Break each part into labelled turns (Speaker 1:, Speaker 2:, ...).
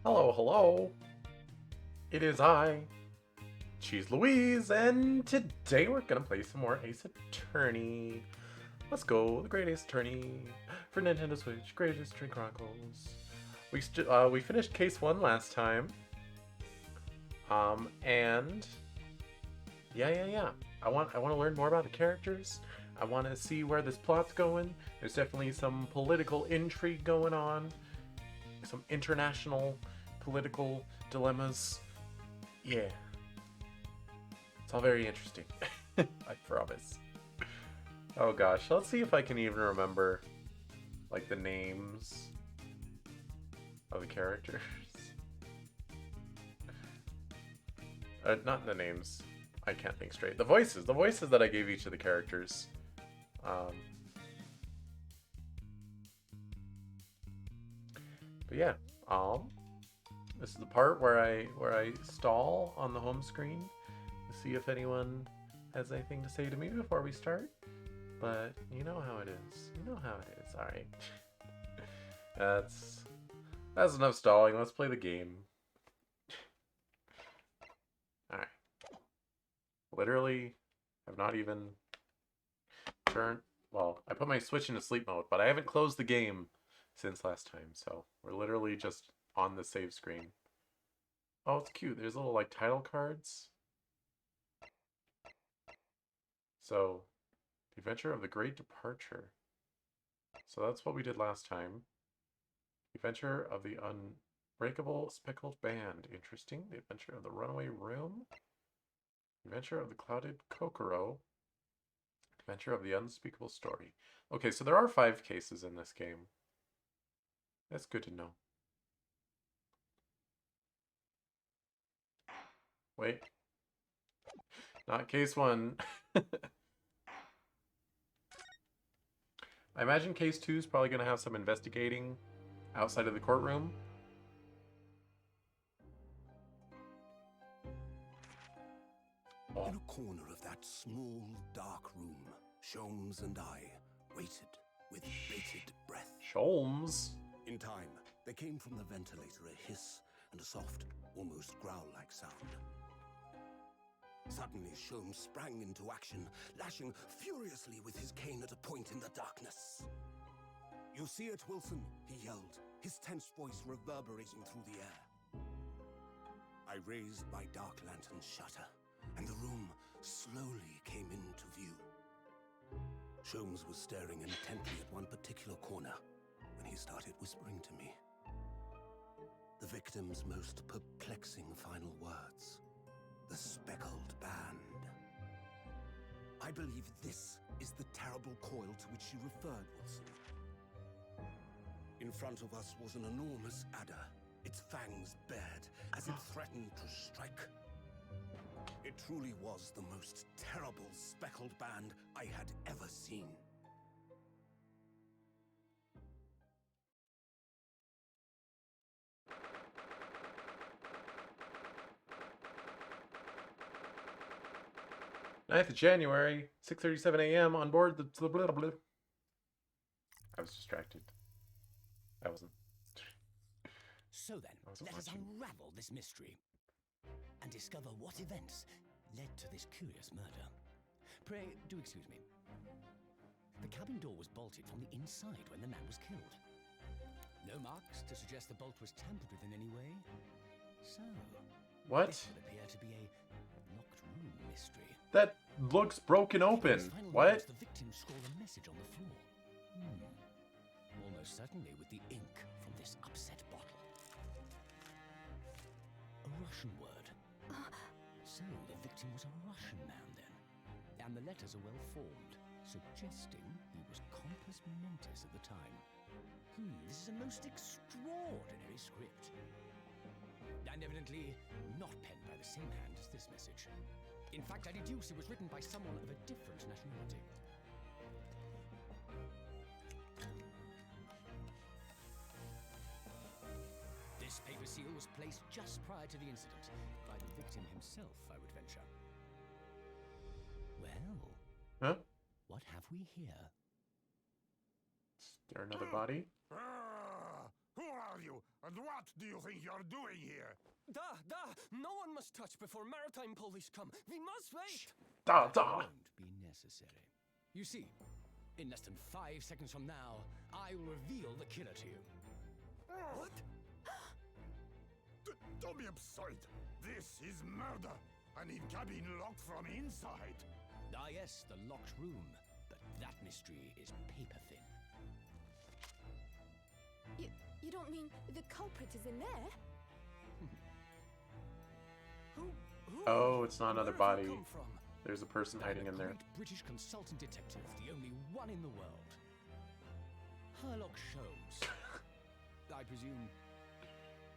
Speaker 1: Hello, hello. It is I, Cheese Louise, and today we're gonna play some more Ace Attorney. Let's go, the Great Ace Attorney for Nintendo Switch, Great Ace Attorney Chronicles. We finished Case 1 last time. And yeah. I want to learn more about the characters. I want to see where this plot's going. There's definitely some political intrigue going on. Some international political dilemmas. Yeah. It's all very interesting. I promise. Oh gosh, let's see if I can even remember like the names of the characters. Not the names. I can't think straight. The voices that I gave each of the characters. But yeah, this is the part where I stall on the home screen to see if anyone has anything to say to me before we start. But you know how it is. You know how it is. All right. That's enough stalling. Let's play the game. All right. Literally, I've not even turned. Well, I put my Switch into sleep mode, but I haven't closed the game since last time, so we're literally just on the save screen. Oh, it's cute. There's little like title cards. So, the Adventure of the Great Departure. So that's what we did last time. The Adventure of the Unbreakable Speckled Band. Interesting. The Adventure of the Runaway Room. The Adventure of the Clouded Kokoro. Adventure of the Unspeakable Story. Okay, so there are 5 cases in this game. That's good to know. Wait. Not case 1. I imagine case 2 is probably going to have some investigating outside of the courtroom.
Speaker 2: Oh. In a corner of that small, dark room, Sholmes and I waited with bated breath.
Speaker 1: Sholmes?
Speaker 2: In time, there came from the ventilator a hiss and a soft, almost growl-like sound. Suddenly, Sholmes sprang into action, lashing furiously with his cane at a point in the darkness. "You see it, Wilson?" he yelled, his tense voice reverberating through the air. I raised my dark lantern's shutter, and the room slowly came into view. Sholmes was staring intently at one particular corner when he started whispering to me. The victim's most perplexing final words. The speckled band. I believe this is the terrible coil to which you referred, Wilson. In front of us was an enormous adder, its fangs bared as it threatened to strike. It truly was the most terrible speckled band I had ever seen.
Speaker 1: Ninth of January, 6:37 a.m. on board the blah, blah, blah. I was distracted. I wasn't.
Speaker 3: So then, let us unravel this mystery and discover what events led to this curious murder. Pray, do excuse me. The cabin door was bolted from the inside when the man was killed. No marks to suggest the bolt was tampered with in any way. So,
Speaker 1: what?
Speaker 3: This would appear to be a locked room mystery.
Speaker 1: That looks broken open. What?
Speaker 3: The victim scrawled a message on the floor. Almost certainly with the ink from this upset bottle. A Russian word. So the victim was a Russian man then. And the letters are well formed, suggesting he was compos mentis at the time. This is a most extraordinary script. And evidently not penned by the same hand as this message. In fact, I deduce it was written by someone of a different nationality. This paper seal was placed just prior to the incident, by the victim himself, I would venture. Well,
Speaker 1: Huh?
Speaker 3: What have we here?
Speaker 1: Is there another body?
Speaker 2: Who are you, and what do you think you're doing here?
Speaker 3: No one must touch before maritime police come. We must wait.
Speaker 1: Da
Speaker 3: That
Speaker 1: da.
Speaker 3: won't be necessary. You see, in less than 5 seconds from now, I will reveal the killer to you.
Speaker 2: What? Don't be absurd. This is murder. I need cabin locked from inside.
Speaker 3: Ah yes, the locked room. But that mystery is paper thin.
Speaker 4: You don't mean the culprit is in there?
Speaker 3: Who
Speaker 1: Oh, it's not another
Speaker 3: where have you
Speaker 1: body.
Speaker 3: come from?
Speaker 1: There's a person
Speaker 3: I'm
Speaker 1: hiding
Speaker 3: a
Speaker 1: in there.
Speaker 3: great British consultant detective, the only one in the world. Sherlock Holmes. I presume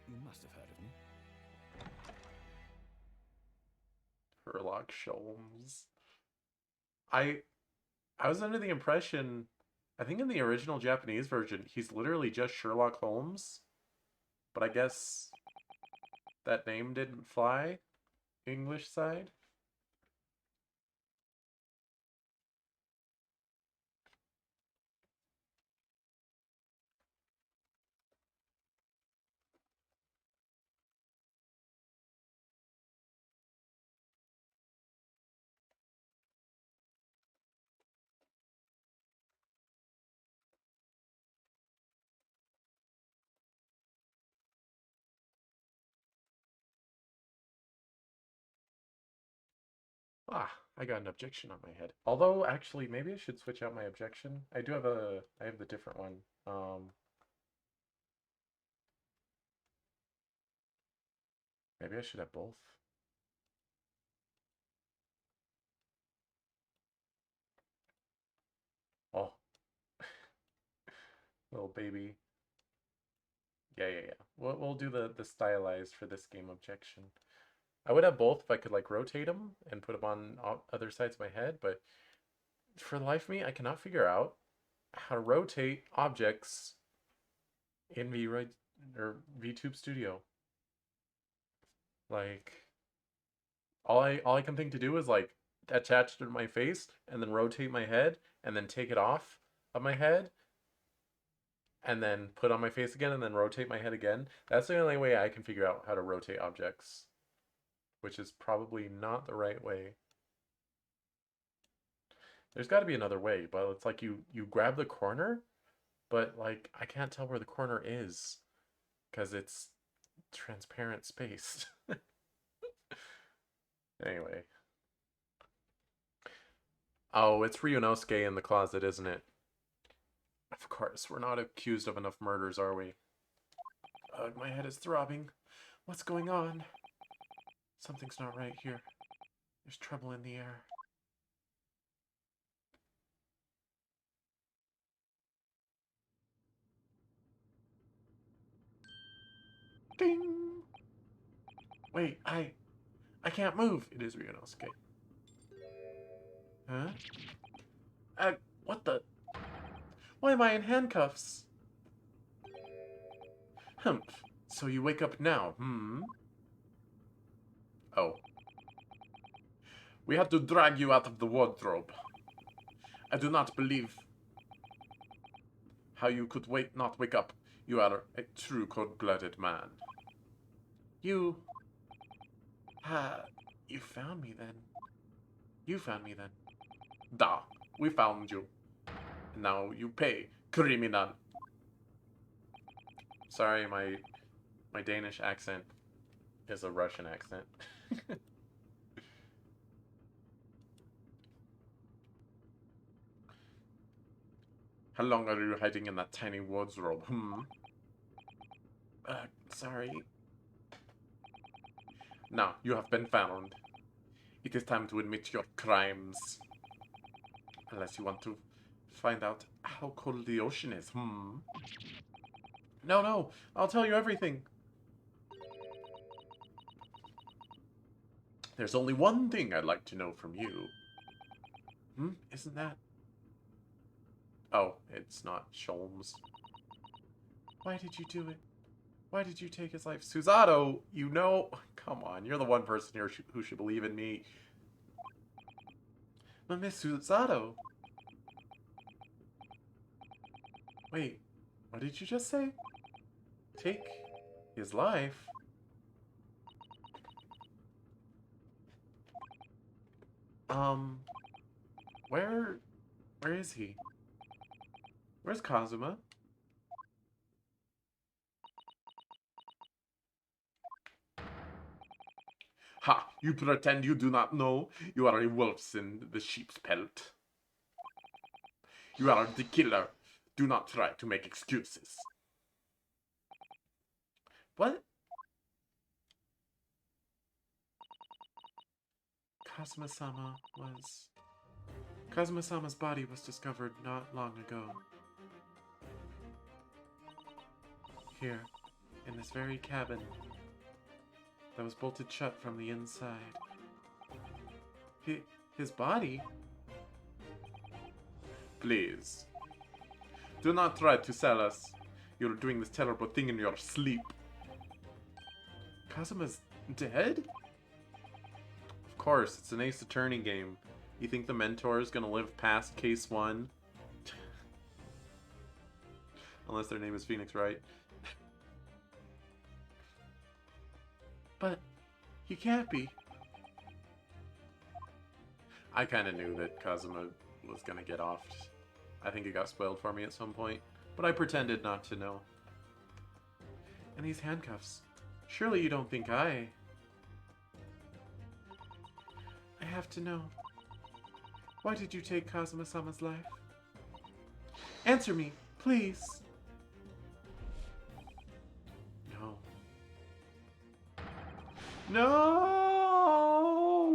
Speaker 3: you must have heard of me.
Speaker 1: Sherlock Holmes. I was under the impression, I think in the original Japanese version, he's literally just Sherlock Holmes. But I guess that name didn't fly. English side. Ah, I got an objection on my head. Although, actually, maybe I should switch out my objection. I have the different one. Maybe I should have both. Oh, little baby. Yeah. We'll do the stylized for this game objection. I would have both if I could like rotate them and put them on other sides of my head, but for the life of me, I cannot figure out how to rotate objects in VTube Studio. Like all I can think to do is like attach it to my face and then rotate my head and then take it off of my head and then put on my face again and then rotate my head again. That's the only way I can figure out how to rotate objects, which is probably not the right way. There's got to be another way, but it's like you grab the corner, but like I can't tell where the corner is because it's transparent space. Anyway. Oh, it's Ryunosuke in the closet, isn't it? Of course, we're not accused of enough murders, are we? Ugh, my head is throbbing. What's going on? Something's not right here. There's trouble in the air. Ding! Wait, I can't move. It is Ryunosuke. Huh? What the? Why am I in handcuffs? Humph. So you wake up now, hmm? Oh. We had to drag you out of the wardrobe. I do not believe how you could not wake up. You are a true cold-blooded man. You found me then. You found me then. Da, we found you. Now you pay, criminal. Sorry, my Danish accent is a Russian accent. How long are you hiding in that tiny wardrobe, hmm? Sorry. Now, you have been found. It is time to admit your crimes. Unless you want to find out how cold the ocean is, hmm? No, I'll tell you everything. There's only one thing I'd like to know from you. Hmm? Isn't that... Oh, it's not Sholmes. Why did you do it? Why did you take his life? Susato, you know... Come on, you're the one person here who should believe in me. But Miss Susato... Wait, what did you just say? Take his life? Where... Where is he? Where's Kazuma? Ha! You pretend you do not know? You are a wolf in the sheep's pelt. You are the killer. Do not try to make excuses. What? Kazuma-sama was... Kazuma-sama's body was discovered not long ago. Here, in this very cabin that was bolted shut from the inside. His body? Please. Do not try to sell us. You're doing this terrible thing in your sleep. Kazuma's dead? Of course, it's an Ace Attorney game. You think the mentor is gonna live past case 1? Unless their name is Phoenix Wright. But he can't be. I kind of knew that Kazuma was gonna get off. I think it got spoiled for me at some point, but I pretended not to know. And these handcuffs. Surely you don't think I have to know. Why did you take Kazuma-sama's life? Answer me, please. No. No!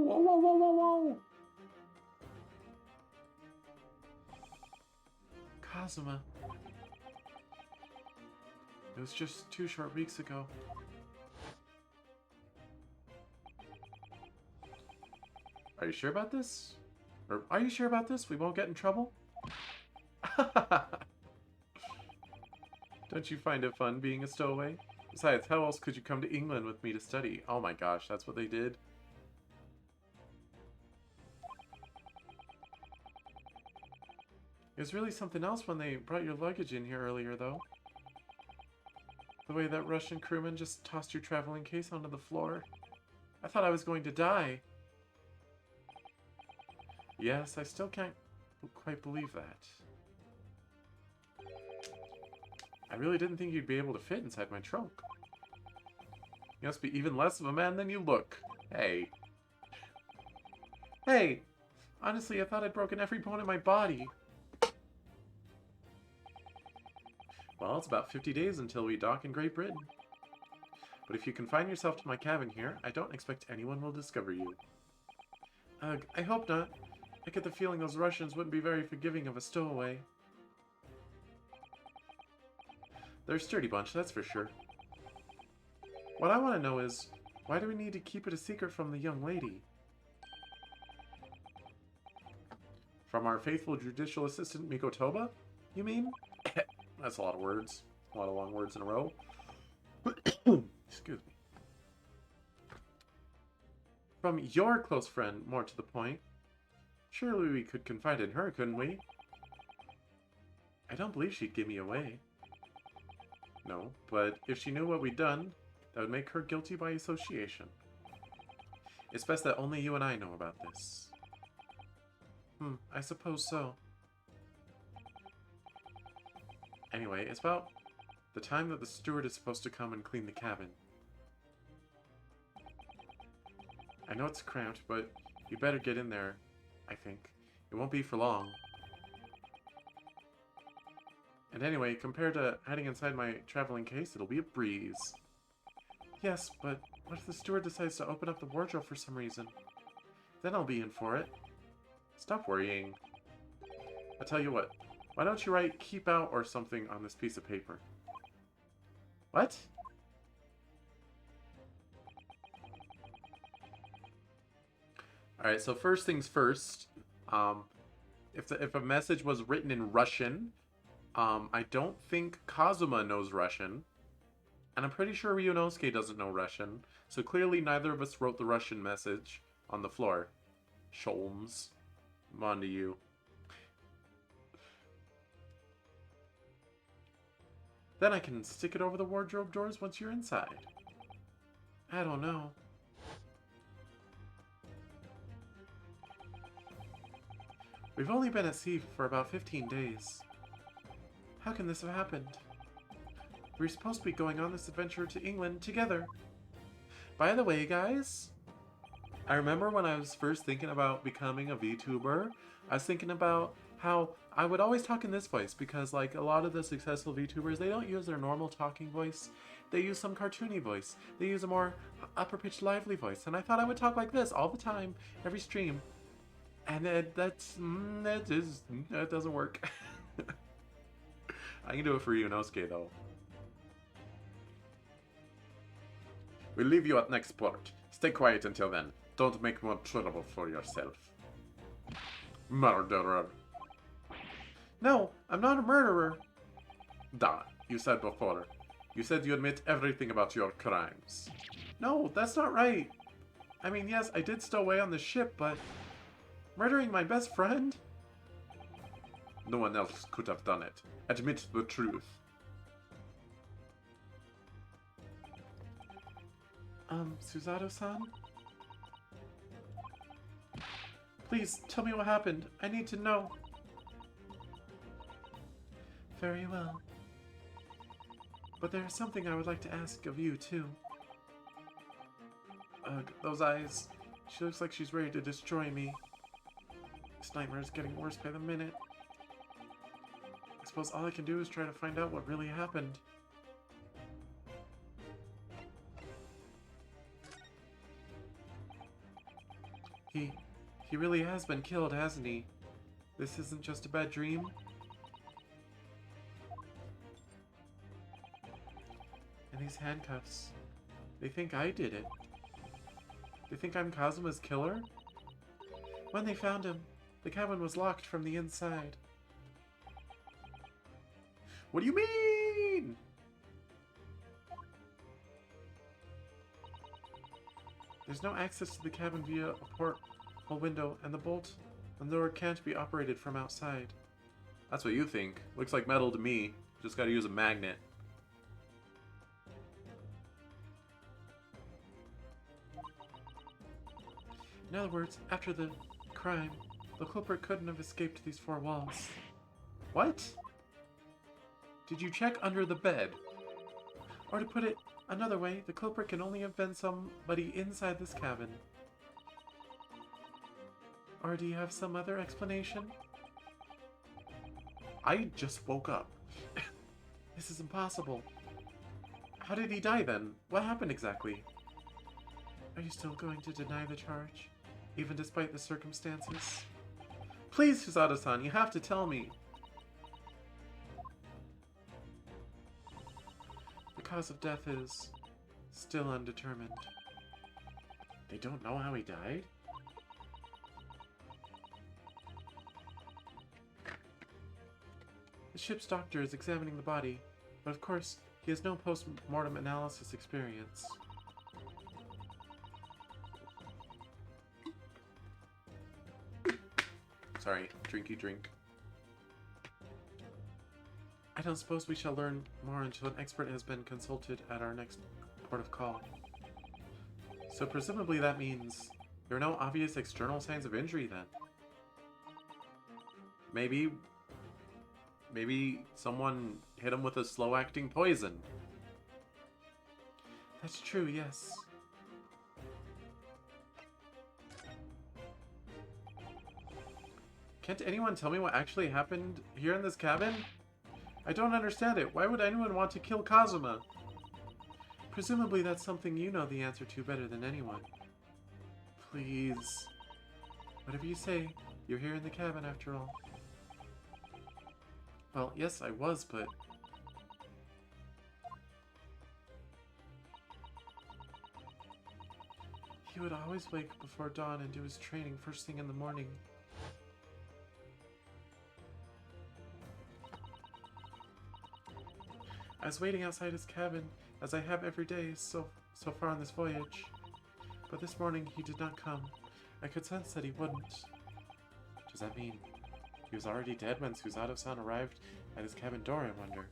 Speaker 1: Whoa, whoa, whoa, whoa, whoa! Kazuma. It was just 2 short weeks ago. Are you sure about this? Or are you sure about this? We won't get in trouble? Don't you find it fun being a stowaway? Besides, how else could you come to England with me to study? Oh my gosh, that's what they did? It was really something else when they brought your luggage in here earlier, though. The way that Russian crewman just tossed your traveling case onto the floor. I thought I was going to die. Yes, I still can't quite believe that. I really didn't think you'd be able to fit inside my trunk. You must be even less of a man than you look. Hey. Hey! Honestly, I thought I'd broken every bone in my body. Well, it's about 50 days until we dock in Great Britain. But if you confine yourself to my cabin here, I don't expect anyone will discover you. Ugh, I hope not. I get the feeling those Russians wouldn't be very forgiving of a stowaway. They're a sturdy bunch, that's for sure. What I want to know is, why do we need to keep it a secret from the young lady? From our faithful judicial assistant, Mikotoba? You mean? That's a lot of words. A lot of long words in a row. Excuse me. From your close friend, more to the point. Surely we could confide in her, couldn't we? I don't believe she'd give me away. No, but if she knew what we'd done, that would make her guilty by association. It's best that only you and I know about this. I suppose so. Anyway, it's about the time that the steward is supposed to come and clean the cabin. I know it's cramped, but you better get in there, I think. It won't be for long. And anyway, compared to hiding inside my traveling case, it'll be a breeze. Yes, but what if the steward decides to open up the wardrobe for some reason? Then I'll be in for it. Stop worrying. I tell you what, why don't you write "keep out" or something on this piece of paper? What? Alright, so first things first, if a message was written in Russian, I don't think Kazuma knows Russian, and I'm pretty sure Ryunosuke doesn't know Russian, so clearly neither of us wrote the Russian message on the floor. Sholmes. I'm on to you. Then I can stick it over the wardrobe doors once you're inside. I don't know. We've only been at sea for about 15 days. How can this have happened? We were supposed to be going on this adventure to England together. By the way, guys, I remember when I was first thinking about becoming a VTuber, I was thinking about how I would always talk in this voice because, like, a lot of the successful VTubers, they don't use their normal talking voice. They use some cartoony voice. They use a more upper-pitched, lively voice. And I thought I would talk like this all the time, every stream. And that doesn't work. I can do it for Yunosuke, though. We'll leave you at next port. Stay quiet until then. Don't make more trouble for yourself. Murderer. No, I'm not a murderer. Da, you said before. You said you admit everything about your crimes. No, that's not right. I mean, yes, I did stow away on the ship, but... murdering my best friend? No one else could have done it. Admit the truth. Susato-san? Please, tell me what happened. I need to know. Very well. But there is something I would like to ask of you, too. Ugh, those eyes. She looks like she's ready to destroy me. This nightmare is getting worse by the minute. I suppose all I can do is try to find out what really happened. He really has been killed, hasn't he? This isn't just a bad dream? And these handcuffs. They think I did it. They think I'm Kazuma's killer? When they found him, the cabin was locked from the inside. What do you mean? There's no access to the cabin via a porthole window, and the bolt on the door can't be operated from outside. That's what you think. Looks like metal to me. Just gotta use a magnet. In other words, after the crime, the culprit couldn't have escaped these four walls. What? Did you check under the bed? Or to put it another way, the culprit can only have been somebody inside this cabin. Or do you have some other explanation? I just woke up. This is impossible. How did he die then? What happened exactly? Are you still going to deny the charge? Even despite the circumstances? Please, Susato-san, you have to tell me. The cause of death is still undetermined. They don't know how he died? The ship's doctor is examining the body, but of course, he has no post-mortem analysis experience. Sorry, drinky drink. I don't suppose we shall learn more until an expert has been consulted at our next port of call. So presumably that means there are no obvious external signs of injury then. Maybe someone hit him with a slow-acting poison. That's true, yes. Can't anyone tell me what actually happened here in this cabin? I don't understand it. Why would anyone want to kill Kazuma? Presumably that's something you know the answer to better than anyone. Please. Whatever you say, you're here in the cabin after all. Well, yes, I was, but... He would always wake before dawn and do his training first thing in the morning. I was waiting outside his cabin, as I have every day so far on this voyage. But this morning he did not come. I could sense that he wouldn't. Does that mean he was already dead when Susato-san arrived at his cabin door, I wonder?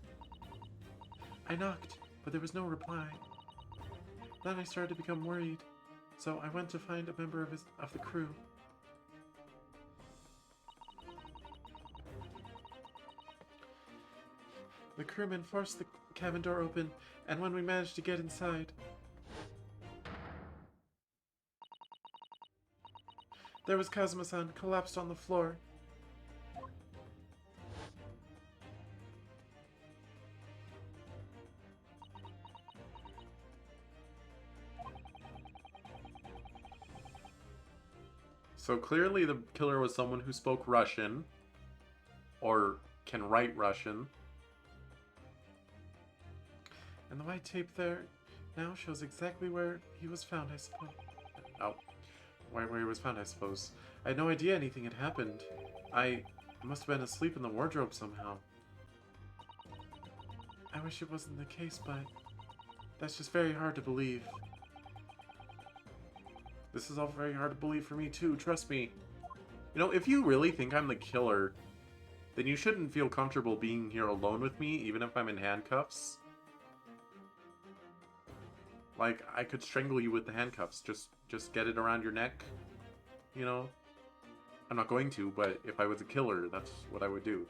Speaker 1: I knocked, but there was no reply. Then I started to become worried, so I went to find a member of the crew. The crewman forced the cabin door open, and when we managed to get inside, there was Kazuma-san collapsed on the floor. So clearly the killer was someone who spoke Russian, or can write Russian. And the white tape there now shows exactly where he was found, I suppose. Oh, where he was found, I suppose. I had no idea anything had happened. I must have been asleep in the wardrobe somehow. I wish it wasn't the case, but that's just very hard to believe. This is all very hard to believe for me too, trust me. You know, if you really think I'm the killer, then you shouldn't feel comfortable being here alone with me, even if I'm in handcuffs. Like, I could strangle you with the handcuffs. Just get it around your neck, you know? I'm not going to, but if I was a killer, that's what I would do.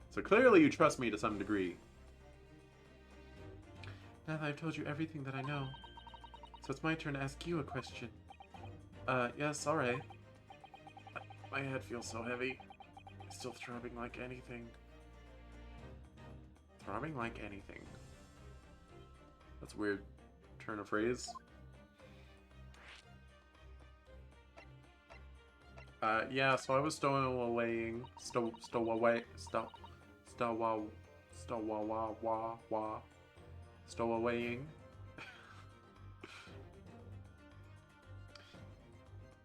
Speaker 1: So clearly you trust me to some degree. Now that I've told you everything that I know, so it's my turn to ask you a question. Yes, alright. My head feels so heavy. It's still throbbing like anything. Throbbing like anything. That's a weird turn of phrase. Yeah, so I was stowawaying. Stowawaying.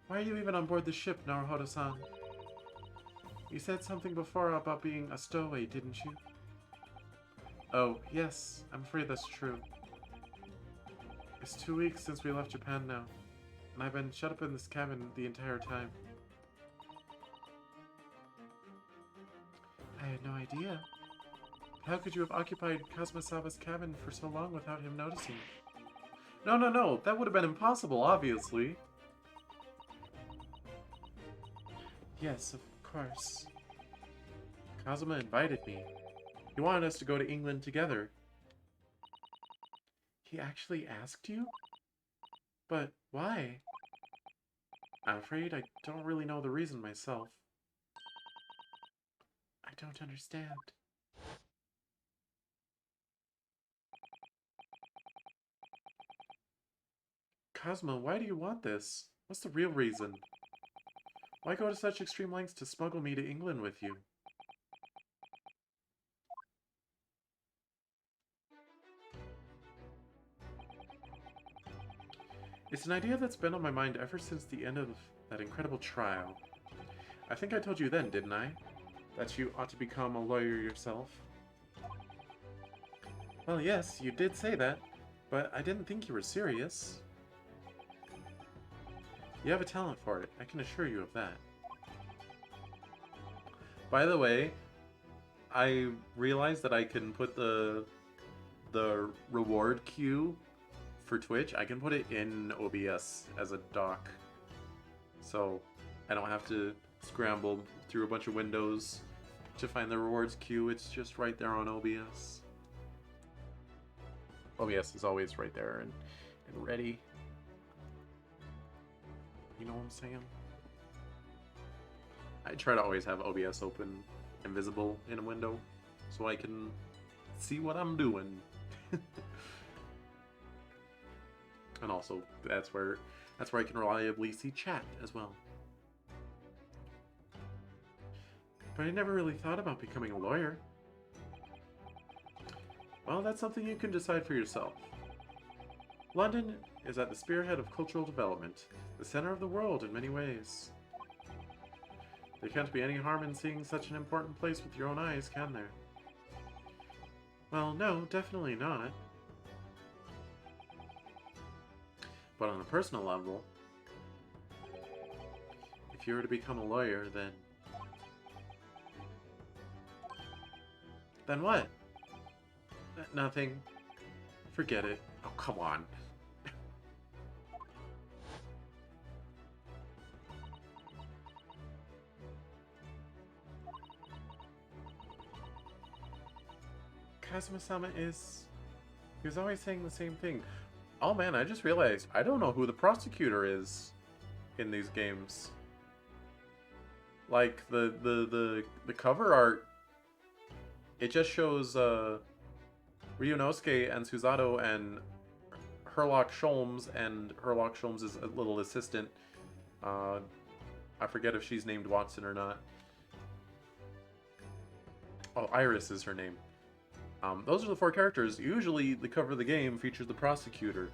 Speaker 1: Why are you even on board the ship, Naruhodo-san? You said something before about being a stowaway, didn't you? Oh, yes, I'm afraid that's true. It's 2 weeks since we left Japan now, and I've been shut up in this cabin the entire time. I had no idea. How could you have occupied Kazuma-sama's cabin for so long without him noticing? No, that would have been impossible, obviously. Yes, of course. Kazuma invited me. He wanted us to go to England together. He actually asked you? But why? I'm afraid I don't really know the reason myself. I don't understand. Kazuma, why do you want this? What's the real reason? Why go to such extreme lengths to smuggle me to England with you? It's an idea that's been on my mind ever since the end of that incredible trial. I think I told you then, didn't I? That you ought to become a lawyer yourself. Well, yes, you did say that, but I didn't think you were serious. You have a talent for it, I can assure you of that. By the way, I realized that I can put the reward queue for Twitch, I can put it in OBS as a doc. So I don't have to scramble through a bunch of windows to find the rewards queue, it's just right there on OBS. OBS is always right there and ready. You know what I'm saying? I try to always have OBS open, invisible in a window, so I can see what I'm doing. And also, that's where I can reliably see chat as well. But I never really thought about becoming a lawyer. Well, that's something you can decide for yourself. London is at the spearhead of cultural development, the center of the world in many ways. There can't be any harm in seeing such an important place with your own eyes, can there? Well, no, definitely not. But on a personal level, if you were to become a lawyer, then what? Nothing. Forget it. Oh, come on. Kazuma-sama is... He was always saying the same thing. Oh man, I just realized I don't know who the prosecutor is in these games. Like, the cover art, it just shows Ryunosuke and Suzato and Herlock Sholmes, and Herlock Sholmes' is a little assistant. I forget if she's named Watson or not. Oh, Iris is her name. Those are the 4 characters. Usually the cover of the game features the prosecutor,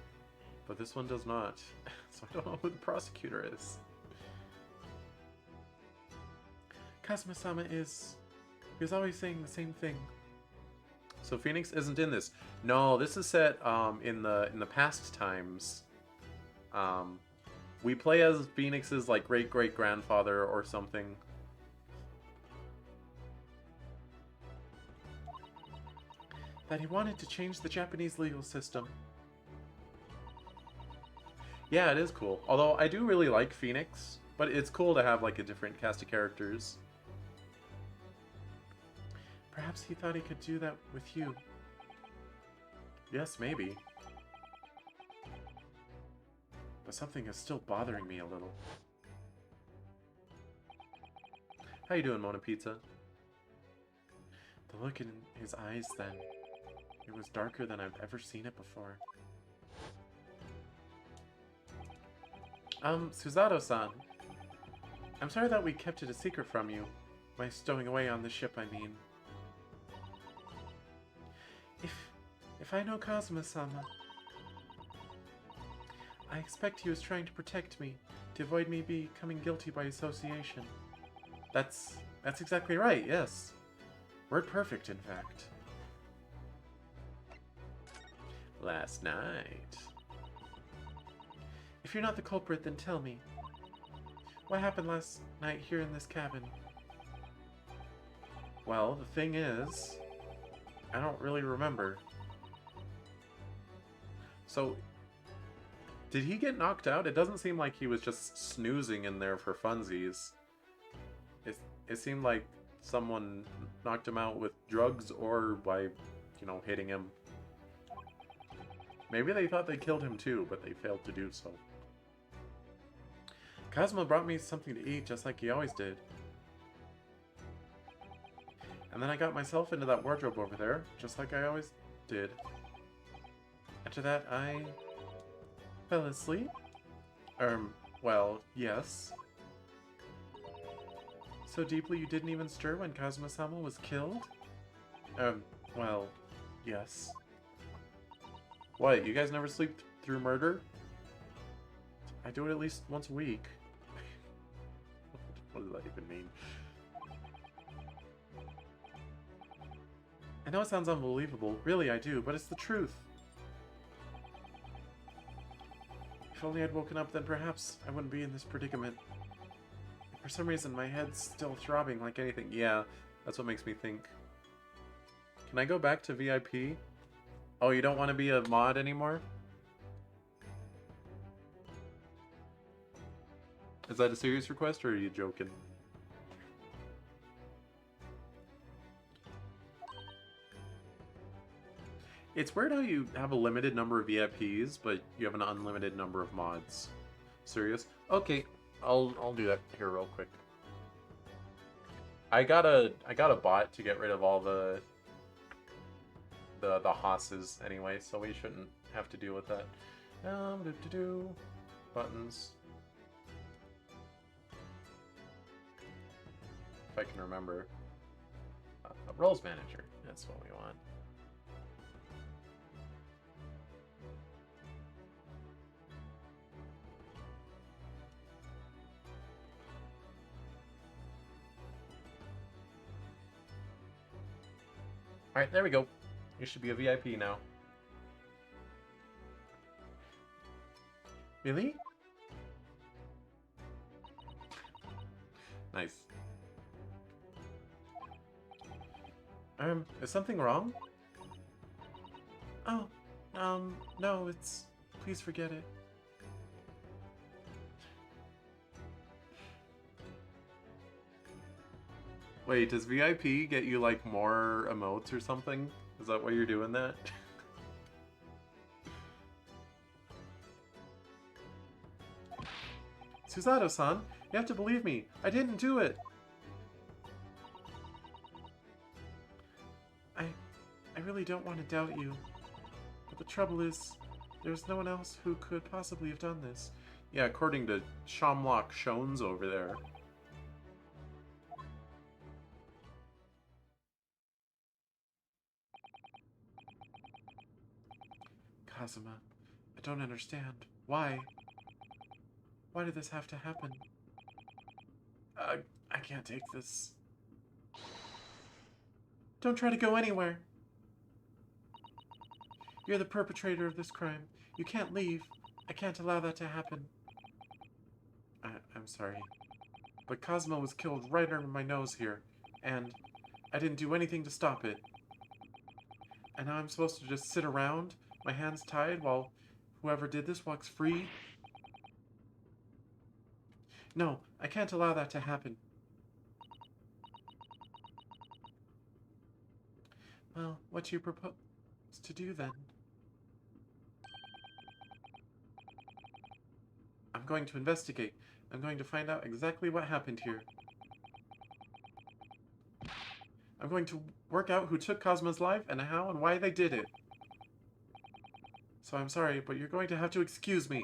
Speaker 1: but this one does not. So I don't know who the prosecutor is. Kazuma-sama is... He was always saying the same thing. So Phoenix isn't in this. No, this is set in the past times. We play as Phoenix's like great-great-grandfather or something. That he wanted to change the Japanese legal system. Yeah, it is cool. Although I do really like Phoenix, but it's cool to have like a different cast of characters. Perhaps he thought he could do that with you. Yes, maybe. But something is still bothering me a little. How you doing, Mona Pizza? The look in his eyes then. It was darker than I've ever seen it before. Suzato-san. I'm sorry that we kept it a secret from you. My stowing away on the ship, I mean. If I know Kazuma-sama, I expect he was trying to protect me, to avoid me becoming guilty by association. That's exactly right, yes. Word perfect, in fact. Last night. If you're not the culprit, then tell me. What happened last night here in this cabin? Well, the thing is, I don't really remember. So, did he get knocked out? It doesn't seem like he was just snoozing in there for funsies. It seemed like someone knocked him out with drugs or by, you know, hitting him. Maybe they thought they killed him too, but they failed to do so. Kazuma brought me something to eat just like he always did. And then I got myself into that wardrobe over there, just like I always did. After that, I fell asleep? Well, yes. So deeply you didn't even stir when Kazuma-sama was killed? Well, yes. What, you guys never sleep through murder? I do it at least once a week. What does that even mean? I know it sounds unbelievable. Really, I do, but it's the truth. If only I'd woken up, then perhaps I wouldn't be in this predicament. For some reason, my head's still throbbing like anything. Yeah, that's what makes me think. Can I go back to VIP? Oh, you don't want to be a mod anymore? Is that a serious request, or are you joking? It's weird how you have a limited number of VIPs, but you have an unlimited number of mods. Serious? Okay, I'll do that here real quick. I got a bot to get rid of all the hosses anyway, so we shouldn't have to deal with that. Buttons. If I can remember. Roles manager. That's what we want. Alright, there we go. You should be a VIP now. Really? Nice. Is something wrong? Oh, no, it's... Please forget it. Wait, does VIP get you, like, more emotes or something? Is that why you're doing that? Susato-san, you have to believe me. I didn't do it. I really don't want to doubt you. But the trouble is, there's no one else who could possibly have done this. Yeah, according to Shamlock Shones over there. Kazuma, I don't understand. Why? Why did this have to happen? I can't take this. Don't try to go anywhere. You're the perpetrator of this crime. You can't leave. I can't allow that to happen. I'm sorry. But Cosmo was killed right under my nose here, and I didn't do anything to stop it. And now I'm supposed to just sit around, my hands tied, while whoever did this walks free? No, I can't allow that to happen. Well, what do you propose to do then? I'm going to investigate. I'm going to find out exactly what happened here. I'm going to work out who took Cosmo's life and how and why they did it. So I'm sorry, but you're going to have to excuse me.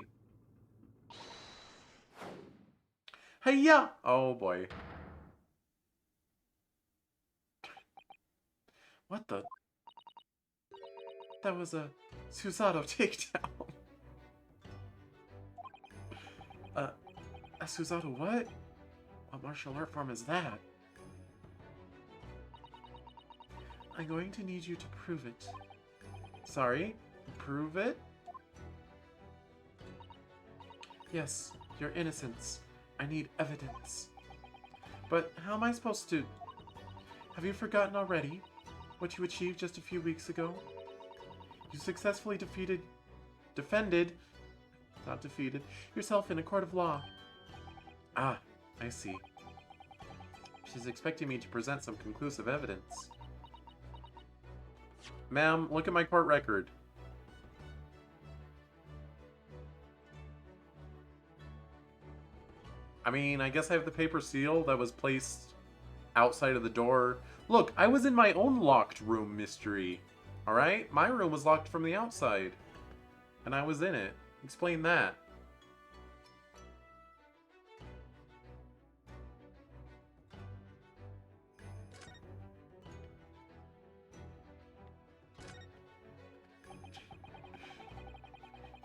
Speaker 1: Hey-ya! Oh boy. What the? That was a Susato takedown. A Susato what? What martial art form is that? I'm going to need you to prove it. Sorry? Prove it? Yes, your innocence. I need evidence. But how am I supposed to... Have you forgotten already what you achieved just a few weeks ago? You successfully defended, yourself in a court of law. Ah, I see. She's expecting me to present some conclusive evidence. Ma'am, look at my court record. I mean, I guess I have the paper seal that was placed outside of the door. Look, I was in my own locked room mystery. Alright? My room was locked from the outside. And I was in it. Explain that.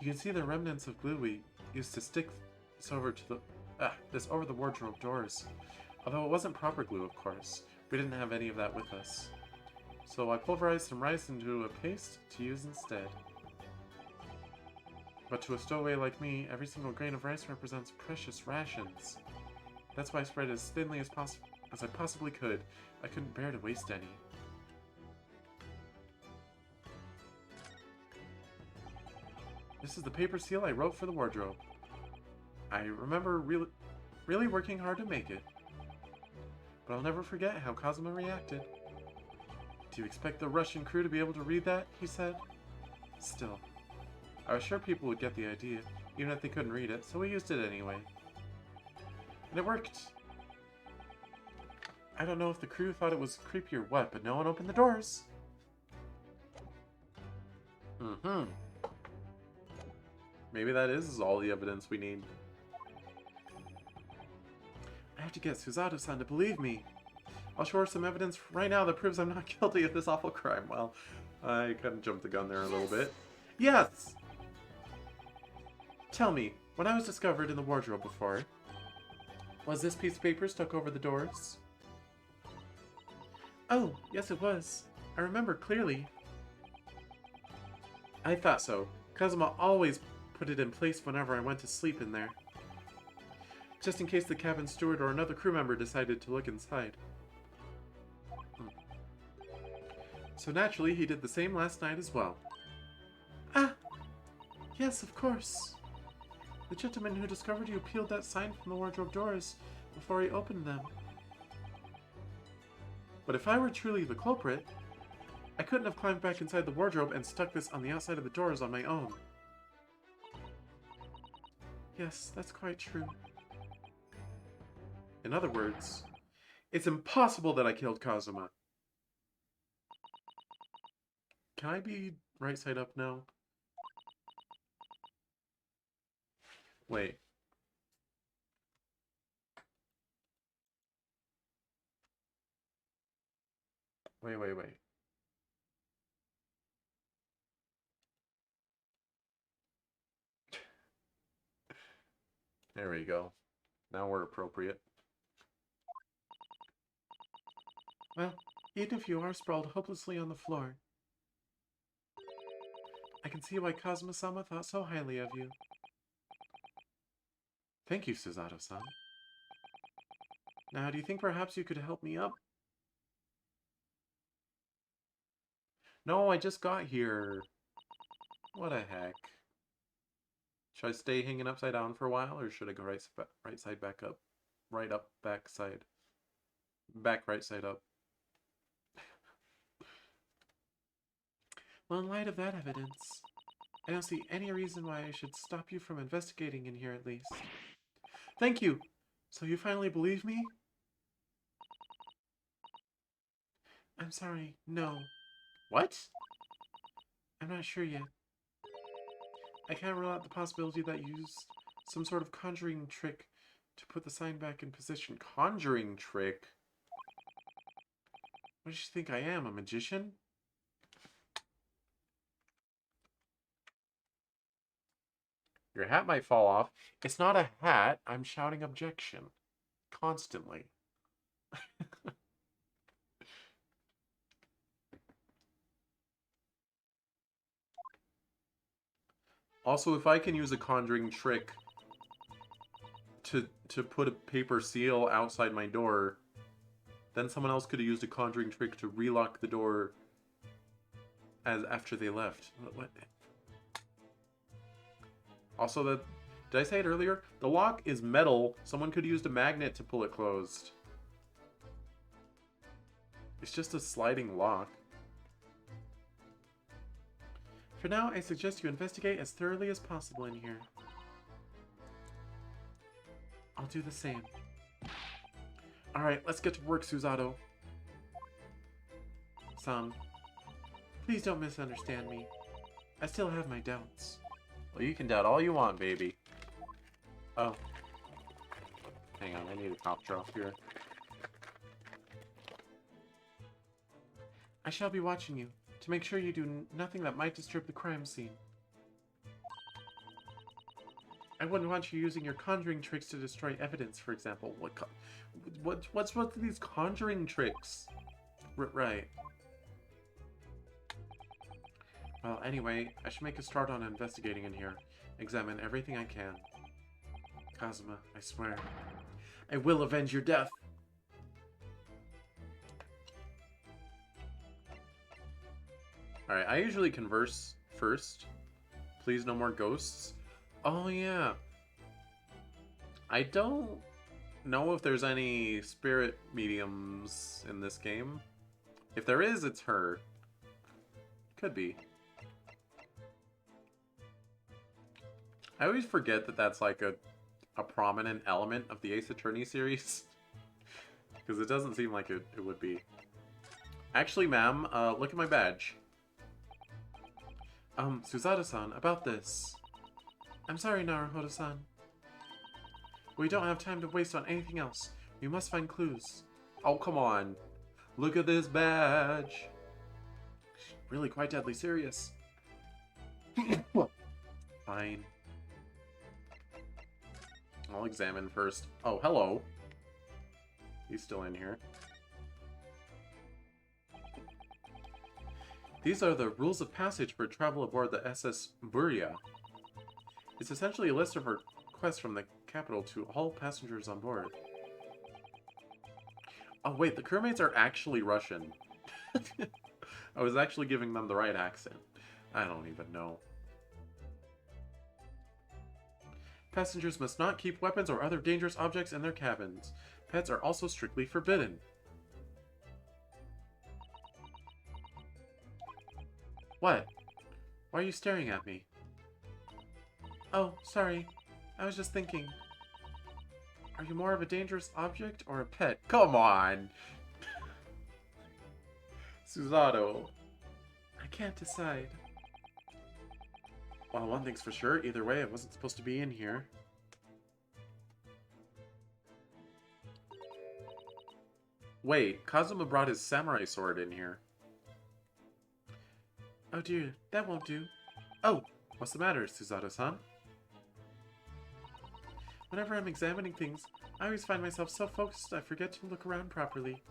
Speaker 1: You can see the remnants of glue we used to stick this over the wardrobe doors. Although it wasn't proper glue, of course. We didn't have any of that with us. So I pulverized some rice into a paste to use instead. But to a stowaway like me, every single grain of rice represents precious rations. That's why I spread it as thinly as I possibly could. I couldn't bear to waste any. This is the paper seal I wrote for the wardrobe. I remember really working hard to make it. But I'll never forget how Kazuma reacted. Do you expect the Russian crew to be able to read that? He said. Still, I was sure people would get the idea, even if they couldn't read it, so we used it anyway. And it worked. I don't know if the crew thought it was creepy or what, but no one opened the doors. Maybe that is all the evidence we need. I have to get Susato-san to believe me. I'll show her some evidence right now that proves I'm not guilty of this awful crime. Well, I kind of jumped the gun there a little bit. Yes! Tell me, when I was discovered in the wardrobe before, was this piece of paper stuck over the doors? Oh, yes it was. I remember clearly. I thought so. Kazuma always put it in place whenever I went to sleep in there. Just in case the cabin steward or another crew member decided to look inside. So naturally, he did the same last night as well. Yes, of course. The gentleman who discovered you peeled that sign from the wardrobe doors before he opened them. But if I were truly the culprit, I couldn't have climbed back inside the wardrobe and stuck this on the outside of the doors on my own. Yes, that's quite true. In other words, it's impossible that I killed Kazuma. Can I be right side up now? Wait. Wait. There we go. Now we're appropriate. Well, even if you are sprawled hopelessly on the floor, I can see why Kazuma-sama thought so highly of you. Thank you, Susato-san. Now, do you think perhaps you could help me up? No, I just got here. What the heck? Should I stay hanging upside down for a while, or should I go right side back up? Right up, back side. Back right side up. Well, in light of that evidence, I don't see any reason why I should stop you from investigating in here at least. Thank you! So you finally believe me? I'm sorry, no. What? I'm not sure yet. I can't rule out the possibility that you used some sort of conjuring trick to put the sign back in position. Conjuring trick? What does she think I am, a magician? Your hat might fall off. It's not a hat. I'm shouting objection. Constantly. Also, if I can use a conjuring trick to put a paper seal outside my door, then someone else could have used a conjuring trick to relock the door after they left. What? Also, did I say it earlier? The lock is metal. Someone could have used a magnet to pull it closed. It's just a sliding lock. For now, I suggest you investigate as thoroughly as possible in here. I'll do the same. Alright, let's get to work, Susato. San, please don't misunderstand me. I still have my doubts. Well, you can doubt all you want, baby. Oh. Hang on, I need a cough drop here. I shall be watching you, to make sure you do nothing that might disturb the crime scene. I wouldn't want you using your conjuring tricks to destroy evidence, for example. What's with these conjuring tricks? Right. Well, anyway, I should make a start on investigating in here. Examine everything I can. Kazuma, I swear. I will avenge your death! Alright, I usually converse first. Please no more ghosts. Oh yeah. I don't know if there's any spirit mediums in this game. If there is, it's her. Could be. I always forget that that's like a prominent element of the Ace Attorney series. Because it doesn't seem like it would be. Actually, ma'am, look at my badge. Susato-san, about this. I'm sorry, Naruhodo-san. We don't have time to waste on anything else. We must find clues. Oh, come on. Look at this badge. Really quite deadly serious. Fine. I'll examine first. Oh, hello. He's still in here. These are the rules of passage for travel aboard the SS Buria. It's essentially a list of requests from the capital to all passengers on board. Oh wait, the crewmates are actually Russian. I was actually giving them the right accent. I don't even know. Passengers must not keep weapons or other dangerous objects in their cabins. Pets are also strictly forbidden. What? Why are you staring at me? Oh, sorry. I was just thinking. Are you more of a dangerous object or a pet? Come on! Susato. I can't decide. Well, one thing's for sure. Either way, I wasn't supposed to be in here. Wait, Kazuma brought his samurai sword in here. Oh dear, that won't do. Oh, what's the matter, Susato-san? Whenever I'm examining things, I always find myself so focused I forget to look around properly.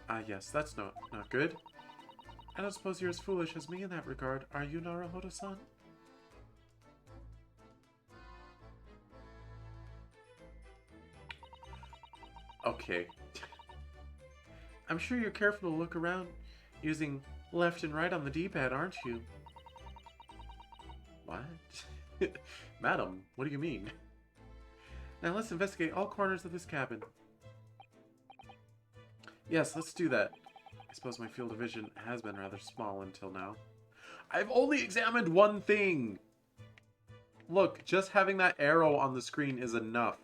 Speaker 1: Ah yes, that's not good. I don't suppose you're as foolish as me in that regard, are you, Naruhodo-san? Okay. I'm sure you're careful to look around using left and right on the D-pad, aren't you? What? Madam, what do you mean? Now let's investigate all corners of this cabin. Yes, let's do that. I suppose my field of vision has been rather small until now. I've only examined one thing! Look, just having that arrow on the screen is enough.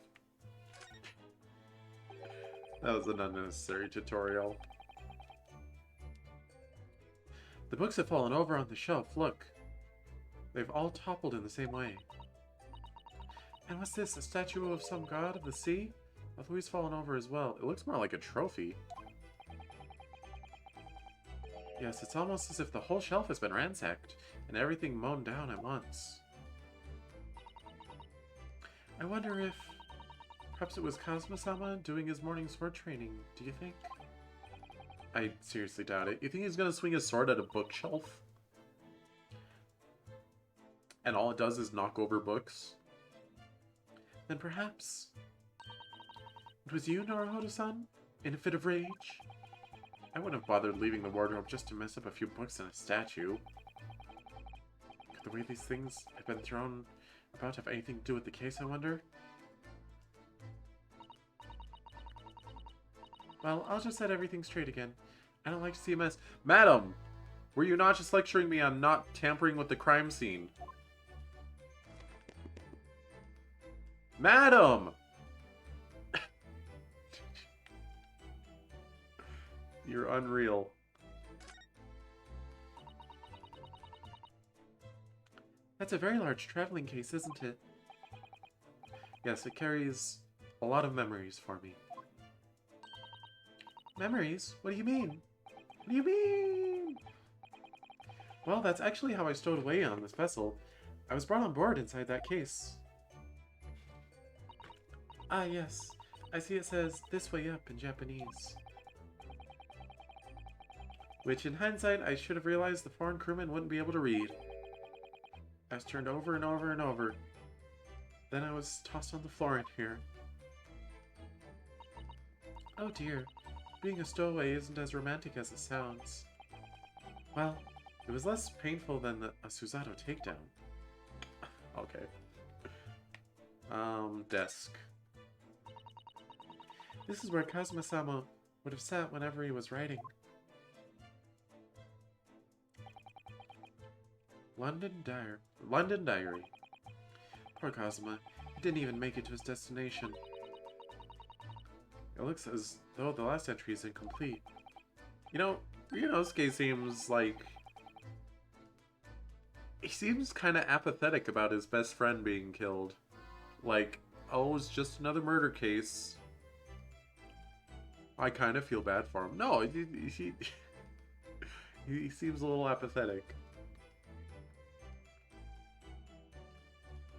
Speaker 1: That was an unnecessary tutorial. The books have fallen over on the shelf, look. They've all toppled in the same way. And what's this, a statue of some god of the sea? With Louis fallen over as well. It looks more like a trophy. Yes, it's almost as if the whole shelf has been ransacked, and everything mown down at once. I wonder if... perhaps it was Kazuma-sama doing his morning sword training, do you think? I seriously doubt it. You think he's gonna swing his sword at a bookshelf? And all it does is knock over books? Then perhaps... it was you, Naruhodo-san? In a fit of rage? I wouldn't have bothered leaving the wardrobe just to mess up a few books and a statue. Could the way these things have been thrown about have anything to do with the case, I wonder? Well, I'll just set everything straight again. I don't like to see a mess. Madam! Were you not just lecturing me on not tampering with the crime scene? Madam! You're unreal. That's a very large traveling case, isn't it? Yes, it carries a lot of memories for me. Memories? What do you mean? What do you mean? Well, that's actually how I stowed away on this vessel. I was brought on board inside that case. Ah, yes. I see it says, "This way up" in Japanese. Which, in hindsight, I should have realized the foreign crewmen wouldn't be able to read. I was turned over and over and over. Then I was tossed on the floor in here. Oh dear. Being a stowaway isn't as romantic as it sounds. Well, it was less painful than a Susato takedown. Okay. Desk. This is where Kazuma-sama would have sat whenever he was writing. London Diary. Poor Kazuma. He didn't even make it to his destination. It looks as though the last entry is incomplete. You know, Ryunosuke seems like... he seems kind of apathetic about his best friend being killed. Like, oh, it's just another murder case. I kind of feel bad for him. No, he seems a little apathetic.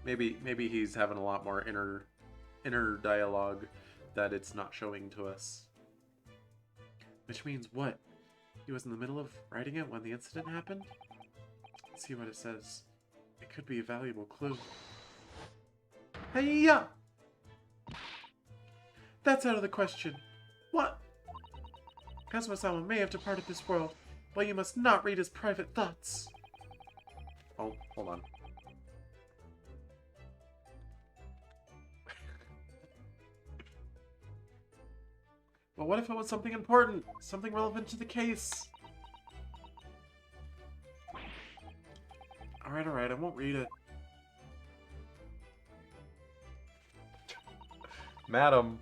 Speaker 1: Maybe he's having a lot more inner dialogue that it's not showing to us. Which means what? He was in the middle of writing it when the incident happened? Let's see what it says. It could be a valuable clue. Hey-ya! That's out of the question. What? Kazuma-sama may have departed this world, but you must not read his private thoughts. Oh, hold on. But what if it was something important? Something relevant to the case? Alright, I won't read it. Madam,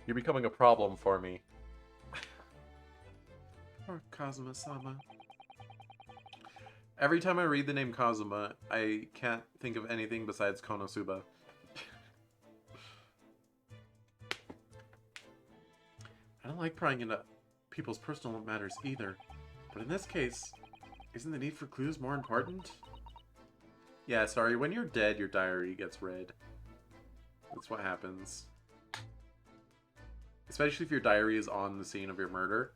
Speaker 1: you're becoming a problem for me. Poor Kazuma-sama. Every time I read the name Kazuma, I can't think of anything besides Konosuba. I don't like prying into people's personal matters either. But in this case, isn't the need for clues more important? Yeah, sorry, when you're dead, your diary gets read. That's what happens. Especially if your diary is on the scene of your murder.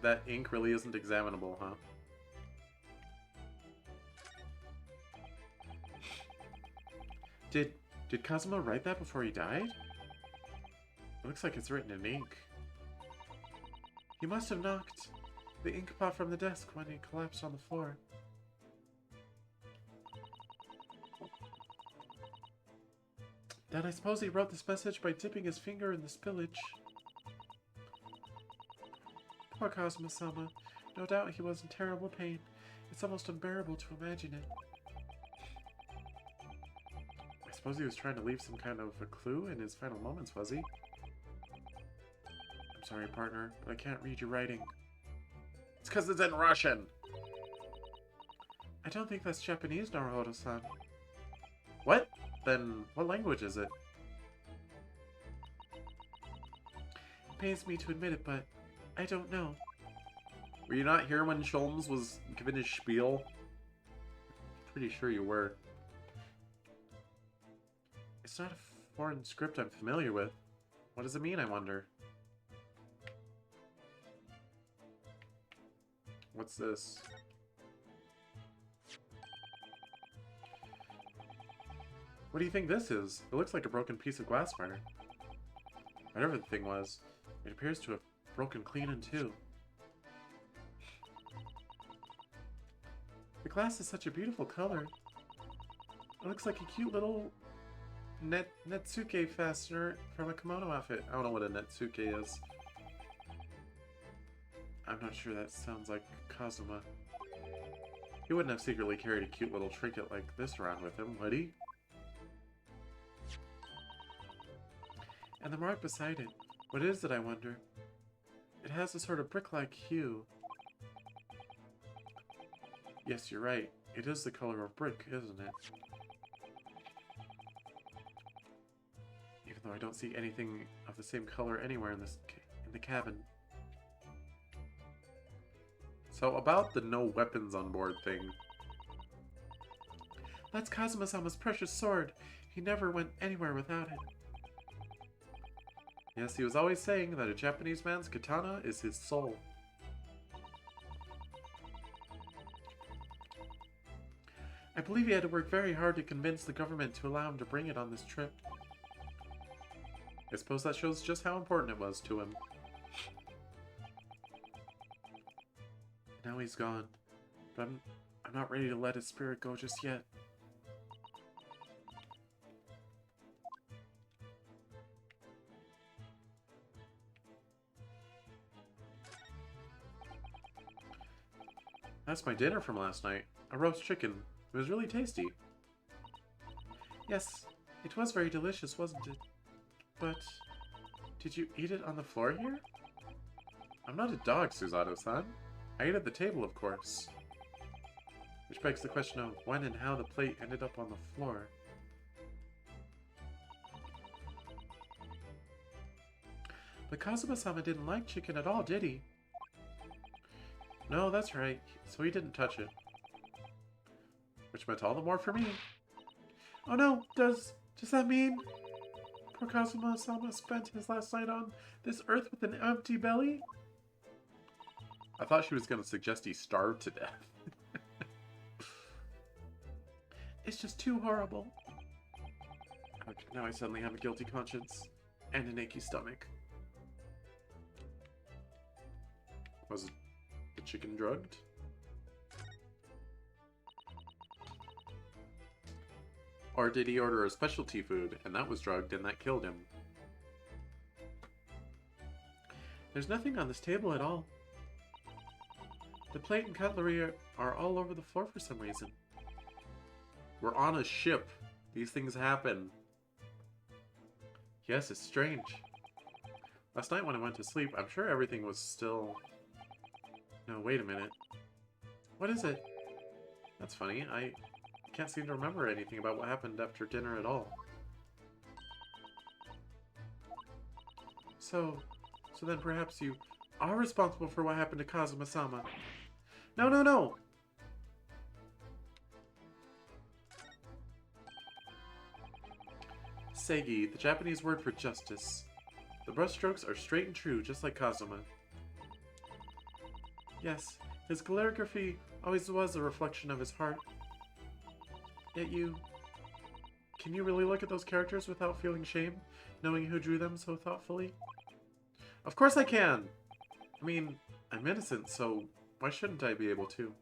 Speaker 1: That ink really isn't examinable, huh? Did Kazuma write that before he died? It looks like it's written in ink. He must have knocked the ink pot from the desk when he collapsed on the floor. Then I suppose he wrote this message by dipping his finger in the spillage. Poor Kazuma-sama. No doubt he was in terrible pain. It's almost unbearable to imagine it. I suppose he was trying to leave some kind of a clue in his final moments, was he? I'm sorry, partner, but I can't read your writing. It's because it's in Russian! I don't think that's Japanese, Naruhodo-san. What? Then what language is it? It pains me to admit it, but I don't know. Were you not here when Sholmes was giving his spiel? Pretty sure you were. It's not a foreign script I'm familiar with. What does it mean, I wonder? What's this? What do you think this is? It looks like a broken piece of glassware. Whatever the thing was, it appears to have broken clean in two. The glass is such a beautiful color. It looks like a cute little Netsuke fastener from a kimono outfit. I don't know what a Netsuke is. I'm not sure that sounds like Kazuma. He wouldn't have secretly carried a cute little trinket like this around with him, would he? And the mark beside it, what is it, I wonder? It has a sort of brick-like hue. Yes, you're right. It is the color of brick, isn't it? Even though I don't see anything of the same color anywhere in the cabin. So about the no weapons on board thing. That's Kazuma-sama's precious sword. He never went anywhere without it. Yes, he was always saying that a Japanese man's katana is his soul. I believe he had to work very hard to convince the government to allow him to bring it on this trip. I suppose that shows just how important it was to him. Now he's gone, but I'm not ready to let his spirit go just yet. That's my dinner from last night. A roast chicken. It was really tasty. Yes, it was very delicious, wasn't it? But did you eat it on the floor here? I'm not a dog, Susato-san. I ate at the table, of course. Which begs the question of when and how the plate ended up on the floor. But Kazuma-sama didn't like chicken at all, did he? No, that's right. So he didn't touch it. Which meant all the more for me. Oh no, does that mean poor Kazuma-sama spent his last night on this earth with an empty belly? I thought she was going to suggest he starved to death. It's just too horrible. Okay, now I suddenly have a guilty conscience and an achy stomach. Was the chicken drugged? Or did he order a specialty food and that was drugged and that killed him? There's nothing on this table at all. The plate and cutlery are all over the floor for some reason. We're on a ship. These things happen. Yes, it's strange. Last night when I went to sleep, I'm sure everything was still... No, wait a minute. What is it? That's funny. I can't seem to remember anything about what happened after dinner at all. So then perhaps you are responsible for what happened to Kazuma-sama. No, no, no! Seigi, the Japanese word for justice. The brushstrokes are straight and true, just like Kazuma. Yes, his calligraphy always was a reflection of his heart. Yet you... Can you really look at those characters without feeling shame, knowing who drew them so thoughtfully? Of course I can! I mean, I'm innocent, so why shouldn't I be able to?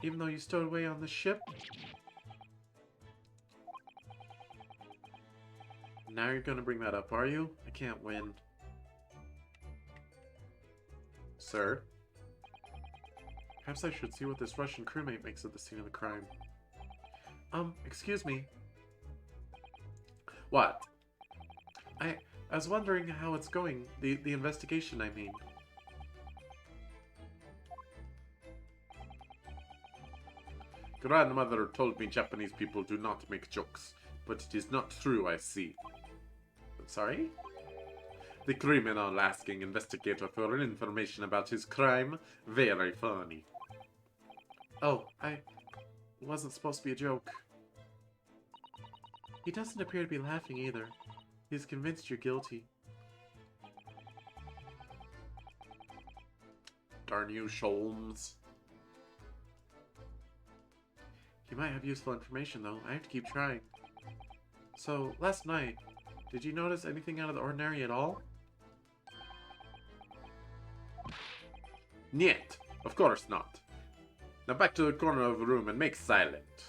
Speaker 1: Even though you stowed away on the ship? Now you're gonna bring that up, are you? I can't win. Sir? Perhaps I should see what this Russian crewmate makes of the scene of the crime. Excuse me. What? I was wondering how it's going. The investigation, I mean. Grandmother told me Japanese people do not make jokes, but it is not true, I see. Sorry? The criminal asking investigator for information about his crime. Very funny. Oh, it wasn't supposed to be a joke. He doesn't appear to be laughing either. He's convinced you're guilty. Darn you, Sholmes. He might have useful information, though. I have to keep trying. So, last night, did you notice anything out of the ordinary at all? Niet. Of course not. Now back to the corner of the room and make silent.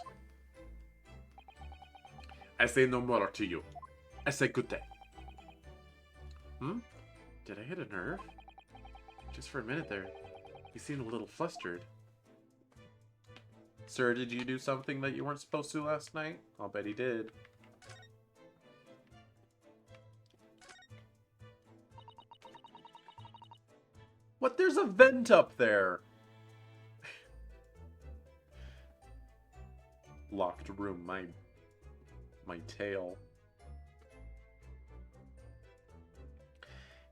Speaker 1: I say no more to you. I say good day. Hmm? Did I hit a nerve? Just for a minute there. He seemed a little flustered. Sir, did you do something that you weren't supposed to last night? I'll bet he did. What? There's a vent up there! Locked room, my tail.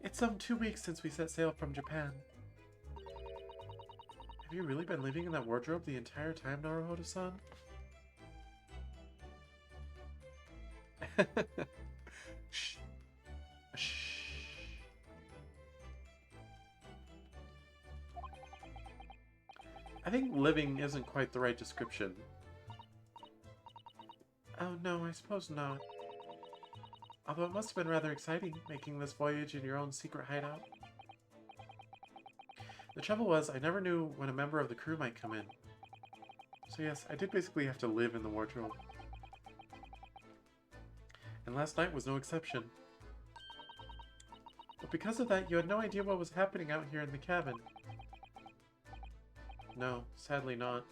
Speaker 1: It's 2 weeks since we set sail from Japan. Have you really been living in that wardrobe the entire time, Naruhodo-san? Shh. Shh. I think living isn't quite the right description. Oh no, I suppose not. Although it must have been rather exciting, making this voyage in your own secret hideout. The trouble was, I never knew when a member of the crew might come in. So yes, I did basically have to live in the wardrobe. And last night was no exception. But because of that, you had no idea what was happening out here in the cabin. No, sadly not.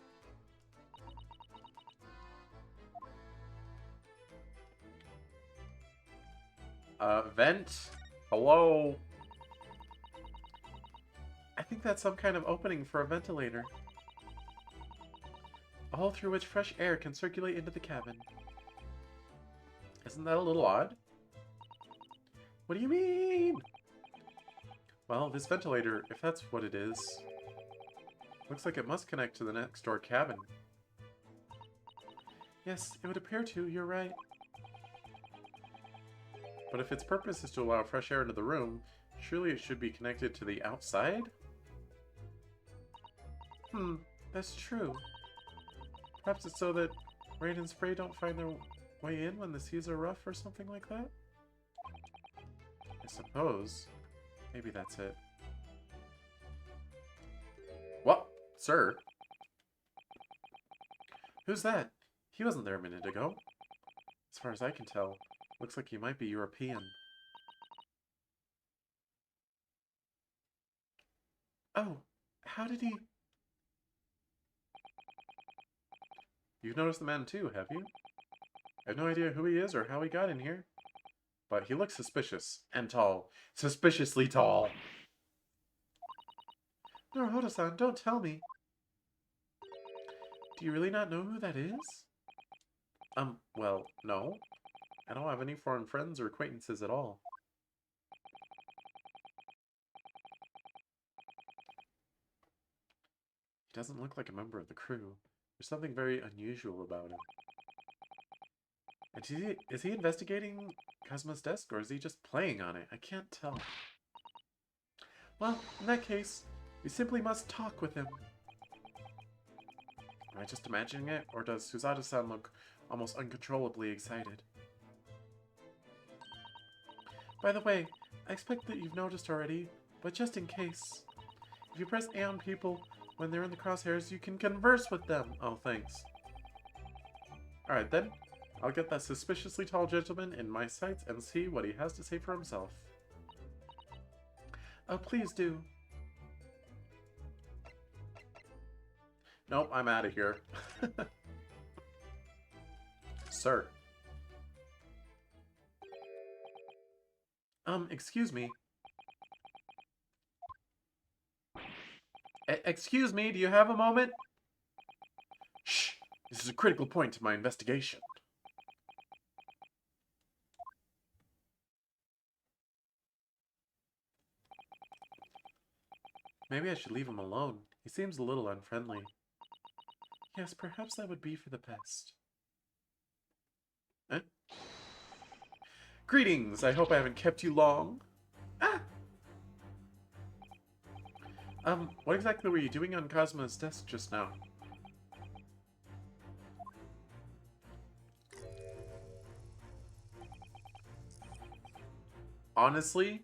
Speaker 1: Vent? Hello? I think that's some kind of opening for a ventilator. A hole through which fresh air can circulate into the cabin. Isn't that a little odd? What do you mean? Well, this ventilator, if that's what it is, looks like it must connect to the next door cabin. Yes, it would appear to, you're right. But if its purpose is to allow fresh air into the room, surely it should be connected to the outside? That's true. Perhaps it's so that rain and spray don't find their way in when the seas are rough or something like that? I suppose. Maybe that's it. What? Sir? Who's that? He wasn't there a minute ago. As far as I can tell, looks like he might be European. Oh, how did he... You've noticed the man too, have you? I have no idea who he is or how he got in here. But he looks suspicious. And tall. Suspiciously tall. Naruhodo-san, don't tell me. Do you really not know who that is? Well, no. I don't have any foreign friends or acquaintances at all. He doesn't look like a member of the crew. There's something very unusual about him. And is he investigating Kazuma's desk, or is he just playing on it? I can't tell. Well, in that case, we simply must talk with him. Am I just imagining it, or does Suzato-san look almost uncontrollably excited? By the way, I expect that you've noticed already, but just in case, if you press A on people when they're in the crosshairs, you can converse with them. Oh, thanks. Alright then, I'll get that suspiciously tall gentleman in my sights and see what he has to say for himself. Oh, please do. Nope, I'm out of here. Sir. Excuse me. Excuse me, do you have a moment? Shh! This is a critical point to my investigation. Maybe I should leave him alone. He seems a little unfriendly. Yes, perhaps that would be for the best. Eh? Greetings! I hope I haven't kept you long. Ah! What exactly were you doing on Kazuma's desk just now? Honestly,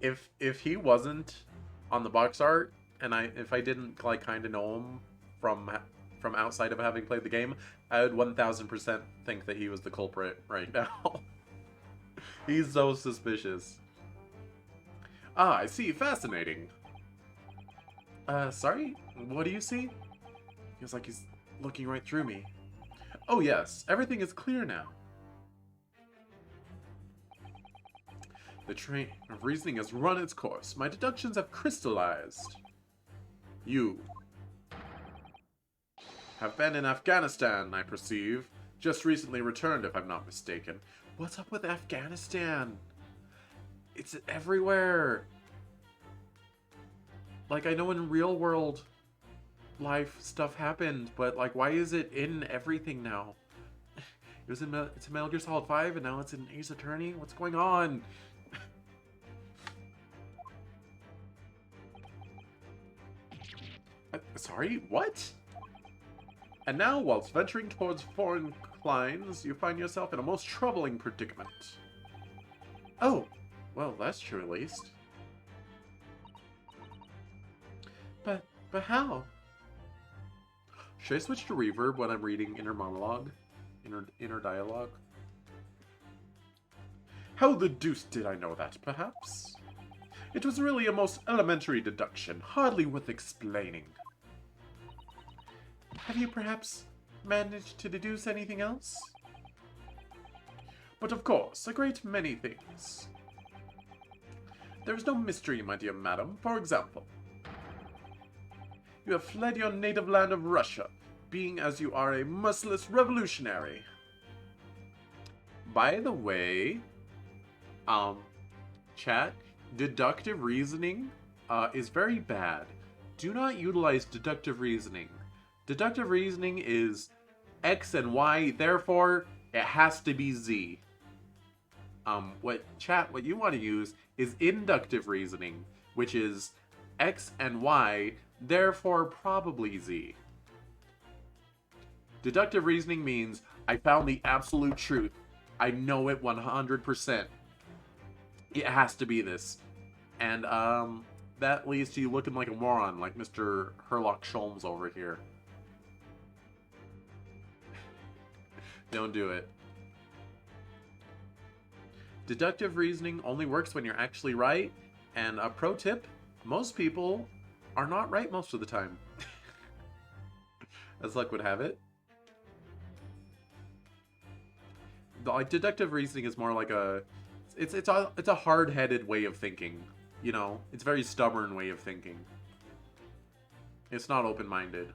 Speaker 1: if he wasn't on the box art, and if I didn't like kind of know him from outside of having played the game, I would 1000% think that he was the culprit right now. He's so suspicious. Ah, I see. Fascinating. Sorry? What do you see? Feels like he's looking right through me. Oh yes, everything is clear now. The train of reasoning has run its course. My deductions have crystallized. You have been in Afghanistan, I perceive. Just recently returned, if I'm not mistaken. What's up with Afghanistan? It's everywhere. Like, I know in real world life stuff happened, but like, why is it in everything now? It was in it's in Metal Gear Solid 5, and now it's in Ace Attorney. What's going on? Sorry, what? And now, whilst venturing towards foreign climes, you find yourself in a most troubling predicament. Oh, well, that's true at least. But how? Should I switch to reverb when I'm reading inner monologue? Inner dialogue? How the deuce did I know that, perhaps? It was really a most elementary deduction, hardly worth explaining. Have you perhaps managed to deduce anything else? But of course, a great many things. There is no mystery, my dear madam. For example, you have fled your native land of Russia, being as you are a merciless revolutionary. By the way, chat, deductive reasoning is very bad. Do not utilize deductive reasoning. Deductive reasoning is X and Y, therefore it has to be Z. What you want to use is inductive reasoning, which is X and Y, therefore probably Z. Deductive reasoning means I found the absolute truth. I know it 100%. It has to be this. And that leads to you looking like a moron, like Mr. Herlock Sholmes over here. Don't do it. Deductive reasoning only works when you're actually right. And a pro tip, Most people are not right most of the time. As luck would have it. Like, deductive reasoning is more like a... It's a hard-headed way of thinking. You know? It's a very stubborn way of thinking. It's not open-minded.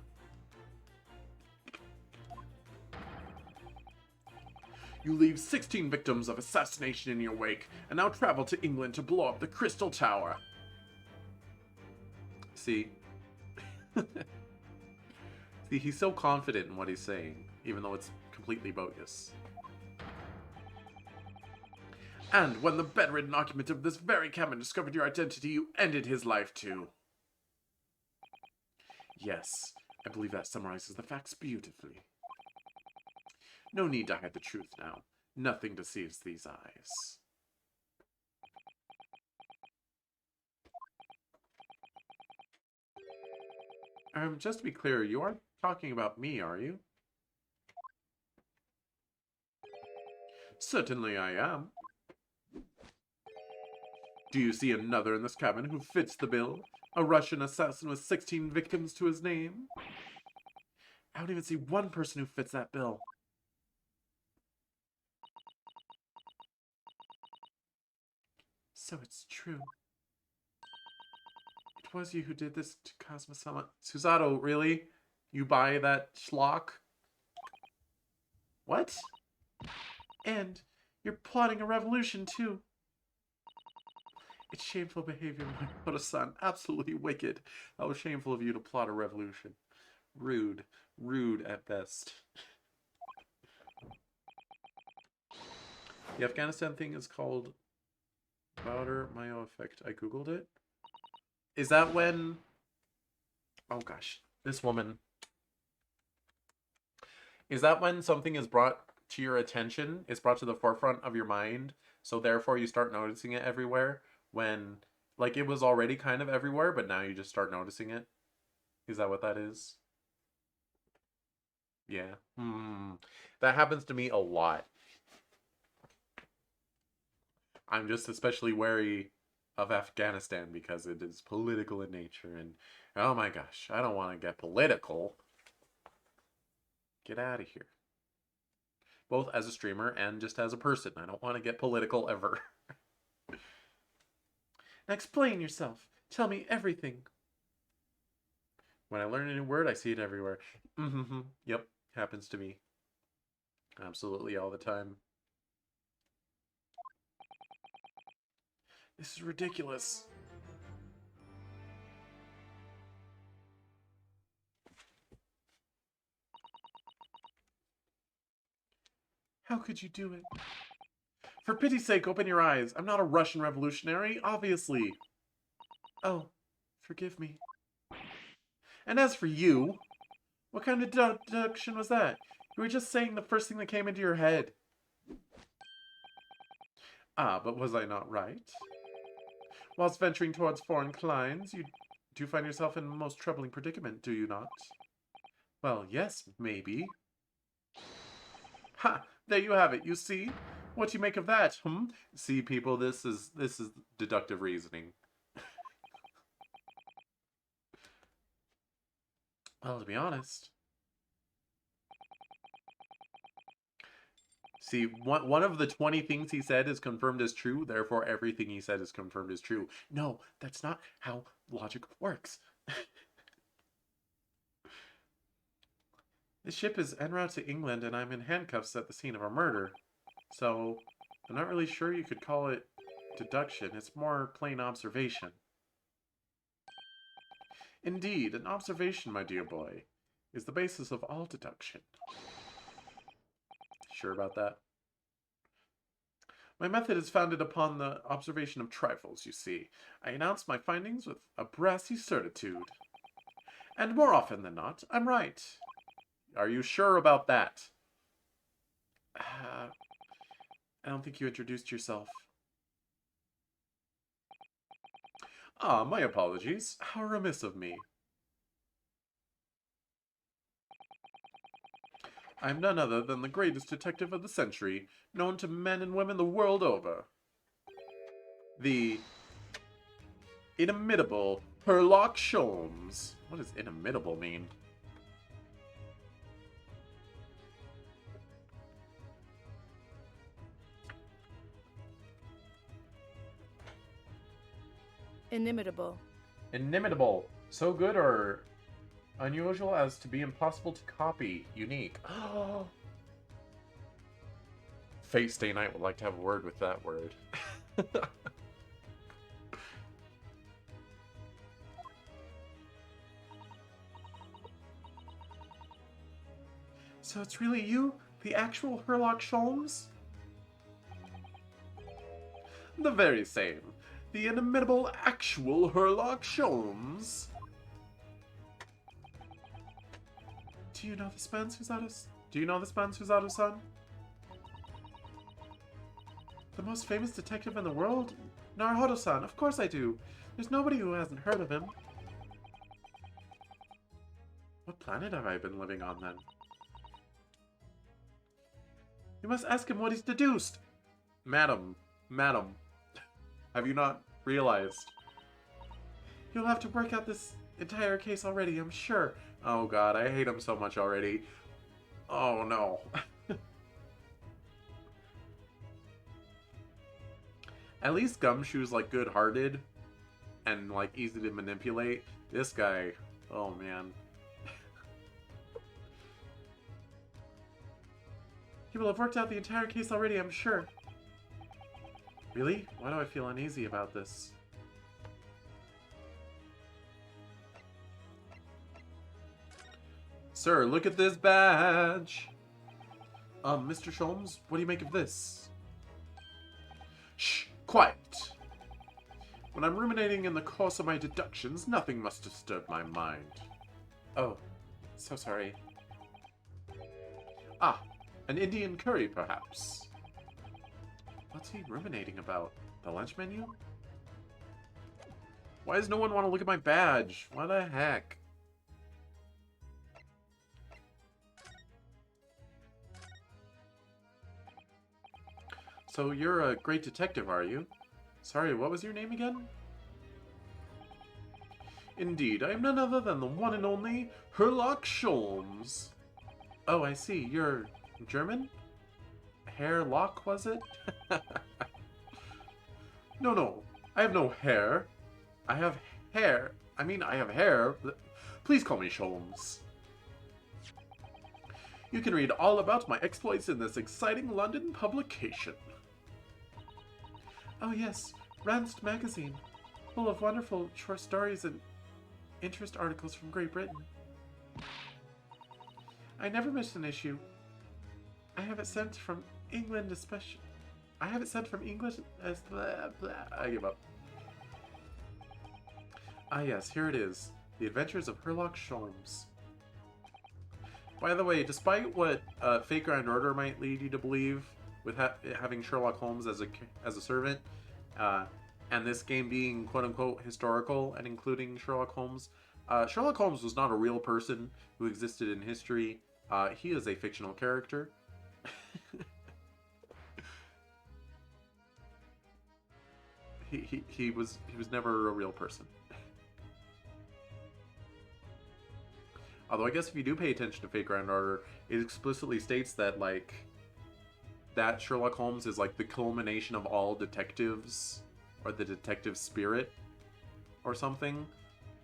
Speaker 1: You leave 16 victims of assassination in your wake, and now travel to England to blow up the Crystal Tower. See? See, he's so confident in what he's saying, even though it's completely bogus. And when the bedridden occupant of this very cabin discovered your identity, you ended his life too. Yes, I believe that summarizes the facts beautifully. No need to hide the truth now. Nothing deceives these eyes. Just to be clear, you aren't talking about me, are you? Certainly I am. Do you see another in this cabin who fits the bill? A Russian assassin with 16 victims to his name? I don't even see one person who fits that bill. So it's true. It was you who did this to Kazuma-sama. Susato, really? You buy that schlock? What? And you're plotting a revolution, too. It's shameful behavior, my son. Absolutely wicked. How shameful of you to plot a revolution. Rude. Rude at best. The Afghanistan thing is called Bowder Mayo effect. I googled it. Is that when... Oh gosh. This woman. Is that when something is brought to your attention? It's brought to the forefront of your mind. So therefore you start noticing it everywhere. When, like, it was already kind of everywhere, but now you just start noticing it. Is that what that is? Yeah. That happens to me a lot. I'm just especially wary of Afghanistan because it is political in nature. And, oh my gosh, I don't want to get political. Get out of here. Both as a streamer and just as a person. I don't want to get political ever. Now explain yourself. Tell me everything. When I learn a new word, I see it everywhere. Yep, happens to me. Absolutely all the time. This is ridiculous. How could you do it? For pity's sake, open your eyes. I'm not a Russian revolutionary, obviously. Oh, forgive me. And as for you, what kind of deduction was that? You were just saying the first thing that came into your head. Ah, but was I not right? Whilst venturing towards foreign climes, you do find yourself in a most troubling predicament, do you not? Well, yes, maybe. Ha! There you have it, you see? What do you make of that, See, people, this is deductive reasoning. Well, to be honest... See, one of the 20 things he said is confirmed as true, therefore everything he said is confirmed as true. No, that's not how logic works. This ship is en route to England, and I'm in handcuffs at the scene of a murder. So, I'm not really sure you could call it deduction. It's more plain observation. Indeed, an observation, my dear boy, is the basis of all deduction. Sure about that? My method is founded upon the observation of trifles, you see. I announce my findings with a brassy certitude. And more often than not, I'm right. Are you sure about that? I don't think you introduced yourself. Ah, my apologies. How remiss of me. I'm none other than the greatest detective of the century, known to men and women the world over. The Inimitable Sherlock Sholmes. What does inimitable mean?
Speaker 5: Inimitable.
Speaker 1: Inimitable. So good or unusual as to be impossible to copy. Unique. Fate Stay Night would like to have a word with that word. So it's really you? The actual Sherlock Sholmes? The very same. The inimitable actual Sherlock Sholmes. Do you know the Spence who's out of Sun? The most famous detective in the world? Naruhodo-san, of course I do. There's nobody who hasn't heard of him. What planet have I been living on then? You must ask him what he's deduced. Madam, have you not realized? You'll have to work out this entire case already, I'm sure. Oh god, I hate him so much already. Oh no. At least Gumshoe's like good-hearted and like easy to manipulate. This guy, oh man. You will have worked out the entire case already, I'm sure. Really? Why do I feel uneasy about this? Sir, look at this badge! Mr. Sholmes, what do you make of this? Shh! Quiet! When I'm ruminating in the course of my deductions, nothing must disturb my mind. Oh, so sorry. Ah, an Indian curry, perhaps? What's he ruminating about? The lunch menu? Why does no one want to look at my badge? What the heck? So you're a great detective, are you? Sorry, what was your name again? Indeed, I am none other than the one and only Sherlock Sholmes. Oh, I see. You're German? Hairlock, was it? No. I have no hair. I have hair. I mean, I have hair. Please call me Sholmes. You can read all about my exploits in this exciting London publication. Oh yes, Ranced magazine, full of wonderful short stories and interest articles from Great Britain. I never missed an issue. I have it sent from England especially. I have it sent from English as blah, blah. I give up. Ah yes, here it is. The Adventures of Sherlock Sholmes. By the way, despite what Fate Grand Order might lead you to believe, with having Sherlock Holmes as a servant, and this game being quote-unquote historical and including Sherlock Holmes was not a real person who existed in history. He is a fictional character. he was never a real person. Although I guess if you do pay attention to Fate Grand Order, it explicitly states that like that Sherlock Holmes is like the culmination of all detectives, or the detective spirit, or something.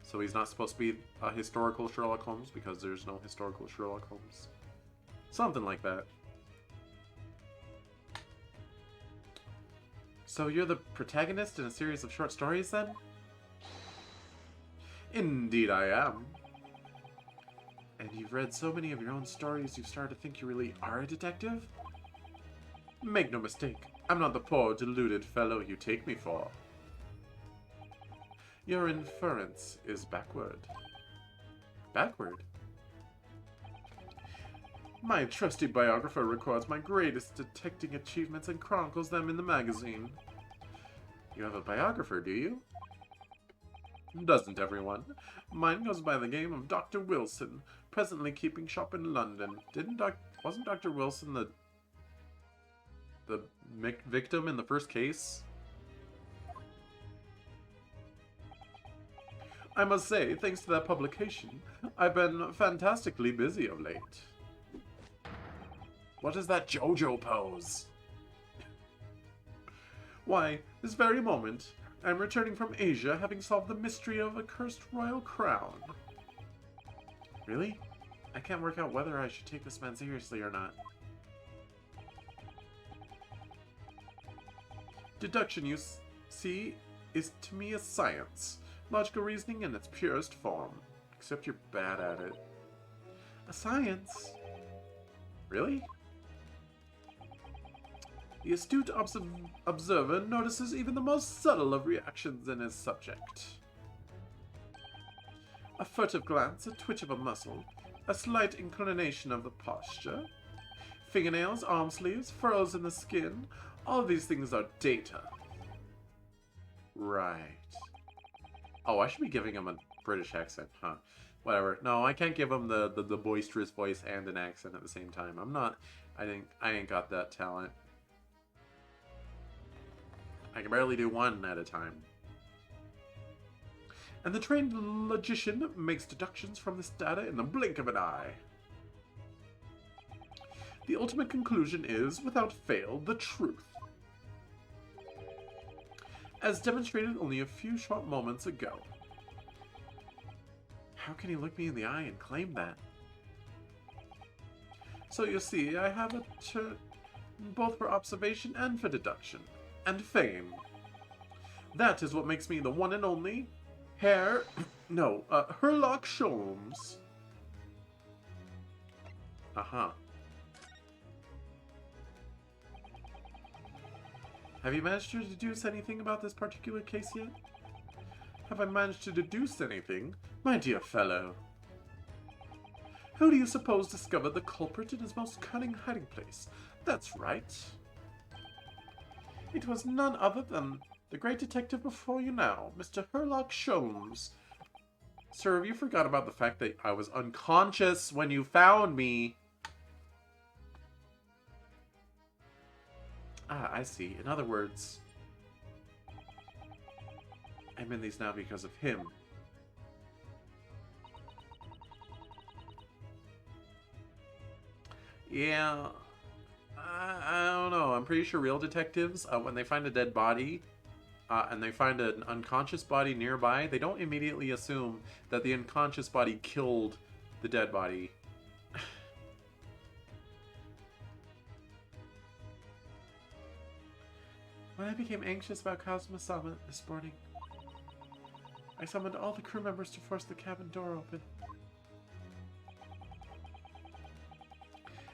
Speaker 1: So he's not supposed to be a historical Sherlock Holmes because there's no historical Sherlock Holmes. Something like that. So you're the protagonist in a series of short stories then? Indeed I am. And you've read so many of your own stories you've started to think you really are a detective? Make no mistake, I'm not the poor, deluded fellow you take me for. Your inference is backward. Backward? My trusty biographer records my greatest detecting achievements and chronicles them in the magazine. You have a biographer, do you? Doesn't everyone? Mine goes by the name of Dr. Wilson, presently keeping shop in London. Wasn't Dr. Wilson the victim in the first case? I must say, thanks to that publication, I've been fantastically busy of late. What is that JoJo pose? Why, this very moment, I'm returning from Asia, having solved the mystery of a cursed royal crown. Really? I can't work out whether I should take this man seriously or not. Deduction, you see, is to me a science. Logical reasoning in its purest form. Except you're bad at it. A science? Really? The astute observer notices even the most subtle of reactions in his subject. A furtive glance, a twitch of a muscle, a slight inclination of the posture, fingernails, arm sleeves, furrows in the skin, all these things are data. Right. Oh, I should be giving him a British accent, huh? Whatever. No, I can't give him the boisterous voice and an accent at the same time. I'm not... I ain't got that talent. I can barely do one at a time. And the trained logician makes deductions from this data in the blink of an eye. The ultimate conclusion is, without fail, the truth. As demonstrated only a few short moments ago. How can he look me in the eye and claim that? So you see, I have a turn both for observation and for deduction. And fame. That is what makes me the one and only Sherlock Sholmes. Uh-huh. Have you managed to deduce anything about this particular case yet? Have I managed to deduce anything? My dear fellow. Who do you suppose discovered the culprit in his most cunning hiding place? That's right. It was none other than the great detective before you now, Mr. Sherlock Sholmes. Sir, have you forgot about the fact that I was unconscious when you found me? Ah, I see. In other words, I'm in these now because of him. Yeah, I don't know. I'm pretty sure real detectives, when they find a dead body, and they find an unconscious body nearby, they don't immediately assume that the unconscious body killed the dead body. When I became anxious about Kazuma-sama this morning, I summoned all the crew members to force the cabin door open.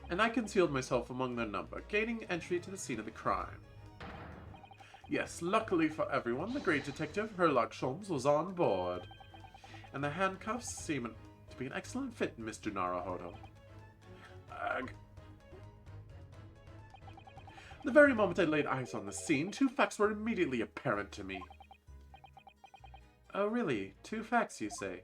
Speaker 1: And I concealed myself among their number, gaining entry to the scene of the crime. Yes, luckily for everyone, the great detective Sherlock Sholmes was on board. And the handcuffs seem to be an excellent fit, Mr. Naruhodo. The very moment I laid eyes on the scene, two facts were immediately apparent to me. Oh, really? Two facts, you say?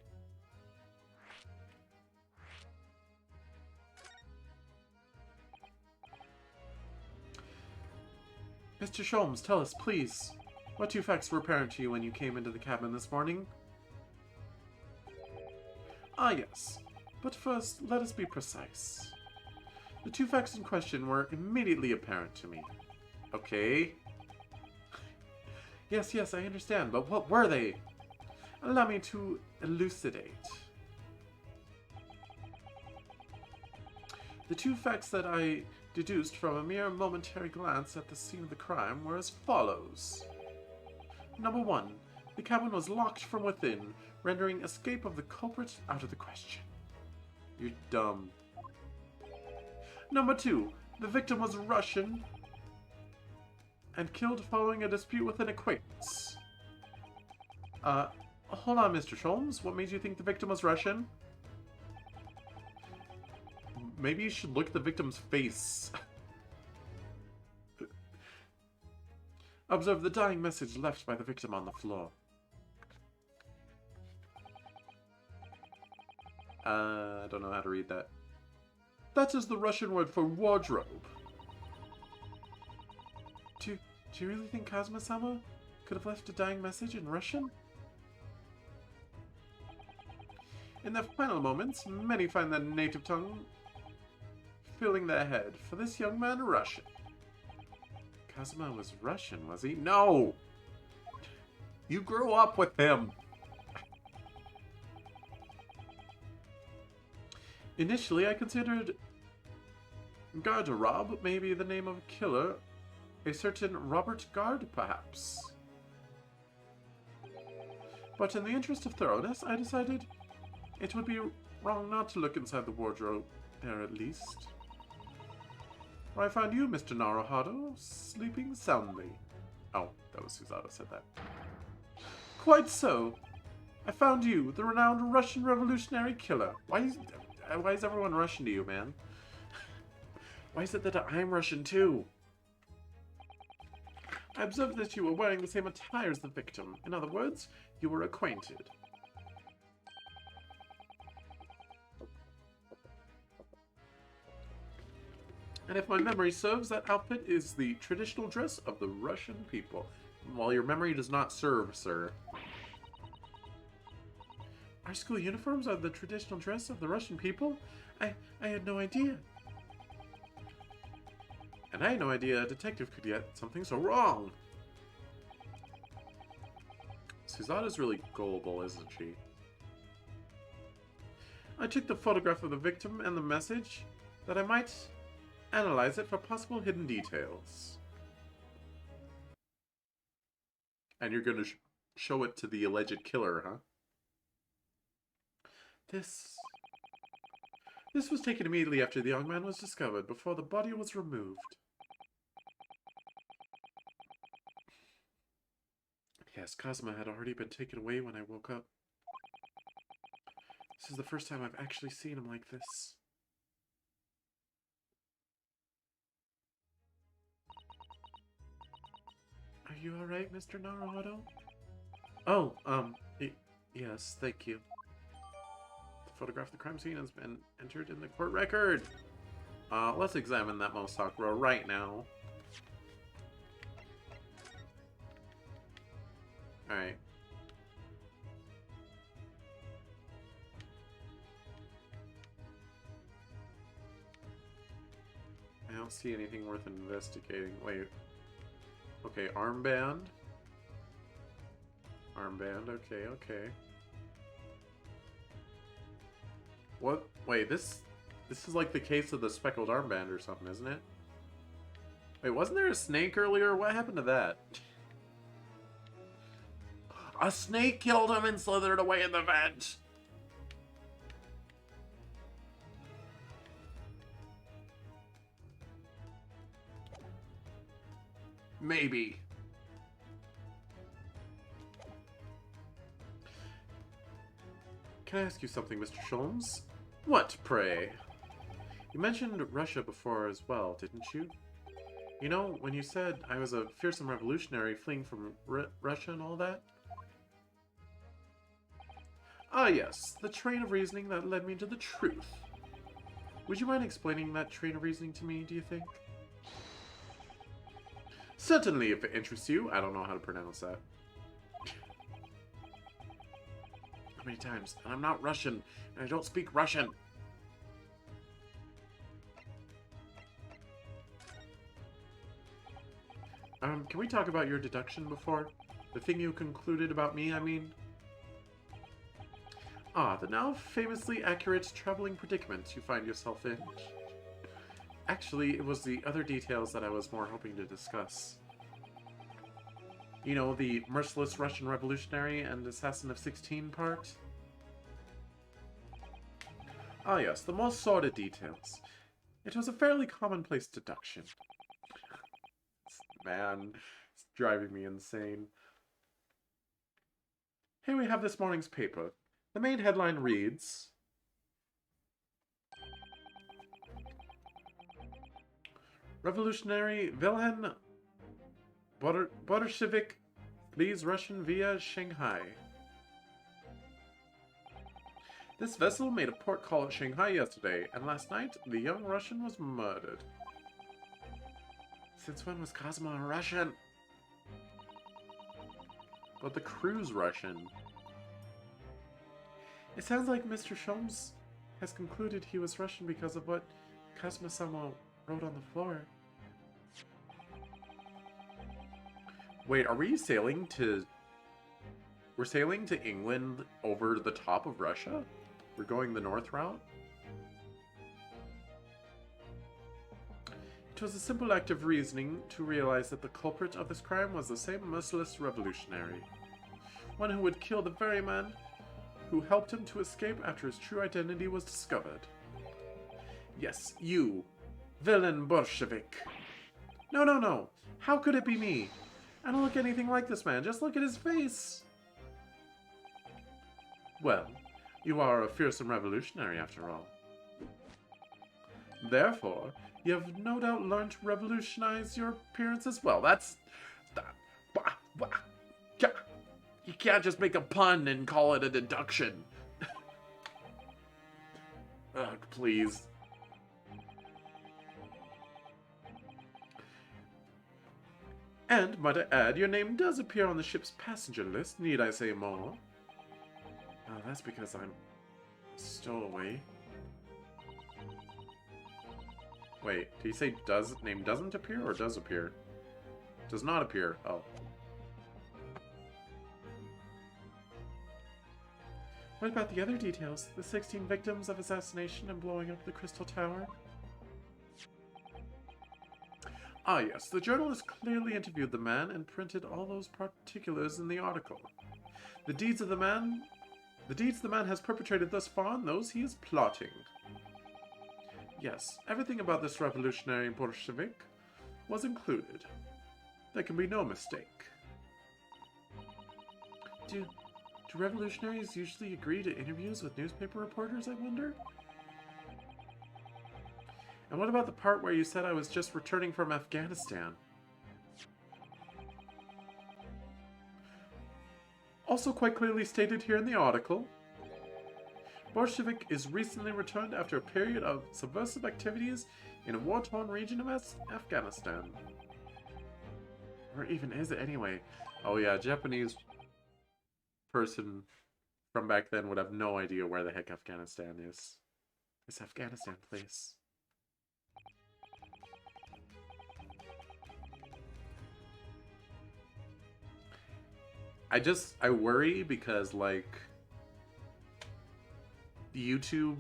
Speaker 1: Mr. Sholmes, tell us, please. What two facts were apparent to you when you came into the cabin this morning? Ah, yes. But first, let us be precise. The two facts in question were immediately apparent to me. Okay. Yes, I understand, but what were they? Allow me to elucidate. The two facts that I deduced from a mere momentary glance at the scene of the crime were as follows. Number one, the cabin was locked from within, rendering escape of the culprit out of the question. You're dumb. Number two, the victim was Russian and killed following a dispute with an acquaintance. Hold on, Mr. Sholmes. What made you think the victim was Russian? Maybe you should look at the victim's face. Observe the dying message left by the victim on the floor. I don't know how to read that. That is the Russian word for wardrobe. Do you really think Kazuma-sama could have left a dying message in Russian? In their final moments, many find their native tongue filling their head. For this young man, Russian. Kazuma was Russian, was he? No! You grew up with him! Initially, I considered Garderob maybe the name of a killer. A certain Robert Gard, perhaps. But in the interest of thoroughness, I decided it would be wrong not to look inside the wardrobe there at least. Where I found you, Mr. Naruhodo, sleeping soundly. Oh, that was Susato said that. Quite so. I found you, the renowned Russian revolutionary killer. Why is everyone Russian to you, man? Why is it that I'm Russian too? I observed that you were wearing the same attire as the victim. In other words, you were acquainted. And if my memory serves, that outfit is the traditional dress of the Russian people. Well, your memory does not serve, sir. Our school uniforms are the traditional dress of the Russian people? I had no idea. And I had no idea a detective could get something so wrong. Susato's really gullible, isn't she? I took the photograph of the victim and the message that I might analyze it for possible hidden details. And you're going to show it to the alleged killer, huh? This was taken immediately after the young man was discovered, before the body was removed. Yes, Kazuma had already been taken away when I woke up. This is the first time I've actually seen him like this. Are you alright, Mr. Naruhodo? Oh, yes, thank you. The photograph of the crime scene has been entered in the court record. Let's examine that Mosakura right now. Alright. I don't see anything worth investigating. Wait. Okay, armband. Armband, okay, okay. What? Wait, this is like the case of the speckled armband or something, isn't it? Wait, wasn't there a snake earlier? What happened to that? A snake killed him and slithered away in the vent! Maybe. Can I ask you something, Mr. Sholmes? What, pray? You mentioned Russia before as well, didn't you? You know, when you said I was a fearsome revolutionary fleeing from Russia and all that? Ah, yes, the train of reasoning that led me to the truth. Would you mind explaining that train of reasoning to me, do you think? Certainly, if it interests you. I don't know how to pronounce that. How many times? And I'm not Russian, and I don't speak Russian. Can we talk about your deduction before? The thing you concluded about me, I mean? Ah, the now famously accurate traveling predicament you find yourself in. Actually, it was the other details that I was more hoping to discuss. You know, the merciless Russian revolutionary and assassin of 16 part? Ah yes, the most sordid details. It was a fairly commonplace deduction. Man, it's driving me insane. Here we have this morning's paper. The main headline reads... Revolutionary Wilhelm Bolshevik flees Russian via Shanghai. This vessel made a port call at Shanghai yesterday, and last night the young Russian was murdered. Since when was Kazuma a Russian? But the crew's Russian. It sounds like Mr. Sholmes has concluded he was Russian because of what Kazuma-sama wrote on the floor. Wait, are we sailing to... We're sailing to England over the top of Russia? We're going the north route? It was a simple act of reasoning to realize that the culprit of this crime was the same merciless revolutionary. One who would kill the very man who helped him to escape after his true identity was discovered. Yes, you, villain Bolshevik. No, no, no. How could it be me? I don't look anything like this man. Just look at his face. Well, you are a fearsome revolutionary after all. Therefore, you have no doubt learned to revolutionize your appearance as well. You can't just make a pun and call it a deduction. Ugh, please. And, might I add, your name does appear on the ship's passenger list. Need I say more? Oh, that's because I'm stowaway. Wait, did he say name doesn't appear or does appear? Does not appear. Oh. What about the other details? The 16 victims of assassination and blowing up the Crystal Tower? Ah yes, the journalist clearly interviewed the man and printed all those particulars in the article. The deeds the man has perpetrated thus far and those he is plotting. Yes, everything about this revolutionary Bolshevik was included. There can be no mistake. Do revolutionaries usually agree to interviews with newspaper reporters, I wonder? And what about the part where you said I was just returning from Afghanistan? Also quite clearly stated here in the article, Bolshevik is recently returned after a period of subversive activities in a war-torn region of Afghanistan. Or even is it anyway? Oh yeah, Japanese person from back then would have no idea where the heck Afghanistan is. This Afghanistan place. I worry because, like, the YouTube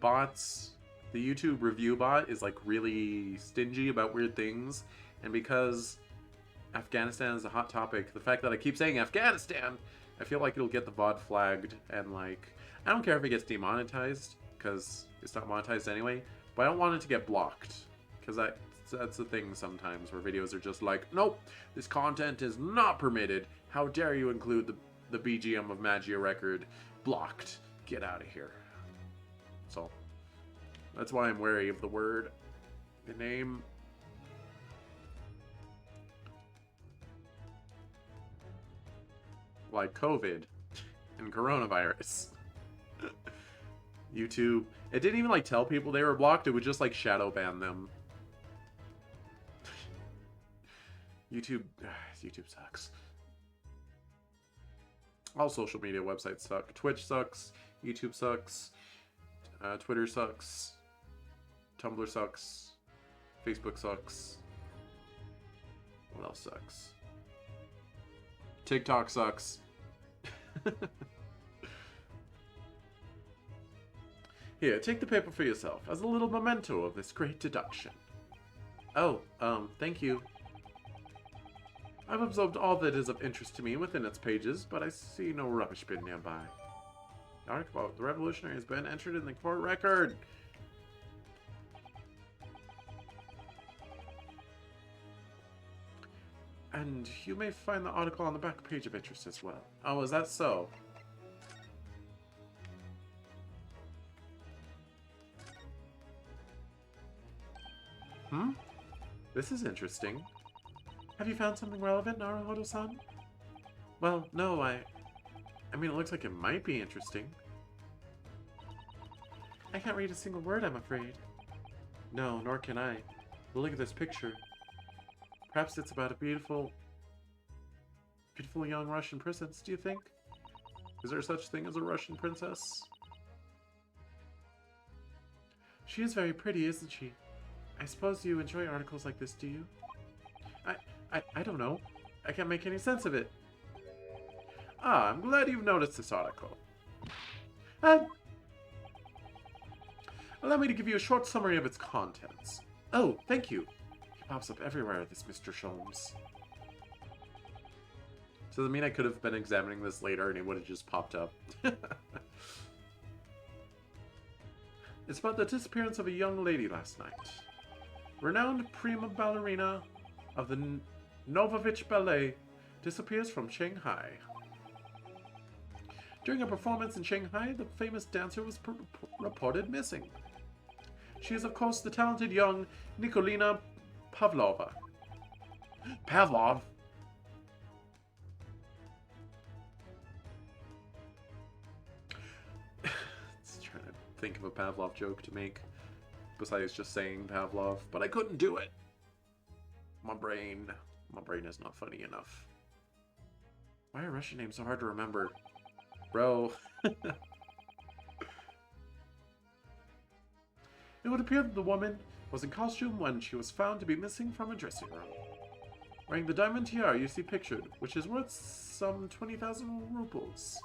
Speaker 1: bots, the YouTube review bot is, like, really stingy about weird things, and because Afghanistan is a hot topic, the fact that I keep saying Afghanistan, I feel like it'll get the VOD flagged, and, like, I don't care if it gets demonetized, because it's not monetized anyway, but I don't want it to get blocked, because that's the thing sometimes, where videos are just like, nope, this content is not permitted, how dare you include the BGM of Magia record, blocked, get out of here. So, that's why I'm wary of the word, the name. Like COVID and coronavirus. YouTube. It didn't even like tell people they were blocked, it would just like shadow ban them. YouTube sucks. All social media websites suck. Twitch sucks. YouTube sucks. Twitter sucks. Tumblr sucks. Facebook sucks. What else sucks? TikTok sucks. Here, take the paper for yourself, as a little memento of this great deduction. Oh, thank you. I've absorbed all that is of interest to me within its pages, but I see no rubbish bin nearby. The article about the revolutionary has been entered in the court record. And you may find the article on the back page of interest as well. Oh, is that so? This is interesting. Have you found something relevant, Naruhodo-san? Well, no, I mean, it looks like it might be interesting. I can't read a single word, I'm afraid. No, nor can I. But look at this picture. Perhaps it's about a beautiful young Russian princess, do you think? Is there such thing as a Russian princess? She is very pretty, isn't she? I suppose you enjoy articles like this, do you? I don't know. I can't make any sense of it. Ah, I'm glad you've noticed this article. Allow me to give you a short summary of its contents. Oh, thank you. He pops up everywhere, this Mr. Sholmes. So does it mean I could have been examining this later and it would have just popped up? It's about the disappearance of a young lady last night. Renowned prima ballerina of the Novovich Ballet disappears from Shanghai. During a performance in Shanghai, the famous dancer was reported missing. She is, of course, the talented young Nikolina Pavlova. Pavlov? Just trying to think of a Pavlov joke to make, besides just saying Pavlov, but I couldn't do it. My brain is not funny enough. Why are Russian names so hard to remember? Bro. It would appear that the woman was in costume when she was found to be missing from a dressing room. Wearing the diamond tiara you see pictured, which is worth some 20,000 rubles.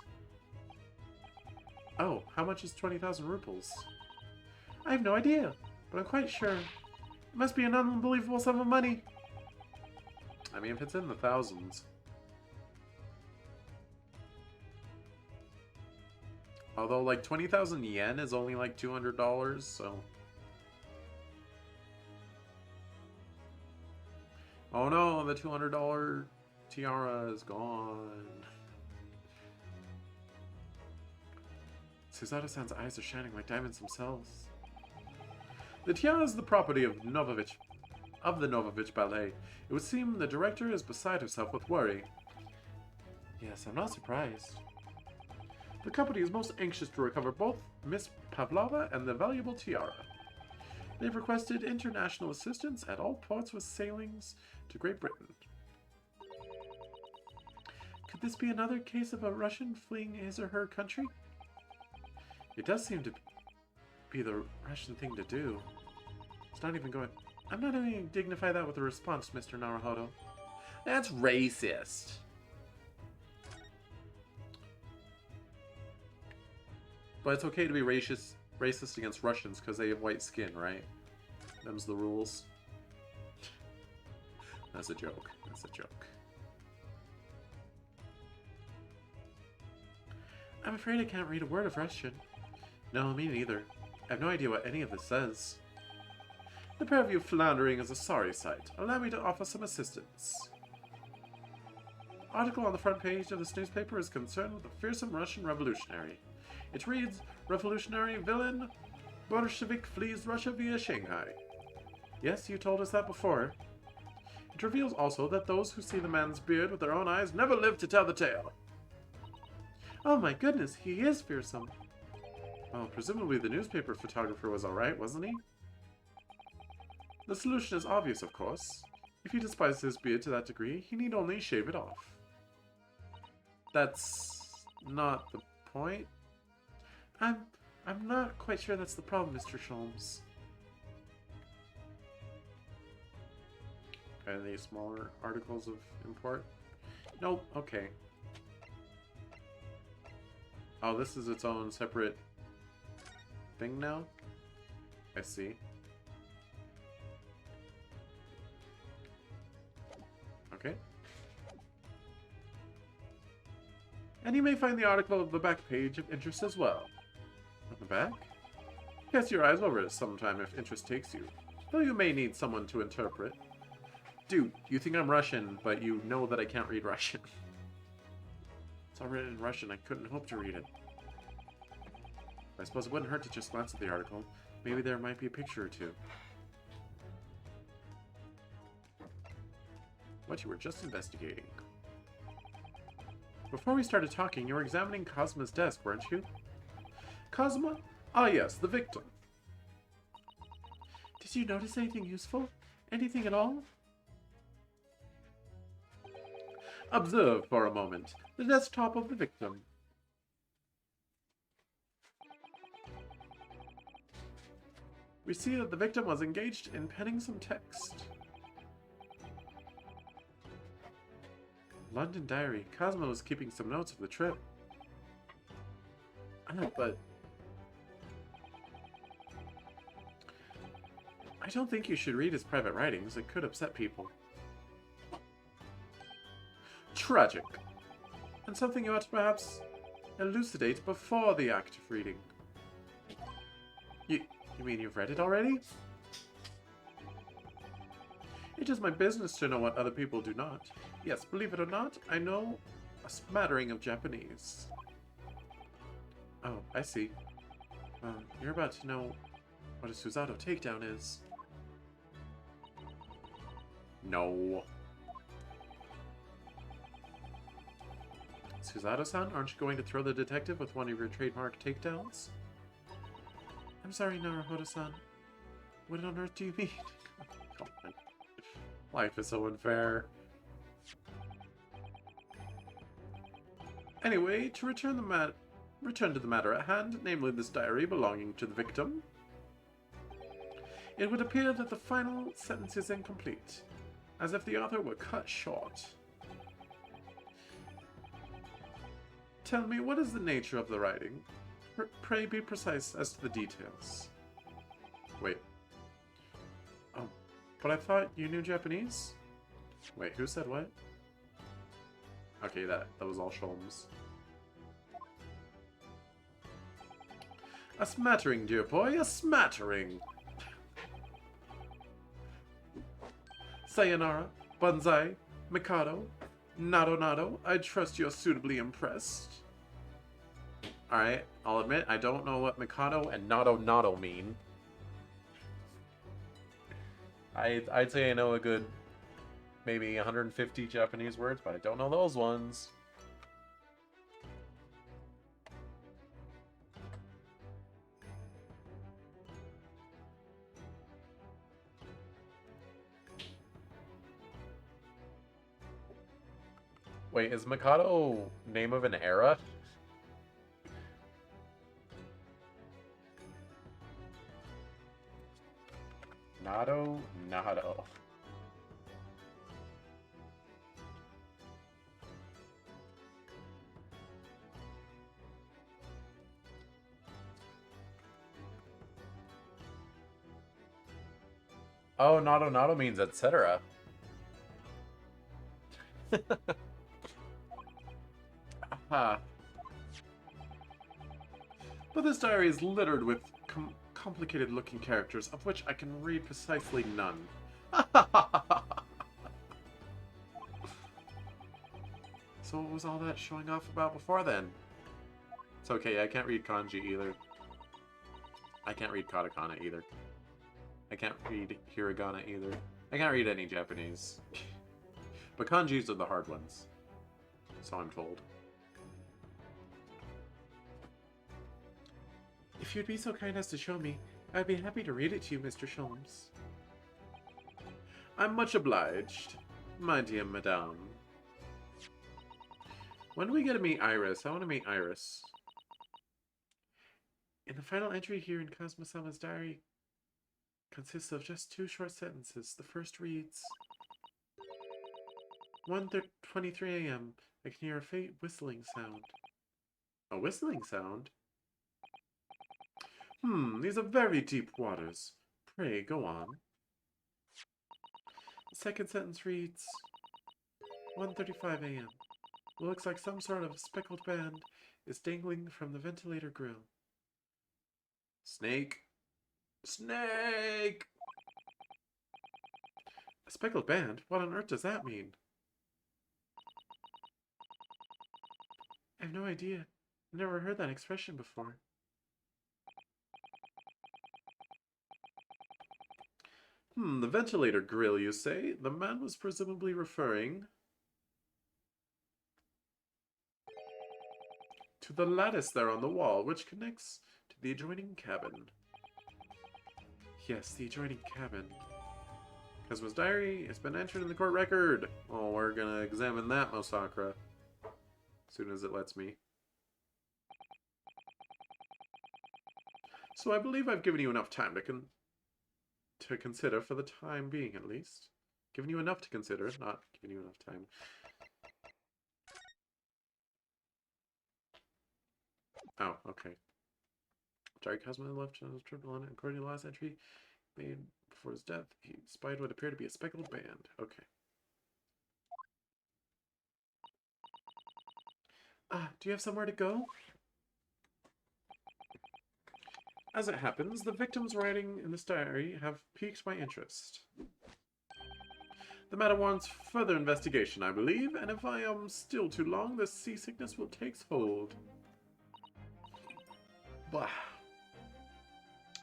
Speaker 1: Oh, how much is 20,000 rubles? I have no idea, but I'm quite sure. It must be an unbelievable sum of money. I mean, if it's in the thousands. Although, like, 20,000 yen is only like $200, so... Oh no, the $200 tiara is gone. Suzato-san's eyes are shining like diamonds themselves. The tiara is the property of the Novovich Ballet. It would seem the director is beside herself with worry. Yes, I'm not surprised. The company is most anxious to recover both Miss Pavlova and the valuable tiara. They've requested international assistance at all ports with sailings to Great Britain. Could this be another case of a Russian fleeing his or her country? It does seem to be the Russian thing to do. It's not even going... I'm not even going to dignify that with a response, Mr. Naruhodo. That's racist. But it's okay to be racist against Russians because they have white skin, right? Them's the rules. That's a joke. That's a joke. I'm afraid I can't read a word of Russian. No, me neither. I have no idea what any of this says. The pair of you floundering is a sorry sight. Allow me to offer some assistance. The article on the front page of this newspaper is concerned with a fearsome Russian revolutionary. It reads, Revolutionary villain, Bolshevik flees Russia via Shanghai. Yes, you told us that before. It reveals also that those who see the man's beard with their own eyes never live to tell the tale. Oh my goodness, he is fearsome. Well, presumably the newspaper photographer was alright, wasn't he? The solution is obvious, of course. If he despises his beard to that degree, he need only shave it off. That's not the point. I'm not quite sure that's the problem, Mr. Sholmes. Any smaller articles of import? Nope, okay. Oh, this is its own separate thing now? I see. Okay. And you may find the article of the back page of interest as well. On the back? Cast your eyes over it sometime if interest takes you, though you may need someone to interpret. Dude, you think I'm Russian, but you know that I can't read Russian. It's all written in Russian, I couldn't hope to read it. I suppose it wouldn't hurt to just glance at the article. Maybe there might be a picture or two. What you were just investigating. Before we started talking, you were examining Kazuma's desk, weren't you? Kazuma? Ah yes, the victim. Did you notice anything useful? Anything at all? Observe for a moment the desktop of the victim. We see that the victim was engaged in penning some text. London diary. Kazuma was keeping some notes of the trip. But I don't think you should read his private writings. It could upset people. Tragic. And something you ought to perhaps elucidate before the act of reading. You mean you've read it already? It is my business to know what other people do not. Yes, believe it or not, I know a smattering of Japanese. Oh, I see. You're about to know what a Susato takedown is. No. Susato-san, aren't you going to throw the detective with one of your trademark takedowns? I'm sorry, Naruhodo-san. What on earth do you mean? Come on. Life is so unfair. Anyway, to return to the matter at hand, namely this diary belonging to the victim, it would appear that the final sentence is incomplete, as if the author were cut short. Tell me, what is the nature of the writing? Pray be precise as to the details. Wait. Oh, but I thought you knew Japanese? Wait, who said what? Okay, that was all Sholmes. A smattering, dear boy, a smattering! Sayonara, Banzai, Mikado, Nado, I trust you're suitably impressed. Alright, I'll admit, I don't know what Mikado and Nado mean. I'd say I know a good, maybe 150 Japanese words, but I don't know those ones. Wait, is Mikado name of an era? Nado. Oh, Nado means etc. But this diary is littered with complicated-looking characters, of which I can read precisely none. So what was all that showing off about before then? It's okay, I can't read kanji either. I can't read katakana either. I can't read hiragana either. I can't read any Japanese. But kanjis are the hard ones. So I'm told. If you'd be so kind as to show me, I'd be happy to read it to you, Mr. Sholmes. I'm much obliged, my dear madame. When do we get to meet Iris? I want to meet Iris. In the final entry here in Kazuma-sama's diary consists of just 2 short sentences. The first reads, 1:23 a.m. I can hear a faint whistling sound. A whistling sound? These are very deep waters. Pray, go on. The second sentence reads, 1:35 a.m. Looks like some sort of speckled band is dangling from the ventilator grill. Snake. Snake! A speckled band? What on earth does that mean? I have no idea. I've never heard that expression before. The ventilator grill, you say? The man was presumably referring to the lattice there on the wall, which connects to the adjoining cabin. Yes, the adjoining cabin. Kazuma's diary has been entered in the court record. Oh, we're gonna examine that, Mosakura. As soon as it lets me. So I believe I've given you enough time to to consider for the time being, at least. Giving you enough to consider, not giving you enough time. Oh, okay. Sorry, Kazuma left on his triple on it. According to the last entry made before his death, he spied what appeared to be a speckled band. Okay. Do you have somewhere to go? As it happens, the victims writing in this diary have piqued my interest. The matter warrants further investigation, I believe, and if I am still too long, the seasickness will take hold. Bah.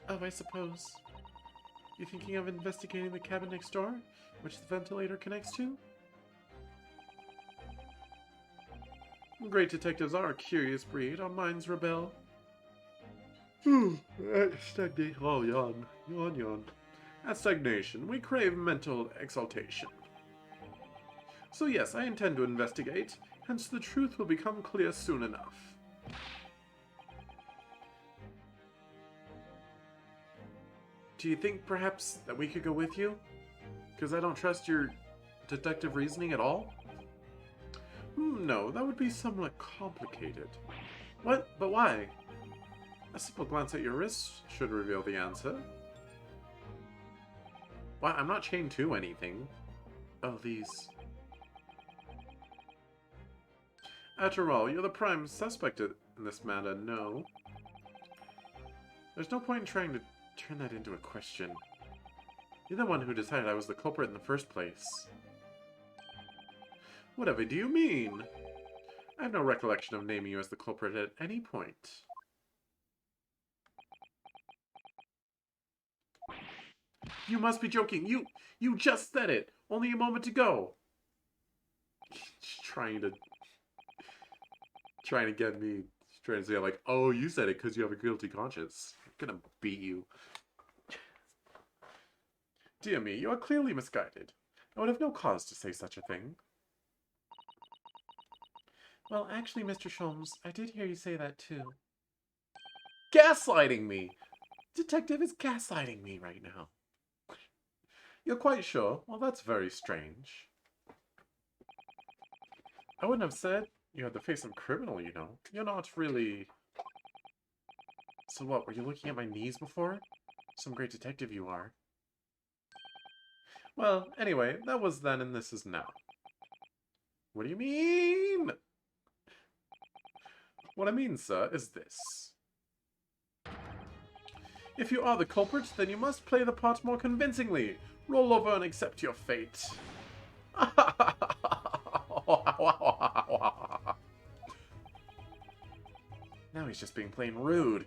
Speaker 1: Oh, I suppose. You thinking of investigating the cabin next door, which the ventilator connects to? Great detectives are a curious breed. Our minds rebel. Stagnation. Oh, yawn. Yawn, yawn. At stagnation, we crave mental exaltation. So yes, I intend to investigate, hence the truth will become clear soon enough. Do you think, perhaps, that we could go with you? Because I don't trust your detective reasoning at all? No, that would be somewhat complicated. What? But why? A simple glance at your wrists should reveal the answer. Why, I'm not chained to anything. Oh, these. After all, you're the prime suspect in this matter, no? There's no point in trying to turn that into a question. You're the one who decided I was the culprit in the first place. Whatever do you mean? I have no recollection of naming you as the culprit at any point. You must be joking. You just said it only a moment ago. Just trying to get me, trying to say like, oh, you said it because you have a guilty conscience. I'm gonna beat you. Dear me, you are clearly misguided. I would have no cause to say such a thing. Well, actually, Mr. Sholmes, I did hear you say that too. Gaslighting me! Detective is gaslighting me right now. You're quite sure? Well, that's very strange. I wouldn't have said you had the face of a criminal, you know. You're not really... So what, were you looking at my knees before? Some great detective you are. Well, anyway, that was then and this is now. What do you mean? What I mean, sir, is this. If you are the culprit, then you must play the part more convincingly. Roll over and accept your fate. Now he's just being plain rude.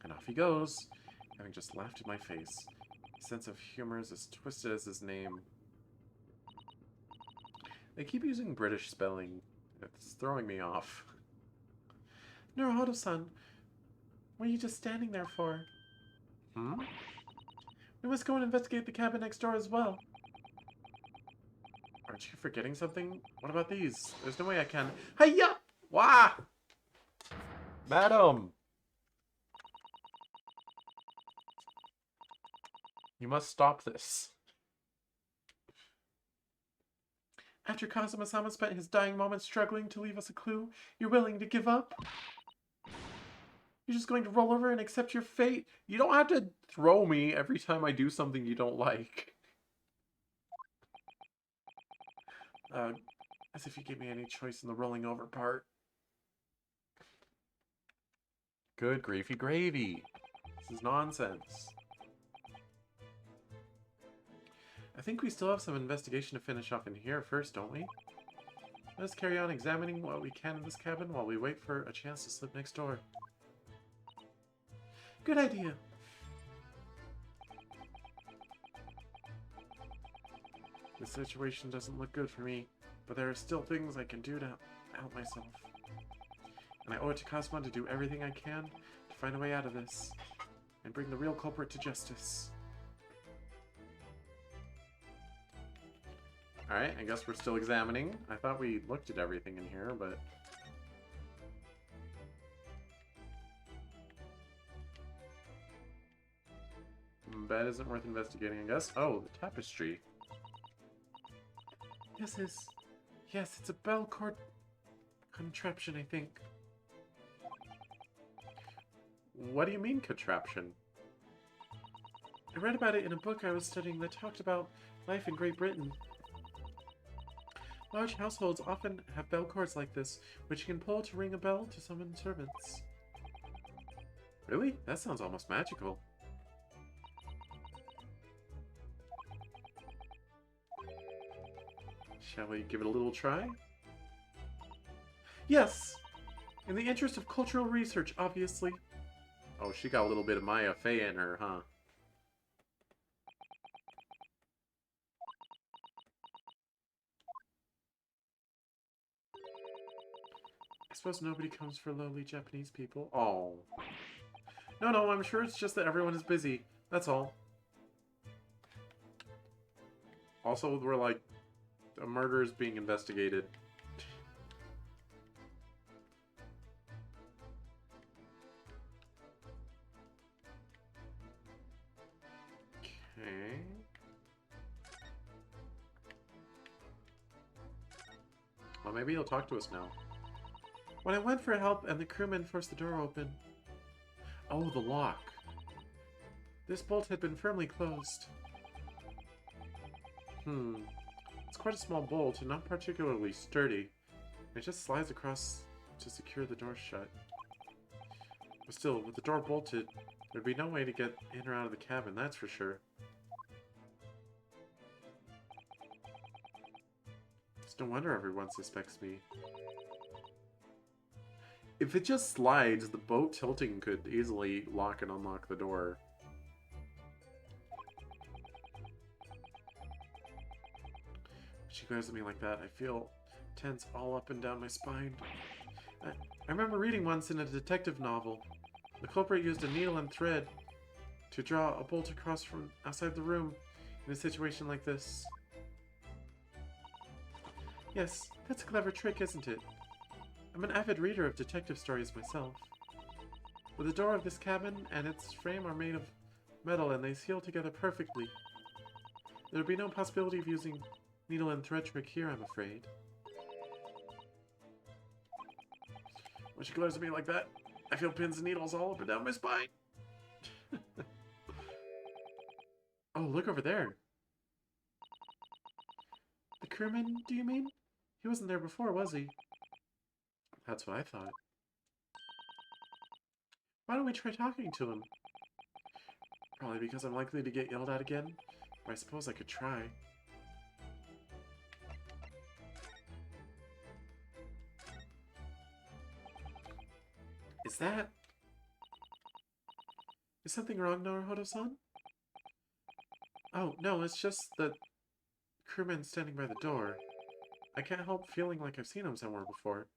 Speaker 1: And off he goes, having just laughed in my face. His sense of humor is as twisted as his name. They keep using British spelling. It's throwing me off. Naruhodo-san, what are you just standing there for? Hmm? We must go and investigate the cabin next door as well. Aren't you forgetting something? What about these? There's no way I can... Hiya! Wah! Madam! You must stop this. After Kazuma-sama spent his dying moments struggling to leave us a clue, you're willing to give up? You're just going to roll over and accept your fate? You don't have to throw me every time I do something you don't like. As if you gave me any choice in the rolling over part. Good griefy gravy. This is nonsense. I think we still have some investigation to finish off in here first, don't we? Let's carry on examining what we can in this cabin while we wait for a chance to slip next door. Good idea. The situation doesn't look good for me, but there are still things I can do to help myself. And I owe it to Kazuma to do everything I can to find a way out of this, and bring the real culprit to justice. Alright, I guess we're still examining. I thought we looked at everything in here, but... bed isn't worth investigating, I guess. Oh, the tapestry. Yes, it's a bell cord contraption, I think. What do you mean, contraption? I read about it in a book I was studying that talked about life in Great Britain. Large households often have bell cords like this, which you can pull to ring a bell to summon servants. Really? That sounds almost magical. Shall we give it a little try? Yes! In the interest of cultural research, obviously. Oh, she got a little bit of Maya Fey in her, huh? I suppose nobody comes for lowly Japanese people. Oh. No, I'm sure it's just that everyone is busy. That's all. Also, we're like, a murder is being investigated. Okay. Well, maybe he'll talk to us now. When I went for help and the crewman forced the door open. Oh, the lock. This bolt had been firmly closed. It's quite a small bolt and not particularly sturdy. It just slides across to secure the door shut. But still, with the door bolted, there'd be no way to get in or out of the cabin, that's for sure. It's no wonder everyone suspects me. If it just slides, the boat tilting could easily lock and unlock the door. She glares at me like that. I feel tense all up and down my spine. I remember reading once in a detective novel. The culprit used a needle and thread to draw a bolt across from outside the room in a situation like this. Yes, that's a clever trick, isn't it? I'm an avid reader of detective stories myself. But the door of this cabin and its frame are made of metal and they seal together perfectly. There would be no possibility of using needle and thread trick here, I'm afraid. When she glares at me like that, I feel pins and needles all up and down my spine. Oh, look over there. The crewman, do you mean? He wasn't there before, was he? That's what I thought. Why don't we try talking to him? Probably because I'm likely to get yelled at again, but I suppose I could try. Is something wrong, Naruhodo-san? Oh, no, it's just the crewman standing by the door. I can't help feeling like I've seen him somewhere before.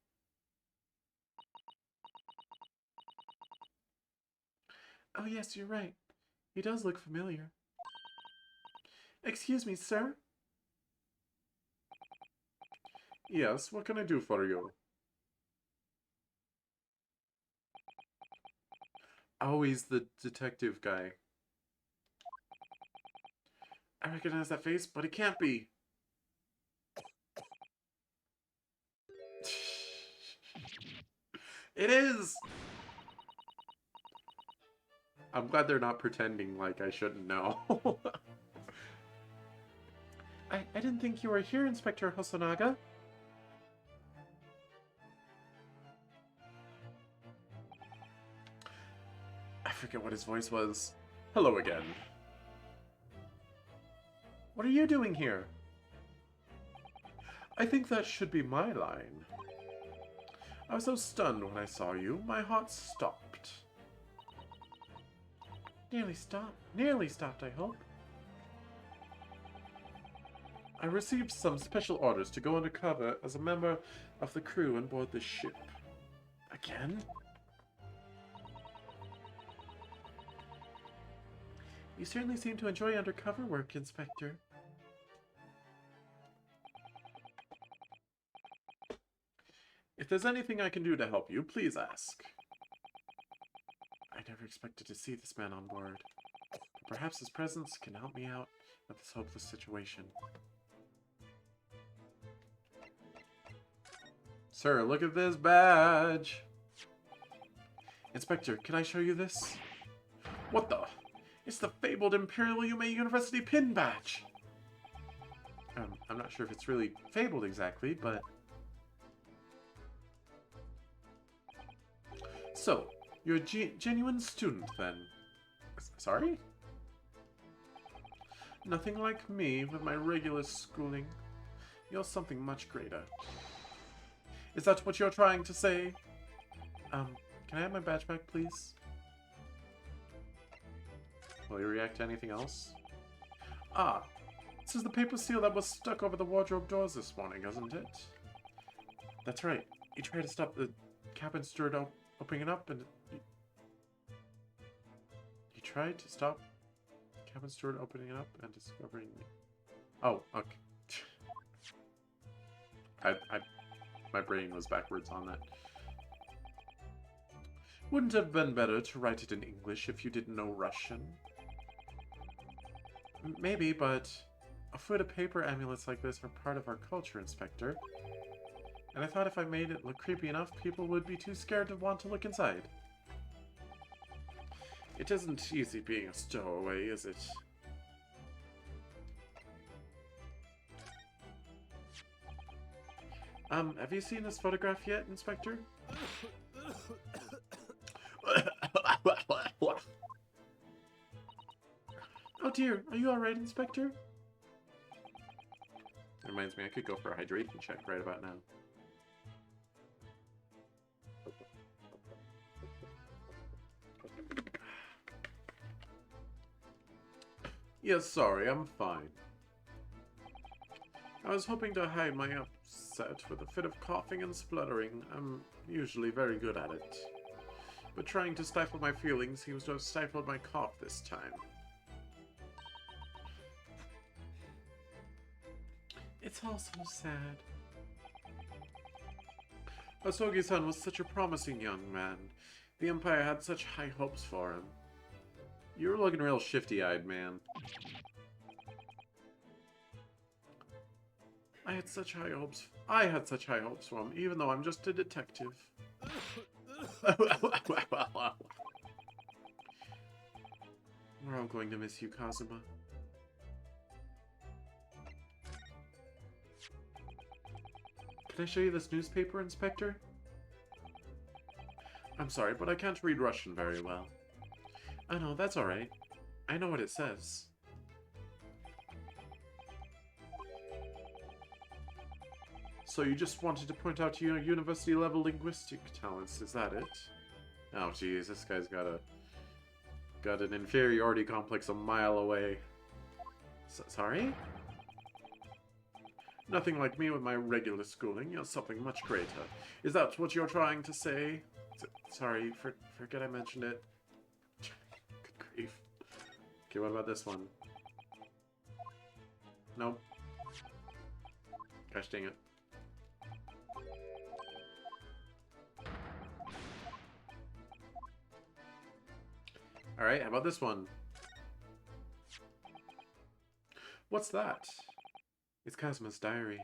Speaker 1: Oh yes, you're right. He does look familiar. Excuse me, sir? Yes, what can I do for you? Oh, he's the detective guy. I recognize that face, but it can't be. It is! I'm glad they're not pretending like I shouldn't know. I didn't think you were here, Inspector Hosonaga. I forget what his voice was. Hello again. What are you doing here? I think that should be my line. I was so stunned when I saw you, my heart stopped. Nearly stopped, I hope. I received some special orders to go undercover as a member of the crew on board this ship. Again? You certainly seem to enjoy undercover work, Inspector. If there's anything I can do to help you, please ask. I never expected to see this man on board. Perhaps his presence can help me out with this hopeless situation. Sir, look at this badge! Inspector, can I show you this? What the? It's the fabled Imperial Yume University pin badge! I'm not sure if it's really fabled exactly, but... So, you're a genuine student, then? Sorry? Nothing like me with my regular schooling. You're something much greater. Is that what you're trying to say? Can I have my badge back, please? Will you react to anything else? Ah, this is the paper seal that was stuck over the wardrobe doors this morning, isn't it? That's right. You tried to stop the cabin steward opening it up, and you tried to stop the cabin steward opening it up and discovering me. Oh, okay. My brain was backwards on that. Wouldn't it have been better to write it in English if you didn't know Russian? Maybe, but a foot of paper amulets like this are part of our culture, Inspector. And I thought if I made it look creepy enough, people would be too scared to want to look inside. It isn't easy being a stowaway, is it? Have you seen this photograph yet, Inspector? Oh dear, are you alright, Inspector? That reminds me, I could go for a hydration check right about now. Yes, sorry, I'm fine. I was hoping to hide my upset with a fit of coughing and spluttering. I'm usually very good at it. But trying to stifle my feelings seems to have stifled my cough this time. It's all so sad. Asogi-san was such a promising young man. The Empire had such high hopes for him. You're looking real shifty-eyed, man. I had such high hopes for him, even though I'm just a detective. We're all going to miss you, Kazuma. Can I show you this newspaper, Inspector? I'm sorry, but I can't read Russian very well. Oh no, that's alright. I know what it says. So you just wanted to point out your university-level linguistic talents, is that it? Oh geez, this guy's got an inferiority complex a mile away. Sorry? Nothing like me with my regular schooling. You're something much greater. Is that what you're trying to say? Sorry, forget I mentioned it. Good grief. Okay, what about this one? Nope. Gosh dang it. Alright, how about this one? What's that? It's Kazuma's diary.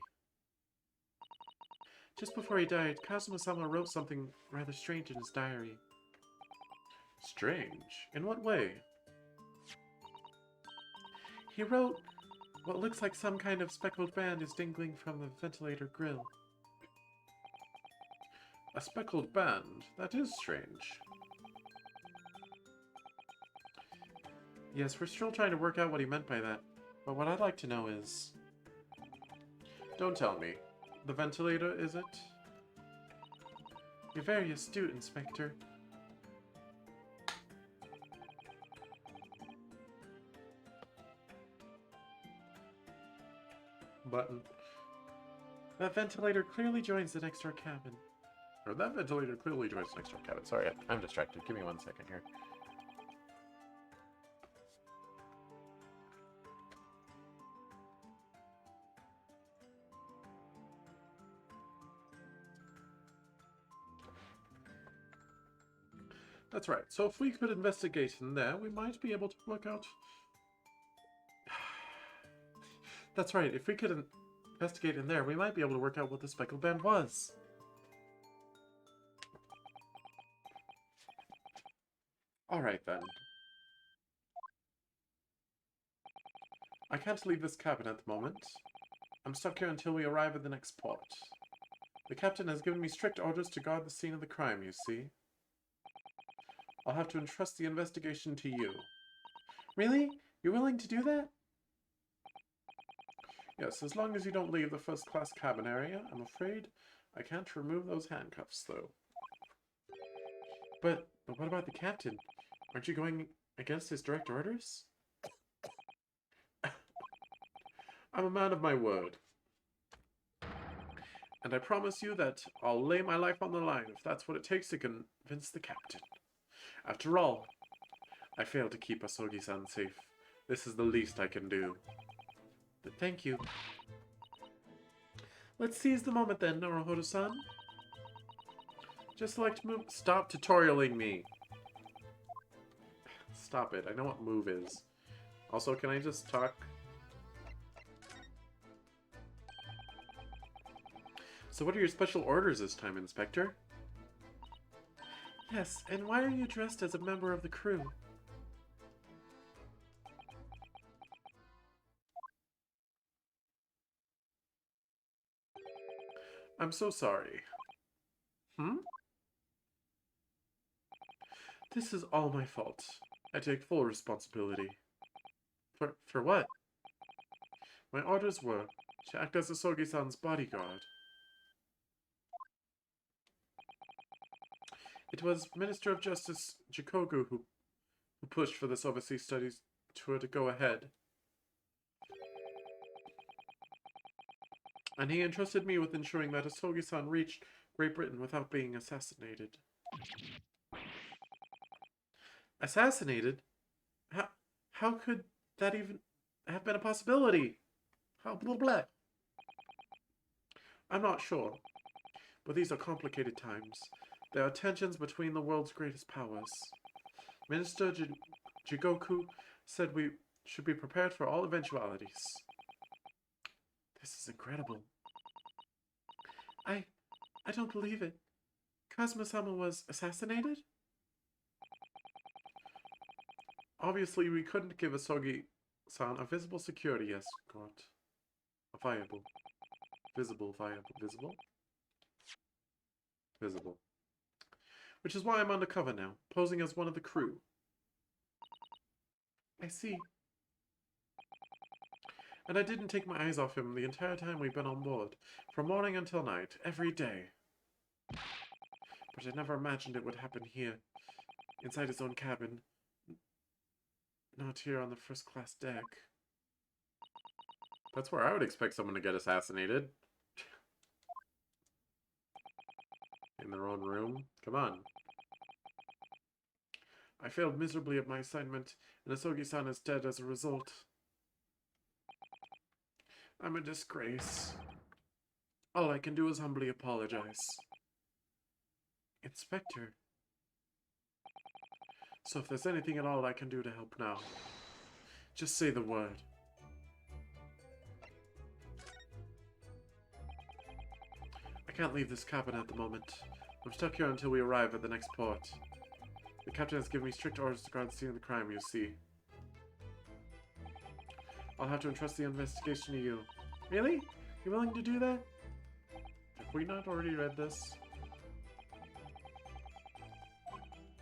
Speaker 1: Just before he died, Kazuma-sama wrote something rather strange in his diary. Strange? In what way? He wrote, what looks like some kind of speckled band is dangling from the ventilator grill. A speckled band? That is strange. Yes, we're still trying to work out what he meant by that. But what I'd like to know is... Don't tell me. The ventilator, is it? You're very astute, Inspector. Button. That ventilator clearly joins the next door cabin. Or that ventilator clearly joins the next door cabin. Sorry, I'm distracted. Give me 1 second here. That's right. So if we could investigate in there, we might be able to work out That's right, if we could investigate in there, we might be able to work out what the speckled band was. Alright then. I can't leave this cabin at the moment. I'm stuck here until we arrive at the next port. The captain has given me strict orders to guard the scene of the crime, you see. I'll have to entrust the investigation to you. Really? You're willing to do that? Yes, as long as you don't leave the first-class cabin area. I'm afraid I can't remove those handcuffs, though. But what about the captain? Aren't you going against his direct orders? I'm a man of my word. And I promise you that I'll lay my life on the line if that's what it takes to convince the captain. After all, I failed to keep Asogi-san safe. This is the least I can do. But thank you. Let's seize the moment then, Naruhodo-san. Just select move. Stop tutorialing me. Stop it. I know what move is. Also, can I just talk? So what are your special orders this time, Inspector? Yes, and why are you dressed as a member of the crew? I'm so sorry. This is all my fault. I take full responsibility. For what? My orders were to act as Asogi-san's bodyguard. It was Minister of Justice Jikoku who pushed for this overseas studies tour to go ahead. And he entrusted me with ensuring that Asogi-san reached Great Britain without being assassinated. Assassinated? How could that even have been a possibility? How blah blah. I'm not sure. But these are complicated times. There are tensions between the world's greatest powers. Minister Jigoku said we should be prepared for all eventualities. This is incredible. I don't believe it. Kazuma-sama was assassinated? Obviously, we couldn't give Asogi-san a visible security escort. Visible. Which is why I'm undercover now, posing as one of the crew. I see. And I didn't take my eyes off him the entire time we've been on board, from morning until night, every day. But I never imagined it would happen here, inside his own cabin. Not here on the first-class deck. That's where I would expect someone to get assassinated. In their own room. Come on. I failed miserably at my assignment, and Asogi-san is dead as a result. I'm a disgrace. All I can do is humbly apologize. Inspector. So if there's anything at all I can do to help now, just say the word. I can't leave this cabin at the moment. I'm stuck here until we arrive at the next port. The captain has given me strict orders to guard the scene of the crime, you see. I'll have to entrust the investigation to you. Really? You willing to do that? Have we not already read this?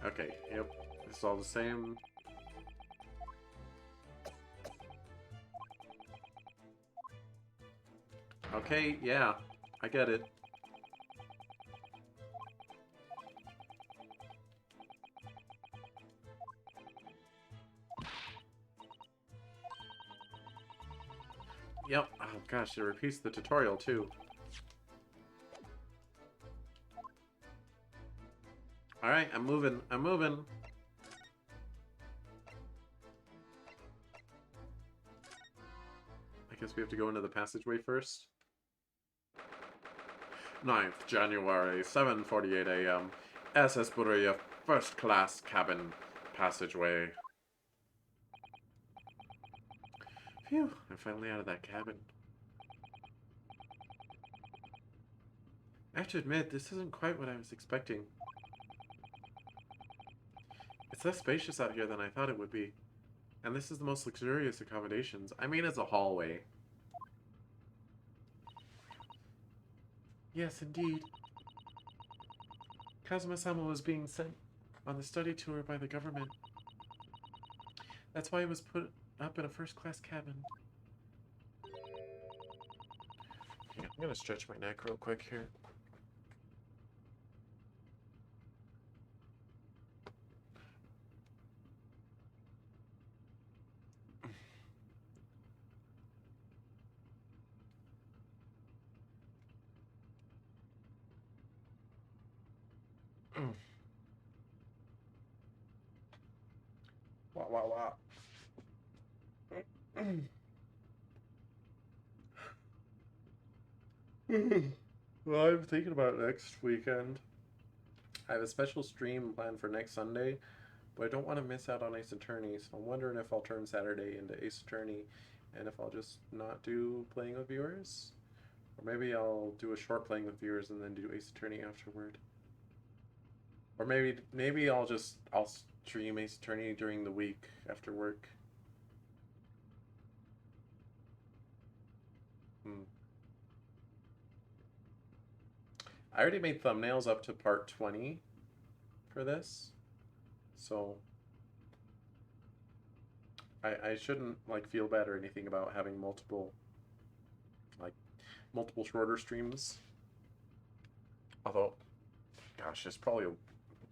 Speaker 1: Okay, yep. It's all the same. Okay, yeah. I get it. Yep. Oh gosh, it repeats the tutorial too. Alright, I'm moving. I'm moving. I guess we have to go into the passageway first. 9th January, 7:48 a.m. SS Buria, first class cabin passageway. Phew, I'm finally out of that cabin. I have to admit, this isn't quite what I was expecting. It's less spacious out here than I thought it would be. And this is the most luxurious accommodations. I mean, it's a hallway. Yes, indeed. Kazuma-sama was being sent on the study tour by the government. That's why he was put up in a first-class cabin. Okay, I'm gonna stretch my neck real quick here. Wow, wow, wow. Well, I'm thinking about next weekend. I have a special stream planned for next Sunday, but I don't want to miss out on Ace Attorney, so I'm wondering if I'll turn Saturday into Ace Attorney, and if I'll just not do playing with viewers, or maybe I'll do a short playing with viewers and then do Ace Attorney afterward. Or maybe I'll stream Ace Attorney during the week after work. I already made thumbnails up to part 20 for this, so I shouldn't like feel bad or anything about having multiple shorter streams. Although, gosh, it's probably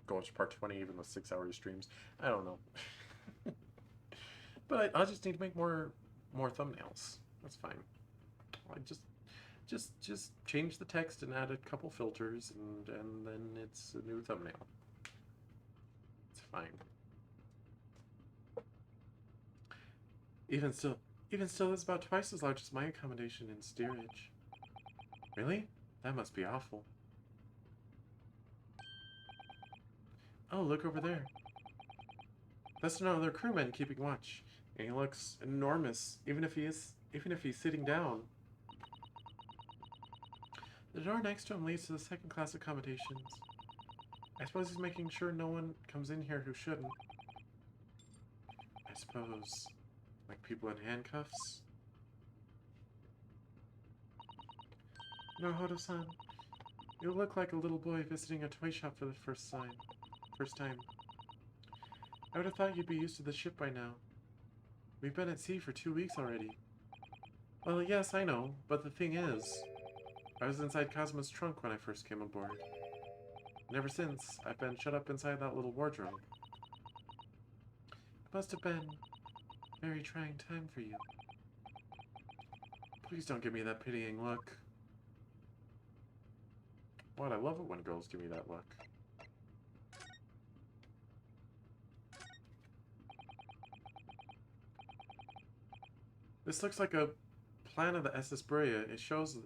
Speaker 1: going to part 20 even with 6-hour streams. I don't know. But I just need to make more thumbnails. That's fine. I just change the text and add a couple filters, and then it's a new thumbnail. It's fine. Even still, it's about twice as large as my accommodation in steerage. Really? That must be awful. Oh, look over there. That's another crewman keeping watch. And he looks enormous, even if he's sitting down. The door next to him leads to the second-class accommodations. I suppose he's making sure no one comes in here who shouldn't. I suppose. Like people in handcuffs? Naruhodo-san, you look like a little boy visiting a toy shop for the first time. I would have thought you'd be used to the ship by now. We've been at sea for 2 weeks already. Well, yes, I know, but the thing is, I was inside Kazuma's trunk when I first came aboard. And ever since, I've been shut up inside that little wardrobe. It must have been a very trying time for you. Please don't give me that pitying look. What, I love it when girls give me that look. This looks like a plan of the SS Brea. It shows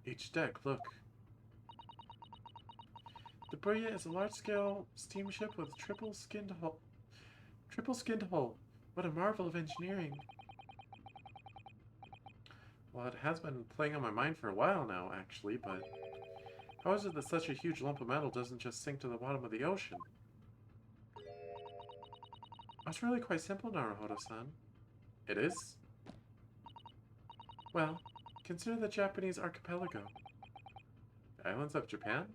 Speaker 1: each deck. Look. The Brea is a large-scale steamship with triple-skinned hull. Triple-skinned hull. What a marvel of engineering. Well, it has been playing on my mind for a while now, actually, but how is it that such a huge lump of metal doesn't just sink to the bottom of the ocean? It's really quite simple, Naruhodo-san. It is? Well, consider the Japanese archipelago. The islands of Japan?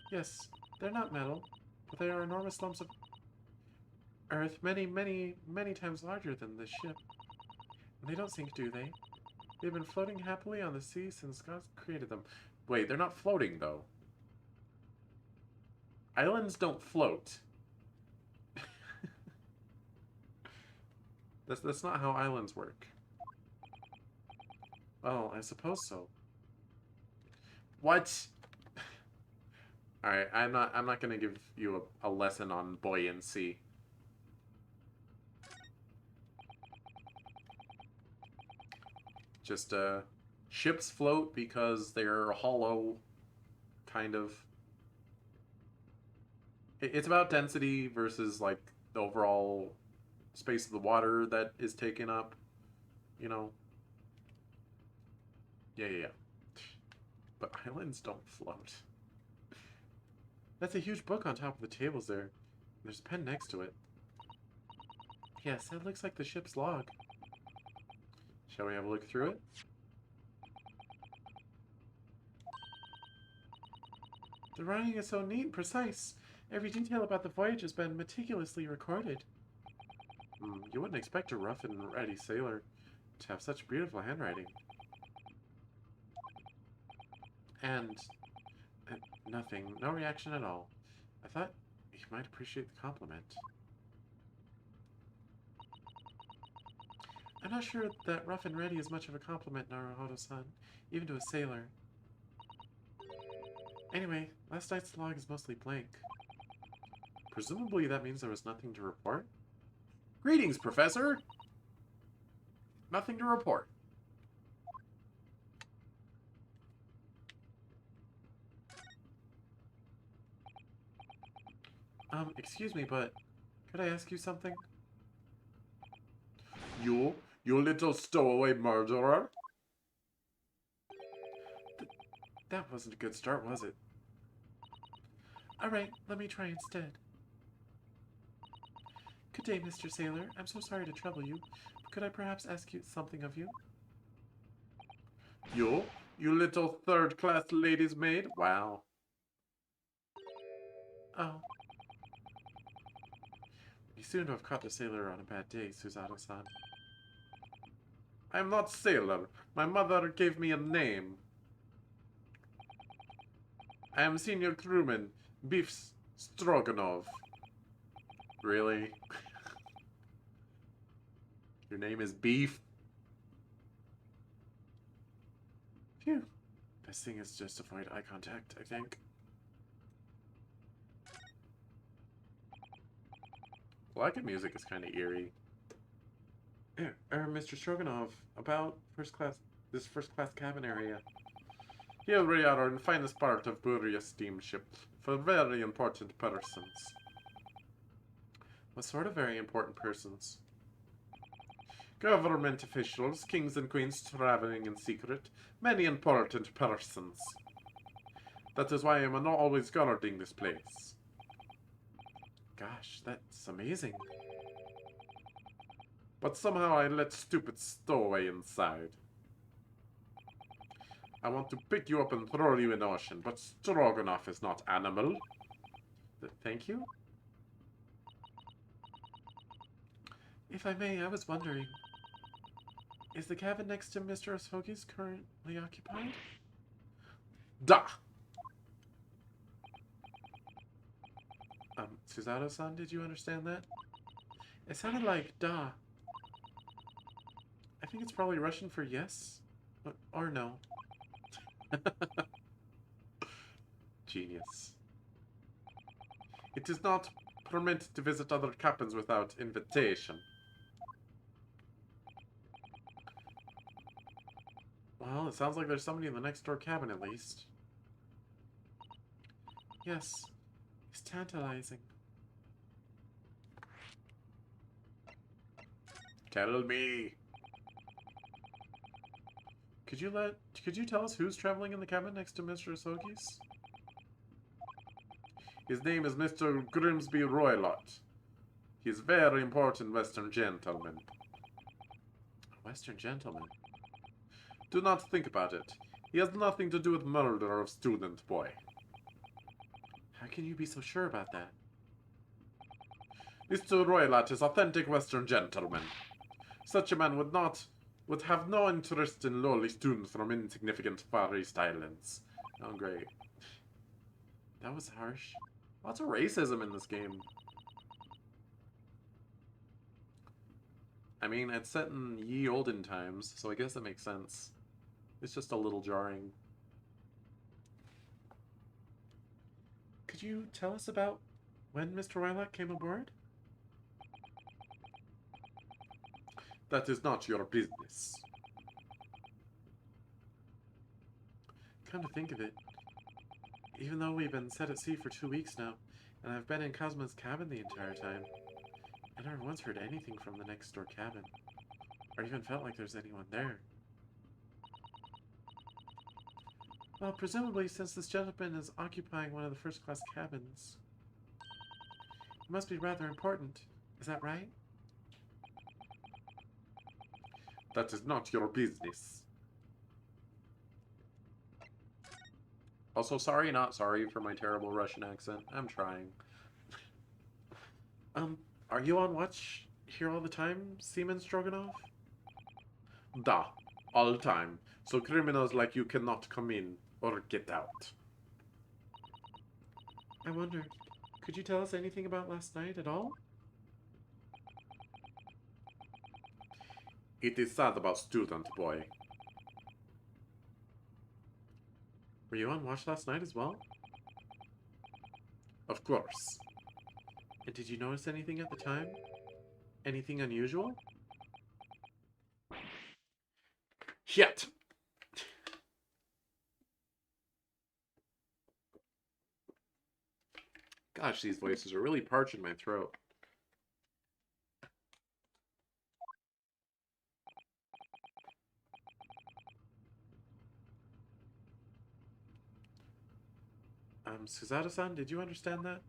Speaker 1: Yes, they're not metal, but they are enormous lumps of earth, many, many, many times larger than this ship. And they don't sink, do they? They've been floating happily on the sea since God created them. Wait, they're not floating, though. Islands don't float. That's not how islands work. Well, I suppose so. What? Alright, I'm not gonna give you a lesson on buoyancy. Just, ships float because they're hollow, kind of. It's about density versus, like, the overall space of the water that is taken up, you know. Yeah. But islands don't float. That's a huge book on top of the tables there. There's a pen next to it. Yes, that looks like the ship's log. Shall we have a look through it? The writing is so neat and precise. Every detail about the voyage has been meticulously recorded. You wouldn't expect a rough and ready sailor to have such beautiful handwriting. And nothing. No reaction at all. I thought you might appreciate the compliment. I'm not sure that rough and ready is much of a compliment, Naruhodo-san, even to a sailor. Anyway, last night's log is mostly blank. Presumably that means there was nothing to report? Greetings, Professor! Nothing to report. Excuse me, but could I ask you something? You little stowaway murderer? That wasn't a good start, was it? Alright, let me try instead. Good day, Mr. Sailor. I'm so sorry to trouble you, but could I perhaps ask you something of you? You little third-class lady's maid? Wow. Oh. You seem to have caught the sailor on a bad day, Suzato-san. I am not sailor. My mother gave me a name. I am senior crewman, Beef Stroganoff. Really? Your name is Beef? Phew. Best thing is just avoid eye contact, I think. Black music is kind of eerie. Mr. Stroganoff, about this first class cabin area. Here we are in the finest part of Buria steamship for very important persons. What sort of very important persons? Government officials, kings and queens traveling in secret, many important persons. That is why I am always guarding this place. Gosh, that's amazing. But somehow I let stupid stowaway inside. I want to pick you up and throw you in the ocean, but Stroganoff is not animal. Thank you? If I may, I was wondering, is the cabin next to Mr. Osogi's currently occupied? Da! Suzato-san, did you understand that? It sounded like da. I think it's probably Russian for yes, or no. Genius. It is not permitted to visit other cabins without invitation. Well, it sounds like there's somebody in the next door cabin at least. Yes, it's tantalizing. Tell me. Could you tell us who's traveling in the cabin next to Mr. Osogi's? His name is Mr. Grimsby Roylott. He is a very important Western gentleman. A Western gentleman? Do not think about it. He has nothing to do with murder of student boy. How can you be so sure about that? Mr. Roylott is authentic Western gentleman. Such a man would have no interest in lowly students from insignificant Far East Islands. Oh, great. That was harsh. Lots of racism in this game. I mean, it's set in ye olden times, so I guess that makes sense. It's just a little jarring. Could you tell us about when Mr. Roylott came aboard? That is not your business. Come to think of it, even though we've been set at sea for 2 weeks now, and I've been in Kazuma's cabin the entire time, I never once heard anything from the next door cabin, or even felt like there's anyone there. Well, presumably since this gentleman is occupying one of the first-class cabins, it must be rather important. Is that right? That is not your business. Also, sorry, not sorry for my terrible Russian accent. I'm trying. Are you on watch here all the time, Seaman Stroganoff? Da, all the time. So criminals like you cannot come in or get out. I wonder, could you tell us anything about last night at all? It is sad about student boy. Were you on watch last night as well? Of course. And did you notice anything at the time? Anything unusual? Shit! Gosh, these voices are really parching my throat. Suzato-san, did you understand that?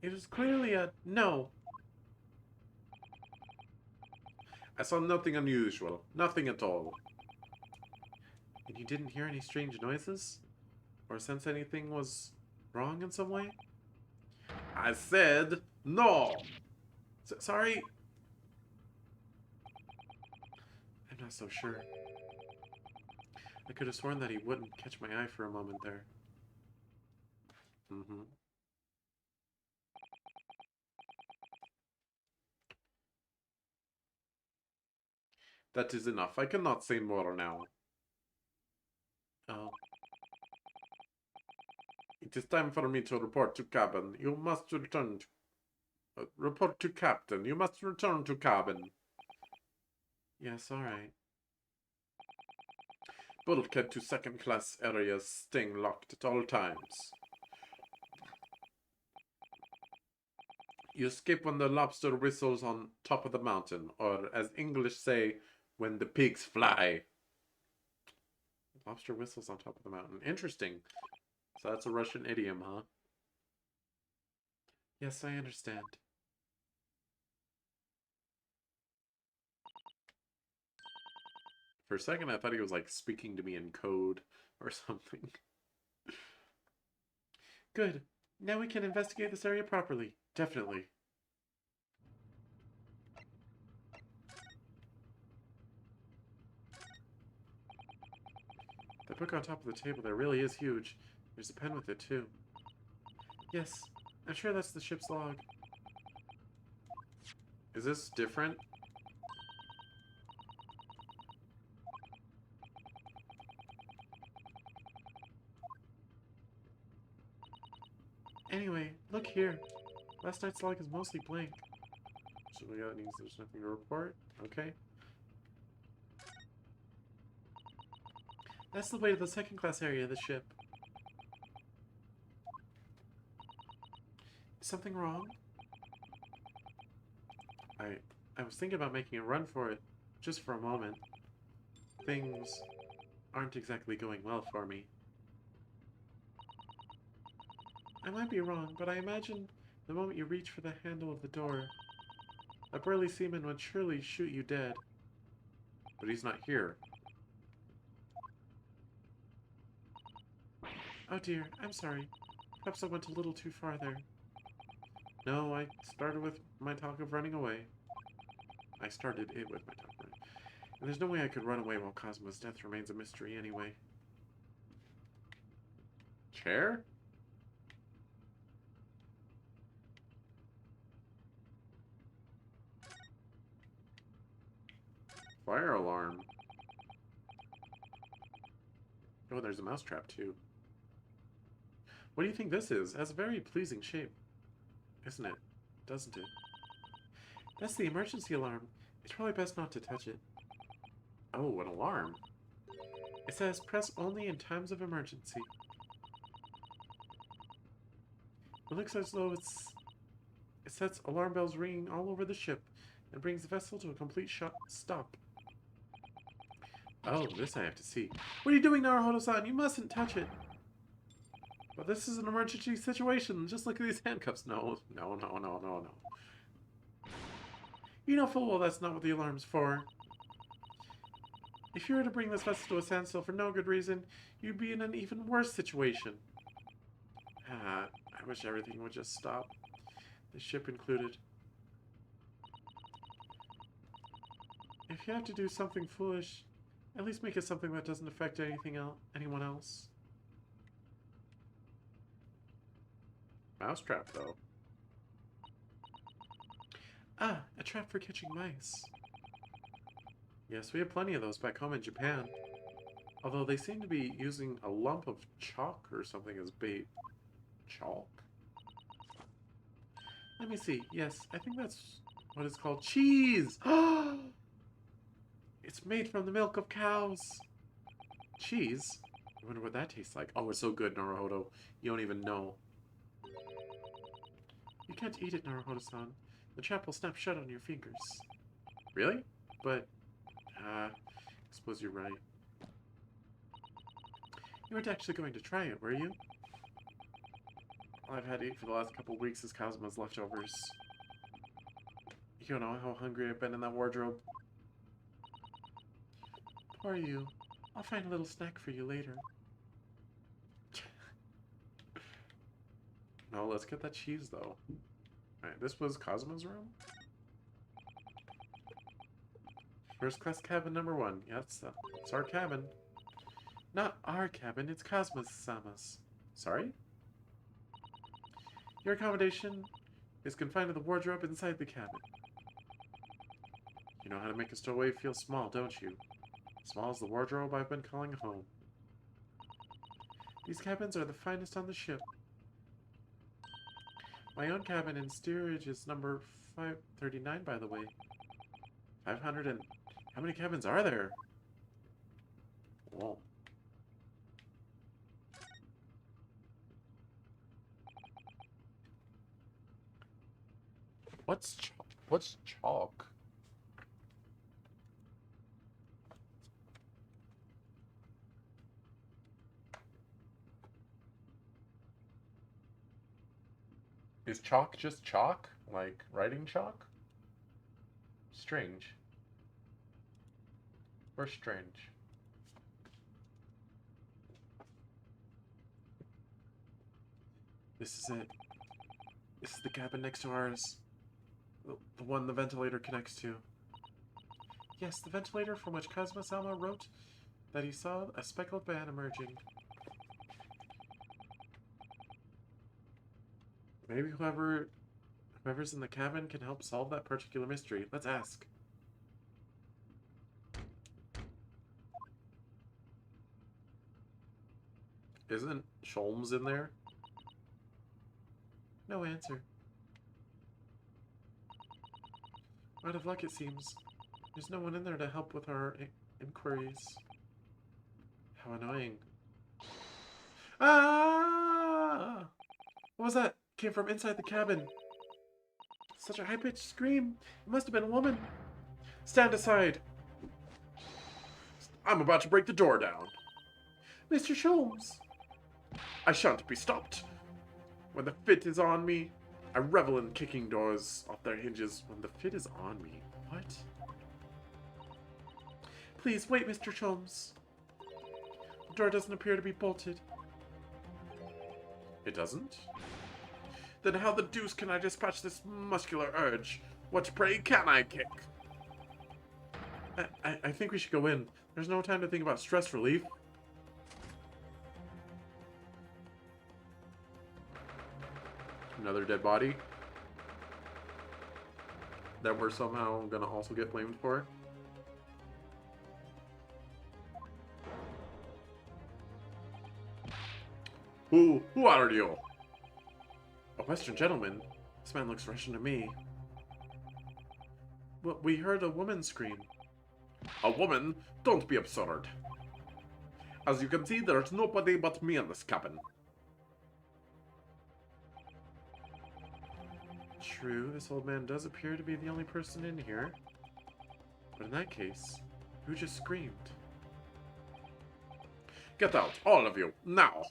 Speaker 1: It was clearly a no. I saw nothing unusual. Nothing at all. And you didn't hear any strange noises? Or sense anything was wrong in some way? I said no! Sorry. I'm not so sure. I could have sworn that he wouldn't catch my eye for a moment there. That is enough. I cannot say more now. Oh. It is time for me to report to cabin. You must return to... report to captain. You must return to cabin. Yes, alright. Bulkhead to second-class areas staying locked at all times. You escape when the lobster whistles on top of the mountain, or as English say, when the pigs fly. Lobster whistles on top of the mountain. Interesting. So that's a Russian idiom, huh? Yes, I understand. For a second, I thought he was, like, speaking to me in code or something. Good. Now we can investigate this area properly. Definitely. The book on top of the table there really is huge. There's a pen with it, too. Yes, I'm sure that's the ship's log. Is this different? Anyway, look here. Last night's log is mostly blank. So that means there's nothing to report? Okay. That's the way to the second-class area of the ship. Is something wrong? I was thinking about making a run for it, just for a moment. Things aren't exactly going well for me. I might be wrong, but I imagine the moment you reach for the handle of the door, a burly seaman would surely shoot you dead. But he's not here. Oh dear, I'm sorry. Perhaps I went a little too far there. No, I started with my talk of running away. I started it with my talk of running. And there's no way I could run away while Kazuma's death remains a mystery anyway. Chair? Fire alarm. Oh, there's a mousetrap too. What do you think this is? It has a very pleasing shape. Isn't it? Doesn't it? That's the emergency alarm. It's probably best not to touch it. Oh, an alarm. It says press only in times of emergency. It looks as though it's It sets alarm bells ringing all over the ship and brings the vessel to a complete stop. Oh, this I have to see. What are you doing, Naruhodo-san? You mustn't touch it. But this is an emergency situation. Just look at these handcuffs. No. You know full well that's not what the alarm's for. If you were to bring this vessel to a standstill for no good reason, you'd be in an even worse situation. I wish everything would just stop. The ship included. If you have to do something foolish, at least make it something that doesn't affect anyone else. Mousetrap, though. Ah, a trap for catching mice. Yes, we have plenty of those back home in Japan. Although they seem to be using a lump of chalk or something as bait. Chalk? Let me see. Yes, I think that's what it's called. Cheese! It's made from the milk of cows. Cheese? I wonder what that tastes like. Oh, it's so good, Naruhodo. You don't even know. You can't eat it, Naruhodo-san. The trap will snap shut on your fingers. Really? But, I suppose you're right. You weren't actually going to try it, were you? All I've had to eat for the last couple weeks is Kazuma's leftovers. You don't know how hungry I've been in that wardrobe. Poor you. I'll find a little snack for you later. No, let's get that cheese, though. Alright, this was Kazuma's room? First class cabin number 1. Yeah, it's our cabin. Not our cabin, it's Kazuma's-sama's. Sorry? Your accommodation is confined to the wardrobe inside the cabin. You know how to make a stowaway feel small, don't you? Small as the wardrobe I've been calling home. These cabins are the finest on the ship. My own cabin in steerage is number 539, by the way. 500 and... How many cabins are there? Whoa. What's chalk? Is chalk just chalk? Like writing chalk? Strange. Or strange. This is it. This is the cabin next to ours. The one the ventilator connects to. Yes, the ventilator from which Kazuma-sama wrote that he saw a speckled man emerging. Maybe whoever's in the cabin can help solve that particular mystery. Let's ask. Isn't Sholmes in there? No answer. Out of luck, it seems. There's no one in there to help with our inquiries. How annoying. Ah! What was that? Came from inside the cabin. Such a high-pitched scream. It must have been a woman. Stand aside. I'm about to break the door down. Mr. Sholmes. I shan't be stopped. When the fit is on me, I revel in kicking doors off their hinges. When the fit is on me. What? Please, wait, Mr. Sholmes. The door doesn't appear to be bolted. It doesn't? Then how the deuce can I dispatch this muscular urge? What, pray, can I kick? I think we should go in. There's no time to think about stress relief. Another dead body that we're somehow gonna also get blamed for. Who are you? A Western gentleman? This man looks Russian to me. Well, we heard a woman scream. A woman? Don't be absurd. As you can see, there's nobody but me in this cabin. True, this old man does appear to be the only person in here. But in that case, who just screamed? Get out, all of you, now!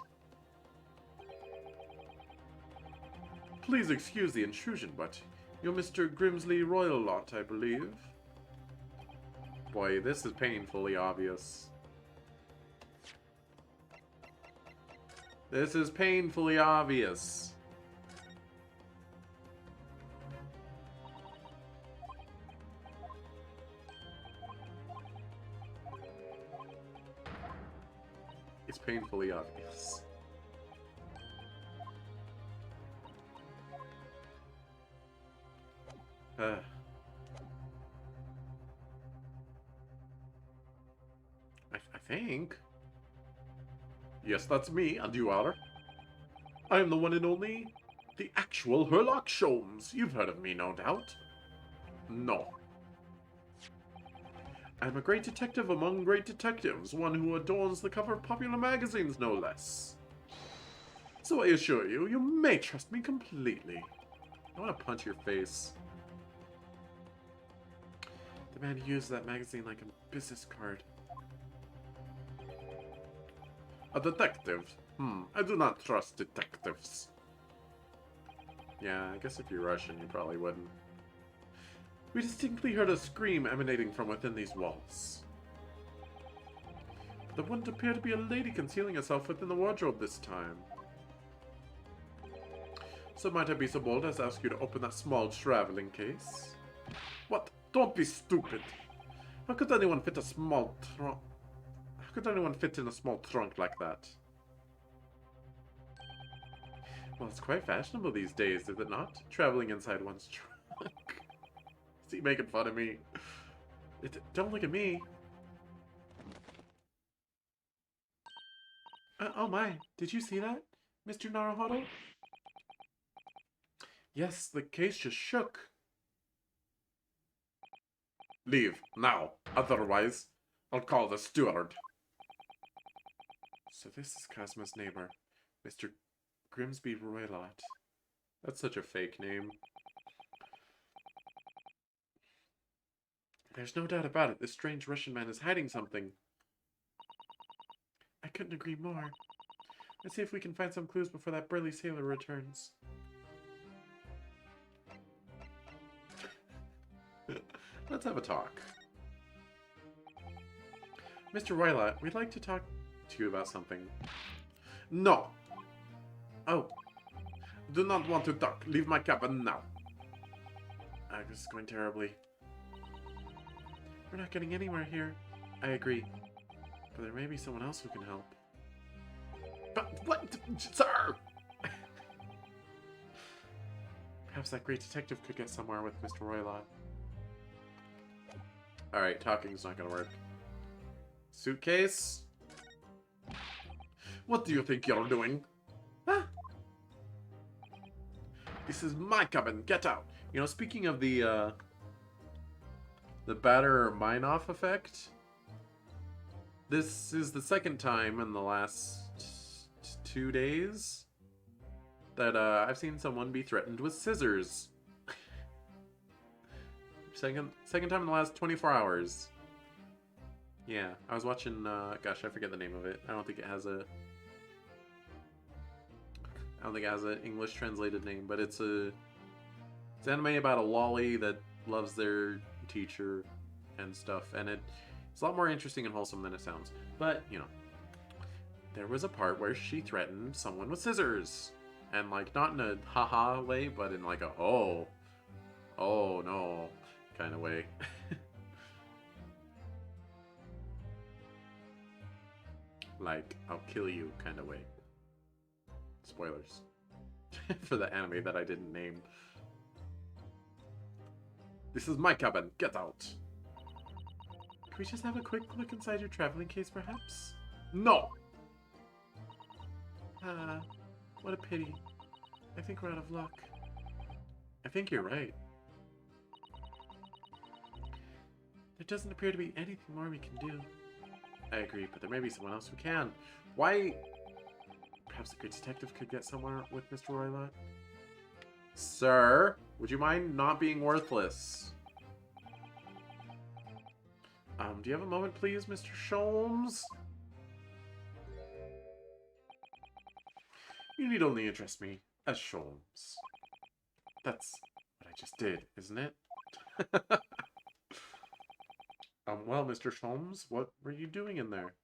Speaker 1: Please excuse the intrusion, but you're Mr. Grimsley Royallot, I believe. Boy, this is painfully obvious. This is painfully obvious. It's painfully obvious. I think. Yes, that's me, and you are. I am the one and only, the actual Herlock Sholmes. You've heard of me, no doubt. No. I'm a great detective among great detectives, one who adorns the cover of popular magazines, no less. So I assure you, you may trust me completely. I want to punch your face. The man used that magazine like a business card. A detective? I do not trust detectives. Yeah, I guess if you're Russian, you probably wouldn't. We distinctly heard a scream emanating from within these walls. But there wouldn't appear to be a lady concealing herself within the wardrobe this time. So might I be so bold as to ask you to open that small traveling case? What? Don't be stupid! How could anyone fit a small trunk? How could anyone fit in a small trunk like that? Well, it's quite fashionable these days, is it not? Traveling inside one's trunk. Is he making fun of me? Don't look at me. Oh my, did you see that, Mr. Naruhodo? Yes, the case just shook. Leave, now. Otherwise, I'll call the steward. So this is Kazuma's neighbor, Mr. Grimsby Roylott. That's such a fake name. There's no doubt about it, this strange Russian man is hiding something. I couldn't agree more. Let's see if we can find some clues before that burly sailor returns. Let's have a talk. Mr. Roylott, we'd like to talk to you about something. No! Oh. Do not want to talk. Leave my cabin now. This is going terribly. We're not getting anywhere here. I agree. But there may be someone else who can help. But what? Sir! Perhaps that great detective could get somewhere with Mr. Roylott. Alright, talking's not gonna work. Suitcase? What do you think you're doing? Huh? This is my cabin. Get out. You know, speaking of the batter mine-off effect, this is the second time in the last 2 days that I've seen someone be threatened with scissors. Second time in the last 24 hours. Yeah, I was watching, gosh, I forget the name of it. I don't think it has an English translated name, but it's anime about a lolly that loves their teacher and stuff, and it's a lot more interesting and wholesome than it sounds. But, you know, there was a part where she threatened someone with scissors. And, like, not in a haha way, but in, like, a oh no kind of way. Like, I'll kill you kind of way. Spoilers. For the anime that I didn't name. This is my cabin. Get out. Can we just have a quick look inside your traveling case, perhaps? No! What a pity. I think we're out of luck. I think you're right. There doesn't appear to be anything more we can do. I agree, but there may be someone else who can. Why? Perhaps the great detective could get somewhere with Mr. Roylott? Sir, would you mind not being worthless? Do you have a moment, please, Mr. Sholmes? You need only address me as Sholmes. That's what I just did, isn't it? Well, Mr. Sholmes, what were you doing in there?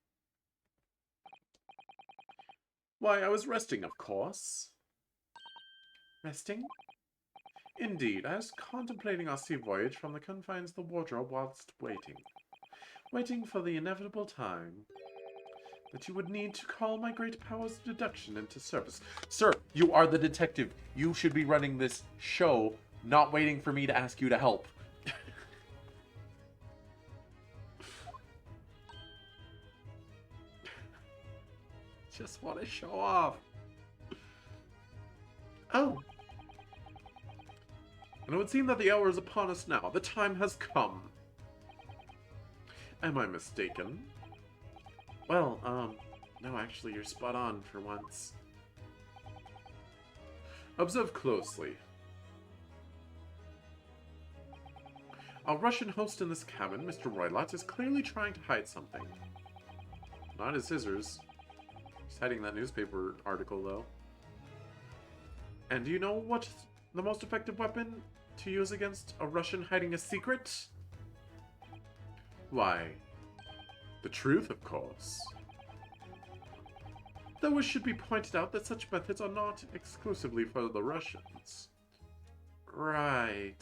Speaker 1: Why, I was resting, of course. Resting? Indeed, I was contemplating our sea voyage from the confines of the wardrobe whilst waiting. Waiting for the inevitable time that you would need to call my great powers of deduction into service. Sir, you are the detective. You should be running this show, not waiting for me to ask you to help. Just want to show off. Oh. And it would seem that the hour is upon us now. The time has come. Am I mistaken? Well, no, actually, you're spot on for once. Observe closely. Our Russian host in this cabin, Mr. Roylott, is clearly trying to hide something. Not his scissors. He's hiding that newspaper article, though. And do you know what's the most effective weapon to use against a Russian hiding a secret? Why, the truth, of course. Though it should be pointed out that such methods are not exclusively for the Russians. Right.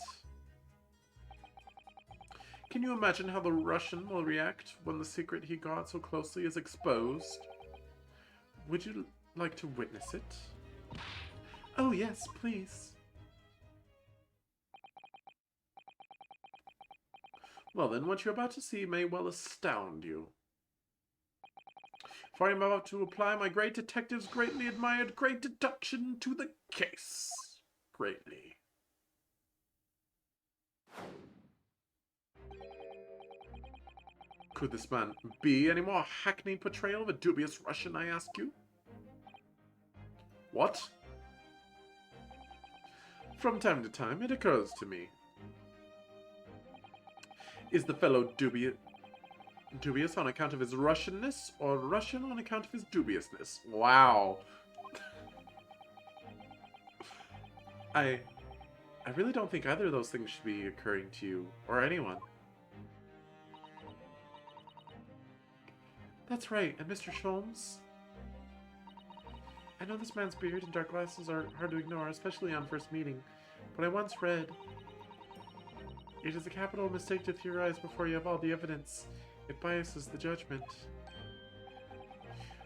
Speaker 1: Can you imagine how the Russian will react when the secret he guards so closely is exposed? Would you like to witness it? Oh yes, please. Well then, what you're about to see may well astound you. For I am about to apply my great detective's greatly admired great deduction to the case. Greatly. Could this man be any more hackneyed portrayal of a dubious Russian, I ask you? What? From time to time, it occurs to me. Is the fellow dubious on account of his Russianness, or Russian on account of his dubiousness? Wow. I really don't think either of those things should be occurring to you, or anyone. That's right, and Mr. Sholmes? I know this man's beard and dark glasses are hard to ignore, especially on first meeting, but I once read, it is a capital mistake to theorize before you have all the evidence. It biases the judgment.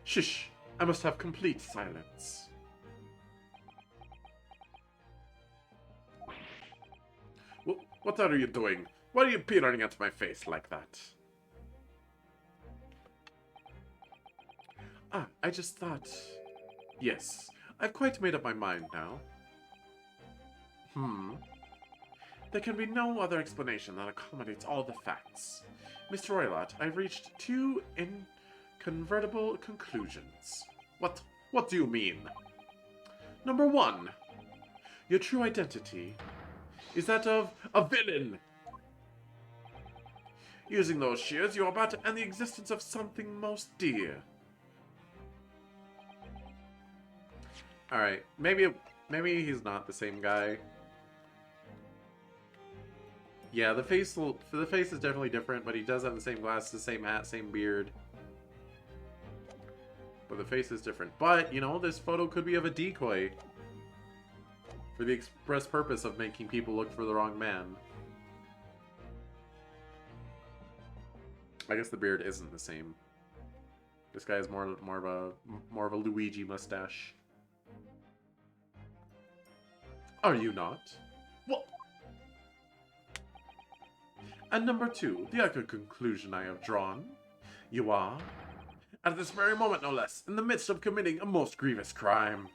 Speaker 1: Shush! I must have complete silence. What are you doing? Why are you peering at my face like that? Ah, I just thought... Yes, I've quite made up my mind now. There can be no other explanation that accommodates all the facts. Mr. Roylott, I've reached two incontrovertible conclusions. What do you mean? Number one, your true identity is that of a villain. Using those shears, you are about to end the existence of something most dear. Alright, maybe he's not the same guy. Yeah, the face is definitely different, but he does have the same glasses, same hat, same beard. But the face is different. But, you know, this photo could be of a decoy. For the express purpose of making people look for the wrong man. I guess the beard isn't the same. This guy has more of a Luigi mustache. Are you not? What? And number two, the other conclusion I have drawn. You are, at this very moment no less, in the midst of committing a most grievous crime.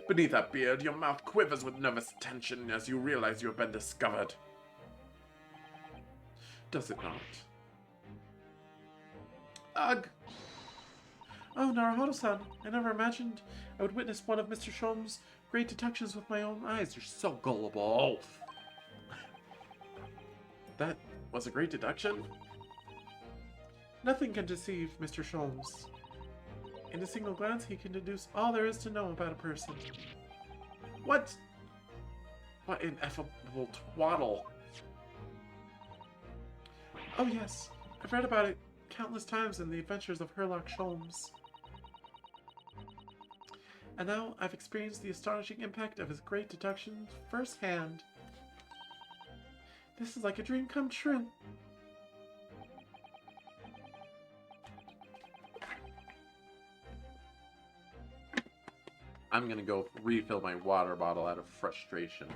Speaker 1: Beneath that beard, your mouth quivers with nervous tension as you realize you have been discovered. Does it not? Ugh! Oh, Naruhodo-san, I never imagined I would witness one of Mr. Sholmes' great deductions with my own eyes. You're so gullible. That was a great deduction? Nothing can deceive Mr. Sholmes. In a single glance, he can deduce all there is to know about a person. What? What ineffable twaddle. Oh yes, I've read about it countless times in the adventures of Sherlock Sholmes. And now I've experienced the astonishing impact of his great deductions firsthand. This is like a dream come true. I'm gonna go refill my water bottle out of frustration.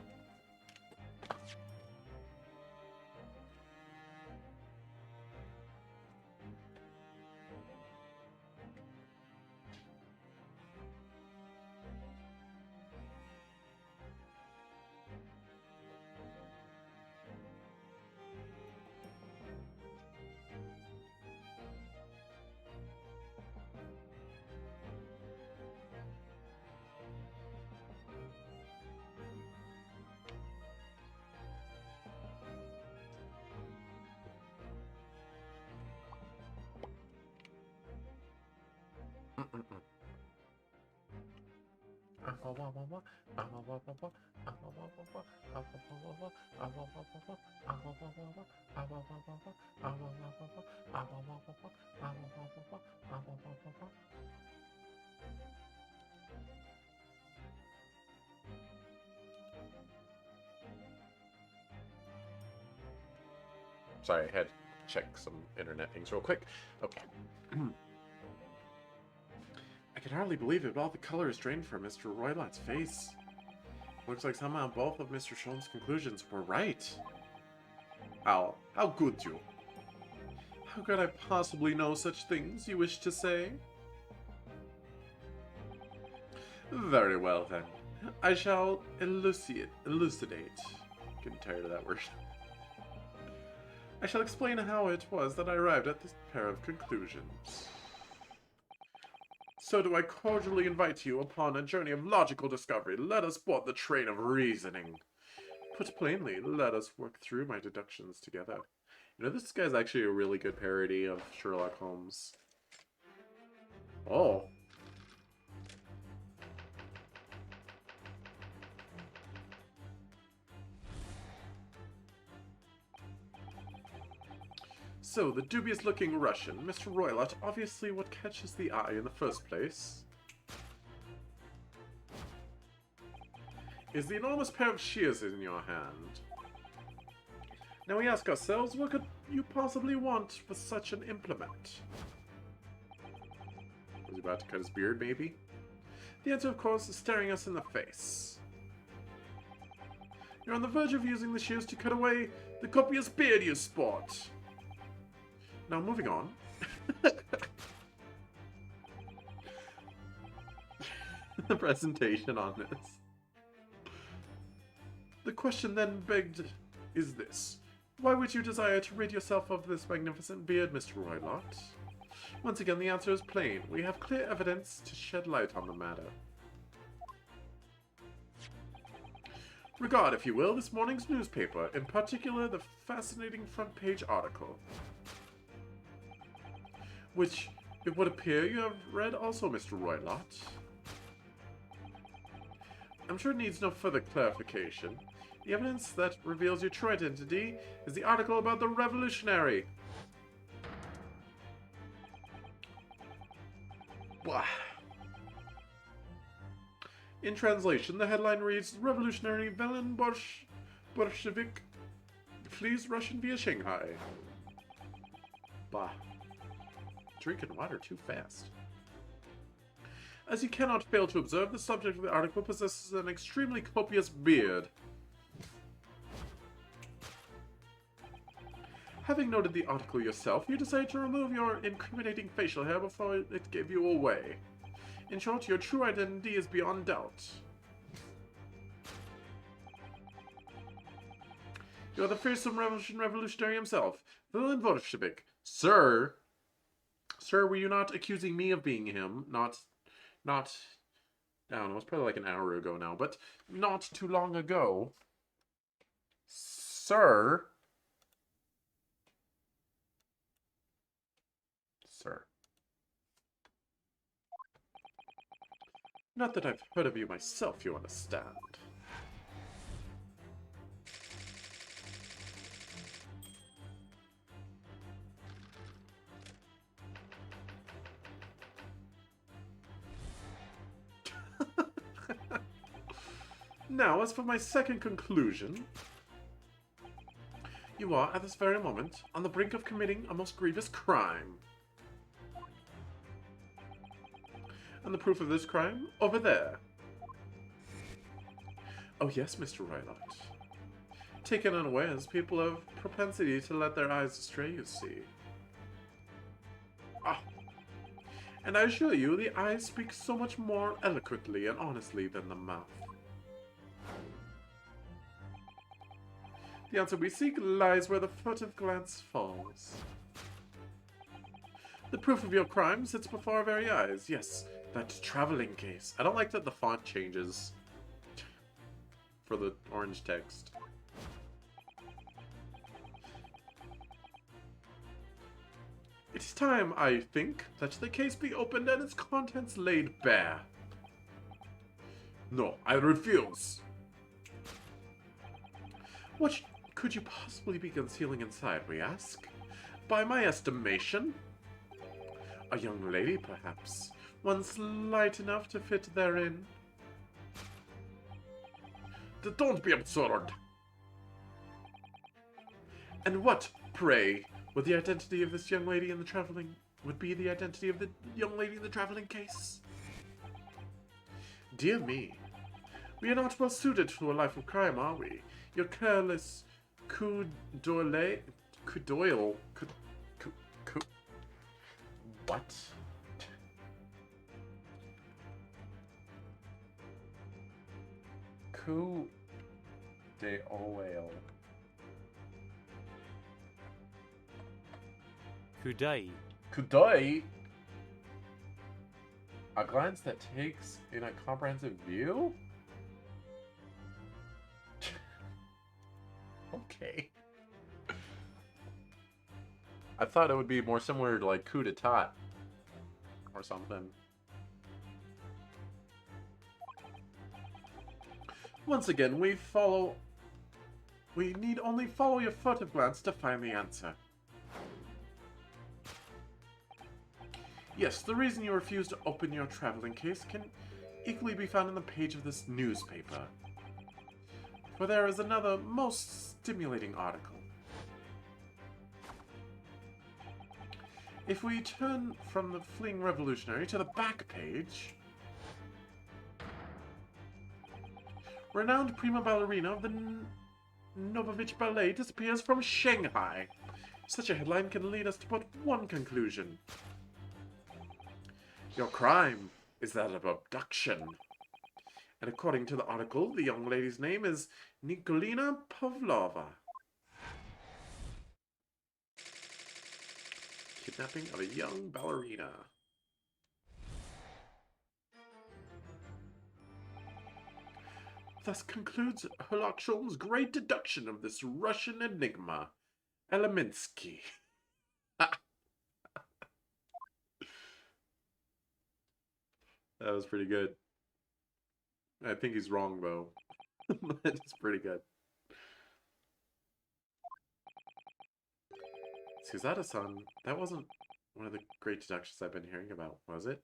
Speaker 1: Sorry, I had to check some internet things real quick. Okay. I can hardly believe it, but all the color is drained from Mr. Roylott's face. Looks like somehow both of Mr. Sholmes' conclusions were right. How could you? How could I possibly know such things you wish to say? Very well, then. I shall elucidate. Getting tired of that word. I shall explain how it was that I arrived at this pair of conclusions. So do I cordially invite you upon a journey of logical discovery. Let us board the train of reasoning. Put plainly, let us work through my deductions together. You know, this guy's actually a really good parody of Sherlock Holmes. Oh. So, the dubious-looking Russian, Mr. Roylott, obviously what catches the eye in the first place is the enormous pair of shears in your hand. Now we ask ourselves, what could you possibly want with such an implement? Was he about to cut his beard, maybe? The answer, of course, is staring us in the face. You're on the verge of using the shears to cut away the copious beard you sport. Now, moving on. The presentation on this. The question then begged is this. Why would you desire to rid yourself of this magnificent beard, Mr. Roylott? Once again, the answer is plain. We have clear evidence to shed light on the matter. Regard, if you will, this morning's newspaper, in particular the fascinating front page article, which it would appear you have read also, Mr. Roylott. I'm sure it needs no further clarification. The evidence that reveals your true identity is the article about the revolutionary. Blah. In translation, the headline reads, "The revolutionary Velen Bolshevik flees Russian via Shanghai." Bah. Drinking water too fast. As you cannot fail to observe, the subject of the article possesses an extremely copious beard. Having noted the article yourself, you decided to remove your incriminating facial hair before it gave you away. In short, your true identity is beyond doubt. You are the fearsome revolutionary himself, Velen Bolshevik. Sir, were you not accusing me of being him, not I don't know, it's probably like an hour ago now, but not too long ago. Sir. Sir. Not that I've heard of you myself, you understand. Now, as for my second conclusion, you are, at this very moment, on the brink of committing a most grievous crime. And the proof of this crime? Over there. Oh yes, Mr. Rylot. Taken unawares, people have propensity to let their eyes astray, you see. Ah. And I assure you, the eyes speak so much more eloquently and honestly than the mouth. The answer we seek lies where the furtive glance falls. The proof of your crime sits before our very eyes. Yes, that traveling case. I don't like that the font changes for the orange text. It is time, I think, that the case be opened and its contents laid bare. No, I refuse. What could you possibly be concealing inside, we ask? By my estimation, a young lady, perhaps. One slight enough to fit therein. Don't be absurd. And what, pray, would the identity of this young lady in the traveling... would be the identity of the young lady in the traveling case? Dear me. We are not well suited to a life of crime, are we? Your careless Coudoyle... What? Coup de oil.
Speaker 6: Kudai.
Speaker 1: Kudai? A glance that takes in a comprehensive view? Okay. I thought it would be more similar to like coup d'etat or something. Once again, we need only follow your furtive glance to find the answer. Yes, the reason you refuse to open your traveling case can equally be found in the page of this newspaper. For there is another most stimulating article. If we turn from the fleeing revolutionary to the back page, renowned prima ballerina of the Novovich Ballet disappears from Shanghai. Such a headline can lead us to but one conclusion. Your crime is that of abduction. And according to the article, the young lady's name is Nikolina Pavlova. Kidnapping of a young ballerina. Thus concludes Herlock Sholm's great deduction of this Russian enigma, Eleminsky. That was pretty good. I think he's wrong, though. It's pretty good. Suzada-san, that wasn't one of the great deductions I've been hearing about, was it?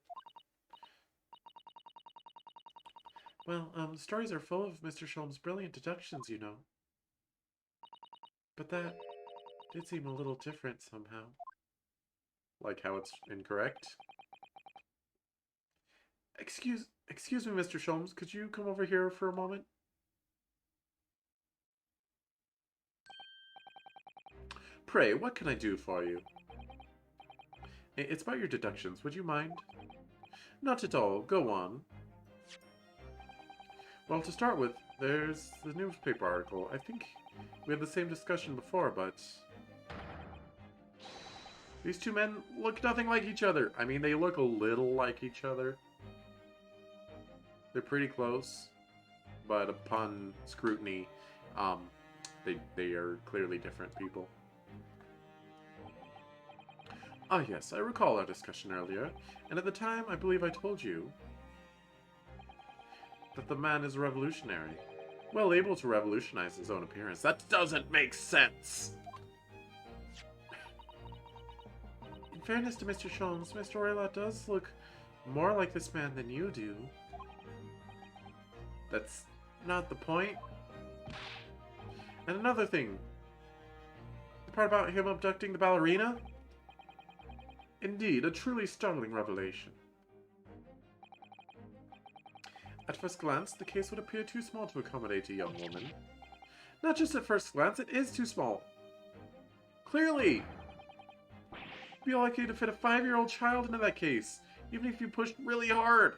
Speaker 1: Well, stories are full of Mr. Sholm's brilliant deductions, you know. But that did seem a little different somehow. Like how it's incorrect. Excuse me, Mr. Sholmes, could you come over here for a moment? Pray, what can I do for you? It's about your deductions, would you mind? Not at all, go on. Well, to start with, there's the newspaper article. I think we had the same discussion before, but... these two men look nothing like each other. I mean, they look a little like each other. They're pretty close, but upon scrutiny, they are clearly different people. Ah yes, I recall our discussion earlier, and at the time I believe I told you that the man is revolutionary. Well able to revolutionize his own appearance. That doesn't make sense! In fairness to Mr. Sholmes, Mr. Orla does look more like this man than you do. That's not the point. And another thing. The part about him abducting the ballerina? Indeed, a truly startling revelation. At first glance, the case would appear too small to accommodate a young woman. Not just at first glance, it is too small. Clearly! It'd be likely to fit a 5-year-old child into that case, even if you pushed really hard.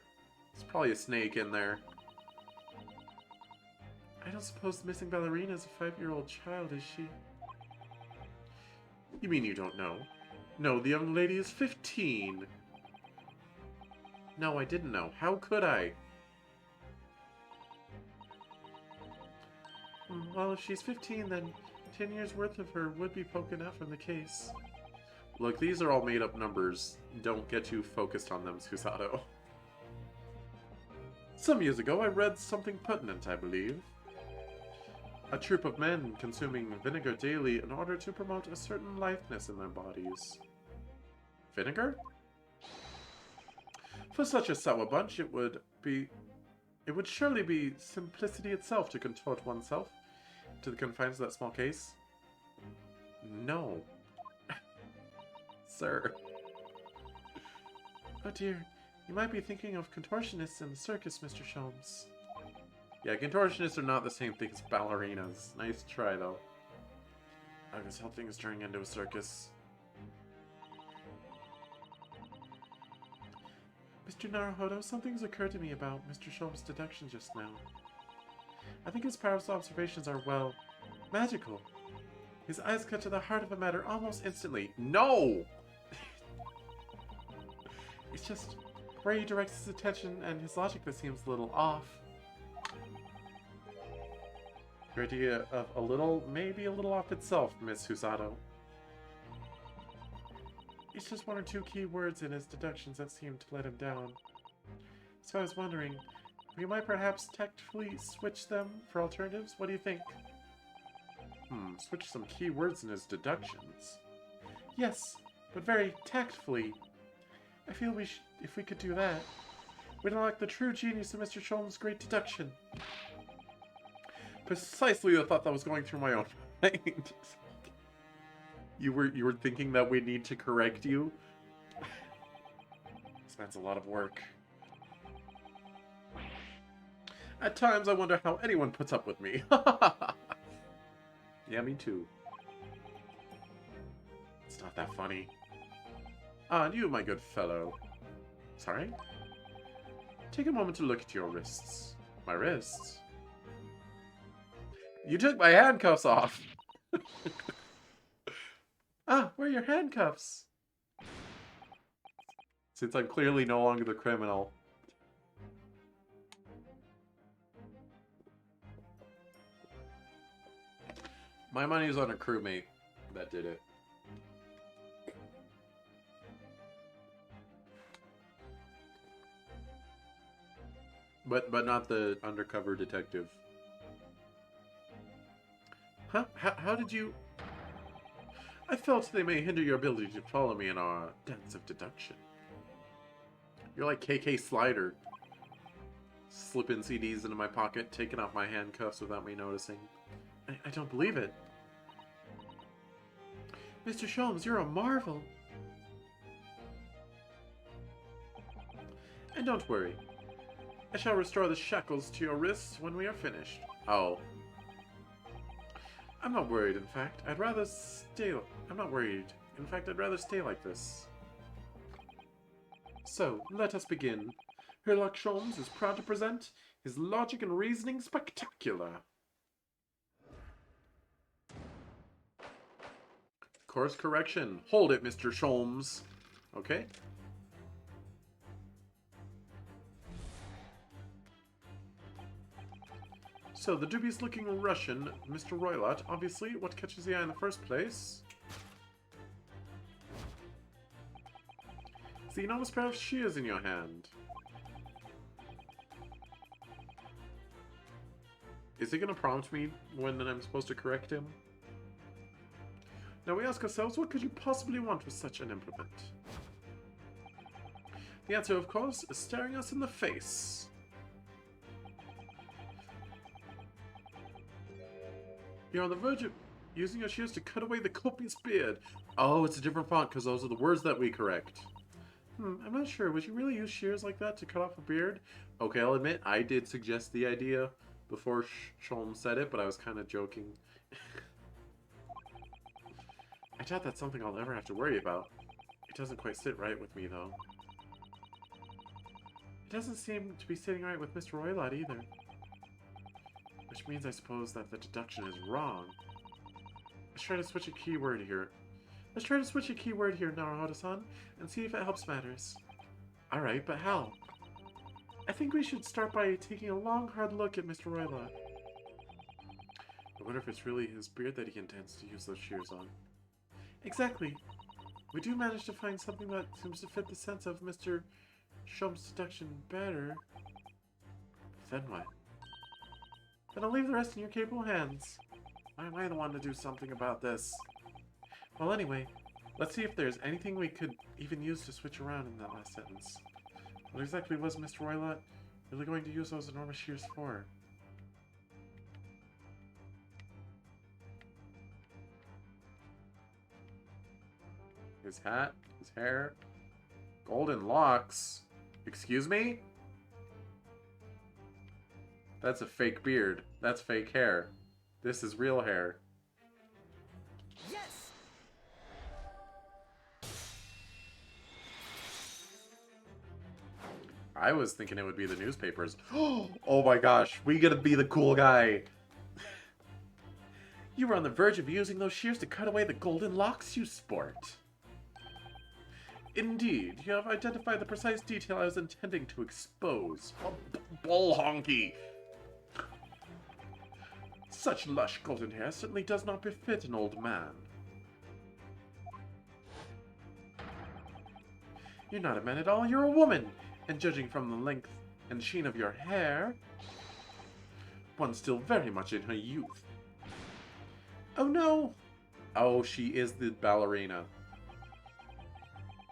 Speaker 1: There's probably a snake in there. I don't suppose the missing ballerina is a 5-year-old child, is she? You mean you don't know? No, the young lady is 15. No, I didn't know. How could I? Well, if she's 15, then 10 years worth of her would be poking out from the case. Look, these are all made-up numbers. Don't get too focused on them, Susato. Some years ago, I read something pertinent, I believe. A troop of men consuming vinegar daily in order to promote a certain litheness in their bodies. Vinegar? For such a sour bunch, it would surely be simplicity itself to contort oneself to the confines of that small case. No. Sir. Oh dear, you might be thinking of contortionists in the circus, Mr. Sholmes. Yeah, contortionists are not the same thing as ballerinas. Nice try, though. I guess how things turning into a circus. Mr. Naruhodo, something's occurred to me about Mr. Sholmes' deduction just now. I think his powers of observations are, well, magical. His eyes cut to the heart of a matter almost instantly. No! It's just where he directs his attention and his logic that seems a little off. Your idea of a little, maybe a little off itself, Miss Susato. It's just one or two key words in his deductions that seem to let him down. So I was wondering, we might perhaps tactfully switch them for alternatives? What do you think? Switch some key words in his deductions. Yes, but very tactfully. I feel if we could do that, we'd unlock the true genius of Mr. Sholmes' great deduction. Precisely the thought that was going through my own mind. You were thinking that we need to correct you? This man's a lot of work. At times I wonder how anyone puts up with me. Yeah, me too. It's not that funny. Ah, and you, my good fellow. Sorry? Take a moment to look at your wrists. My wrists? You took my handcuffs off! Ah, where are your handcuffs? Since I'm clearly no longer the criminal. My money's on a crewmate that did it. But not the undercover detective. Huh? How did you... I felt they may hinder your ability to follow me in our dance of deduction. You're like KK Slider. Slipping CDs into my pocket, taking off my handcuffs without me noticing. I don't believe it. Mr. Sholmes, you're a marvel. And don't worry. I shall restore the shackles to your wrists when we are finished. Oh. I'm not worried, in fact. I'd rather stay... I'm not worried. In fact, I'd rather stay like this. So, let us begin. Sherlock Sholmes is proud to present his logic and reasoning spectacular. Course correction. Hold it, Mr. Sholmes. Okay? So, the dubious-looking Russian, Mr. Roylott, obviously, what catches the eye in the first place? It's the enormous pair of shears in your hand. Is he going to prompt me when I'm supposed to correct him? Now we ask ourselves, what could you possibly want with such an implement? The answer, of course, is staring us in the face. You're on the verge of using your shears to cut away the culprit's beard. Oh, it's a different font because those are the words that we correct. I'm not sure. Would you really use shears like that to cut off a beard? Okay, I'll admit, I did suggest the idea before Sholm said it, but I was kind of joking. I doubt that's something I'll never have to worry about. It doesn't quite sit right with me, though. It doesn't seem to be sitting right with Mr. Roylott either. Which means, I suppose, that the deduction is wrong. Let's try to switch a keyword here. Naruhodo-san, and see if it helps matters. Alright, but how? I think we should start by taking a long, hard look at Mr. Roylott. I wonder if it's really his beard that he intends to use those shears on. Exactly. We do manage to find something that seems to fit the sense of Mr. Sholm's deduction better. Then what? Then I'll leave the rest in your capable hands. Why am I the one to do something about this? Well, anyway, let's see if there's anything we could even use to switch around in that last sentence. What exactly was Mr. Roylott really going to use those enormous shears for? His hat, his hair, golden locks. Excuse me? That's a fake beard. That's fake hair. This is real hair.
Speaker 2: Yes!
Speaker 1: I was thinking it would be the newspapers. Oh my gosh, we gotta be the cool guy. You were on the verge of using those shears to cut away the golden locks you sport. Indeed, you have identified the precise detail I was intending to expose. Bull honky! Such lush golden hair certainly does not befit an old man. You're not a man at all, you're a woman! And judging from the length and sheen of your hair, one's still very much in her youth. Oh no! Oh, she is the ballerina.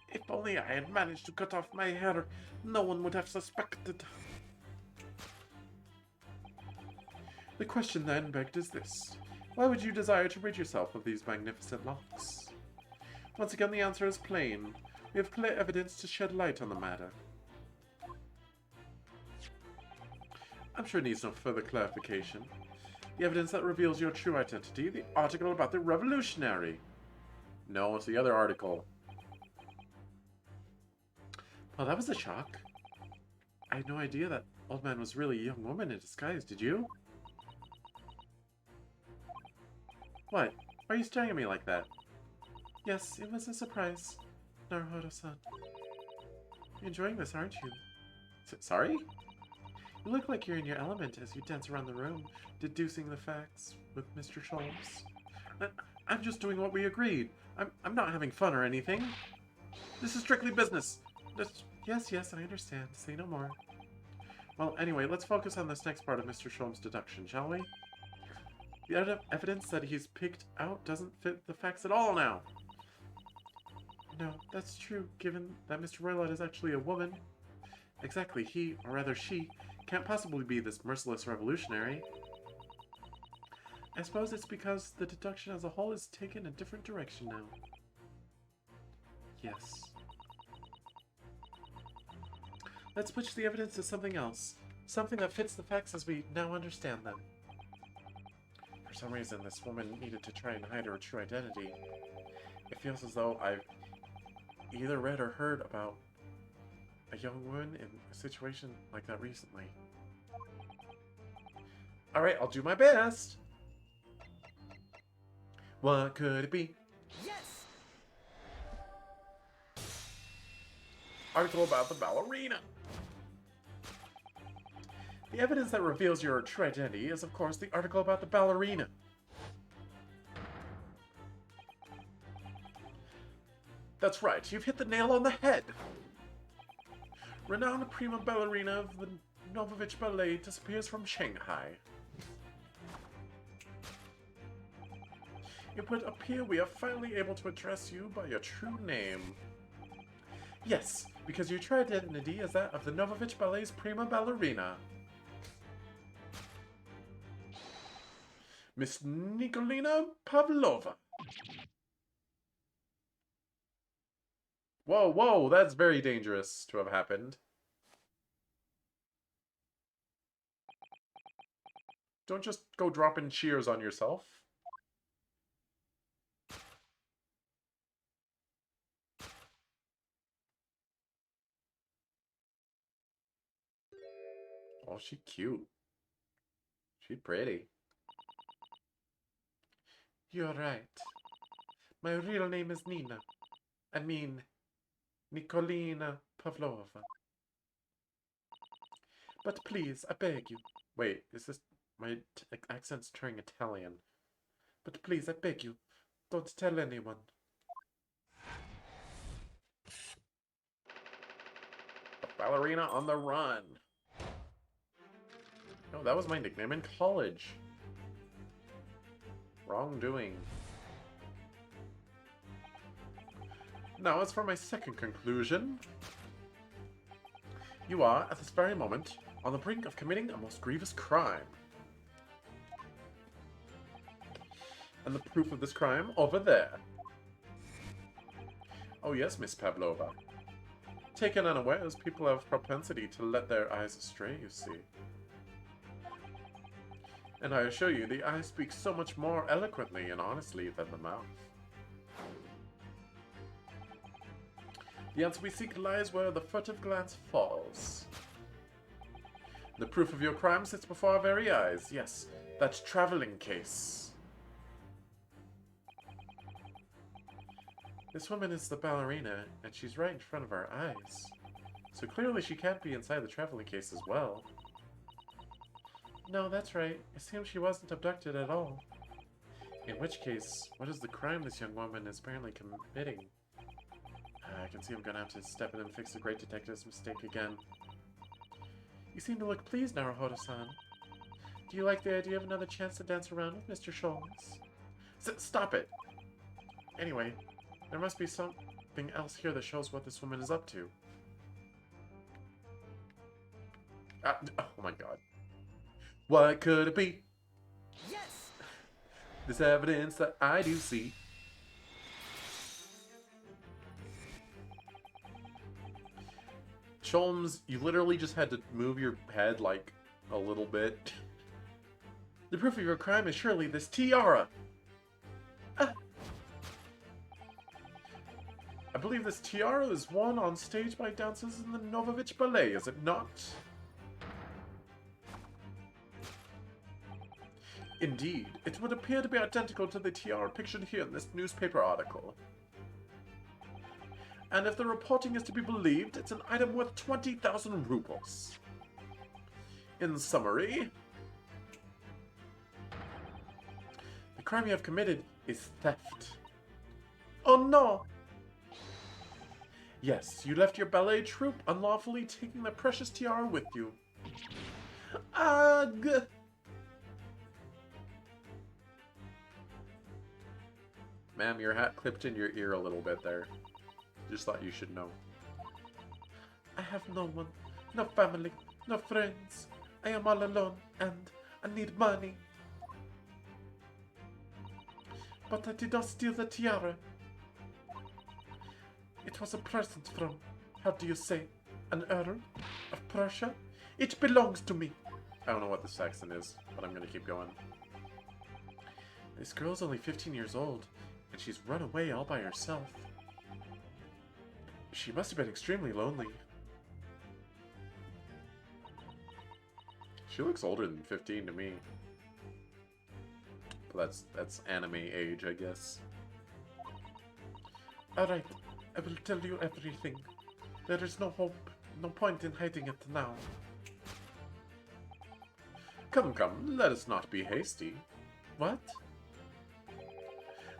Speaker 1: If only I had managed to cut off my hair, no one would have suspected. The question then begged is this. Why would you desire to rid yourself of these magnificent locks? Once again, the answer is plain. We have clear evidence to shed light on the matter. I'm sure it needs no further clarification. The evidence that reveals your true identity, the article about the revolutionary. No, it's the other article. Well, that was a shock. I had no idea that old man was really a young woman in disguise, did you? What? Why are you staring at me like that? Yes, it was a surprise, Naruhodo-san. You're enjoying this, aren't you? Sorry? You look like you're in your element as you dance around the room, deducing the facts with Mr. Sholmes. I'm just doing what we agreed. I'm not having fun or anything. This is strictly business. Yes, I understand. Say no more. Well, anyway, let's focus on this next part of Mr. Sholmes' deduction, shall we? The evidence that he's picked out doesn't fit the facts at all now. No, that's true, given that Mr. Roylott is actually a woman. Exactly, he, or rather she, can't possibly be this merciless revolutionary. I suppose it's because the deduction as a whole is taken a different direction now. Yes. Let's switch the evidence to something else. Something that fits the facts as we now understand them. For some reason, this woman needed to try and hide her true identity. It feels as though I've either read or heard about a young woman in a situation like that recently. Alright, I'll do my best! What could it be?
Speaker 2: Yes!
Speaker 1: Article about the ballerina. The evidence that reveals your true identity is, of course, the article about the ballerina. That's right, you've hit the nail on the head. Renowned prima ballerina of the Novovich Ballet disappears from Shanghai. It would appear we are finally able to address you by your true name. Yes, because your true identity is that of the Novovich Ballet's prima ballerina. Miss Nikolina Pavlova. Whoa, whoa, that's very dangerous to have happened. Don't just go dropping cheers on yourself. Oh, she cute. She pretty. You're right. My real name is Nina. I mean, Nikolina Pavlova. But please, I beg you. Wait, is this... My accent's turning Italian. But please, I beg you, don't tell anyone. A ballerina on the run. No, that was my nickname in college. Wrongdoing. Now, as for my second conclusion, you are, at this very moment, on the brink of committing a most grievous crime. And the proof of this crime over there. Oh yes, Miss Pavlova. Taken unawares, people have propensity to let their eyes astray, you see. And I assure you, the eye speaks so much more eloquently and honestly than the mouth. The answer we seek lies where the furtive glance falls. The proof of your crime sits before our very eyes. Yes, that traveling case. This woman is the ballerina, and she's right in front of our eyes. So clearly she can't be inside the traveling case as well. No, that's right. It seems she wasn't abducted at all. In which case, what is the crime this young woman is apparently committing? I can see I'm gonna have to step in and fix the great detective's mistake again. You seem to look pleased, Naruhodo-san. Do you like the idea of another chance to dance around with Mr. Sholmes? Stop it! Anyway, there must be something else here that shows what this woman is up to. Oh my god. What could it be?
Speaker 2: Yes!
Speaker 1: This evidence that I do see. Sholmes, you literally just had to move your head like a little bit. The proof of your crime is surely this tiara. I believe this tiara is worn on stage by dancers in the Novovich Ballet, is it not? Indeed, it would appear to be identical to the tiara pictured here in this newspaper article. And if the reporting is to be believed, it's an item worth 20,000 rubles. In summary, the crime you have committed is theft. Oh no! Yes, you left your ballet troupe unlawfully, taking the precious tiara with you. Ugh! Ma'am, your hat clipped in your ear a little bit there. Just thought you should know. I have no one, no family, no friends. I am all alone and I need money. But I did not steal the tiara. It was a present from, how do you say, an Earl of Prussia? It belongs to me. I don't know what this accent is, but I'm gonna keep going. This girl's only 15 years old, and she's run away all by herself. She must have been extremely lonely. She looks older than 15 to me. But that's anime age, I guess. Alright, I will tell you everything. There is no hope, no point in hiding it now. Come, come, let us not be hasty. What?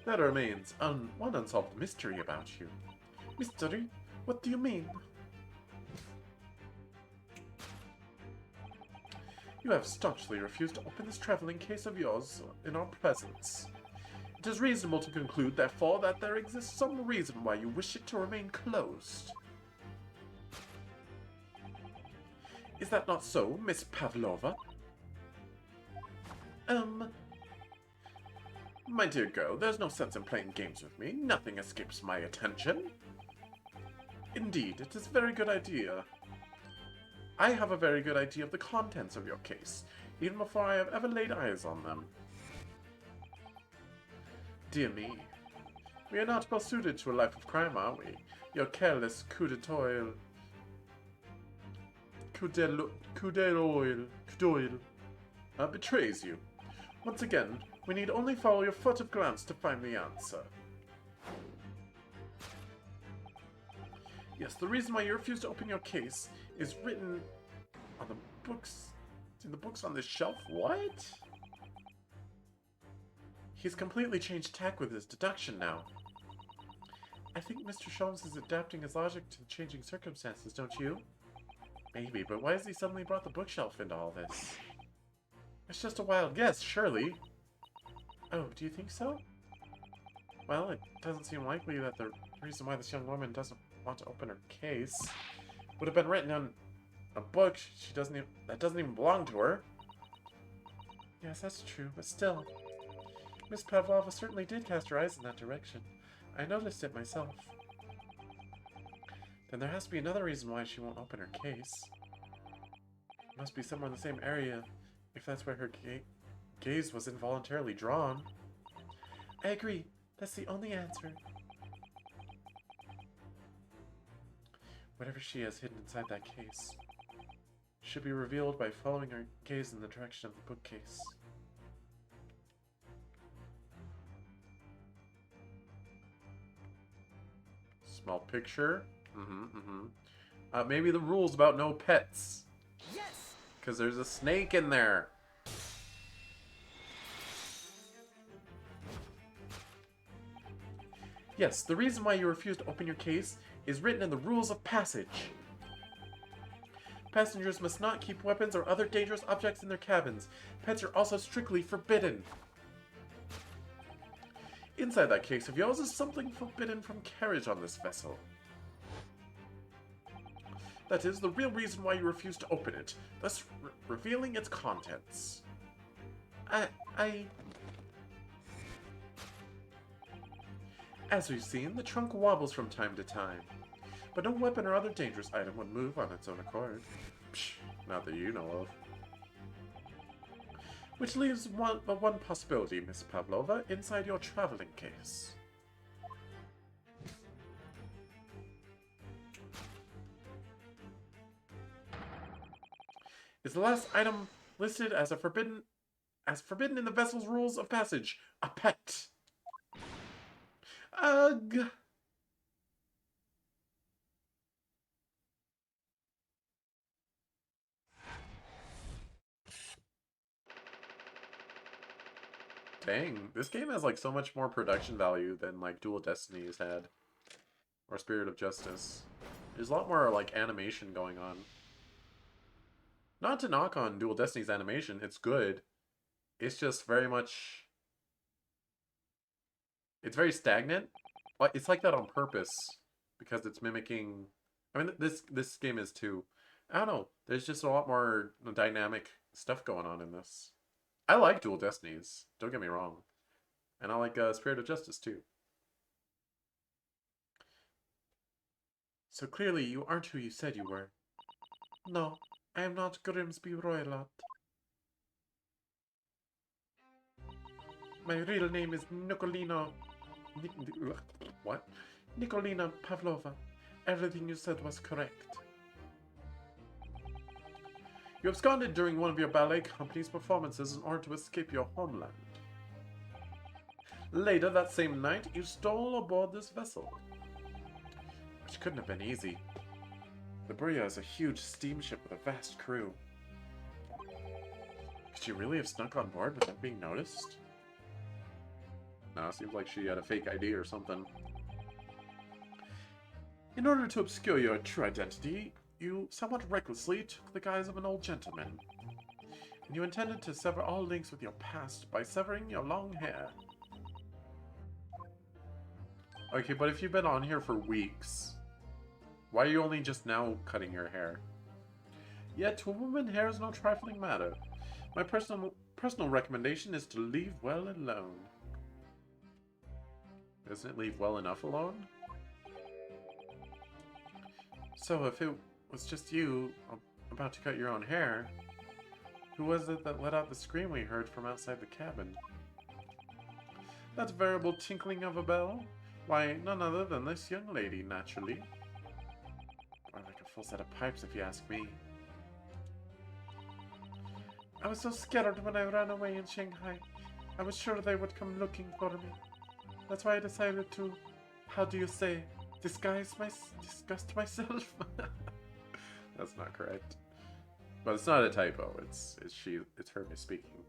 Speaker 1: There remains one unsolved mystery about you. Mystery? What do you mean? You have staunchly refused to open this traveling case of yours in our presence. It is reasonable to conclude, therefore, that there exists some reason why you wish it to remain closed. Is that not so, Miss Pavlova? My dear girl, there's no sense in playing games with me. Nothing escapes my attention. Indeed, it is a very good idea. I have a very good idea of the contents of your case, even before I have ever laid eyes on them. Dear me, we are not well suited to a life of crime, are we? Your careless coup d'oil betrays you. Once again, we need only follow your furtive glance to find the answer. Yes, the reason why you refuse to open your case is written on the books. It's in the books on this shelf. What? He's completely changed tack with his deduction now. I think Mr. Sholmes is adapting his logic to the changing circumstances, don't you? Maybe, but why has he suddenly brought the bookshelf into all this? It's just a wild guess, surely. Oh, do you think so? Well, it doesn't seem likely that the reason why this young woman doesn't want to open her case would have been written on a book that doesn't even belong to her. Yes, that's true, but still. Miss Pavlova certainly did cast her eyes in that direction. I noticed it myself. Then there has to be another reason why she won't open her case. It must be somewhere in the same area, if that's where her gaze was involuntarily drawn. I agree. That's the only answer. Whatever she has hidden inside that case should be revealed by following her gaze in the direction of the bookcase. Small picture. Maybe the rules about no pets.
Speaker 2: Yes!
Speaker 1: Because there's a snake in there. Yes, the reason why you refuse to open your case is written in the rules of passage. Passengers must not keep weapons or other dangerous objects in their cabins. Pets are also strictly forbidden. Inside that case of yours is something forbidden from carriage on this vessel. That is the real reason why you refuse to open it, thus revealing its contents. As we've seen, the trunk wobbles from time to time, but no weapon or other dangerous item would move on its own accord. Psh, not that you know of. Which leaves one possibility, Miss Pavlova, inside your traveling case. Is the last item listed as forbidden in the vessel's rules of passage, a pet? Ugh. Dang, this game has like so much more production value than like Dual Destinies had. Or Spirit of Justice. There's a lot more like animation going on. Not to knock on Dual Destinies animation, it's good. It's just very much... It's very stagnant. It's like that on purpose. Because it's mimicking... I mean, this game is too. I don't know. There's just a lot more dynamic stuff going on in this. I like Dual Destinies. Don't get me wrong. And I like Spirit of Justice too. So clearly you aren't who you said you were. No, I am not Grimsby Roylott. My real name is Nikolina... What? Nikolina Pavlova. Everything you said was correct. You absconded during one of your ballet company's performances in order to escape your homeland. Later that same night, you stole aboard this vessel. Which couldn't have been easy. The Bria is a huge steamship with a vast crew. Could you really have snuck on board without being noticed? No, it seems like she had a fake ID or something. In order to obscure your true identity, you somewhat recklessly took the guise of an old gentleman. And you intended to sever all links with your past by severing your long hair. Okay, but if you've been on here for weeks, why are you only just now cutting your hair? Yet, to a woman, hair is no trifling matter. My personal recommendation is to leave well alone. Doesn't it leave well enough alone? So, if it was just you about to cut your own hair, who was it that let out the scream we heard from outside the cabin? That variable tinkling of a bell? Why, none other than this young lady, naturally. Or like a full set of pipes, if you ask me. I was so scared when I ran away in Shanghai. I was sure they would come looking for me. That's why I decided to, how do you say, disgust myself? That's not correct. But it's not a typo. It's her misspeaking.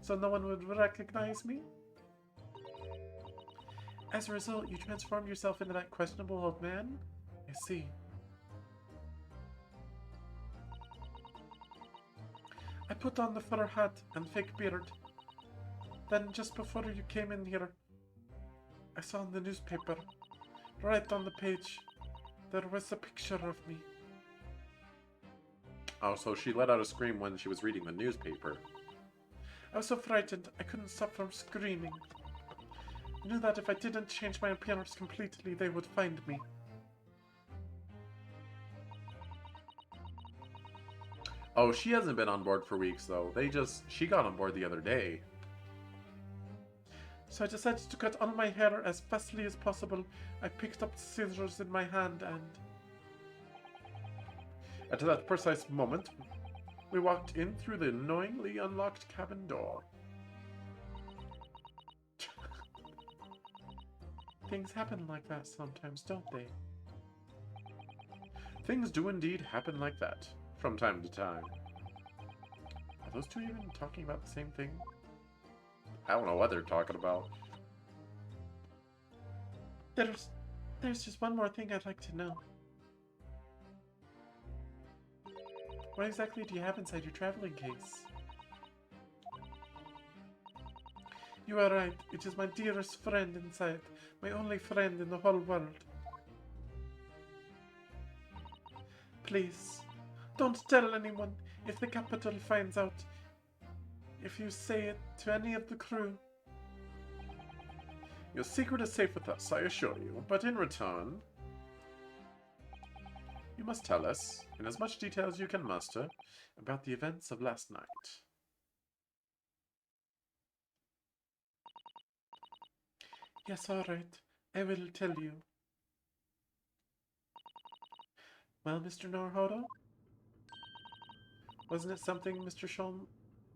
Speaker 1: So no one would recognize me? As a result, you transformed yourself into that questionable old man? I see. I put on the fur hat and fake beard. Then, just before you came in here, I saw in the newspaper, right on the page, there was a picture of me. Oh, so she let out a scream when she was reading the newspaper. I was so frightened, I couldn't stop from screaming. I knew that if I didn't change my appearance completely, they would find me. Oh, she hasn't been on board for weeks, though. She got on board the other day. So I decided to cut all my hair as fastly as possible. I picked up the scissors in my hand and... At that precise moment, we walked in through the annoyingly unlocked cabin door. Things happen like that sometimes, don't they? Things do indeed happen like that, from time to time. Are those two even talking about the same thing? I don't know what they're talking about. There's just one more thing I'd like to know. What exactly do you have inside your traveling case? You are right. It is my dearest friend inside. My only friend in the whole world. Please, don't tell anyone. If the capital finds out, if you say it to any of the crew. Your secret is safe with us, I assure you. But in return, you must tell us, in as much detail as you can muster, about the events of last night. Yes, all right. I will tell you. Well, Mr. Naruhodo? Wasn't it something, Mr. Sholm?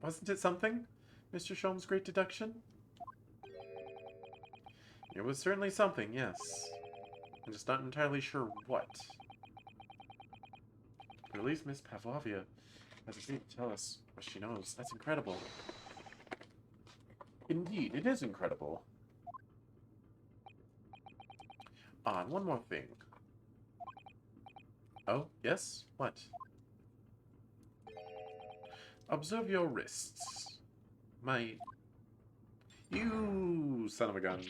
Speaker 1: Wasn't it something, Mr. Sholm's great deduction? It was certainly something, yes. I'm just not entirely sure what. But at least Miss Pavlovia has agreed to tell us what she knows. That's incredible. Indeed, it is incredible. Ah, and one more thing. Oh, yes? What? Observe your wrists. You son of a gun.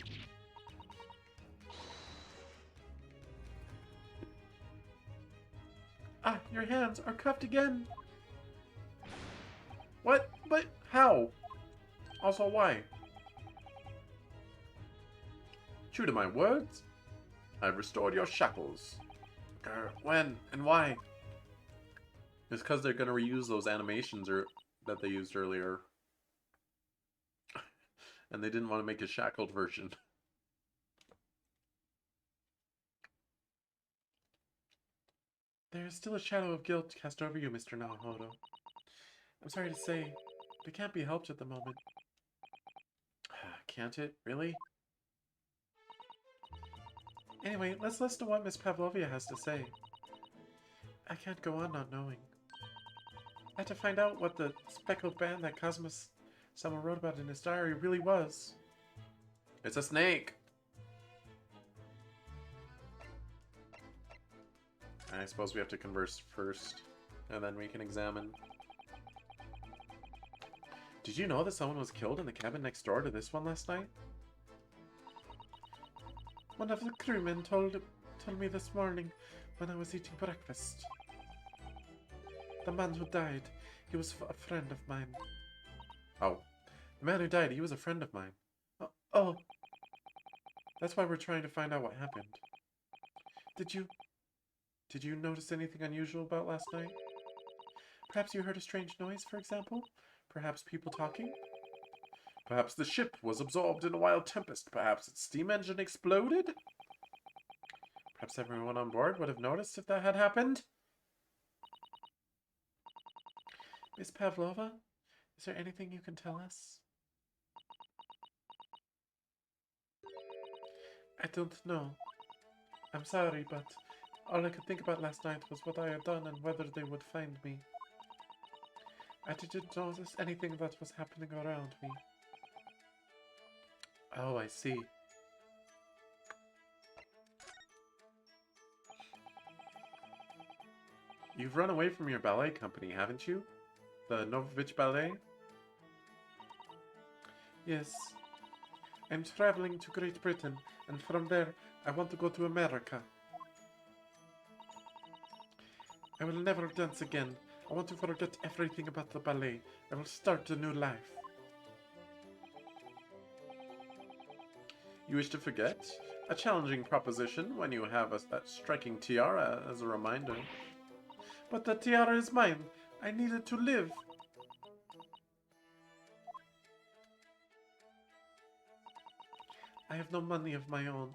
Speaker 1: Ah, your hands are cuffed again. What? But how? Also, why? True to my words, I've restored your shackles. When and why? It's because they're going to reuse those animations that they used earlier. And they didn't want to make a shackled version. There is still a shadow of guilt cast over you, Mr. Naruhodo. I'm sorry to say, but it can't be helped at the moment. Can't it? Really? Anyway, let's listen to what Miss Pavlovia has to say. I can't go on not knowing. I had to find out what the speckled band that Kazuma-sama wrote about in his diary really was. It's a snake! I suppose we have to converse first, and then we can examine. Did you know that someone was killed in the cabin next door to this one last night? One of the crewmen told me this morning when I was eating breakfast. The man who died, he was a friend of mine. Oh. The man who died, he was a friend of mine. Oh. That's why we're trying to find out what happened. Did you notice anything unusual about last night? Perhaps you heard a strange noise, for example? Perhaps people talking? Perhaps the ship was absorbed in a wild tempest. Perhaps its steam engine exploded? Perhaps everyone on board would have noticed if that had happened? Miss Pavlova, is there anything you can tell us? I don't know. I'm sorry, but all I could think about last night was what I had done and whether they would find me. I didn't notice anything that was happening around me. Oh, I see. You've run away from your ballet company, haven't you? The Novovich Ballet? Yes. I'm traveling to Great Britain, and from there, I want to go to America. I will never dance again. I want to forget everything about the ballet. I will start a new life. You wish to forget? A challenging proposition when you have a striking tiara as a reminder. But the tiara is mine. I need it to live. I have no money of my own.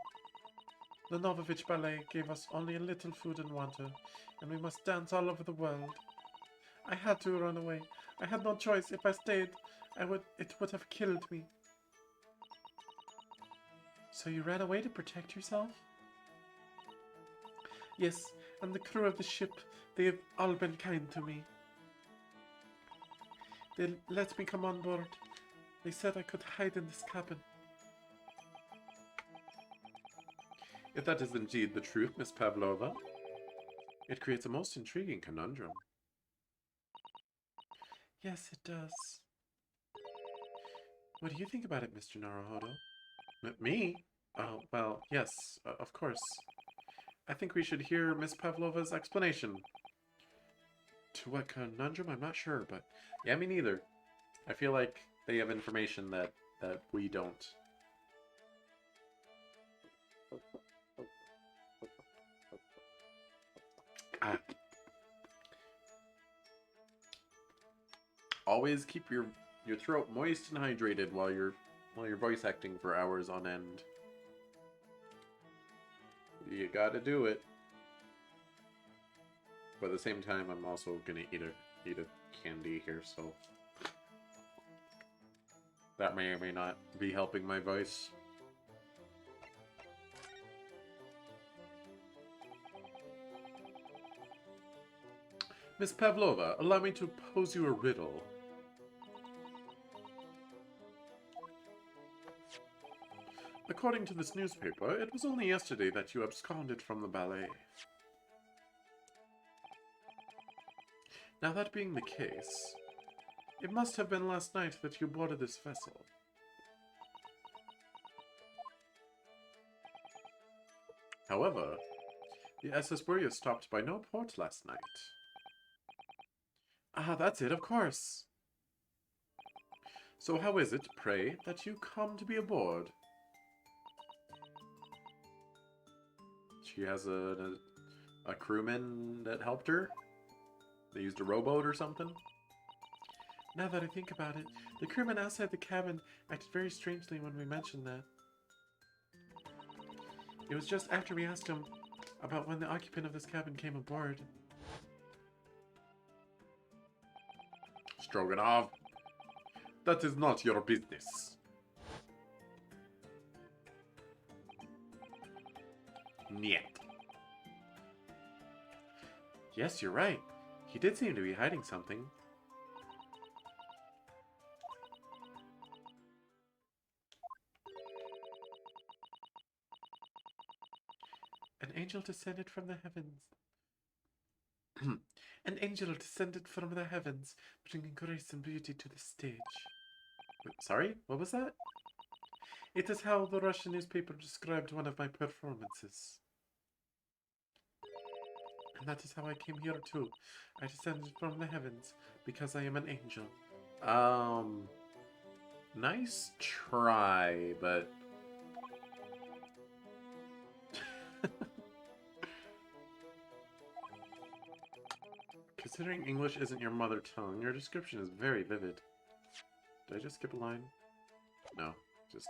Speaker 1: The Novovich Ballet gave us only a little food and water, and we must dance all over the world. I had to run away. I had no choice. If I stayed, it would have killed me. So you ran away to protect yourself? Yes, and the crew of the ship, they have all been kind to me. They let me come on board. They said I could hide in this cabin. If that is indeed the truth, Miss Pavlova, it creates a most intriguing conundrum. Yes, it does. What do you think about it, Mr. Naruhodo? Me? Oh, well, yes, of course. I think we should hear Miss Pavlova's explanation. To what conundrum? I'm not sure, but yeah, me neither. I feel like they have information that we don't. Always keep your throat moist and hydrated while you're voice acting for hours on end. You gotta do it. But at the same time, I'm also gonna eat a candy here, so that may or may not be helping my voice. Miss Pavlova, allow me to pose you a riddle. According to this newspaper, it was only yesterday that you absconded from the ballet. Now that being the case, it must have been last night that you boarded this vessel. However, the SS Burya stopped by no port last night. Ah, that's it, of course. So how is it, pray, that you come to be aboard? She has a crewman that helped her? They used a rowboat or something? Now that I think about it, the crewman outside the cabin acted very strangely when we mentioned that. It was just after we asked him about when the occupant of this cabin came aboard. Stroganoff, that is not your business. Niet. Yes, you're right. He did seem to be hiding something. angel descended from the heavens. An angel descended from the heavens, bringing grace and beauty to the stage. Wait, sorry? What was that? It is how the Russian newspaper described one of my performances. And that is how I came here too. I descended from the heavens because I am an angel. Nice try, but... Considering English isn't your mother tongue, your description is very vivid. Did I just skip a line? No, just ...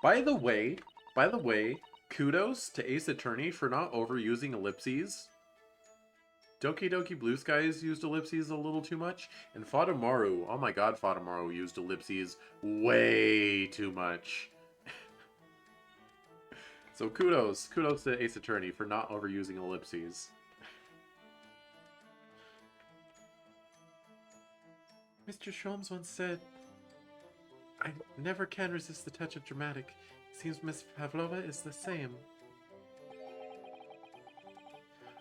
Speaker 1: By the way, kudos to Ace Attorney for not overusing ellipses. Doki Doki Blue Skies used ellipses a little too much, and Fadamaru, oh my god, Fadamaru used ellipses way too much. So kudos to Ace Attorney for not overusing ellipses. Mr. Sholmes once said, I never can resist the touch of dramatic. It seems Miss Pavlova is the same.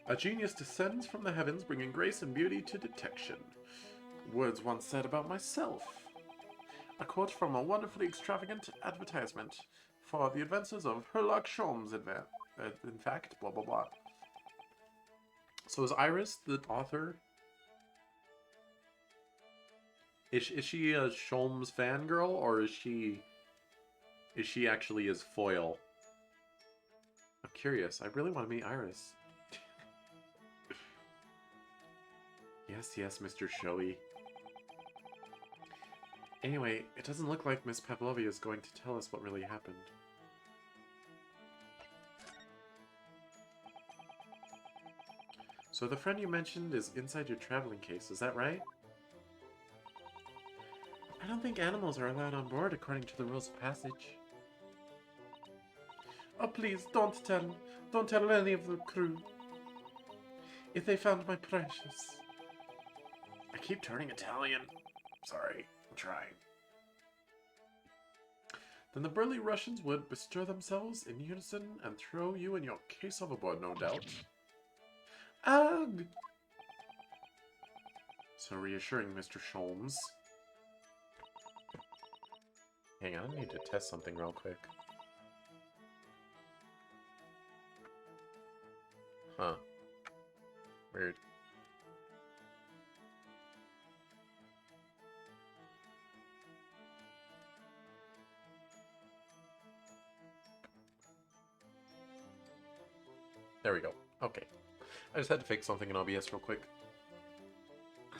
Speaker 1: A genius descends from the heavens, bringing grace and beauty to detection. Words once said about myself. A quote from a wonderfully extravagant advertisement for the advances of Herlock Sholmes, in fact, blah blah blah. So is Iris the author? Is she a Sholmes fangirl, or is she actually his foil? I'm curious. I really want to meet Iris. Yes, Mr. Showy. Anyway, it doesn't look like Miss Pavlovia is going to tell us what really happened. So the friend you mentioned is inside your traveling case, is that right? I don't think animals are allowed on board according to the rules of passage. Oh please, don't tell any of the crew. If they found my precious... I keep turning Italian. Sorry, I'm trying. Then the burly Russians would bestir themselves in unison and throw you and your case overboard, no doubt. Ugh! So reassuring, Mr. Sholmes. Hang on, I need to test something real quick. Huh. Weird. There we go. Okay. I just had to fix something in OBS real quick.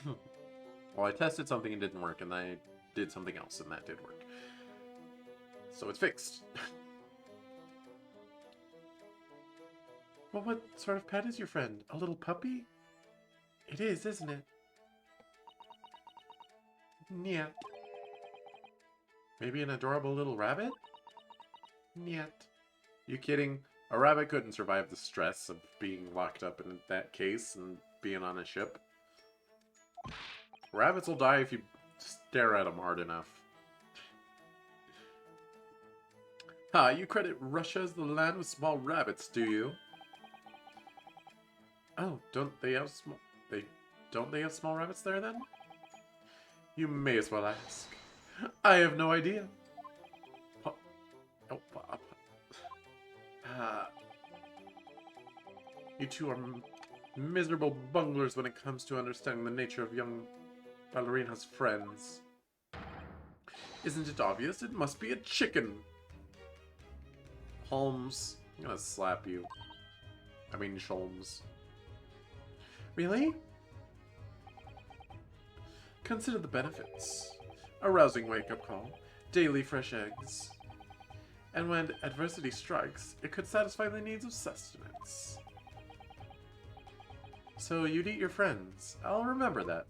Speaker 1: Well, I tested something and didn't work, and I did something else and that did work. So it's fixed. Well, what sort of pet is your friend? A little puppy? It is, isn't it? Nyet. Maybe an adorable little rabbit? Nyet. You kidding? A rabbit couldn't survive the stress of being locked up in that case and being on a ship. Rabbits will die if you stare at them hard enough. Ha, you credit Russia as the land with small rabbits, do you? Oh, don't they have small rabbits there then? You may as well ask. I have no idea. You two are miserable bunglers when it comes to understanding the nature of young Ballerina's friends. Isn't it obvious? It must be a chicken. Holmes, I'm gonna slap you. I mean Sholmes. Really? Consider the benefits. A rousing wake-up call, daily fresh eggs. And when adversity strikes, it could satisfy the needs of sustenance. So you'd eat your friends. I'll remember that.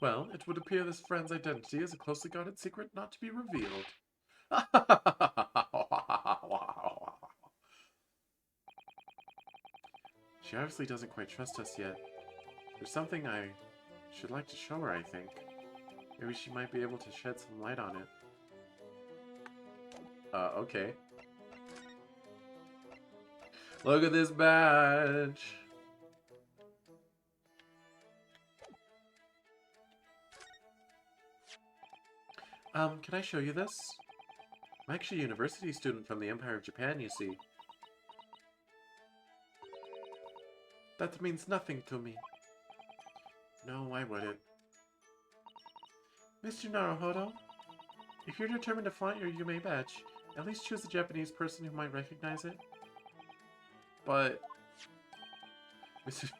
Speaker 1: Well, it would appear this friend's identity is a closely guarded secret not to be revealed. She obviously doesn't quite trust us yet. There's something I should like to show her, I think. Maybe she might be able to shed some light on it. Okay. Look at this badge! Can I show you this? I'm actually a university student from the Empire of Japan, you see. That means nothing to me. No, why would it? Mr. Naruhodo, if you're determined to flaunt your Yume badge, at least choose a Japanese person who might recognize it. But... Mr.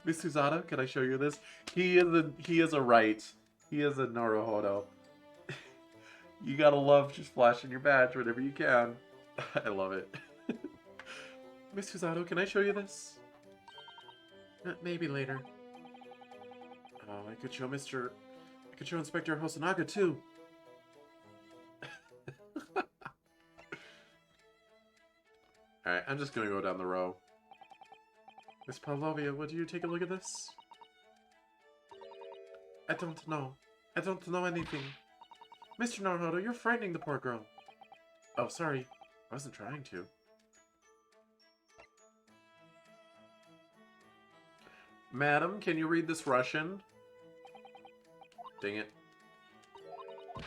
Speaker 1: Miss Suzada, can I show you this? He is a right. He is a Naruhodo. You gotta love just flashing your badge whenever you can. I love it. Miss Suzato, can I show you this? Maybe later. Oh, I could show Inspector Hosonaga too. Alright, I'm just gonna go down the row. Miss Pavlovia, would you take a look at this? I don't know. I don't know anything. Mr. Naruhodo, you're frightening the poor girl. Oh, sorry. I wasn't trying to. Madam, can you read this Russian? Dang it. Do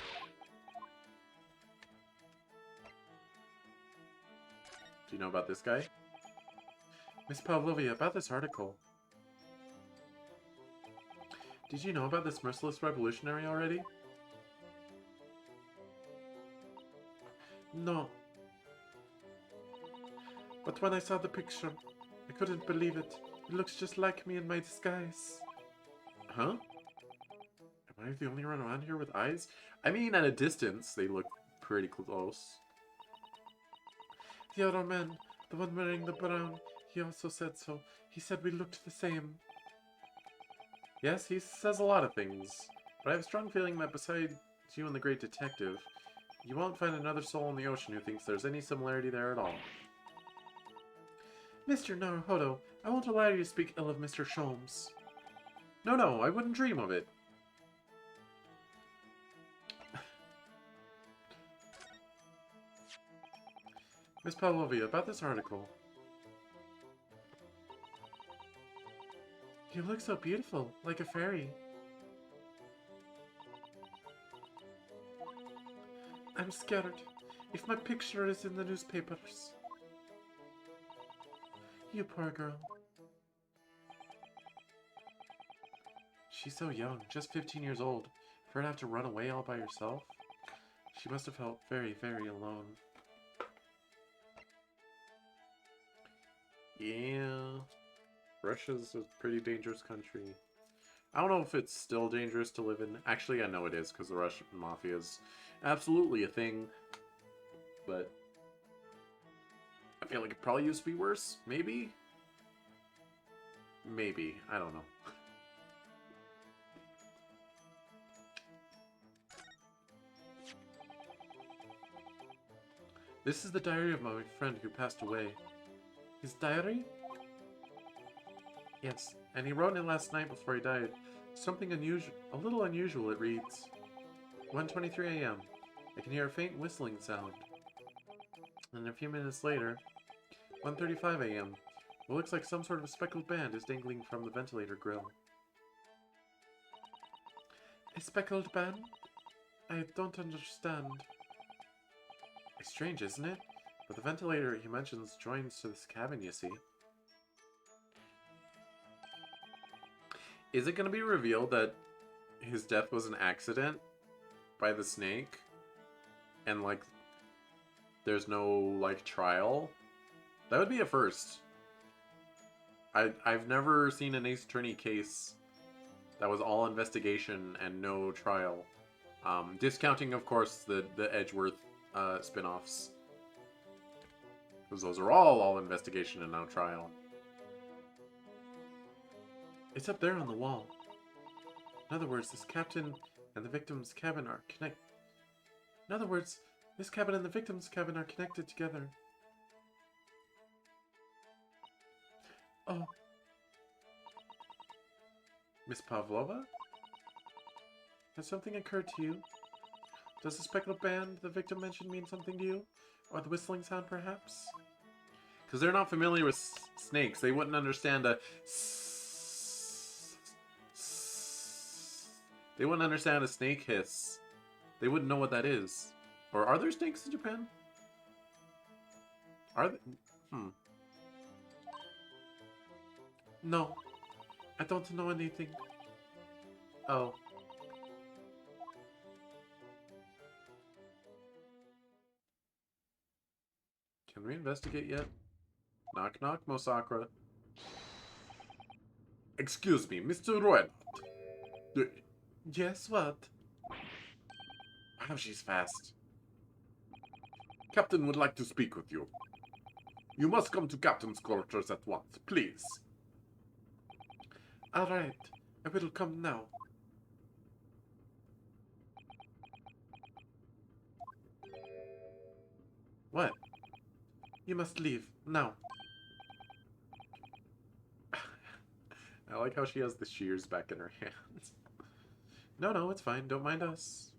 Speaker 1: you know about this guy? Miss Pavlovia, about this article. Did you know about this merciless revolutionary already? No. But when I saw the picture, I couldn't believe it. It looks just like me in my disguise. Huh? Am I the only one around here with eyes? I mean, at a distance, they look pretty close. The other man, the one wearing the brown, he also said so. He said we looked the same. Yes, he says a lot of things. But I have a strong feeling that besides you and the great detective, you won't find another soul in the ocean who thinks there's any similarity there at all. Mr. Naruhodo, I won't allow you to speak ill of Mr. Sholmes. No, I wouldn't dream of it. Miss Pavlovia, about this article. You look so beautiful, like a fairy. I'm scared. If my picture is in the newspapers. You poor girl. She's so young, just 15 years old. For her to have to run away all by herself? She must have felt very, very alone. Yeah. Russia's a pretty dangerous country. I don't know if it's still dangerous to live in. Actually, I know it is, because the Russian mafia is absolutely a thing. But I feel like it probably used to be worse. Maybe? Maybe. I don't know. This is the diary of my friend who passed away. His diary? Yes, and he wrote it last night before he died. Something unusual, a little unusual, it reads. 1:23 a.m. I can hear a faint whistling sound. And a few minutes later, 1:35 a.m. What looks like some sort of speckled band is dangling from the ventilator grill. A speckled band? I don't understand. It's strange, isn't it? But the ventilator he mentions joins to this cabin, you see. Is it going to be revealed that his death was an accident by the snake? And, like, there's no, like, trial? That would be a first. I've never seen an Ace Attorney case that was all investigation and no trial. Discounting, of course, the Edgeworth spin-offs. Because those are all investigation and no trial. It's up there on the wall. In other words, this captain and the victim's cabin are connected. In other words, this cabin and the victim's cabin are connected together. Oh. Miss Pavlova? Has something occurred to you? Does the speckled band the victim mentioned mean something to you? Or the whistling sound, perhaps? Because they're not familiar with snakes. They wouldn't understand a... They wouldn't understand a snake hiss. They wouldn't know what that is. Or are there snakes in Japan? Are they? No. I don't know anything. Oh. Can we investigate yet? Knock knock, Mosakura. Excuse me, Mr. Roy. Yes, what? Wow, she's fast. Captain would like to speak with you. You must come to Captain's quarters at once, please. Alright, I will come now. What? You must leave, now. I like how she has the shears back in her hands. No, it's fine. Don't mind us.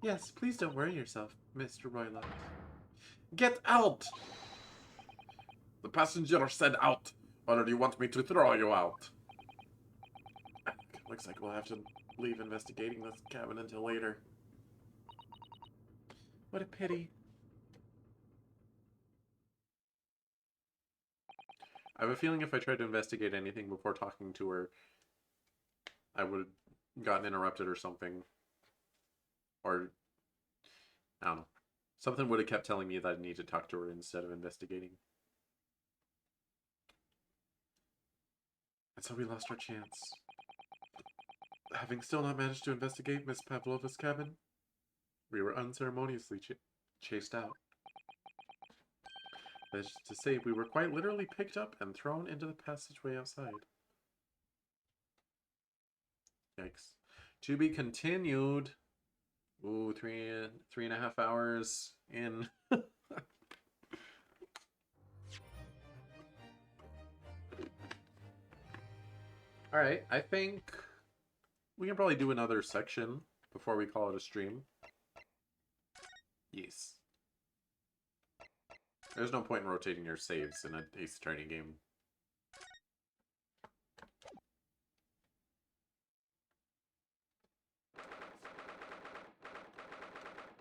Speaker 1: Yes, please don't worry yourself, Mr. Roylott. Get out! The passenger said out. Or do you want me to throw you out? Looks like we'll have to leave investigating this cabin until later. What a pity. I have a feeling if I tried to investigate anything before talking to her, I would have gotten interrupted or something. Or, I don't know. Something would have kept telling me that I need to talk to her instead of investigating. And so we lost our chance. Having still not managed to investigate Miss Pavlova's cabin, we were unceremoniously chased out. That is to say, we were quite literally picked up and thrown into the passageway outside. Yikes. To be continued. Ooh, three and a half hours in. Alright, I think we can probably do another section before we call it a stream. Yes. There's no point in rotating your saves in a Ace Attorney game.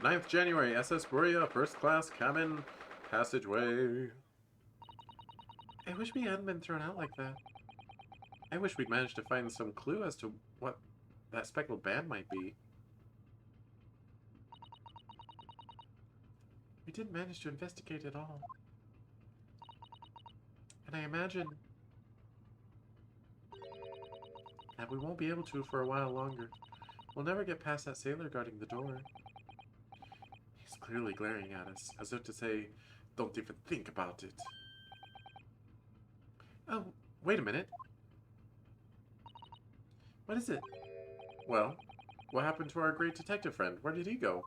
Speaker 1: "9th January, SS Buria, first class cabin, passageway." I wish we hadn't been thrown out like that. I wish we'd managed to find some clue as to what that speckled band might be. We didn't manage to investigate at all. And I imagine that we won't be able to for a while longer. We'll never get past that sailor guarding the door. He's clearly glaring at us, as if to say, don't even think about it. Oh, wait a minute. What is it? Well, what happened to our great detective friend? Where did he go?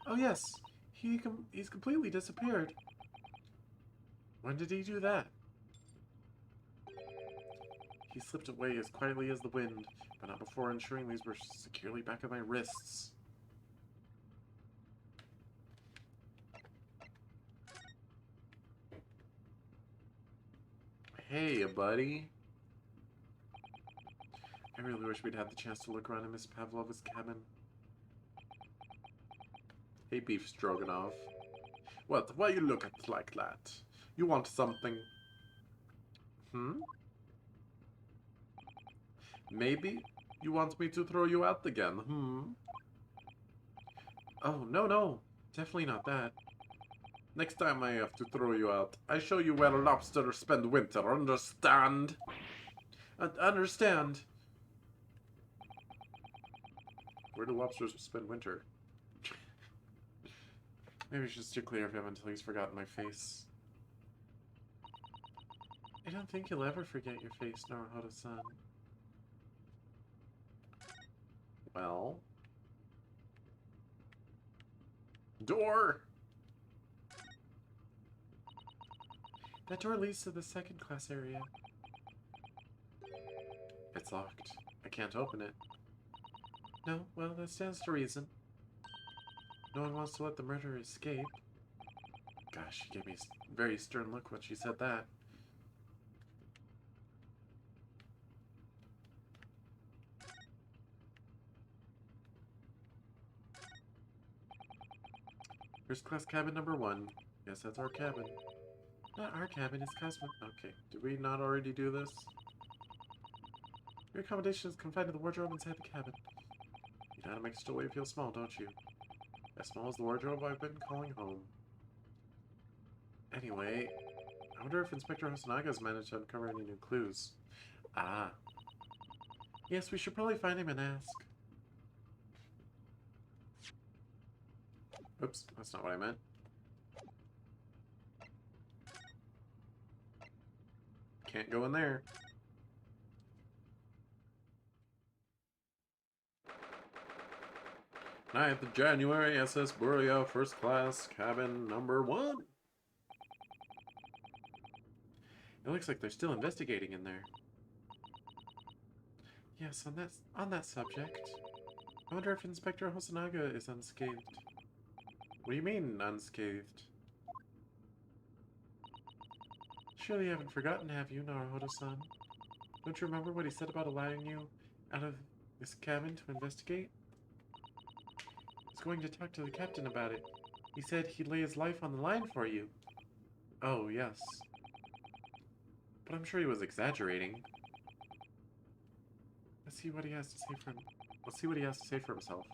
Speaker 1: Oh yes, he's completely disappeared. When did he do that? He slipped away as quietly as the wind, but not before ensuring these were securely back at my wrists. Hey, buddy. I really wish we'd had the chance to look around in Miss Pavlova's cabin. Hey, Beef Stroganoff. What? Why you look at it like that? You want something? Maybe you want me to throw you out again, Oh, no. Definitely not that. Next time I have to throw you out, I show you where lobsters spend winter, understand? Understand. Where do lobsters spend winter? Maybe I should steer clear of him until he's forgotten my face. I don't think he'll ever forget your face, Naruhodo-san. Well... Door! That door leads to the second class area. It's locked. I can't open it. No, well, that stands to reason. No one wants to let the murderer escape. Gosh, she gave me a very stern look when she said that. First class cabin number 1. Yes, that's our cabin. Not our cabin, it's Kazuma. Okay, did we not already do this? Your accommodation is confined to the wardrobe inside the cabin. You know how to make a stowaway feel small, don't you? As small as the wardrobe I've been calling home. Anyway, I wonder if Inspector Hosanaga's managed to uncover any new clues. Ah. Yes, we should probably find him and ask. Oops, that's not what I meant. Can't go in there. Night of January, SS Buria, first class, cabin number 1. It looks like they're still investigating in there. Yes, on that subject, I wonder if Inspector Hosonaga is unscathed. What do you mean, unscathed? Surely you haven't forgotten, have you, Naruhodo-san? Don't you remember what he said about allowing you out of this cabin to investigate? He's going to talk to the captain about it. He said he'd lay his life on the line for you. Oh, yes. But I'm sure he was exaggerating. Let's see what he has to say for him. Let's see what he has to say for himself.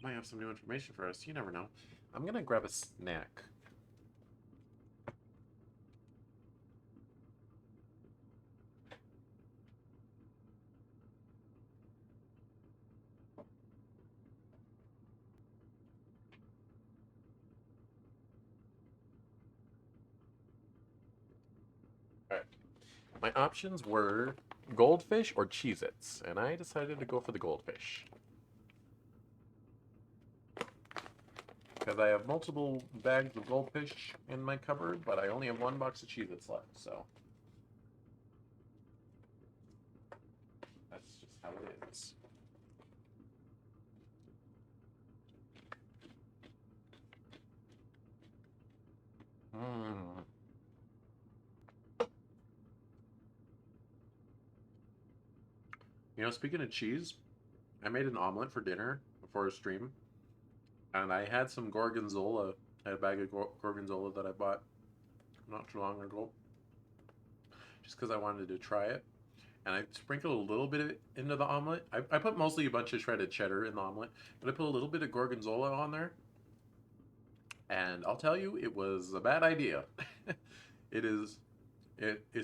Speaker 1: Might have some new information for us. You never know. I'm gonna grab a snack. Alright. My options were goldfish or Cheez-Its, and I decided to go for the goldfish. Because I have multiple bags of goldfish in my cupboard, but I only have one box of Cheez-Its left, so. That's just how it is. Mmm. You know, speaking of cheese, I made an omelet for dinner before a stream, and I had some gorgonzola. I had a bag of gorgonzola that I bought not too long ago, just because I wanted to try it. And I sprinkled a little bit of it into the omelet. I put mostly a bunch of shredded cheddar in the omelet, but I put a little bit of gorgonzola on there. And I'll tell you, it was a bad idea. It is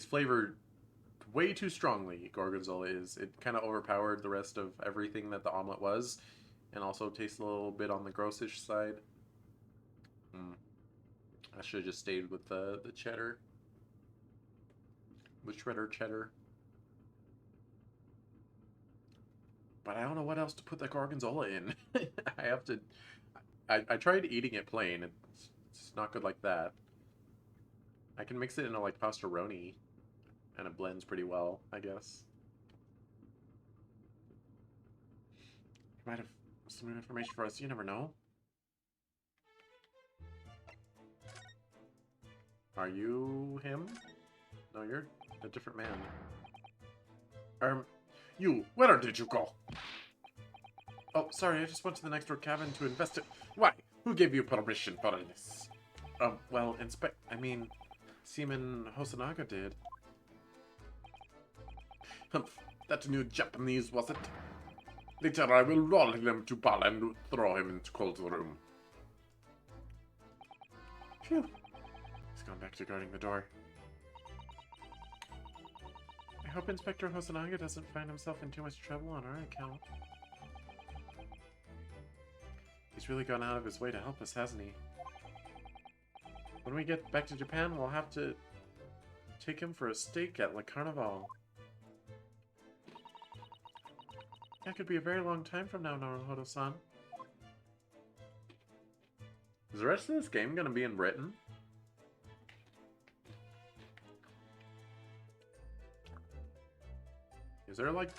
Speaker 1: flavored way too strongly, gorgonzola is. It kind of overpowered the rest of everything that the omelet was, and also tastes a little bit on the grossish side. I should have just stayed with the cheddar. With shredder cheddar. But I don't know what else to put the gorgonzola in. I have to... I tried eating it plain. It's not good like that. I can mix it into like pastaroni, and it blends pretty well, I guess. You might have some new information for us. You never know. Are you him? No, you're a different man. You, where did you go? Oh, sorry, I just went to the next door cabin to investigate. Why? Who gave you permission for this? Well, Seaman Hosonaga did. Humph, that new Japanese, was it? Later I will roll him to ball and throw him into cold room. Phew. He's gone back to guarding the door. I hope Inspector Hosonaga doesn't find himself in too much trouble on our account. He's really gone out of his way to help us, hasn't he? When we get back to Japan, we'll have to take him for a steak at La Carnival. That could be a very long time from now, Naruhodo-san. Is the rest of this game gonna be in Britain? Is there like...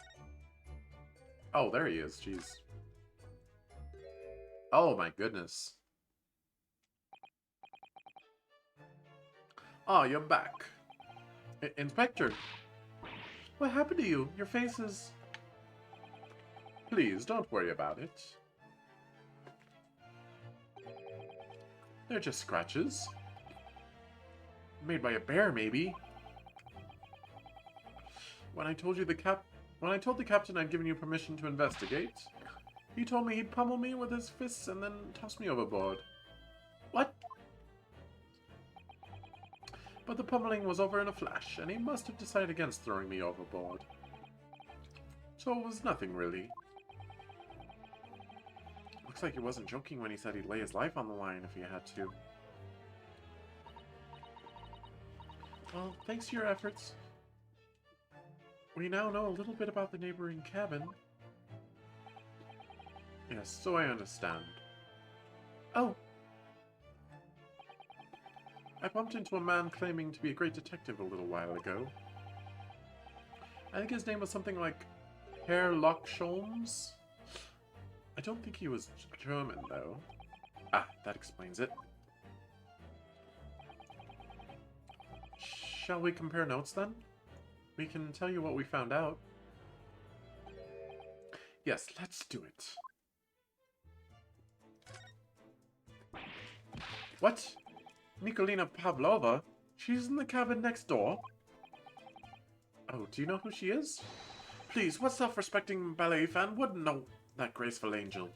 Speaker 1: Oh, there he is. Jeez. Oh my goodness. Oh, you're back. Inspector. What happened to you? Your face is... Please, don't worry about it. They're just scratches. Made by a bear, maybe. When I told the captain I'd given you permission to investigate, he told me he'd pummel me with his fists and then toss me overboard. What? But the pummeling was over in a flash, and he must have decided against throwing me overboard. So it was nothing, really. Looks like he wasn't joking when he said he'd lay his life on the line if he had to. Well, thanks to your efforts, we now know a little bit about the neighboring cabin. Yes, so I understand. Oh! I bumped into a man claiming to be a great detective a little while ago. I think his name was something like Herr Locksholms. I don't think he was German, though. Ah, that explains it. Shall we compare notes, then? We can tell you what we found out. Yes, let's do it. What? Nikolina Pavlova? She's in the cabin next door? Oh, do you know who she is? Please, what self-respecting ballet fan wouldn't know that graceful angel?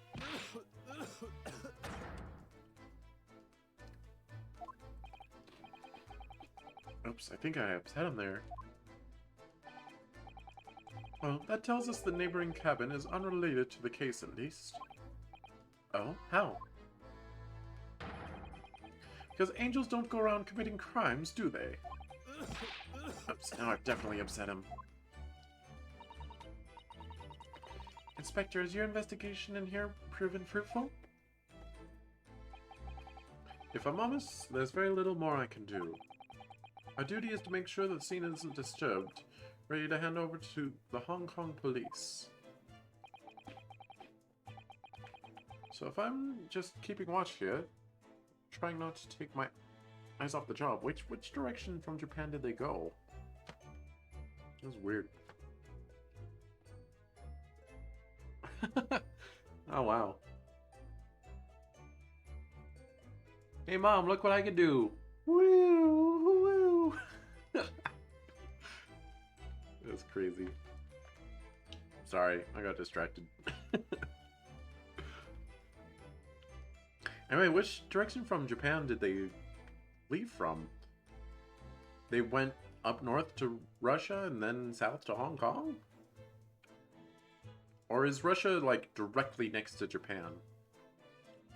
Speaker 1: Oops, I think I upset him there. Well, that tells us the neighboring cabin is unrelated to the case, at least. Oh? How? Because angels don't go around committing crimes, do they? Oops, now I've definitely upset him. Inspector, is your investigation in here proven fruitful? If I'm honest, there's very little more I can do. Our duty is to make sure that the scene isn't disturbed, ready to hand over to the Hong Kong police. So if I'm just keeping watch here, trying not to take my eyes off the job, which direction from Japan did they go? That was weird. Oh, wow. Hey, Mom, look what I can do. Woo! Woo! That's crazy. Sorry, I got distracted. Anyway, which direction from Japan did they leave from? They went up north to Russia and then south to Hong Kong? Or is Russia, like, directly next to Japan?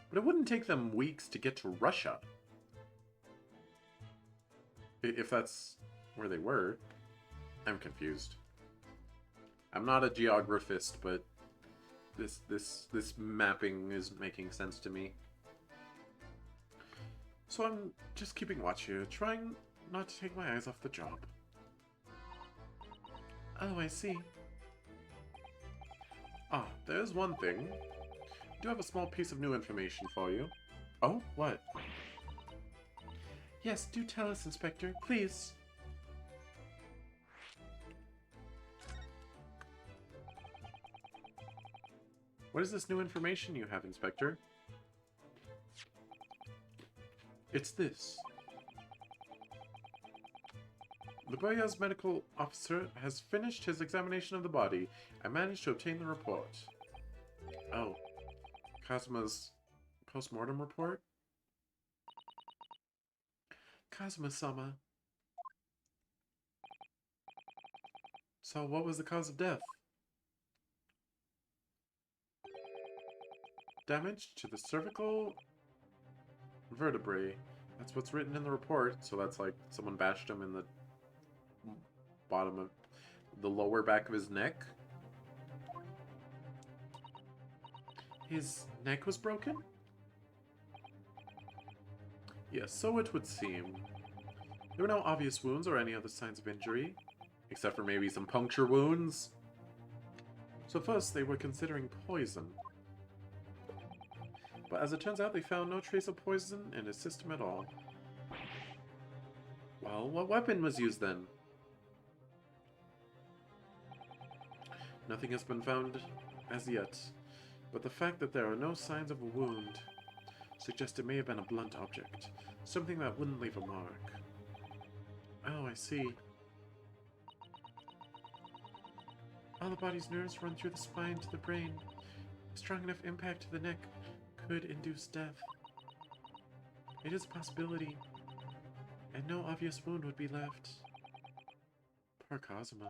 Speaker 1: But it wouldn't take them weeks to get to Russia. If that's where they were. I'm confused. I'm not a geographist, but this mapping is making sense to me. So I'm just keeping watch here, trying not to take my eyes off the job. Oh, I see. Ah, there's one thing. I do have a small piece of new information for you. Oh, what? Yes, do tell us, Inspector, please. What is this new information you have, Inspector? It's this. Luboya's medical officer has finished his examination of the body. I managed to obtain the report. Oh. Kazuma's post-mortem report? Kazuma-sama. So what was the cause of death? Damage to the cervical vertebrae. That's what's written in the report, so that's like someone bashed him in the bottom of the lower back of his neck. His neck was broken? Yes, so it would seem. There were no obvious wounds or any other signs of injury, except for maybe some puncture wounds. So first they were considering poison. But as it turns out, they found no trace of poison in his system at all. Well, what weapon was used then? Nothing has been found as yet, but the fact that there are no signs of a wound suggests it may have been a blunt object, something that wouldn't leave a mark. Oh, I see. All the body's nerves run through the spine to the brain. A strong enough impact to the neck could induce death. It is a possibility, and no obvious wound would be left. Poor Kazuma.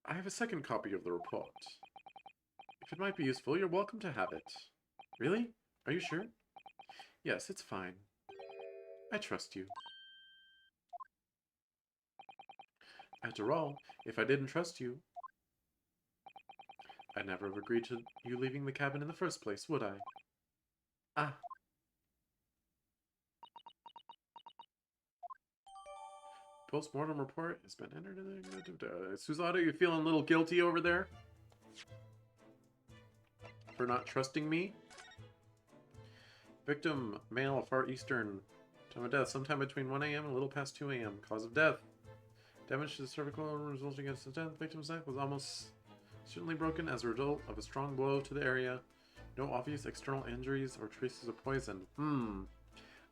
Speaker 1: I have a second copy of the report. If it might be useful, you're welcome to have it. Really? Are you sure? Yes, it's fine. I trust you. After all, if I didn't trust you, I'd never have agreed to you leaving the cabin in the first place, would I? Ah. Post-mortem report has been entered in the... Susato, you feeling a little guilty over there? For not trusting me? Victim, male, Far Eastern. Time of death, sometime between 1 a.m. and a little past 2 a.m. Cause of death. Damage to the cervical resulting in death. Victim's neck was almost certainly broken as a result of a strong blow to the area. No obvious external injuries or traces of poison.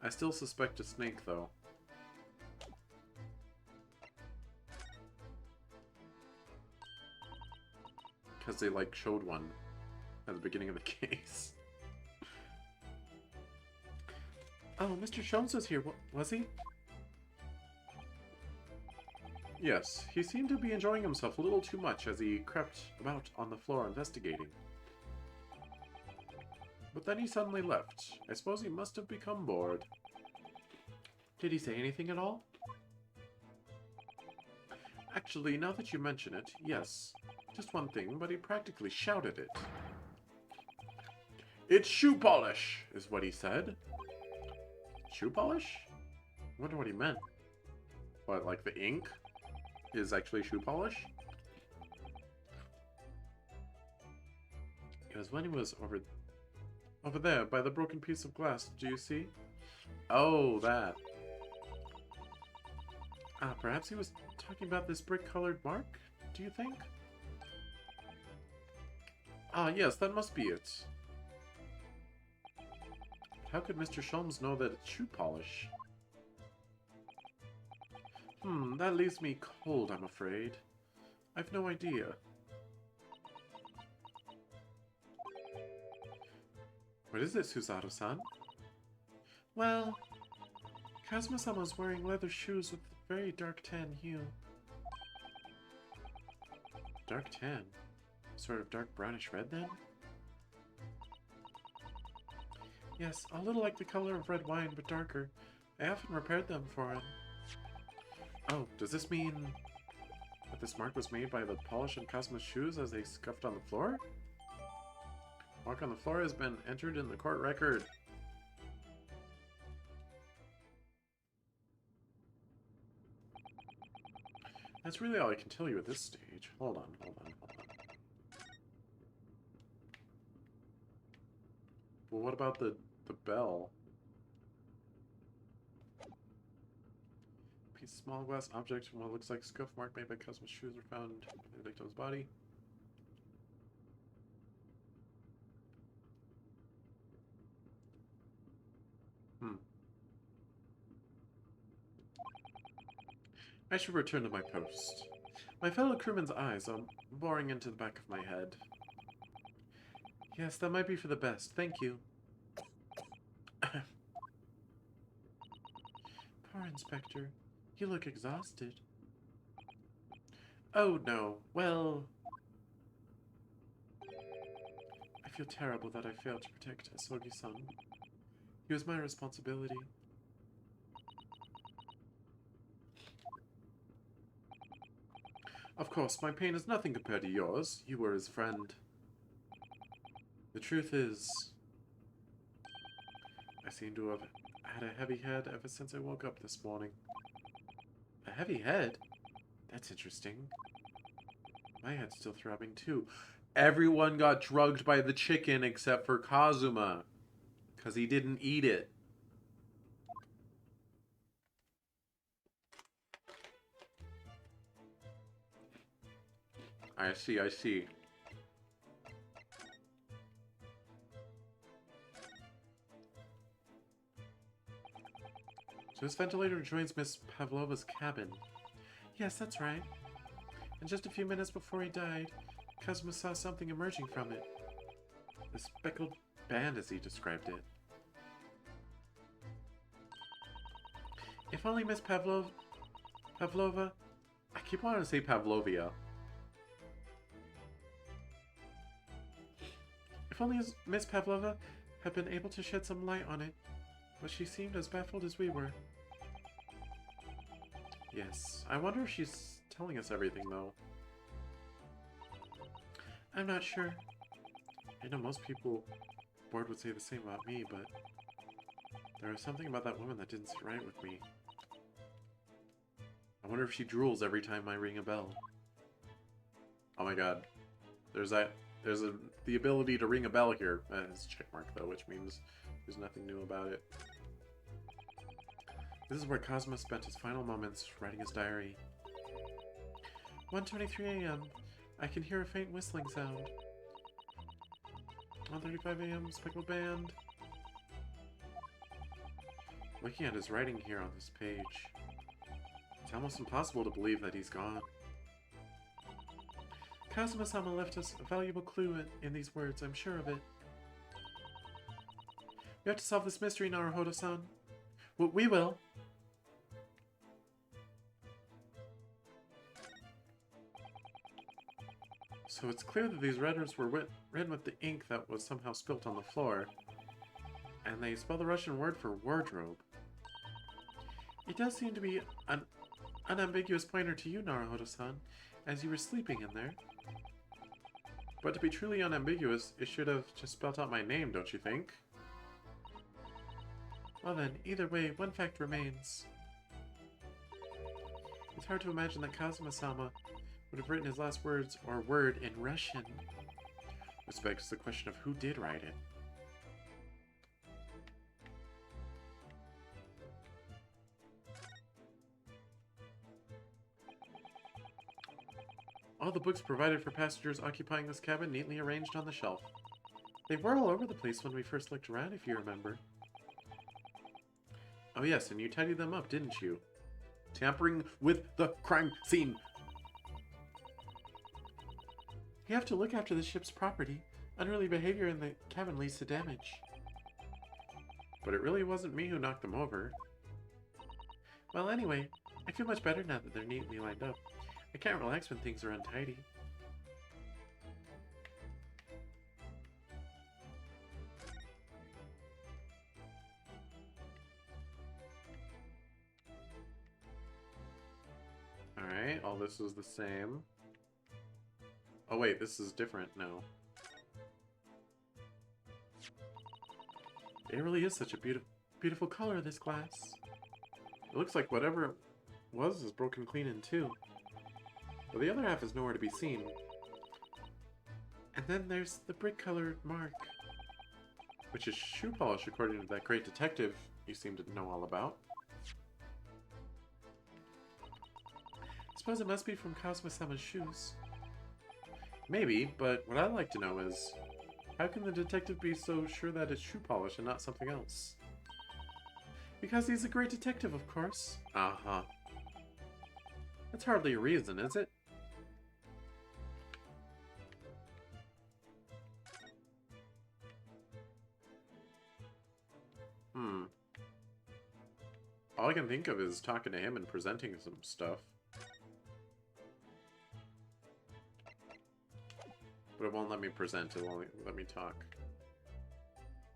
Speaker 1: I still suspect a snake, though. Because they, like, showed one at the beginning of the case. Oh, Mr. Sholmes was here, was he? Yes, he seemed to be enjoying himself a little too much as he crept about on the floor investigating. But then he suddenly left. I suppose he must have become bored. Did he say anything at all? Actually, now that you mention it, yes. Just one thing, but he practically shouted it. It's shoe polish, is what he said. Shoe polish? I wonder what he meant. What, like the ink is actually shoe polish? It was when he was over there by the broken piece of glass. Do you see? Oh, that. Ah, perhaps he was talking about this brick-colored mark, do you think? Ah, yes, that must be it. How could Mr. Sholmes know that it's shoe polish? That leaves me cold, I'm afraid. I've no idea. What is it, Susato-san? Well, Kazuma-sama was wearing leather shoes with a very dark tan hue. Dark tan? Sort of dark brownish red, then? Yes, a little like the color of red wine, but darker. I often repaired them for him. Oh, does this mean that this mark was made by the polish on Kazuma's shoes as they scuffed on the floor? Mark on the floor has been entered in the court record. That's really all I can tell you at this stage. Hold on. Well, what about the bell? Piece of small glass object from what looks like a scuff mark made by Kazuma's shoes were found in the victim's body. I should return to my post. My fellow crewman's eyes are boring into the back of my head. Yes, that might be for the best. Thank you. Poor Inspector. You look exhausted. Oh, no. Well... I feel terrible that I failed to protect Asogi-san. He was my responsibility. Of course, my pain is nothing compared to yours. You were his friend. The truth is, I seem to have had a heavy head ever since I woke up this morning. A heavy head? That's interesting. My head's still throbbing too. Everyone got drugged by the chicken except for Kazuma. Because he didn't eat it. I see, I see. So this ventilator joins Miss Pavlova's cabin. Yes, that's right. And just a few minutes before he died, Kazuma saw something emerging from it. A speckled band, as he described it. If only Miss Pavlova... I keep wanting to say Pavlovia. If only Miss Pavlova had been able to shed some light on it, but she seemed as baffled as we were. Yes, I wonder if she's telling us everything, though. I'm not sure. I know most people board would say the same about me, but there was something about that woman that didn't sit right with me. I wonder if she drools every time I ring a bell. Oh my god. There's the ability to ring a bell here. It's a check mark though, which means there's nothing new about it. This is where Kazuma spent his final moments writing his diary. 1:23 a.m. I can hear a faint whistling sound. 1:35 a.m. Speckled band. Looking at his writing here on this page, it's almost impossible to believe that he's gone. Kazuma-sama left us a valuable clue in these words, I'm sure of it. We have to solve this mystery, Naruhodo-san. We will. So it's clear that these letters were written with the ink that was somehow spilt on the floor. And they spell the Russian word for wardrobe. It does seem to be an unambiguous pointer to you, Naruhodo-san, as you were sleeping in there. But to be truly unambiguous, it should have just spelt out my name, don't you think? Well then, either way, one fact remains. It's hard to imagine that Kazuma-sama would have written his last words or word in Russian. Which begs the question of who did write it. All the books provided for passengers occupying this cabin neatly arranged on the shelf. They were all over the place when we first looked around, if you remember. Oh yes, and you tidied them up, didn't you? Tampering with the crime scene! You have to look after the ship's property. Unruly behavior in the cabin leads to damage. But it really wasn't me who knocked them over. Well, anyway, I feel much better now that they're neatly lined up. I can't relax when things are untidy. Alright, all this is the same. Oh wait, this is different now. It really is such a beautiful color, this glass. It looks like whatever it was is broken clean in two. But the other half is nowhere to be seen. And then there's the brick-colored mark. Which is shoe polish, according to that great detective you seem to know all about. I suppose it must be from Kazuma-sama's shoes. Maybe, but what I'd like to know is, how can the detective be so sure that it's shoe polish and not something else? Because he's a great detective, of course. Uh-huh. That's hardly a reason, is it? All I can think of is talking to him and presenting some stuff. But it won't let me present, it won't let me talk.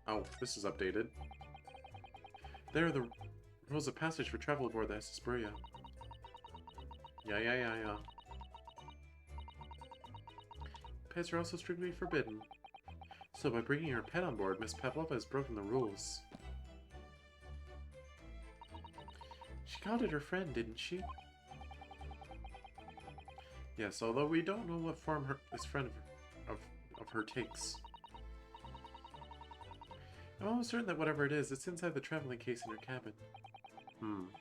Speaker 1: Oh, this is updated. There are the rules of passage for travel aboard the SS Buria. Yeah. Pets are also strictly forbidden. So by bringing her pet on board, Miss Pavlova has broken the rules. She called it her friend, didn't she? Yes, although we don't know what form this friend of her takes. I'm almost certain that whatever it is, it's inside the traveling case in her cabin.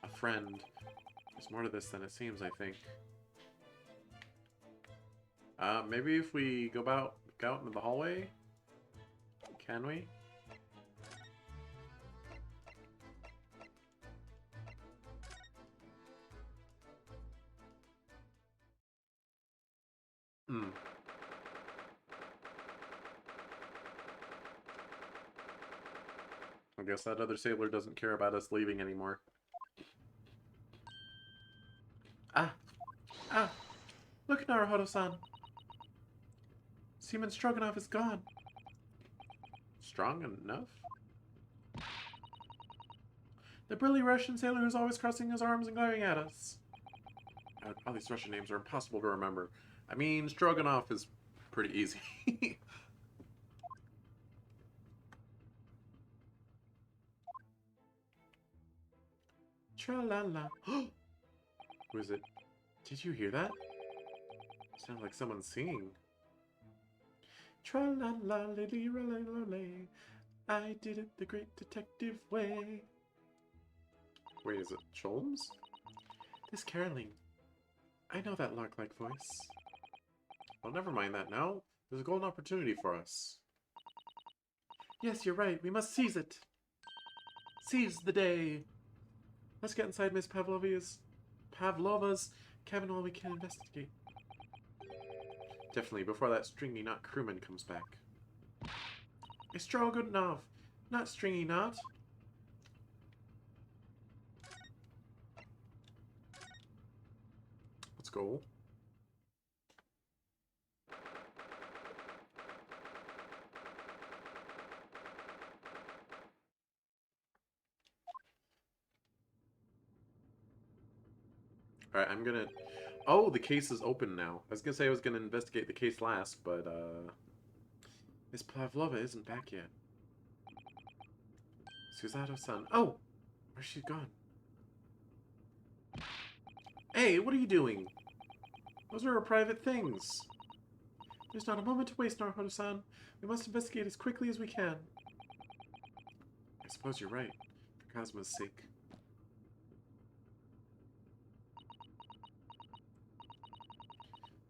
Speaker 1: A friend. There's more to this than it seems, I think. Maybe if we go out into the hallway? Can we? I guess that other sailor doesn't care about us leaving anymore. Ah! Ah! Look, Naruhodo-san! Seaman Stroganoff is gone! Strong enough? The burly Russian sailor who's always crossing his arms and glaring at us. All these Russian names are impossible to remember. I mean, Stroganoff is pretty easy. Tra-la-la. Who is it? Did you hear that? Sounds like someone singing. Tra-la-la, lily-ra-la-la-lay. I did it the great detective way. Wait, is it Cholmes? This caroling. I know that lark-like voice. Well, never mind that now. There's a golden opportunity for us. Yes, you're right. We must seize it. Seize the day. Let's get inside Miss Pavlova's cabin while we can investigate. Definitely, before that stringy knot crewman comes back. It's Stroganov, not stringy knot. Let's go. Alright, I'm gonna... Oh, the case is open now. I was gonna say I was gonna investigate the case last, but, Miss Pavlova isn't back yet. Susato-san. Oh! Where's she gone? Hey, what are you doing? Those are our private things. There's not a moment to waste, Naruhodo-san. We must investigate as quickly as we can. I suppose you're right, for Kazuma's sake.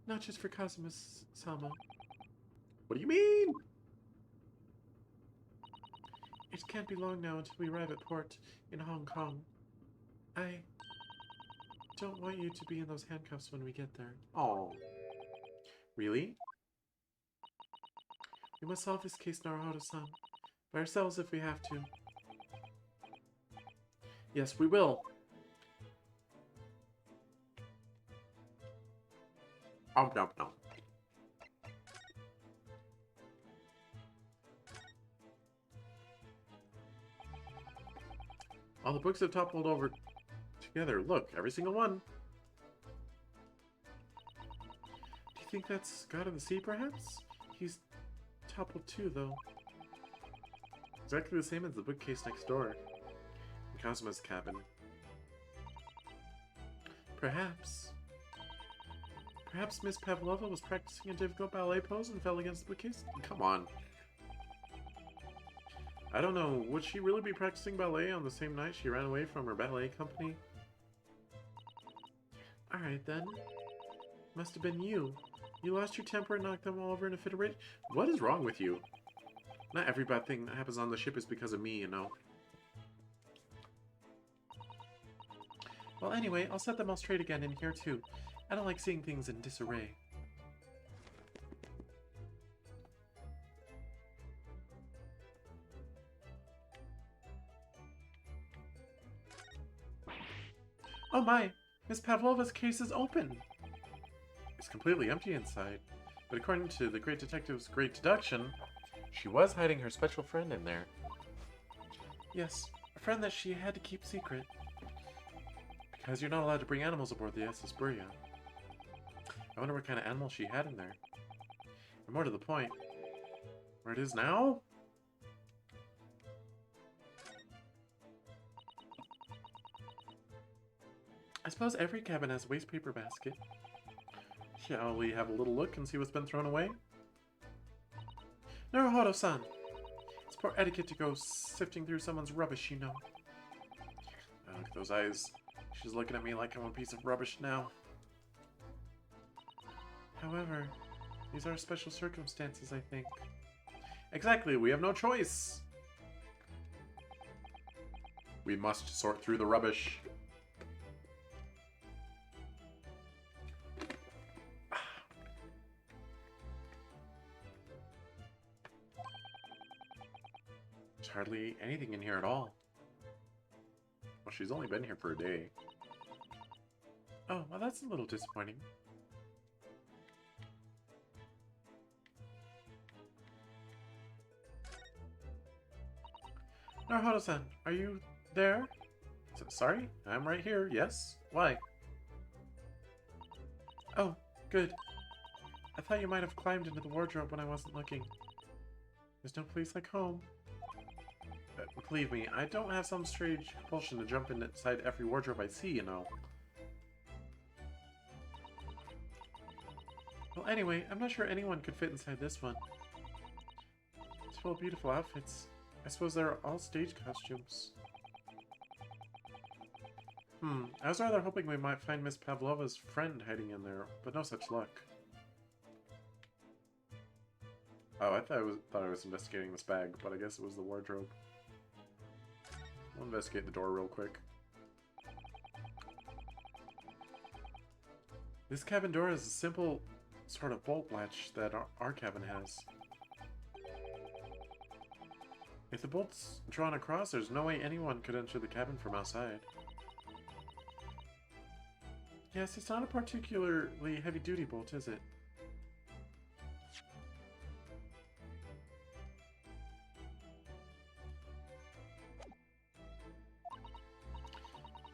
Speaker 1: Not just for Kazuma-sama. What do you mean? It can't be long now until we arrive at port in Hong Kong. I don't want you to be in those handcuffs when we get there. Oh. Really? We must solve this case, Naruhodo-san. By ourselves if we have to. Yes, we will. Oh, no, no. All the books have toppled over together. Look, every single one. Do you think that's God of the Sea, perhaps? He's toppled too, though. Exactly the same as the bookcase next door. In Kazuma's cabin. Perhaps. Perhaps Miss Pavlova was practicing a difficult ballet pose and fell against the bookcase? Come on. I don't know. Would she really be practicing ballet on the same night she ran away from her ballet company? Alright then. Must have been you. You lost your temper and knocked them all over in a fit of rage? What is wrong with you? Not every bad thing that happens on the ship is because of me, you know. Well, anyway, I'll set them all straight again in here too. I don't like seeing things in disarray. Oh my! Miss Pavlova's case is open! It's completely empty inside, but according to the great detective's great deduction, she was hiding her special friend in there. Yes, a friend that she had to keep secret. Because you're not allowed to bring animals aboard the SS Burya. I wonder what kind of animal she had in there. And more to the point, where it is now? I suppose every cabin has a waste paper basket. Shall we have a little look and see what's been thrown away? Naruhodo-san! It's poor etiquette to go sifting through someone's rubbish, you know. Oh, look at those eyes. She's looking at me like I'm a piece of rubbish now. However, these are special circumstances, I think. Exactly, we have no choice! We must sort through the rubbish. There's hardly anything in here at all. Well, she's only been here for a day. Oh, well that's a little disappointing. Naruhodo-san, are you there? Sorry, I'm right here, yes? Why? Oh, good. I thought you might have climbed into the wardrobe when I wasn't looking. There's no place like home. Believe me, I don't have some strange compulsion to jump inside every wardrobe I see, you know. Well, anyway, I'm not sure anyone could fit inside this one. It's full of beautiful outfits. I suppose they're all stage costumes. I was rather hoping we might find Miss Pavlova's friend hiding in there, but no such luck. Oh, I thought I was investigating this bag, but I guess it was the wardrobe. We'll investigate the door real quick. This cabin door is a simple sort of bolt latch that our cabin has. If the bolt's drawn across, there's no way anyone could enter the cabin from outside. Yes, it's not a particularly heavy-duty bolt, is it?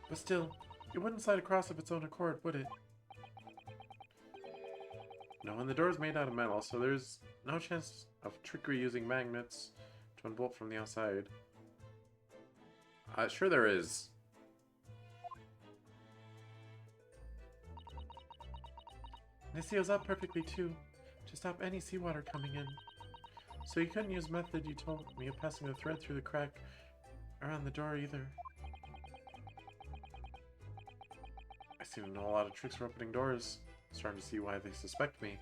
Speaker 1: But still, it wouldn't slide across of its own accord, would it? No, and the door is made out of metal, so there's no chance of trickery using magnets to unbolt from the outside. Sure there is. And it seals up perfectly too, to stop any seawater coming in. So you couldn't use the method you told me of passing a thread through the crack around the door either. I seem to know a lot of tricks for opening doors. Starting to see why they suspect me.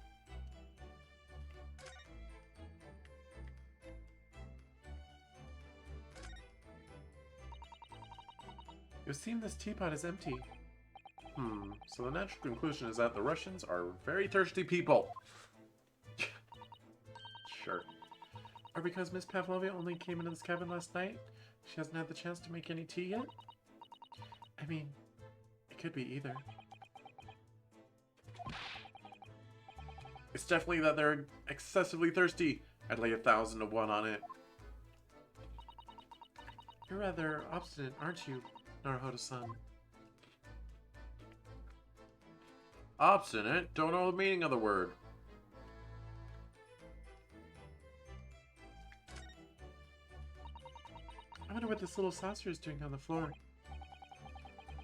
Speaker 1: It would seem this teapot is empty. So the natural conclusion is that the Russians are very thirsty people. Sure. Or because Miss Pavlova only came into this cabin last night, she hasn't had the chance to make any tea yet? I mean, it could be either. It's definitely that they're excessively thirsty. I'd lay 1,000 to 1 on it. You're rather obstinate, aren't you, Naruhodo-san? Obstinate? Don't know the meaning of the word. I wonder what this little saucer is doing on the floor.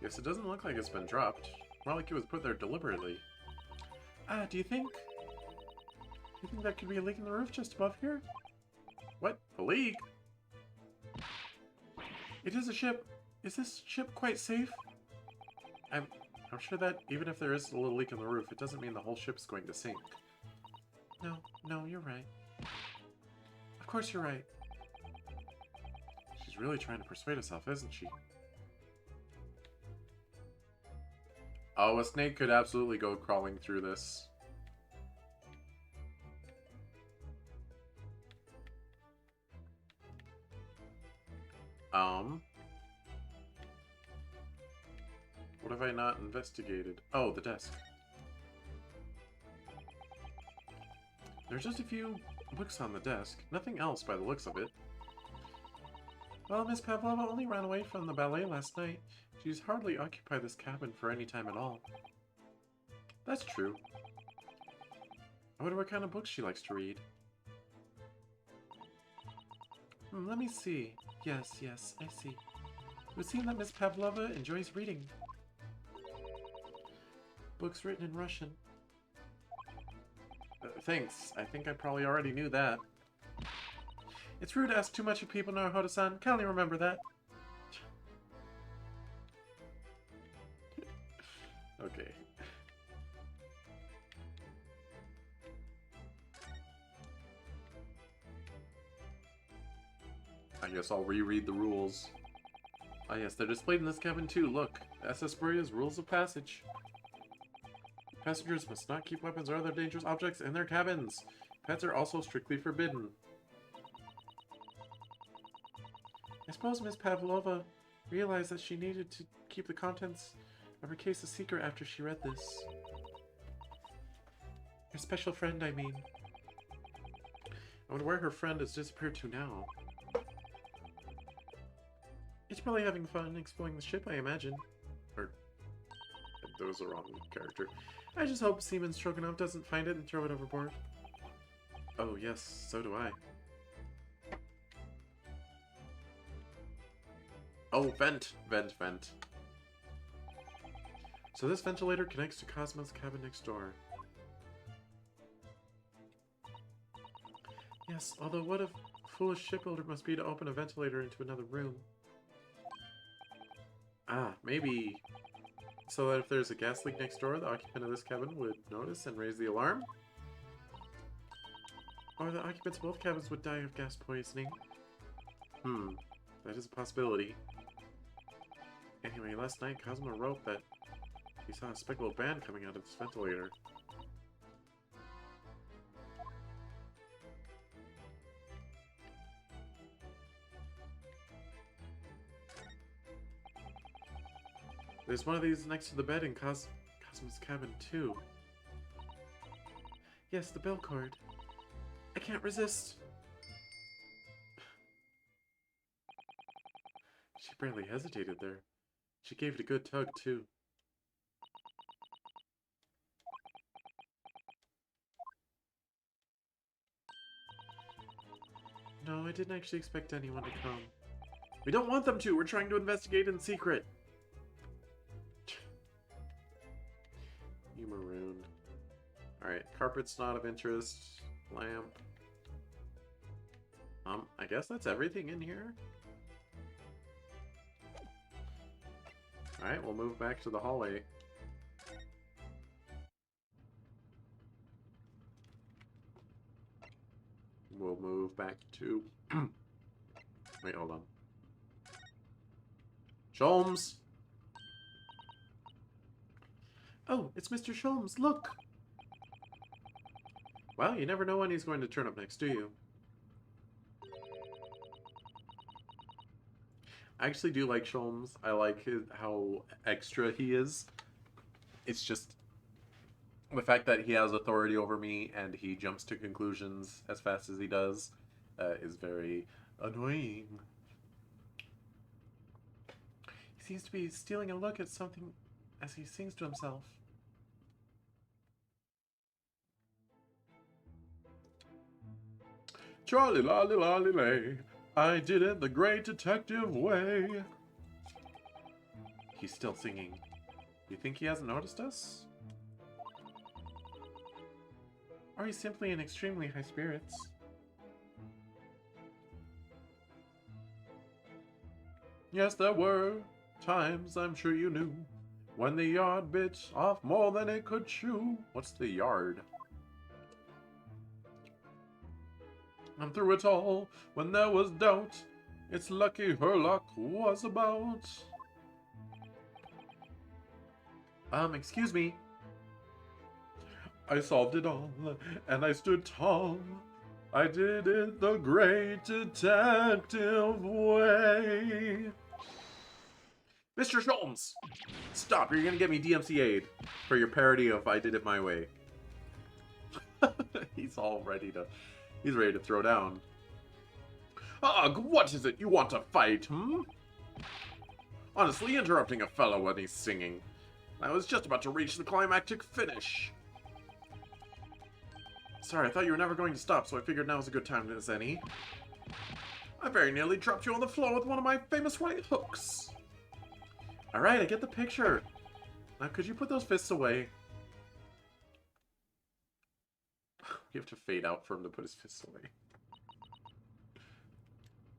Speaker 1: Yes, it doesn't look like it's been dropped. More like it was put there deliberately. Do you think there could be a leak in the roof just above here? What? A leak? It is a ship. Is this ship quite safe? I'm sure that even if there is a little leak in the roof, it doesn't mean the whole ship's going to sink. No, you're right. Of course you're right. She's really trying to persuade herself, isn't she? Oh, a snake could absolutely go crawling through this. What have I not investigated? Oh, the desk. There's just a few books on the desk. Nothing else by the looks of it. Well, Miss Pavlova only ran away from the ballet last night. She's hardly occupied this cabin for any time at all. That's true. I wonder what kind of books she likes to read. Let me see. Yes, I see. It would seem that Miss Pavlova enjoys reading. Books written in Russian. Thanks. I think I probably already knew that. It's rude to ask too much of people, Naruhodo-san. Can only remember that. Okay. I guess I'll reread the rules. Ah yes, they're displayed in this cabin too. Look, SS Buria's rules of passage. Passengers must not keep weapons or other dangerous objects in their cabins. Pets are also strictly forbidden. I suppose Miss Pavlova realized that she needed to keep the contents of her case a secret after she read this. Her special friend, I mean. I wonder where her friend has disappeared to now. It's probably having fun exploring the ship, I imagine. Or, that was the wrong character. I just hope Seaman Stroganoff doesn't find it and throw it overboard. Oh yes, so do I. Oh, vent! Vent, vent. So this ventilator connects to Kazuma's cabin next door. Yes, although what a foolish shipbuilder must be to open a ventilator into another room. Ah, maybe so that if there's a gas leak next door, the occupant of this cabin would notice and raise the alarm? Or the occupants of both cabins would die of gas poisoning? That is a possibility. Anyway, last night Kazuma wrote that he saw a speckled band coming out of this ventilator. There's one of these next to the bed in Kazuma's cabin, too. Yes, the bell cord. I can't resist. She barely hesitated there. She gave it a good tug, too. No, I didn't actually expect anyone to come. We don't want them to! We're trying to investigate in secret! You marooned. Alright, carpet's not of interest. Lamp. I guess that's everything in here? Alright, we'll move back to the hallway. We'll move back to... Wait, hold on. Sholmes! Oh, it's Mr. Sholmes, look! Well, you never know when he's going to turn up next, do you? I actually do like Sholmes. I like how extra he is. It's just the fact that he has authority over me and he jumps to conclusions as fast as he does is very annoying. He seems to be stealing a look at something as he sings to himself. Charlie lolly lolly lay, I did it the great detective way. He's still singing. You think he hasn't noticed us? Or he's simply in extremely high spirits? Yes, there were times, I'm sure you knew, when the yard bit off more than it could chew. What's the yard? And through it all, when there was doubt, it's lucky her luck was about. Excuse me. I solved it all, and I stood tall. I did it the great detective way. Mr. Sholmes! Stop, you're gonna get me DMCA'd for your parody of I Did It My Way. He's ready to throw down. Ugh, what is it you want to fight, Honestly, interrupting a fellow when he's singing. I was just about to reach the climactic finish. Sorry, I thought you were never going to stop, so I figured now was a good time as any. I very nearly dropped you on the floor with one of my famous right hooks. Alright, I get the picture. Now, could you put those fists away? We have to fade out for him to put his fists away.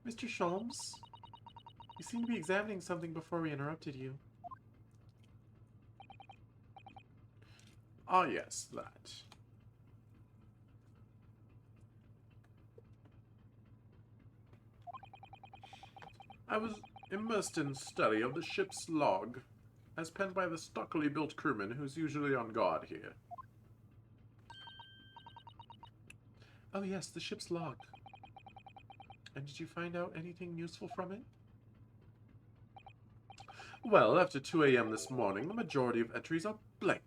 Speaker 1: Mr. Sholmes, you seem to be examining something before we interrupted you. Ah, yes, that. I was immersed in study of the ship's log, as penned by the stockily built crewman who's usually on guard here. Oh yes, the ship's log. And did you find out anything useful from it? Well, after 2 a.m. this morning, the majority of entries are blank.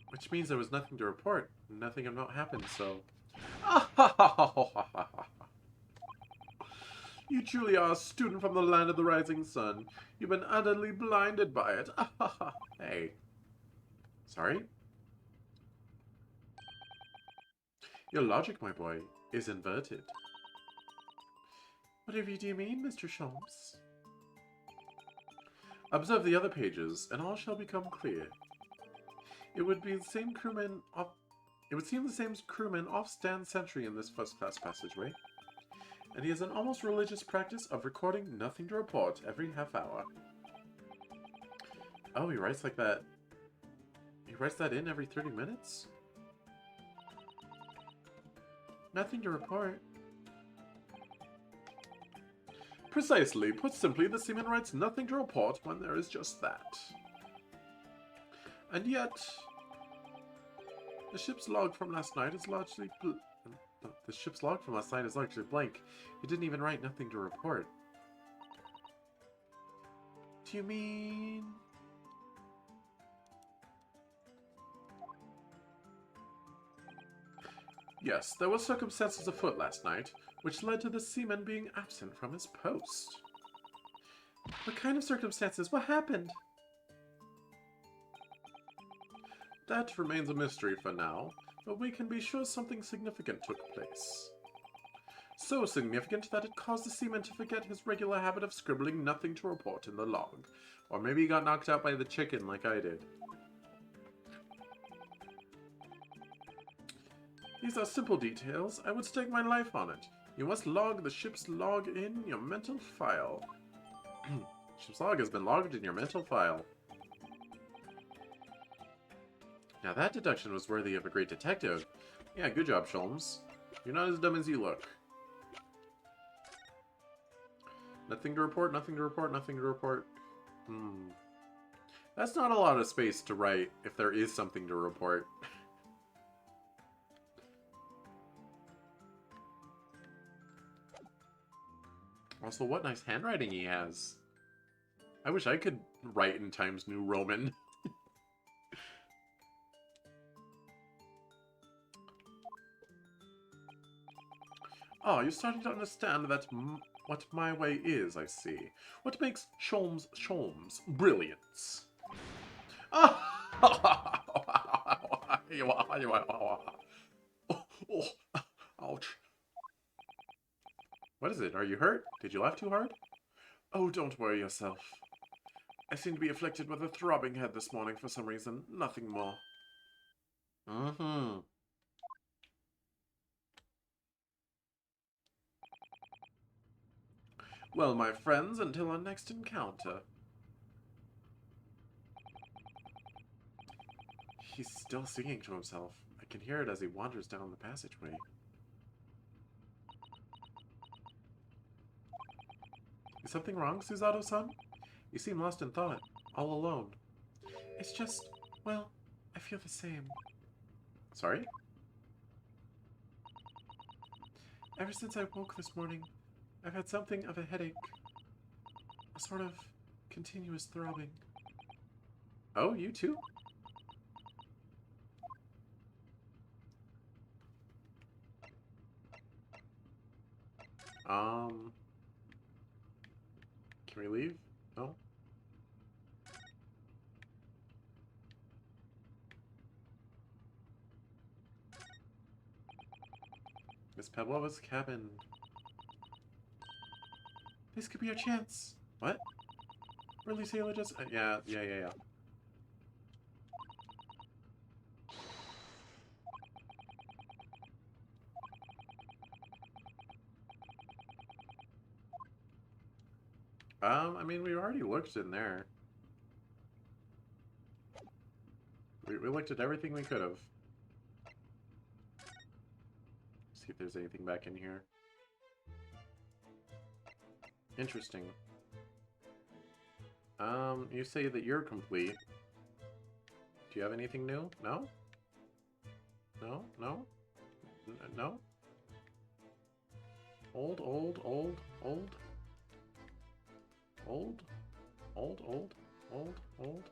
Speaker 1: Which means there was nothing to report. Nothing had not happened, so... You truly are a student from the land of the rising sun. You've been utterly blinded by it. Hey. Sorry? Your logic, my boy, is inverted. Whatever do you mean, Mr. Sholmes? Observe the other pages, and all shall become clear. It would be the same crewman off... It would seem the same crewman off stands sentry in this first-class passageway. And he has an almost religious practice of recording nothing to report every half hour. Oh, he writes like that. He writes that in every 30 minutes? Nothing to report. Precisely. Put simply, the seaman writes nothing to report when there is just that. And yet, the ship's log from last night is largely blank. He didn't even write nothing to report. Do you mean... Yes, there were circumstances afoot last night, which led to the seaman being absent from his post. What kind of circumstances? What happened? That remains a mystery for now, but we can be sure something significant took place. So significant that it caused the seaman to forget his regular habit of scribbling nothing to report in the log. Or maybe he got knocked out by the chicken like I did. These are simple details. I would stake my life on it. You must log the ship's log in your mental file. Ship's log has been logged in your mental file. Now that deduction was worthy of a great detective. Yeah, good job, Sholmes. You're not as dumb as you look. Nothing to report, nothing to report, nothing to report. That's not a lot of space to write if there is something to report. Also, what nice handwriting he has. I wish I could write in Times New Roman. Oh, you're starting to understand that what my way is, I see. What makes Sholmes brilliance? Oh, ouch. What is it? Are you hurt? Did you laugh too hard? Oh, don't worry yourself. I seem to be afflicted with a throbbing head this morning for some reason. Nothing more. Well, my friends, until our next encounter. He's still singing to himself. I can hear it as he wanders down the passageway. Is something wrong, Susato-san? You seem lost in thought, all alone. It's just, well, I feel the same. Sorry? Ever since I woke this morning, I've had something of a headache. A sort of continuous throbbing. Oh, you too? Can we leave? No? Miss Pavlova's cabin. This could be our chance. What? Really, Sailor just... yeah. I mean, we already looked in there. We looked at everything we could have. See if there's anything back in here. Interesting. You say that you're complete. Do you have anything new? No? No? No? No? Old, old, old, old? Old? Old, old, old, old?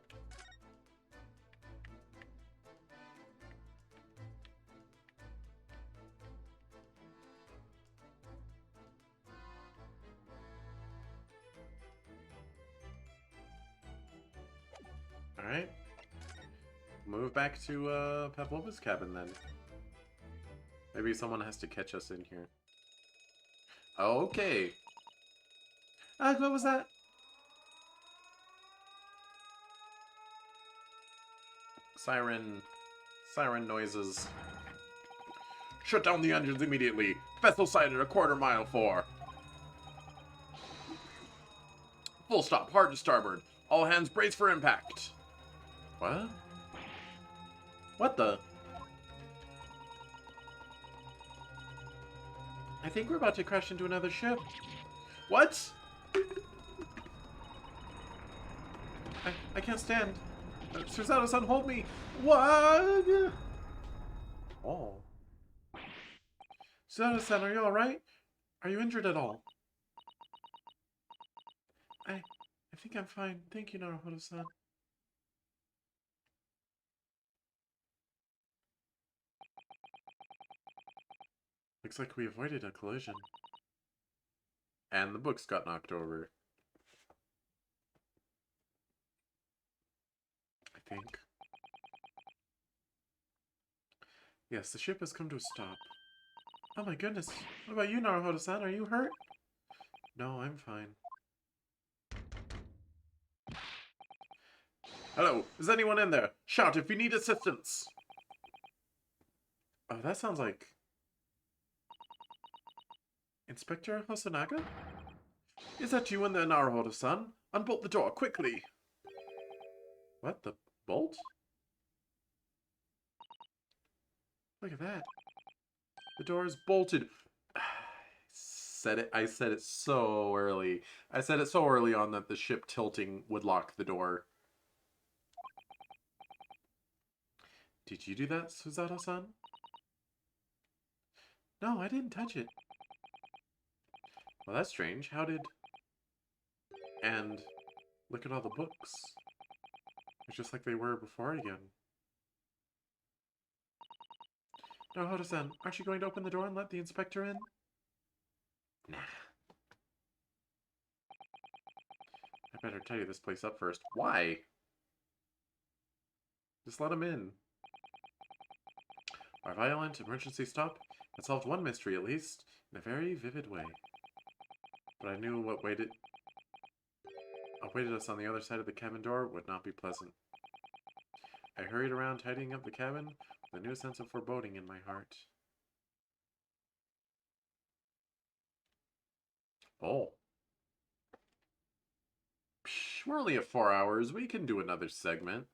Speaker 1: Alright. Move back to, Pavlova's cabin, then. Maybe someone has to catch us in here. Okay. What was that? Siren noises. Shut down the engines immediately. Vessel sighted a quarter-mile for. Full stop, hard to starboard. All hands brace for impact. What? What the? I think we're about to crash into another ship. What? I can't stand. Susanoo-san, hold me. What? Oh. Susanoo-san, are you alright? Are you injured at all? I think I'm fine. Thank you, Naruhodo-san. Looks like we avoided a collision. And the books got knocked over. I think. Yes, the ship has come to a stop. Oh my goodness. What about you, Naruhodo-san? Are you hurt? No, I'm fine. Hello, is anyone in there? Shout if you need assistance. Oh, that sounds like... Inspector Hosonaga? Is that you in there, Naruhodo-san? Unbolt the door, quickly! What, the bolt? Look at that. The door is bolted. I said it so early. I said it so early on that the ship tilting would lock the door. Did you do that, Susanoo-san? No, I didn't touch it. Well, that's strange. How did... And look at all the books. It's just like they were before again. Naruhodo-san, aren't you going to open the door and let the inspector in? Nah. I better tidy this place up first. Why? Just let him in. Our violent emergency stop had solved one mystery, at least, in a very vivid way. But I knew what awaited us on the other side of the cabin door would not be pleasant. I hurried around tidying up the cabin with a new sense of foreboding in my heart. Oh. Psh, we're only at 4 hours. We can do another segment.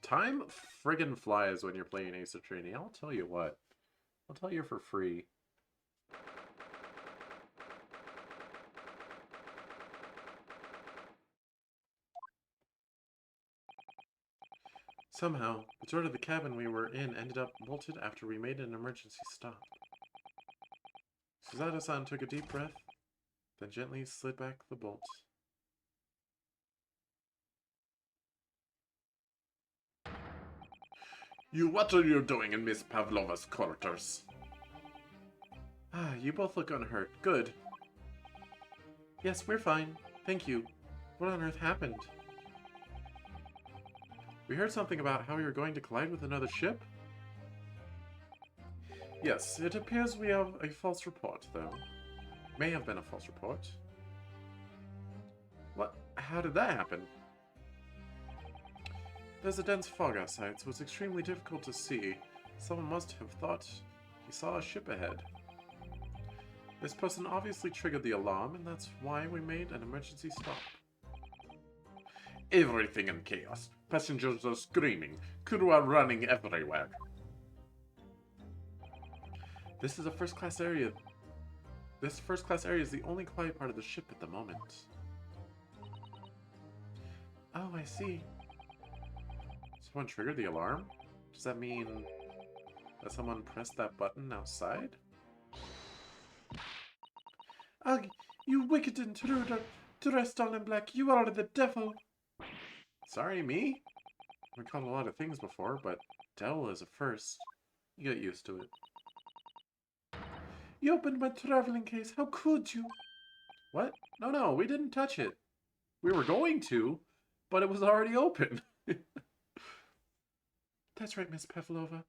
Speaker 1: Time friggin' flies when you're playing Ace Attorney. I'll tell you what. I'll tell you for free. Somehow, the door to the cabin we were in ended up bolted after we made an emergency stop. Susanoo-san took a deep breath, then gently slid back the bolt. What are you doing in Miss Pavlova's quarters? Ah, you both look unhurt. Good. Yes, we're fine. Thank you. What on earth happened? We heard something about how we were going to collide with another ship? Yes, it appears we have a false report, though. May have been a false report. What? How did that happen? There's a dense fog outside, so it's extremely difficult to see. Someone must have thought He saw a ship ahead. This person obviously triggered the alarm, and that's why we made an emergency stop. Everything in chaos. Passengers are screaming. Crew are running everywhere. This is a first-class area. This first-class area is the only quiet part of the ship at the moment. Oh, I see. Someone triggered the alarm? Does that mean that someone pressed that button outside? Ugh, you wicked intruder, dressed all in black, you are the devil! Sorry, me? I've been called a lot of things before, but devil is a first. You get used to it. You opened my traveling case, how could you? What? No, we didn't touch it. We were going to, but it was already open. That's right, Miss Pavlova.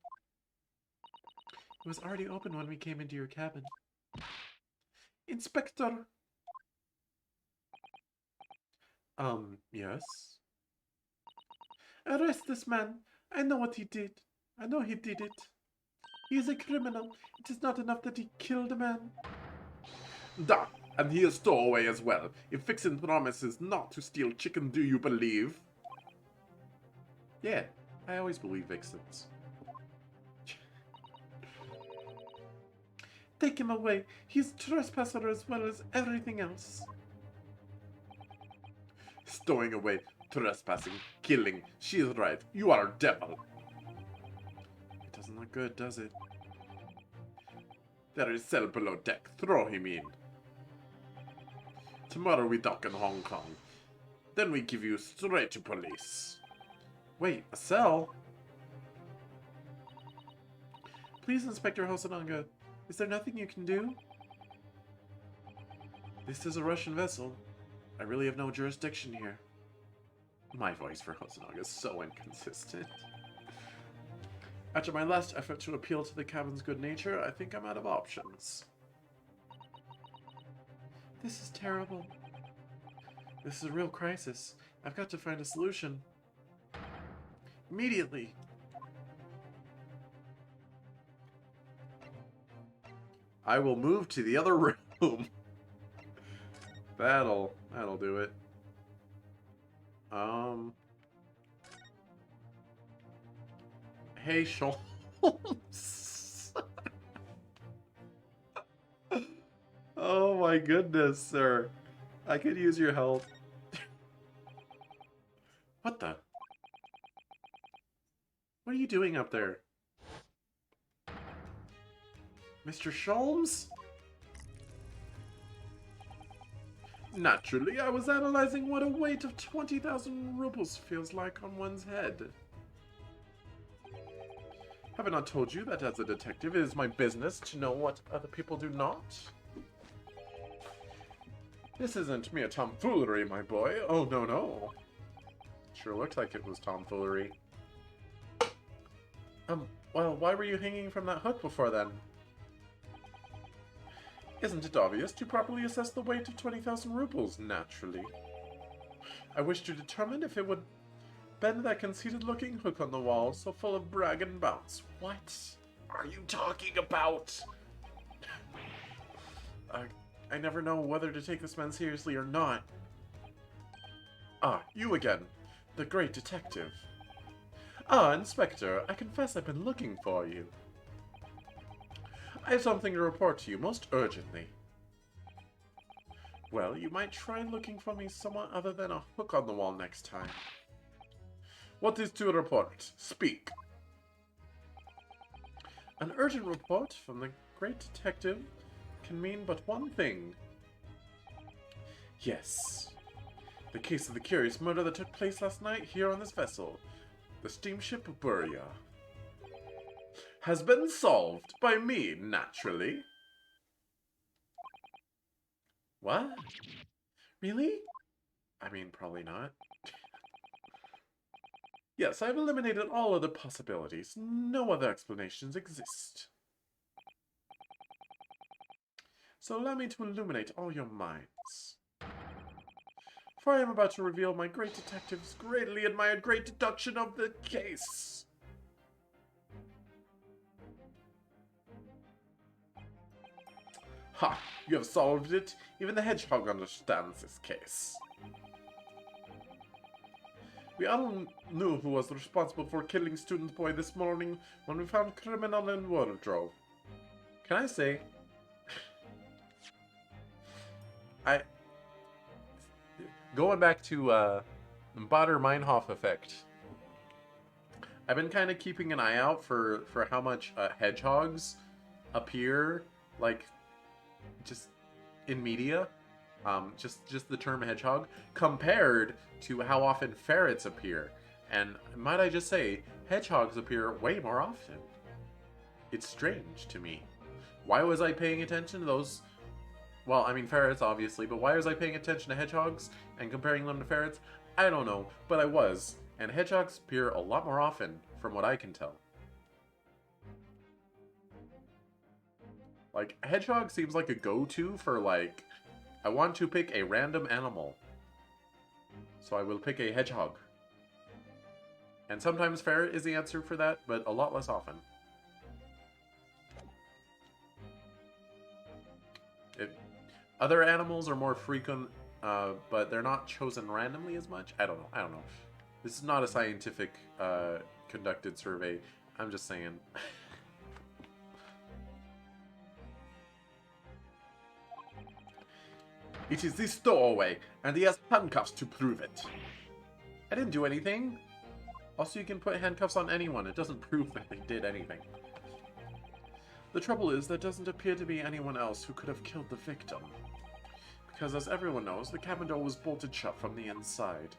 Speaker 1: It was already open when we came into your cabin. Inspector! Yes? Arrest this man. I know what he did. I know he did it. He is a criminal. It is not enough that he killed a man. Da! And he is stowaway as well. If Vixen promises not to steal chicken, do you believe? Yeah, I always believe Vixens. Take him away. He's a trespasser as well as everything else. Stowing away, trespassing, killing. She is right. You are a devil. It doesn't look good, does it? There is a cell below deck. Throw him in. Tomorrow we dock in Hong Kong. Then we give you straight to police. Wait, a cell? Please, Inspector Hosonaga. Is there nothing you can do? This is a Russian vessel. I really have no jurisdiction here. My voice for Hosonaga is so inconsistent. After my last effort to appeal to the cabin's good nature, I think I'm out of options. This is terrible. This is a real crisis. I've got to find a solution. Immediately. I will move to the other room. That'll do it. Hey, Schultz. Oh my goodness, sir. I could use your help. What the? What are you doing up there? Mr. Sholmes? Naturally, I was analyzing what a weight of 20,000 rubles feels like on one's head. Have I not told you that as a detective, it is my business to know what other people do not? This isn't mere tomfoolery, my boy. Oh, no. Sure looked like it was tomfoolery. Well, why were you hanging from that hook before then? Isn't it obvious? To properly assess the weight of 20,000 rubles, naturally. I wish to determine if it would bend that conceited-looking hook on the wall, so full of brag and bounce. What are you talking about? I never know whether to take this man seriously or not. Ah, you again. The great detective. Ah, Inspector, I confess I've been looking for you. I have something to report to you most urgently. Well, you might try looking for me somewhat other than a hook on the wall next time. What is to report? Speak. An urgent report from the great detective can mean but one thing. Yes. The case of the curious murder that took place last night here on this vessel, the steamship Buria, has been solved by me, naturally. What? Really? I mean, probably not. Yes, I've eliminated all other possibilities. No other explanations exist. So allow me to illuminate all your minds. For I am about to reveal my great detective's greatly admired great deduction of the case. Ha! You have solved it. Even the hedgehog understands this case. We all knew who was responsible for killing student boy this morning when we found criminal in wardrobe. Can I say... Going back to, Bader-Meinhof effect. I've been kind of keeping an eye out for how much, hedgehogs appear, like, just in media. Just the term hedgehog, compared to how often ferrets appear. And might I just say, hedgehogs appear way more often. It's strange to me. Why was I paying attention to those? Well, I mean ferrets, obviously, but why was I paying attention to hedgehogs and comparing them to ferrets? I don't know, but I was. And hedgehogs appear a lot more often, from what I can tell. Like, hedgehog seems like a go-to for, like, I want to pick a random animal. So I will pick a hedgehog. And sometimes ferret is the answer for that, but a lot less often. Other animals are more frequent, but they're not chosen randomly as much. I don't know. This is not a scientific conducted survey. I'm just saying. It is this doorway, and he has handcuffs to prove it. I didn't do anything. Also, you can put handcuffs on anyone. It doesn't prove that they did anything. The trouble is, there doesn't appear to be anyone else who could have killed the victim. Because as everyone knows, the cabin door was bolted shut from the inside.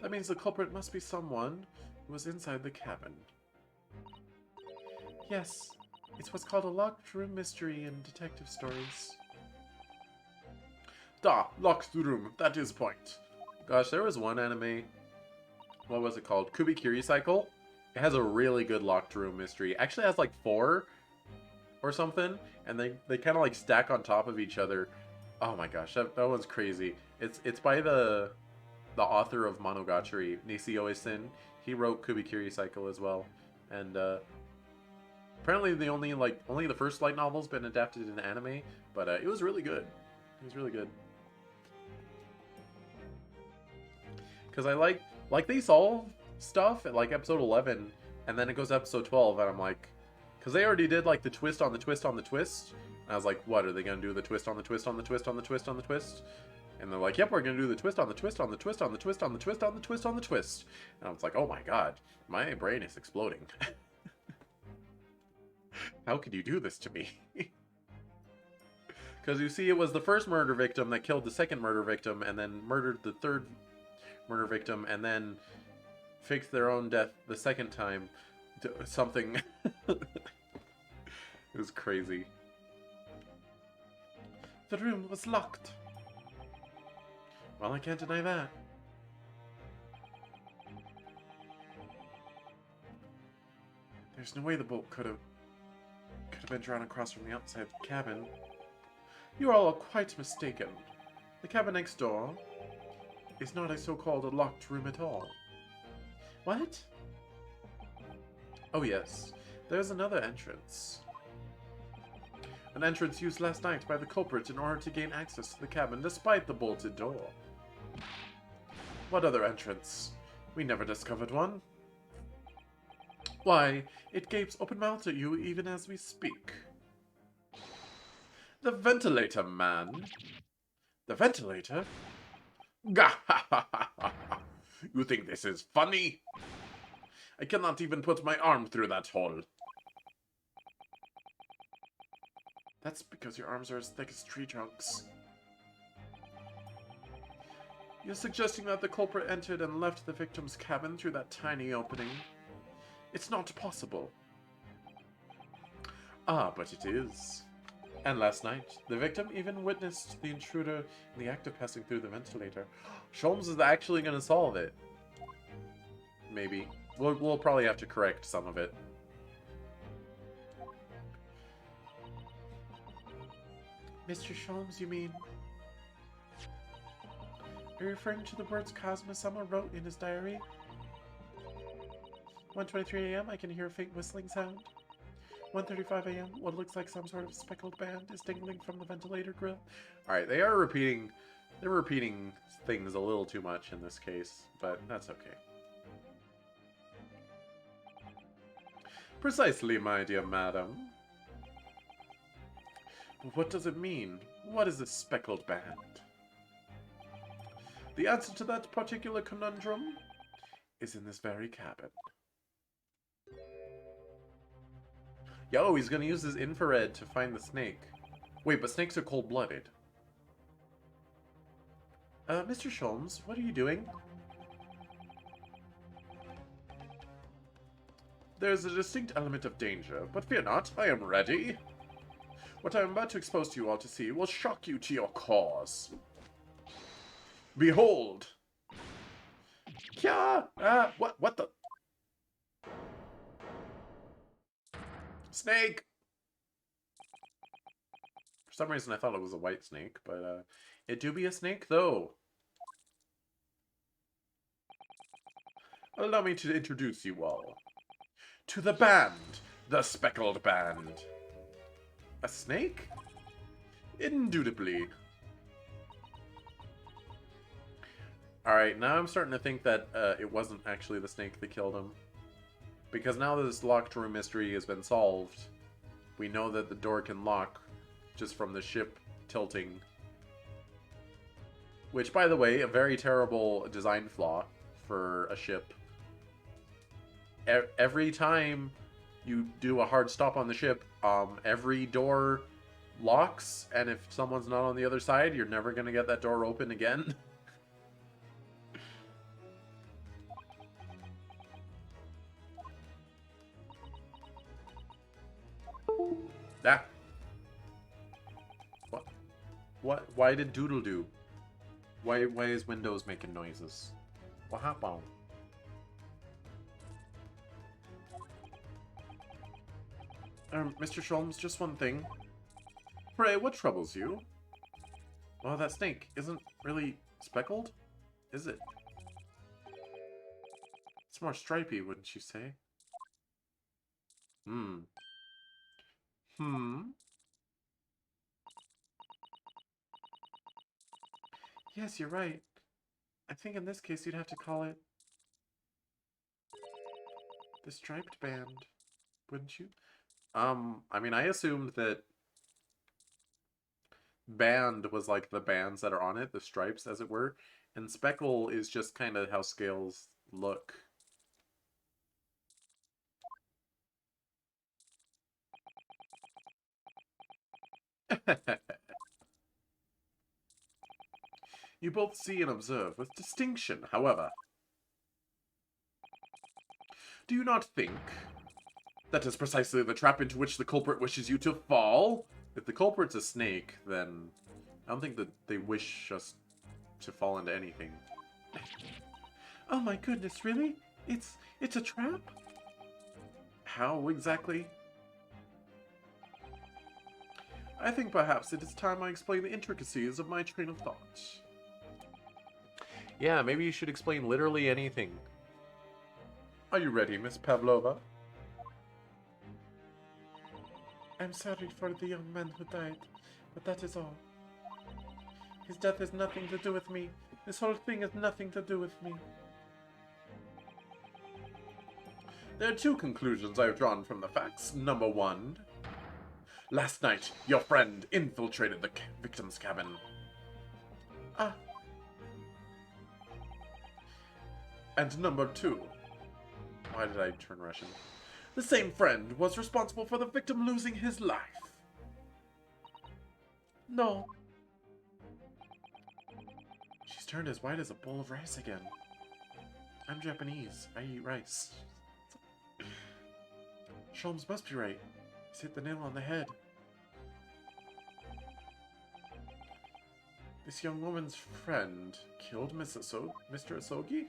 Speaker 1: That means the culprit must be someone who was inside the cabin. Yes, it's what's called a locked room mystery in detective stories. Da, locked room, that is point. Gosh, there was one anime, what was it called? Kubikiri Cycle? It has a really good locked room mystery. Actually, it has like 4 or something, and they kind of like stack on top of each other. Oh my gosh, that one's crazy. It's by the author of Monogatari, Nisio Oisin. He wrote Kubikiri Cycle as well, and apparently only the first light novel's been adapted in anime, but it was really good. It was really good. Because I like they solve stuff at like episode 11, and then it goes to episode 12, and I'm like, because they already did like the twist on the twist on the twist, and I was like, what, are they gonna do the twist on the twist on the twist on the twist on the twist? And they're like, yep, we're gonna do the twist on the twist on the twist on the twist on the twist on the twist on the twist. And I was like, oh my god, my brain is exploding. How could you do this to me? Because you see, it was the first murder victim that killed the second murder victim, and then murdered the third murder victim, and then faked their own death the second time. Something. It was crazy. The room was locked. Well, I can't deny that. There's no way the bolt could have been drawn across from the outside of the cabin. You all are quite mistaken. The cabin next door is not a so-called locked room at all. What? Oh yes, there's another entrance. An entrance used last night by the culprit in order to gain access to the cabin despite the bolted door. What other entrance? We never discovered one. Why, it gapes open-mouthed at you even as we speak. The ventilator, man. The ventilator? Gah ha ha ha ha! You think this is funny? I cannot even put my arm through that hole. That's because your arms are as thick as tree trunks. You're suggesting that the culprit entered and left the victim's cabin through that tiny opening? It's not possible. Ah, but it is. And last night, the victim even witnessed the intruder in the act of passing through the ventilator. Sholmes is actually going to solve it. Maybe. We'll probably have to correct some of it. Mr. Sholmes, you mean? Are you referring to the words Kazuma-sama wrote in his diary? 1:23 a.m. I can hear a faint whistling sound. 1:35 a.m. What looks like some sort of speckled band is dangling from the ventilator grill. Alright, they're repeating things a little too much in this case, but that's okay. Precisely, my dear madam. But what does it mean? What is this speckled band? The answer to that particular conundrum is in this very cabin. Yo, he's gonna use his infrared to find the snake. Wait, but snakes are cold-blooded. Mr. Sholmes, what are you doing? There's a distinct element of danger, but fear not, I am ready. What I am about to expose to you all to see will shock you to your cause. Behold! Kya! What the? Snake! For some reason I thought it was a white snake, but it do be a snake though. Allow me to introduce you all to the band, the Speckled Band. A snake? Indubitably. Alright, now I'm starting to think that it wasn't actually the snake that killed him. Because now that this locked room mystery has been solved, we know that the door can lock just from the ship tilting. Which, by the way, a very terrible design flaw for a ship. Every time you do a hard stop on the ship, every door locks, and if someone's not on the other side, you're never going to get that door open again. Ah. What? Why did Doodle do? Why is Windows making noises? What happened? Mr. Sholmes, just one thing. Pray, what troubles you? Well, that snake isn't really speckled, is it? It's more stripy, wouldn't you say? Hmm. Yes, you're right. I think in this case you'd have to call it the striped band, wouldn't you? I mean, I assumed that band was like the bands that are on it, the stripes, as it were, and speckle is just kind of how scales look. You both see and observe with distinction, however. Do you not think that is precisely the trap into which the culprit wishes you to fall? If the culprit's a snake, then I don't think that they wish us to fall into anything. Oh my goodness, really? It's a trap? How exactly? I think perhaps it is time I explain the intricacies of my train of thought. Yeah, maybe you should explain literally anything. Are you ready, Miss Pavlova? I'm sorry for the young man who died, but that is all. His death has nothing to do with me. This whole thing has nothing to do with me. There are two conclusions I've drawn from the facts. Number one, last night, your friend infiltrated the victim's cabin. Ah. And number two, why did I turn Russian? The same friend was responsible for the victim losing his life. No. She's turned as white as a bowl of rice again. I'm Japanese. I eat rice. Sholmes must be right. He's hit the nail on the head. This young woman's friend killed Mr. Asogi?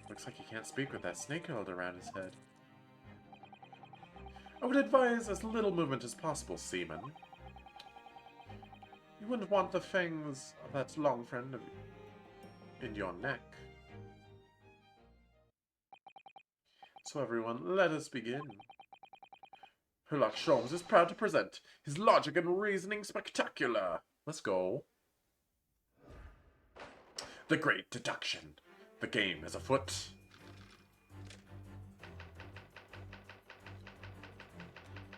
Speaker 1: Looks like he can't speak with that snake held around his head. I would advise as little movement as possible, Seaman. You wouldn't want the fangs of that long friend of you in your neck. So everyone, let us begin. Herlock Sholmes is proud to present his logic and reasoning spectacular. Let's go. The Great Deduction. The game is afoot.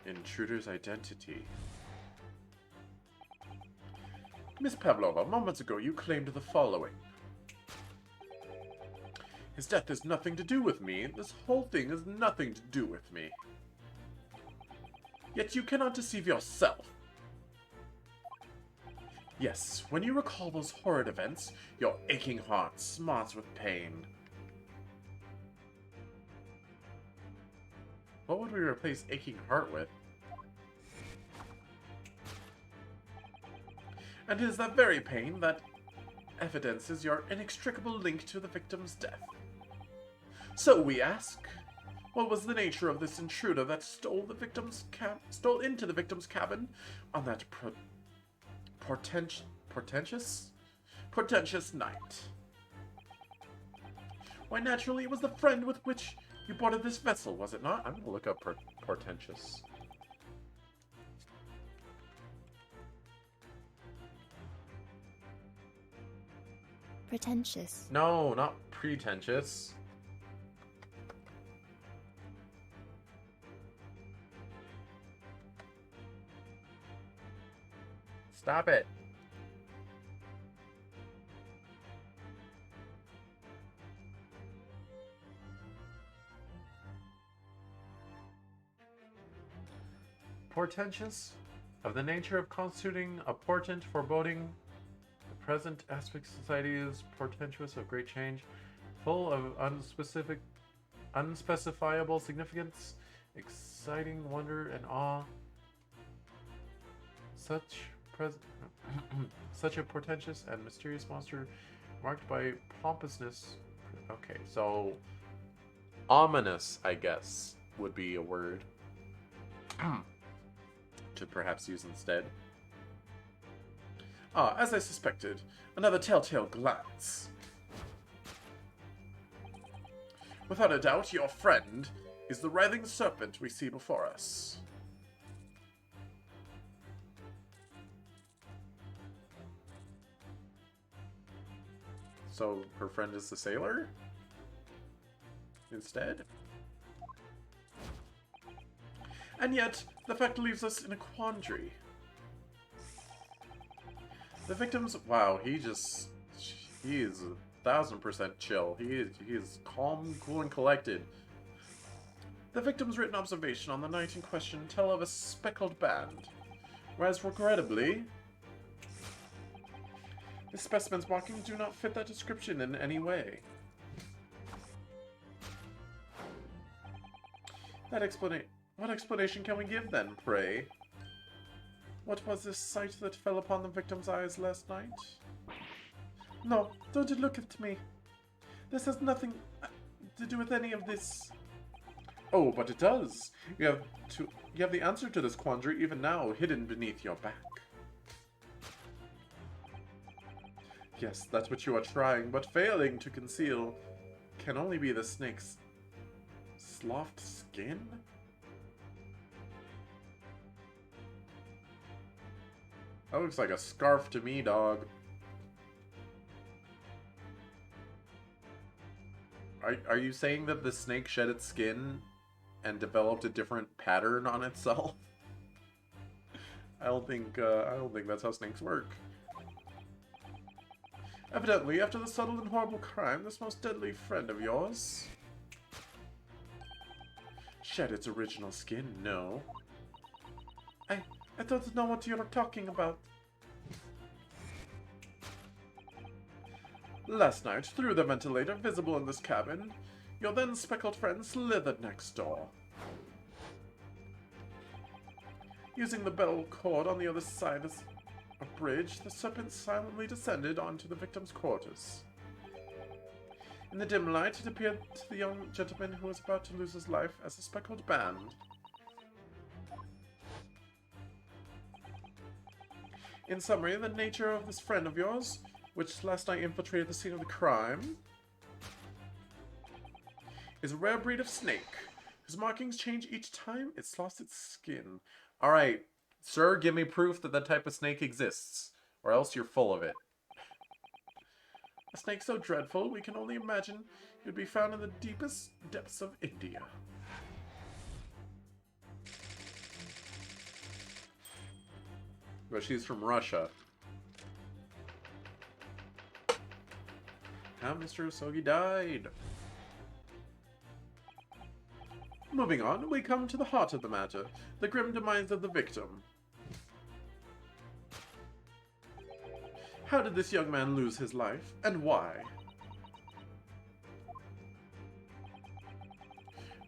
Speaker 1: Intruder's identity. Miss Pavlova, moments ago you claimed the following. His death has nothing to do with me. This whole thing has nothing to do with me. Yet you cannot deceive yourself. Yes, when you recall those horrid events, your aching heart smarts with pain. What would we replace aching heart with? And it is that very pain that evidences your inextricable link to the victim's death. So we ask, what was the nature of this intruder that stole into the victim's cabin on that portentous night? Why, naturally, it was the friend with which you boarded this vessel, was it not? I'm gonna look up portentous.
Speaker 5: Pretentious.
Speaker 1: No, not pretentious. Stop it. Portentous, of the nature of constituting a portent foreboding. The present aspect of society is portentous of great change, full of unspecifiable significance, exciting wonder and awe. Such a portentous and mysterious monster marked by pompousness. Okay, so ominous, I guess, would be a word to perhaps use instead. Ah, as I suspected, another telltale glance. Without a doubt, your friend is the writhing serpent we see before us. So her friend is the sailor? Instead? And yet, the fact leaves us in a quandary. The victim's... Wow, he is 1000% chill. He is calm, cool, and collected. The victim's written observation on the night in question tell of a speckled band, whereas regrettably, the specimen's markings do not fit that description in any way. What explanation can we give then, pray? What was this sight that fell upon the victim's eyes last night? No, don't look at me. This has nothing to do with any of this. Oh, but it does. You have the answer to this quandary even now, hidden beneath your back. Yes, that's what you are trying, but failing to conceal can only be the snake's sloughed skin? That looks like a scarf to me, dog. Are you saying that the snake shed its skin and developed a different pattern on itself? I don't think that's how snakes work. Evidently, after the subtle and horrible crime, this most deadly friend of yours shed its original skin. No. I don't know what you're talking about. Last night, through the ventilator visible in this cabin, your then speckled friend slithered next door. Using the bell cord on the other side of a bridge, the serpent silently descended onto the victim's quarters. In the dim light, it appeared to the young gentleman who was about to lose his life as a speckled band. In summary, the nature of this friend of yours, which last night infiltrated the scene of the crime, is a rare breed of snake, whose markings change each time it's lost its skin. Alright, sir, give me proof that that type of snake exists, or else you're full of it. A snake so dreadful, we can only imagine it would be found in the deepest depths of India. But she's from Russia. How Mr. Osogi died. Moving on, we come to the heart of the matter, the grim demise of the victim. How did this young man lose his life, and why?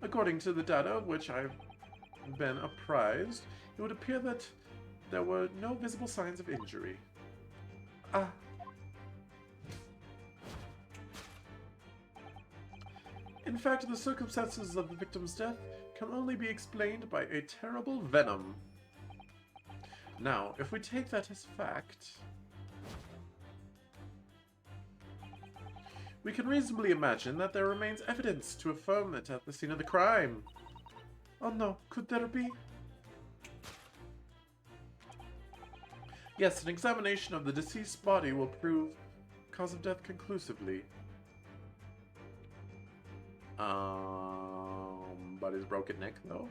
Speaker 1: According to the data of which I've been apprised, it would appear that there were no visible signs of injury. In fact, the circumstances of the victim's death can only be explained by a terrible venom. Now, if we take that as fact, we can reasonably imagine that there remains evidence to affirm it at the scene of the crime. Oh no, could there be? Yes, an examination of the deceased body will prove cause of death conclusively. But his broken neck, though?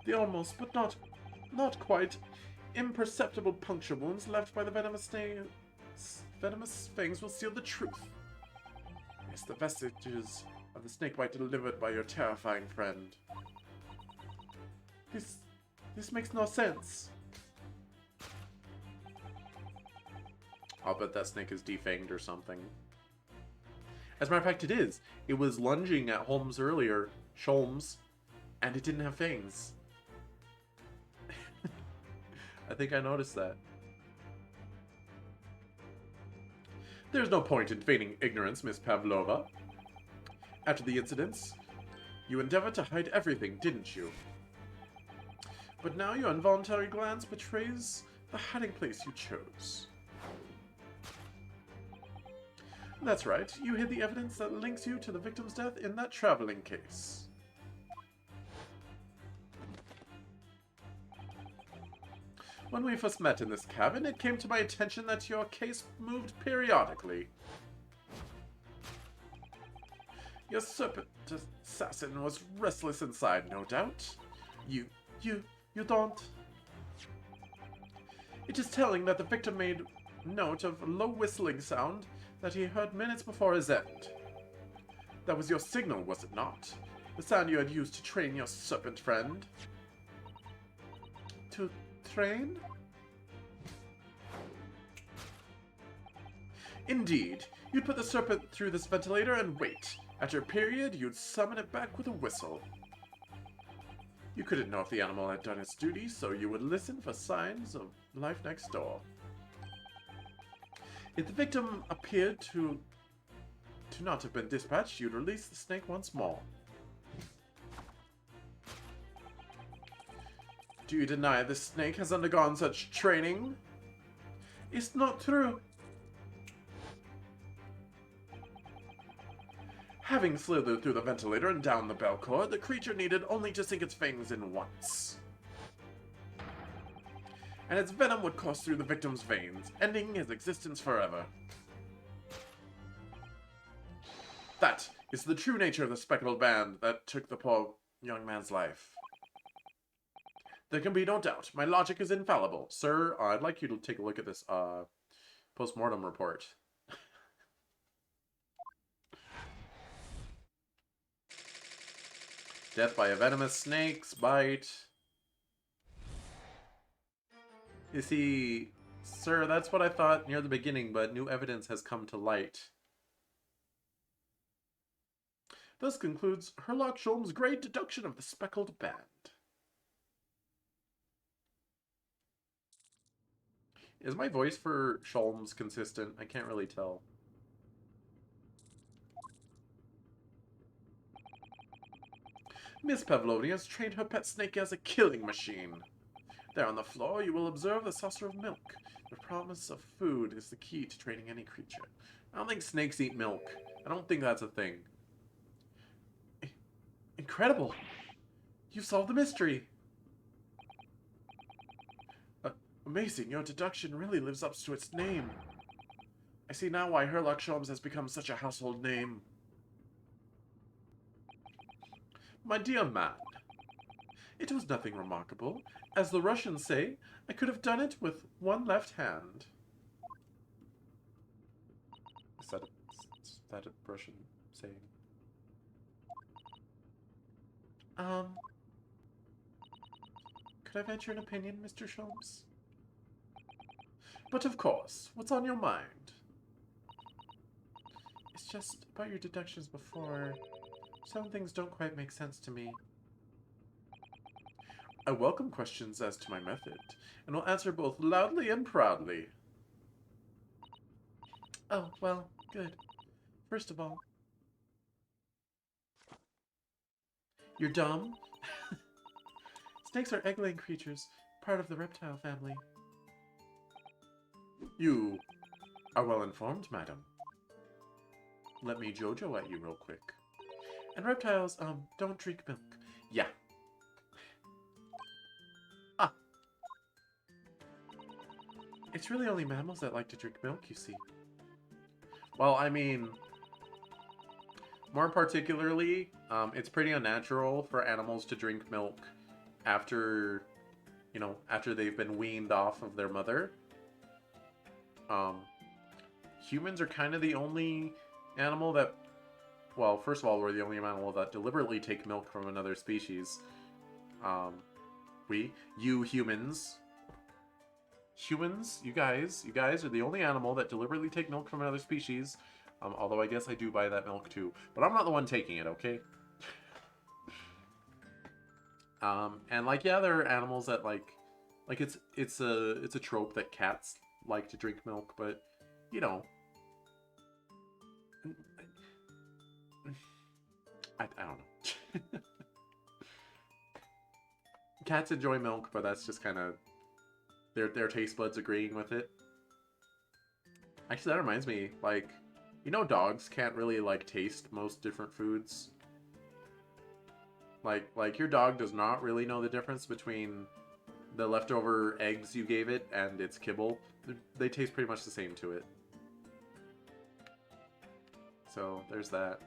Speaker 1: The almost, but not quite, imperceptible puncture wounds left by the venomous fangs will seal the truth. It's the vestiges of the snakebite delivered by your terrifying friend. This makes no sense. I'll bet that snake is defanged or something. As a matter of fact, it is. It was lunging at Holmes earlier, Sholmes, and it didn't have fangs. I think I noticed that. There's no point in feigning ignorance, Miss Pavlova. After the incidents, you endeavored to hide everything, didn't you? But now your involuntary glance betrays the hiding place you chose. That's right, you hid the evidence that links you to the victim's death in that traveling case. When we first met in this cabin, it came to my attention that your case moved periodically. Your serpent assassin was restless inside, no doubt. You don't... It is telling that the victim made note of a low whistling sound that he heard minutes before his end. That was your signal, was it not? The sound you had used to train your serpent friend. To train? Indeed. You'd put the serpent through this ventilator and wait. After a period, you'd summon it back with a whistle. You couldn't know if the animal had done its duty, so you would listen for signs of life next door. If the victim appeared to not have been dispatched, you'd release the snake once more. Do you deny the snake has undergone such training? It's not true. Having slithered through the ventilator and down the bell cord, the creature needed only to sink its fangs in once. And its venom would course through the victim's veins, ending his existence forever. That is the true nature of the speckled band that took the poor young man's life. There can be no doubt. My logic is infallible. Sir, I'd like you to take a look at this post-mortem report. Death by a venomous snake's bite. You see, sir, that's what I thought near the beginning, but new evidence has come to light. Thus concludes Herlock Sholmes' great deduction of the speckled band. Is my voice for Sholmes consistent? I can't really tell. Miss Pavlova has trained her pet snake as a killing machine. There on the floor, you will observe the saucer of milk. The promise of food is the key to training any creature. I don't think snakes eat milk. I don't think that's a thing. Incredible! You've solved the mystery! Amazing, your deduction really lives up to its name. I see now why Herlock Sholmes has become such a household name. My dear man, it was nothing remarkable. As the Russians say, I could have done it with one left hand. Is that a Russian saying? Could I venture an opinion, Mr. Sholmes? But of course, what's on your mind? It's just about your deductions before. Some things don't quite make sense to me. I welcome questions as to my method, and will answer both loudly and proudly. Oh, well, good. First of all, you're dumb? Snakes are egg-laying creatures, part of the reptile family. You are well informed, madam. Let me JoJo at you real quick. And reptiles, don't drink milk. Yeah. Ah. It's really only mammals that like to drink milk, you see. Well, I mean, more particularly, it's pretty unnatural for animals to drink milk after, after they've been weaned off of their mother. Humans are kind of the only animal that, well, first of all, we're the only animal that deliberately take milk from another species. You humans, you guys are the only animal that deliberately take milk from another species. Although I guess I do buy that milk too, but I'm not the one taking it, okay? And like, yeah, there are animals that like it's a trope that cats like to drink milk, but you know, I don't know. Cats enjoy milk, but that's just kind of their taste buds agreeing with it. Actually, that reminds me, like, dogs can't really like taste most different foods. Like your dog does not really know the difference between the leftover eggs you gave it and its kibble. They taste pretty much the same to it. So there's that.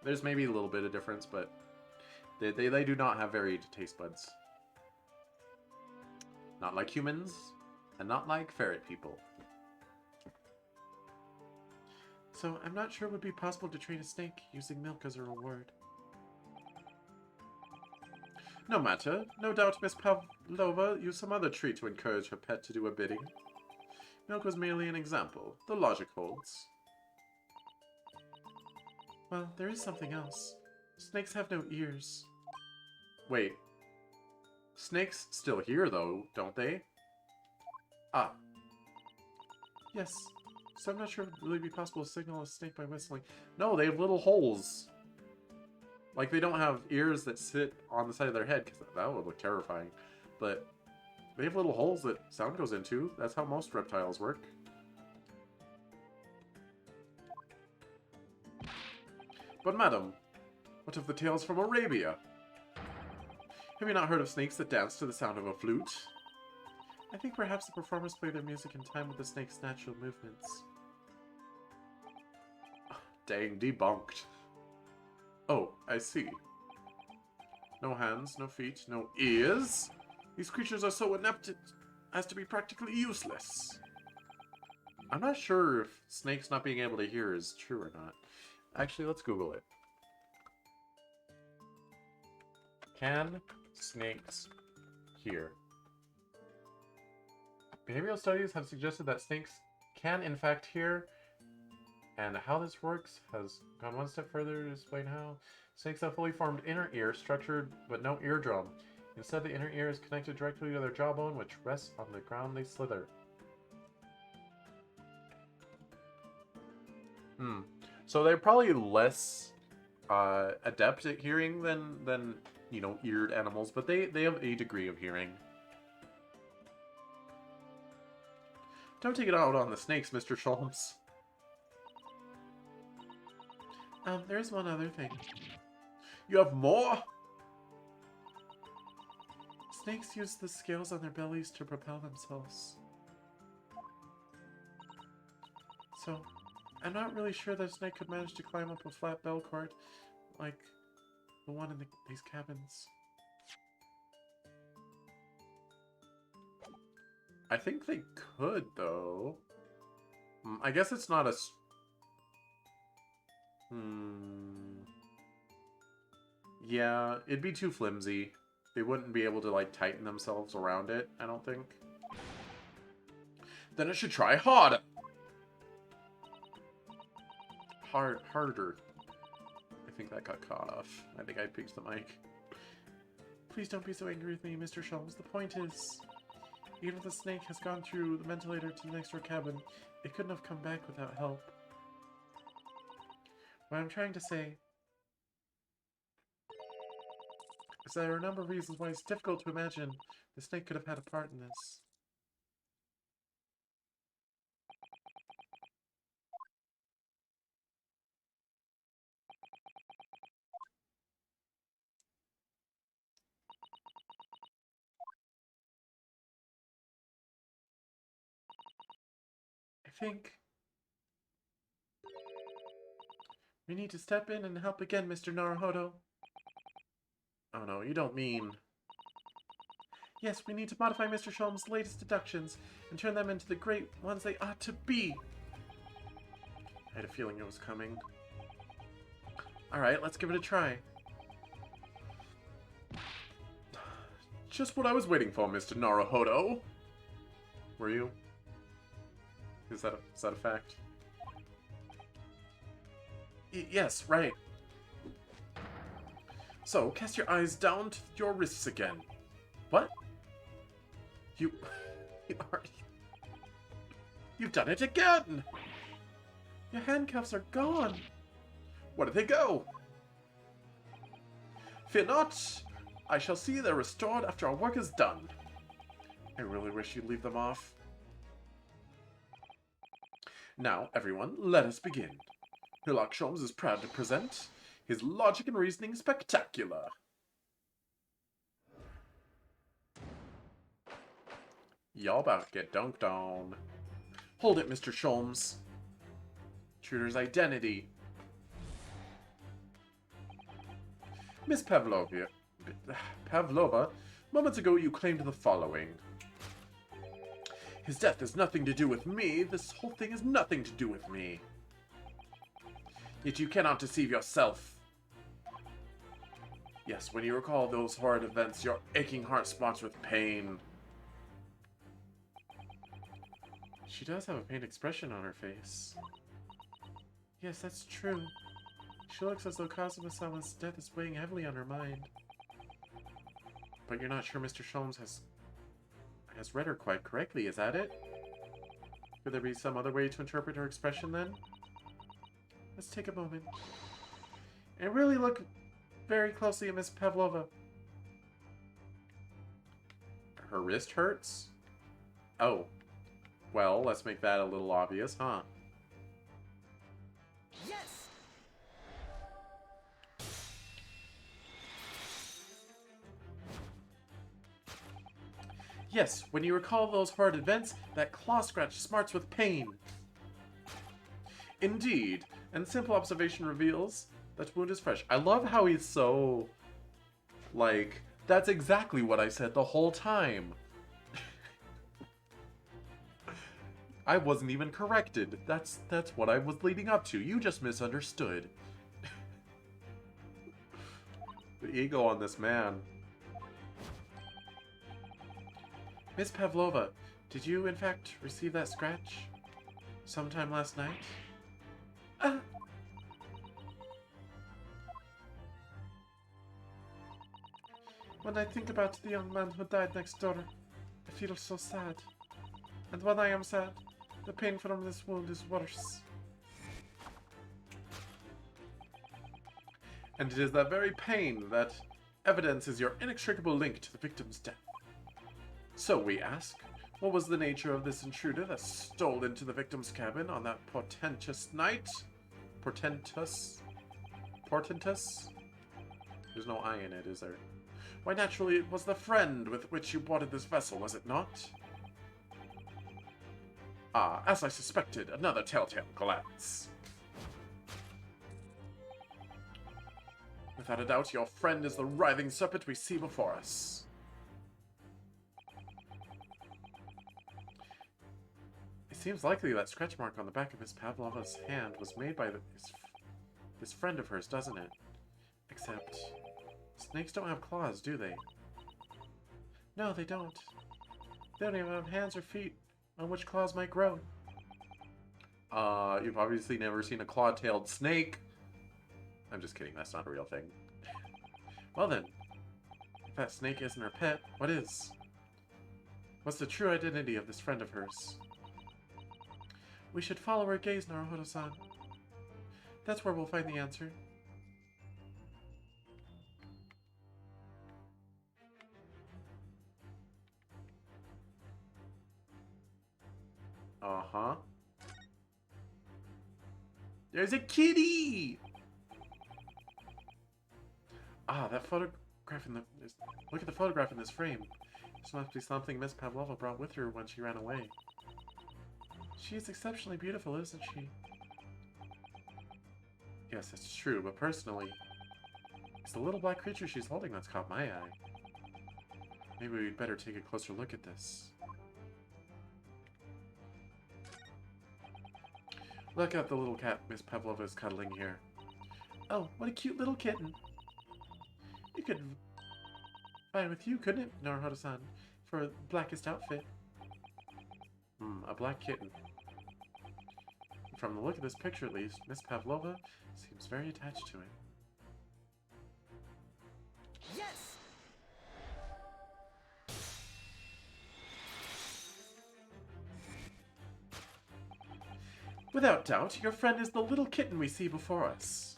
Speaker 1: There's maybe a little bit of difference, but they do not have varied taste buds. Not like humans, and not like ferret people. So I'm not sure it would be possible to train a snake using milk as a reward. No matter. No doubt Miss Pavlova used some other treat to encourage her pet to do her bidding. Milk was merely an example. The logic holds. Well, there is something else. Snakes have no ears. Wait. Snakes still hear, though, don't they? Ah. Yes. So I'm not sure it would really be possible to signal a snake by whistling. No, they have little holes. Like, they don't have ears that sit on the side of their head, because that would look terrifying. But they have little holes that sound goes into. That's how most reptiles work. But madam, what of the tales from Arabia? Have you not heard of snakes that dance to the sound of a flute? I think perhaps the performers play their music in time with the snake's natural movements. Dang, debunked. Oh, I see. No hands, no feet, no ears? These creatures are so inept as to be practically useless. I'm not sure if snakes not being able to hear is true or not. Actually, let's Google it. Can snakes hear? Behavioral studies have suggested that snakes can in fact hear, and how this works has gone one step further to explain how. Snakes have fully formed inner ear, structured but no eardrum. Instead, the inner ear is connected directly to their jawbone, which rests on the ground they slither. So they're probably less adept at hearing than eared animals, but they have a degree of hearing. Don't take it out on the snakes, Mr. Sholmes. There's one other thing. You have more? Snakes use the scales on their bellies to propel themselves. So, I'm not really sure that a snake could manage to climb up a flat bell cord like the one in these cabins. I think they could, though. I guess it's not a... Yeah, it'd be too flimsy. They wouldn't be able to, like, tighten themselves around it, I don't think. Then it should try harder. Harder. I think that got cut off. I think I picked the mic. Please don't be so angry with me, Mr. Sholmes. The point is, even if the snake has gone through the ventilator to the next door cabin, it couldn't have come back without help. What I'm trying to say is that there are a number of reasons why it's difficult to imagine the snake could have had a part in this. I think we need to step in and help again, Mr. Naruhodo. Oh no, you don't mean... Yes, we need to modify Mr. Sholmes' latest deductions and turn them into the great ones they ought to be. I had a feeling it was coming. Alright, let's give it a try. Just what I was waiting for, Mr. Naruhodo. Were you? Is that a fact? Yes, right. So, cast your eyes down to your wrists again. What? You've done it again! Your handcuffs are gone! Where did they go? Fear not! I shall see they're restored after our work is done. I really wish you'd leave them off. Now, everyone, let us begin. Sherlock Sholmes is proud to present his logic and reasoning spectacular. Y'all about to get dunked on. Hold it, Mr. Sholmes. Intruder's identity. Miss Pavlova, moments ago you claimed the following. His death has nothing to do with me. This whole thing has nothing to do with me. Yet you cannot deceive yourself. Yes, when you recall those horrid events, your aching heart smarts with pain. She does have a pained expression on her face. Yes, that's true. She looks as though Kazuma-sama's death is weighing heavily on her mind. But you're not sure Mr. Sholmes has read her quite correctly, is that it? Could there be some other way to interpret her expression then? Let's take a moment and really look very closely at Miss Pavlova. Her wrist hurts? Oh. Well, let's make that a little obvious, huh?
Speaker 2: Yes!
Speaker 1: Yes, when you recall those horrid events, that claw scratch smarts with pain. Indeed, and simple observation reveals that wound is fresh. I love how he's so... like, that's exactly what I said the whole time. I wasn't even corrected. That's what I was leading up to. You just misunderstood. The ego on this man. Miss Pavlova, did you in fact receive that scratch sometime last night? When I think about the young man who died next door, I feel so sad. And when I am sad, the pain from this wound is worse. And it is that very pain that evidences your inextricable link to the victim's death. So we ask, what was the nature of this intruder that stole into the victim's cabin on that portentous night? Portentous? Portentus? There's no I in it, is there? Why, naturally, it was the friend with which you boarded this vessel, was it not? Ah, as I suspected, another telltale glance. Without a doubt, your friend is the writhing serpent we see before us. It seems likely that scratch mark on the back of Miss Pavlova's hand was made by this friend of hers, doesn't it? Except, snakes don't have claws, do they? No, they don't. They don't even have hands or feet on which claws might grow. You've obviously never seen a claw-tailed snake. I'm just kidding, that's not a real thing. Well then, if that snake isn't her pet, what is? What's the true identity of this friend of hers? We should follow her gaze, Naruhodo-san. That's where we'll find the answer. Uh-huh. There's a kitty! Ah, that photograph in the... Look at the photograph in this frame. This must be something Miss Pavlova brought with her when she ran away. She is exceptionally beautiful, isn't she? Yes, that's true, but personally, it's the little black creature she's holding that's caught my eye. Maybe we'd better take a closer look at this. Look at the little cat Miss Pavlova is cuddling here. Oh, what a cute little kitten. It could vie with you, couldn't it, Naruhodo-san, for a blackest outfit? A black kitten. From the look of this picture, at least, Miss Pavlova seems very attached to it.
Speaker 2: Yes!
Speaker 1: Without doubt, your friend is the little kitten we see before us.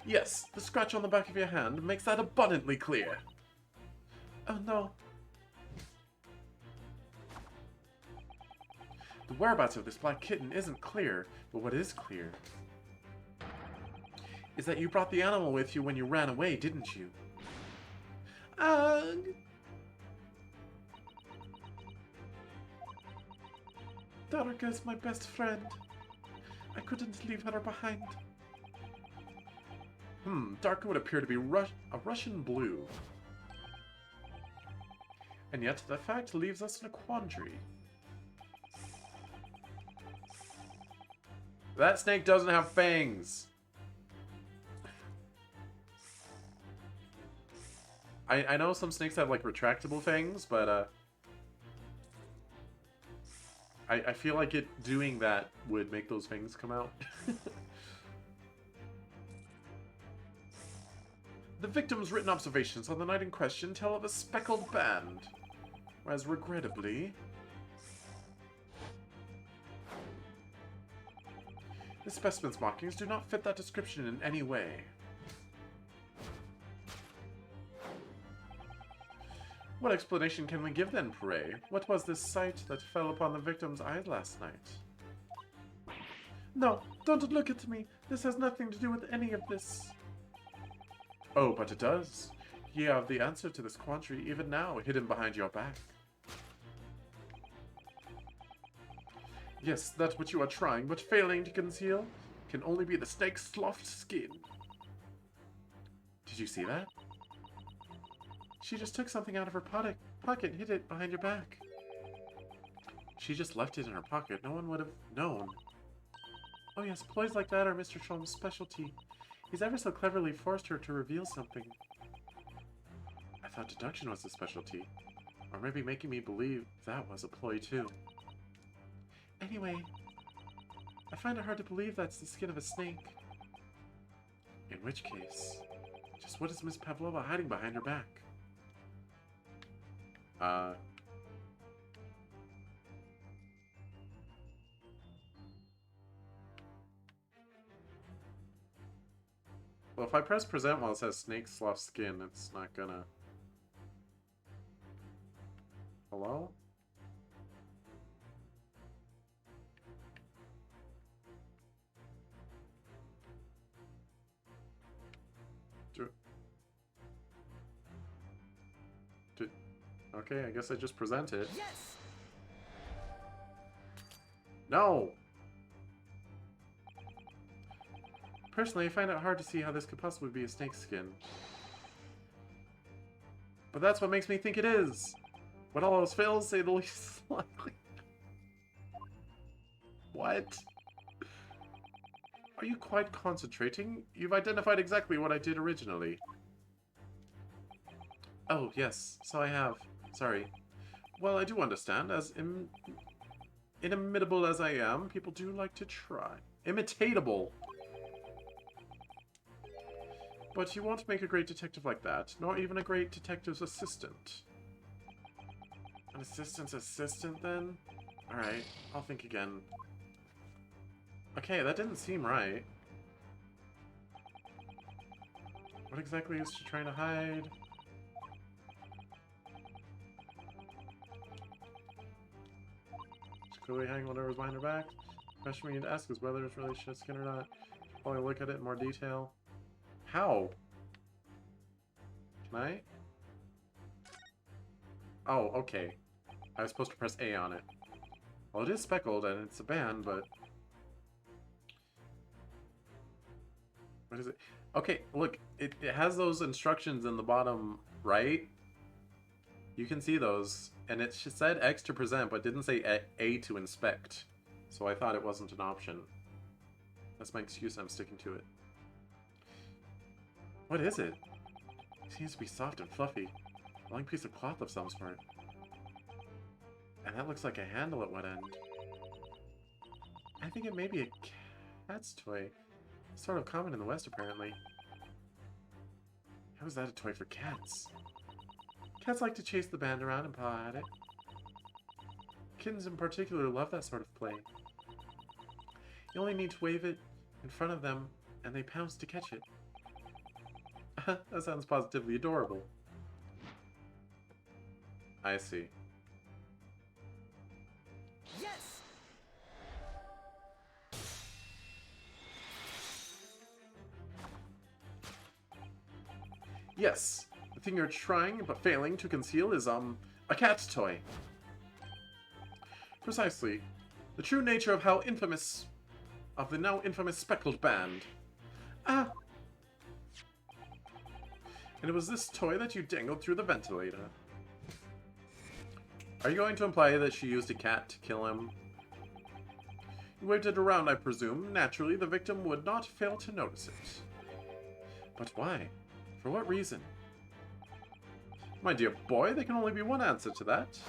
Speaker 1: Yes, the scratch on the back of your hand makes that abundantly clear. Oh no. The whereabouts of this black kitten isn't clear, but what is clear is that you brought the animal with you when you ran away, didn't you? Ugh. Darka is my best friend. I couldn't leave her behind. Darka would appear to be a Russian blue. And yet, the fact leaves us in a quandary. That snake doesn't have fangs. I know some snakes have, like, retractable fangs, but, I feel like it doing that would make those fangs come out. The victim's written observations on the night in question tell of a speckled band, whereas regrettably, the specimen's markings do not fit that description in any way. What explanation can we give then, pray? What was this sight that fell upon the victim's eye last night? No, don't look at me. This has nothing to do with any of this. Oh, but it does. You have the answer to this quandary even now, hidden behind your back. Yes, that which you are trying, but failing to conceal, can only be the snake's sloughed skin. Did you see that? She just took something out of her pocket and hid it behind your back. She just left it in her pocket. No one would have known. Oh yes, ploys like that are Mr. Trom's specialty. He's ever so cleverly forced her to reveal something. I thought deduction was his specialty. Or maybe making me believe that was a ploy too. Anyway, I find it hard to believe that's the skin of a snake. In which case, just what is Miss Pavlova hiding behind her back? Well, if I press present while it says snake slough skin, it's not gonna... Hello? Okay, I guess I just present it.
Speaker 2: Yes!
Speaker 1: No! Personally, I find it hard to see how this could possibly be a snake skin. But that's what makes me think it is! When all else fails, say the least likely. What? Are you quite concentrating? You've identified exactly what I did originally. Oh, yes, so I have. Sorry. Well, I do understand, as inimitable as I am, people do like to try. Imitatable! But you won't make a great detective like that, nor even a great detective's assistant. An assistant's assistant, then? Alright, I'll think again. Okay, that didn't seem right. What exactly is she trying to hide? She's clearly hiding whatever's behind her back. The question we need to ask is whether it's really shit skin or not. Should probably look at it in more detail. How? Can I? Oh, okay. I was supposed to press A on it. Well, it is speckled and it's a band, but... What is it? Okay, look, it has those instructions in the bottom right. You can see those. And it said X to present, but didn't say A to inspect. So I thought it wasn't an option. That's my excuse, I'm sticking to it. What is it? It seems to be soft and fluffy. A long piece of cloth of some sort. And that looks like a handle at one end. I think it may be a cat's toy. It's sort of common in the West, apparently. How is that a toy for cats? Cats like to chase the band around and paw at it. Kittens in particular love that sort of play. You only need to wave it in front of them, and they pounce to catch it. That sounds positively adorable. I see.
Speaker 2: Yes!
Speaker 1: Yes, the thing you're trying but failing to conceal is, a cat's toy. Precisely. The true nature of the now infamous speckled band. Ah! And it was this toy that you dangled through the ventilator. Are you going to imply that she used a cat to kill him? You waved it around, I presume. Naturally, the victim would not fail to notice it. But why? For what reason? My dear boy, there can only be one answer to that.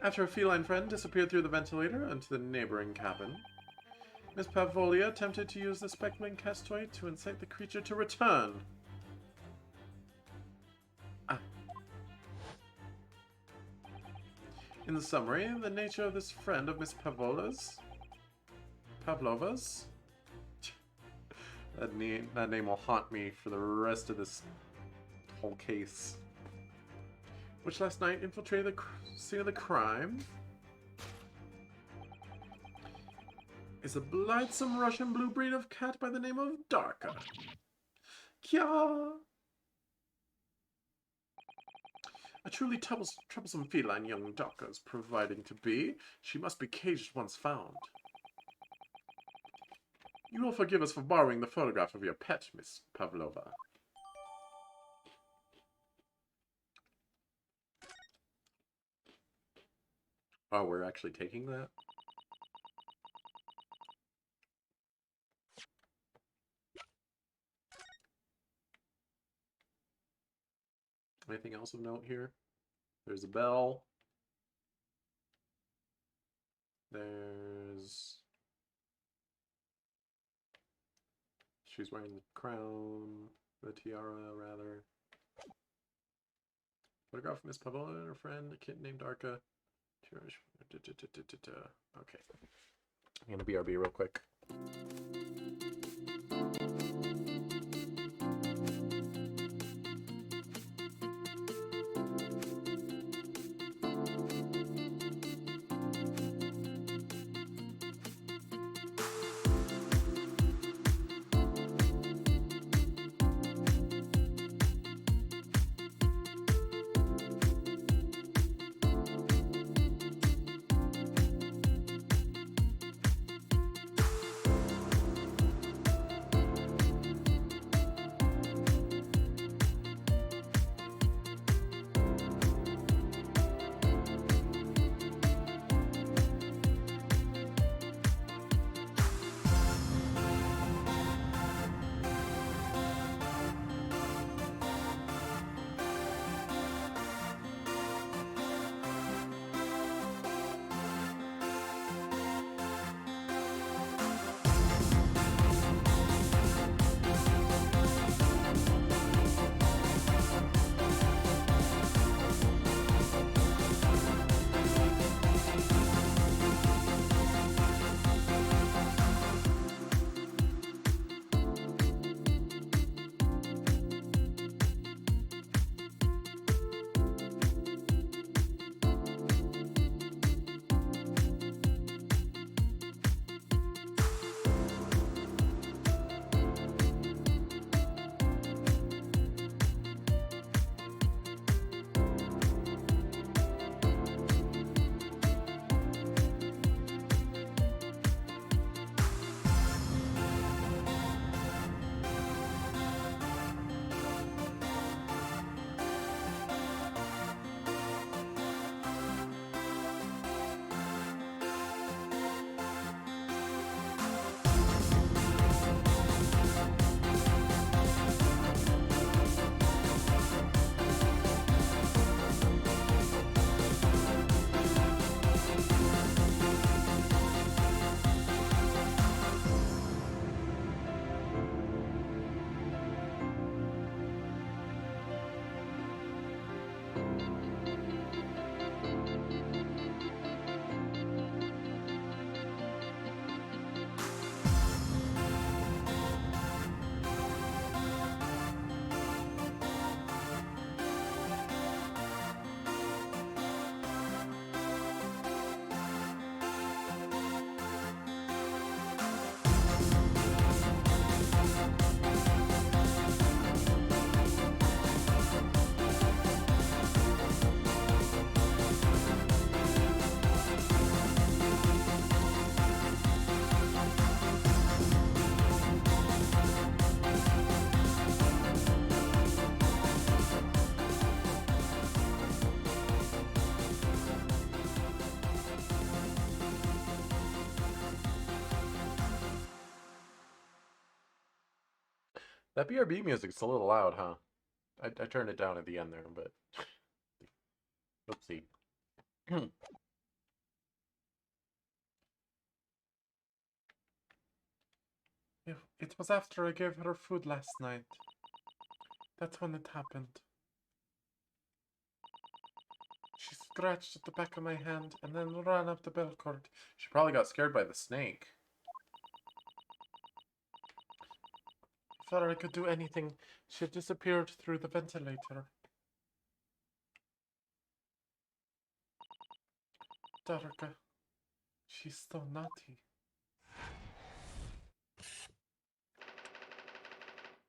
Speaker 1: After a feline friend disappeared through the ventilator into the neighboring cabin, Miss Pavolia attempted to use the speckling cat's toy to incite the creature to return. Ah. In the summary, the nature of this friend of Miss Pavlova's... That name will haunt me for the rest of this whole case. Which last night infiltrated the scene of the crime is a blithesome Russian blue breed of cat by the name of Darka. Kya! A truly troublesome feline young Darka is proving to be. She must be caged once found. You will forgive us for borrowing the photograph of your pet, Miss Pavlova. Oh, we're actually taking that? Anything else of note here? There's a bell. There's... She's wearing the crown, the tiara, rather. Photograph of Miss Pavola and her friend, a kitten named Arca. Okay. I'm gonna BRB real quick. That BRB music's a little loud, huh? I turned it down at the end there, but oopsie. It was after I gave her food last night. That's when it happened. She scratched at the back of my hand and then ran up the bell cord. She probably got scared by the snake. Before I could do anything, she disappeared through the ventilator. Darka. She's so naughty.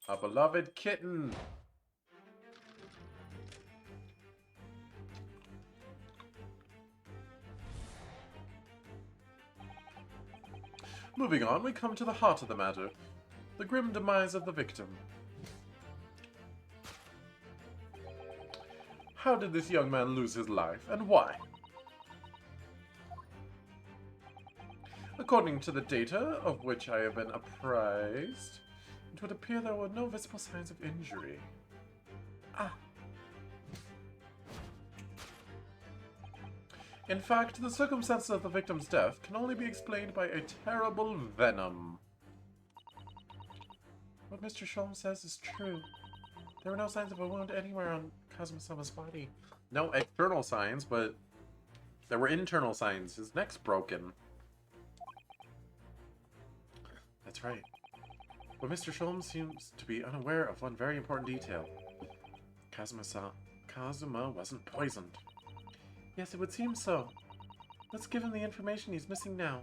Speaker 1: A beloved kitten! Moving on, we come to the heart of the matter. The grim demise of the victim. How did this young man lose his life, and why? According to the data of which I have been apprised, it would appear there were no visible signs of injury. Ah. In fact, the circumstances of the victim's death can only be explained by a terrible venom. What Mr. Sholm says is true. There were no signs of a wound anywhere on Kazuma-sama's body. No external signs, but there were internal signs. His neck's broken. That's right. But Mr. Sholm seems to be unaware of one very important detail. Kazuma wasn't poisoned. Yes, it would seem so. Let's give him the information he's missing now.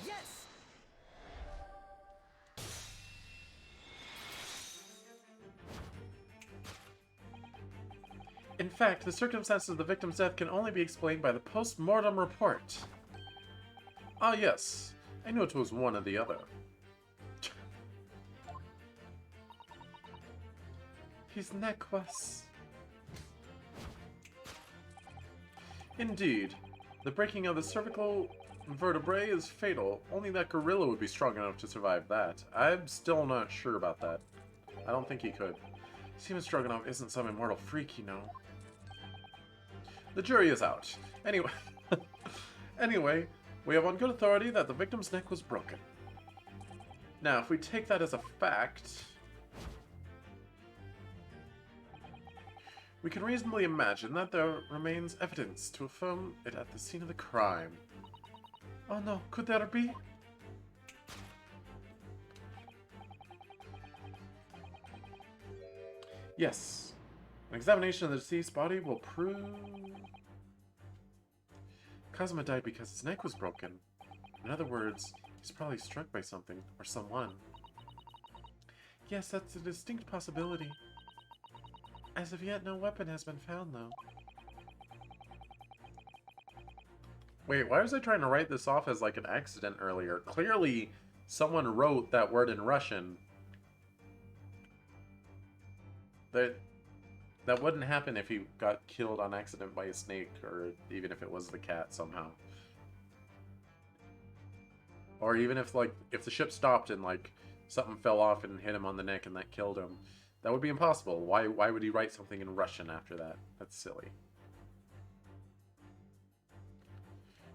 Speaker 2: Yes!
Speaker 1: In fact, the circumstances of the victim's death can only be explained by the post-mortem report. Ah, yes. I knew it was one or the other. His neck was... Indeed. The breaking of the cervical vertebrae is fatal. Only that gorilla would be strong enough to survive that. I'm still not sure about that. I don't think he could. Seaman Stroganoff isn't some immortal freak, you know. The jury is out. Anyway... Anyway, we have on good authority that the victim's neck was broken. Now, if we take that as a fact... we can reasonably imagine that there remains evidence to affirm it at the scene of the crime. Oh no, could there be? Yes. An examination of the deceased body will prove... Kazuma died because his neck was broken. In other words, he's probably struck by something, or someone. Yes, that's a distinct possibility. As of yet, no weapon has been found, though. Wait, why was I trying to write this off as like an accident earlier? Clearly, someone wrote that word in Russian. That wouldn't happen if he got killed on accident by a snake, or even if it was the cat somehow. Or even if, like, if the ship stopped and, like, something fell off and hit him on the neck and that killed him. That would be impossible. Why would he write something in Russian after that? That's silly.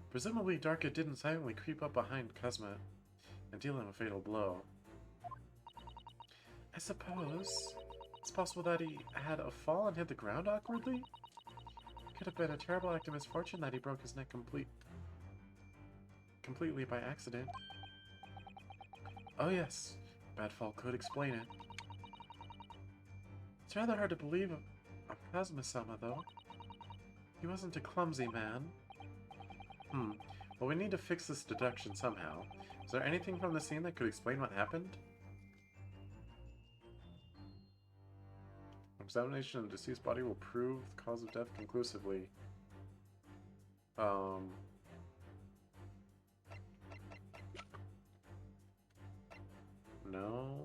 Speaker 1: Presumably, Darka didn't silently creep up behind Kazuma and deal him a fatal blow. I suppose it's possible that he had a fall and hit the ground awkwardly? It could have been a terrible act of misfortune that he broke his neck completely by accident. Oh yes, a bad fall could explain it. It's rather hard to believe of Kazuma-sama, though. He wasn't a clumsy man. Well, we need to fix this deduction somehow. Is there anything from the scene that could explain what happened? Examination of the deceased body will prove the cause of death conclusively. No. No.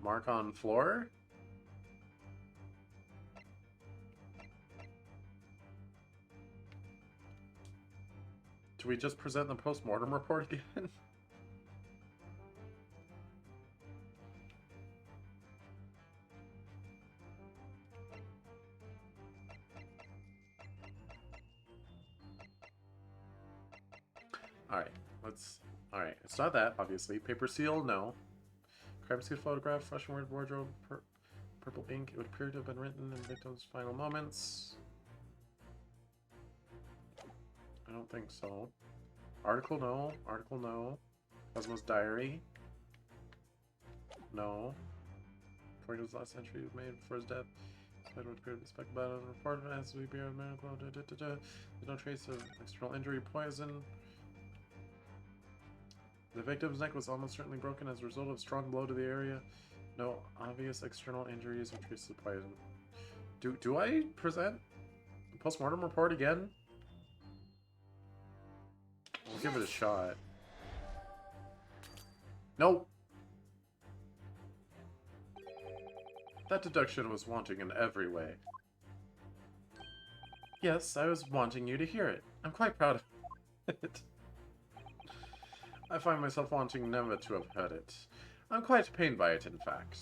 Speaker 1: Mark on floor? Do we just present the post-mortem report again? Alright, let's... Alright, it's not that, obviously. Paper seal, no. Crime scene photograph, fresh wardrobe, purple ink. It would appear to have been written in the victim's final moments. I don't think so. Article, no. Article, no. Kazuma's diary. No. According to his last entry made before his death, it would appear to be speculated about it. Reported as we be medical. There's no trace of external injury, poison. The victim's neck was almost certainly broken as a result of a strong blow to the area. No obvious external injuries or traces of poison. Do I present the post-mortem report again? I'll give it a shot. Nope. That deduction was wanting in every way. Yes, I was wanting you to hear it. I'm quite proud of it. I find myself wanting never to have heard it. I'm quite pained by it, in fact.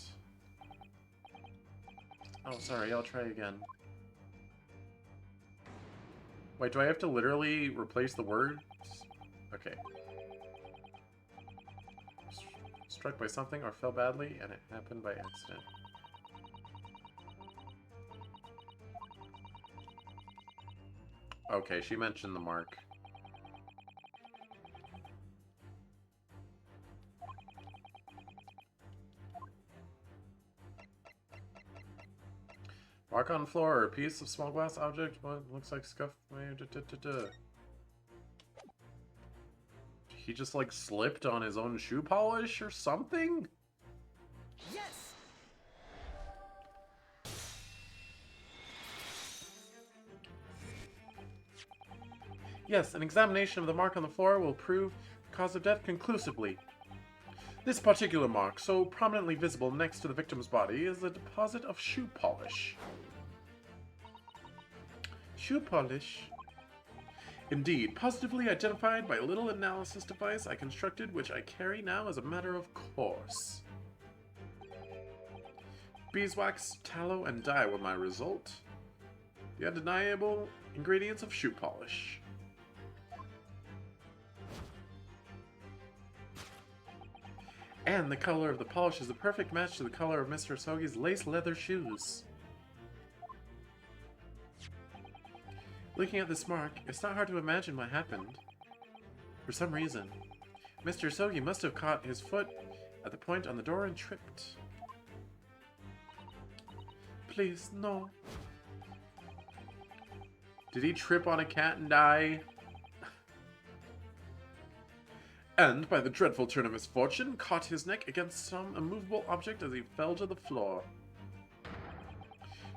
Speaker 1: Oh, sorry, I'll try again. Wait, do I have to literally replace the words? Okay. Struck by something or fell badly, and it happened by accident. Okay, she mentioned the mark. Mark on floor, or a piece of small glass object, what looks like scuff. He just like slipped on his own shoe polish or something?
Speaker 2: Yes!
Speaker 1: Yes, an examination of the mark on the floor will prove the cause of death conclusively. This particular mark, so prominently visible next to the victim's body, is a deposit of shoe polish. Shoe polish? Indeed, positively identified by a little analysis device I constructed, which I carry now as a matter of course. Beeswax, tallow, and dye were my result. The undeniable ingredients of shoe polish. And the color of the polish is a perfect match to the color of Mr. Sogi's lace leather shoes. Looking at this mark, it's not hard to imagine what happened. For some reason, Mr. Sogi must have caught his foot at the point on the door and tripped. Please, no. Did he trip on a cat and die? And, by the dreadful turn of misfortune, caught his neck against some immovable object as he fell to the floor.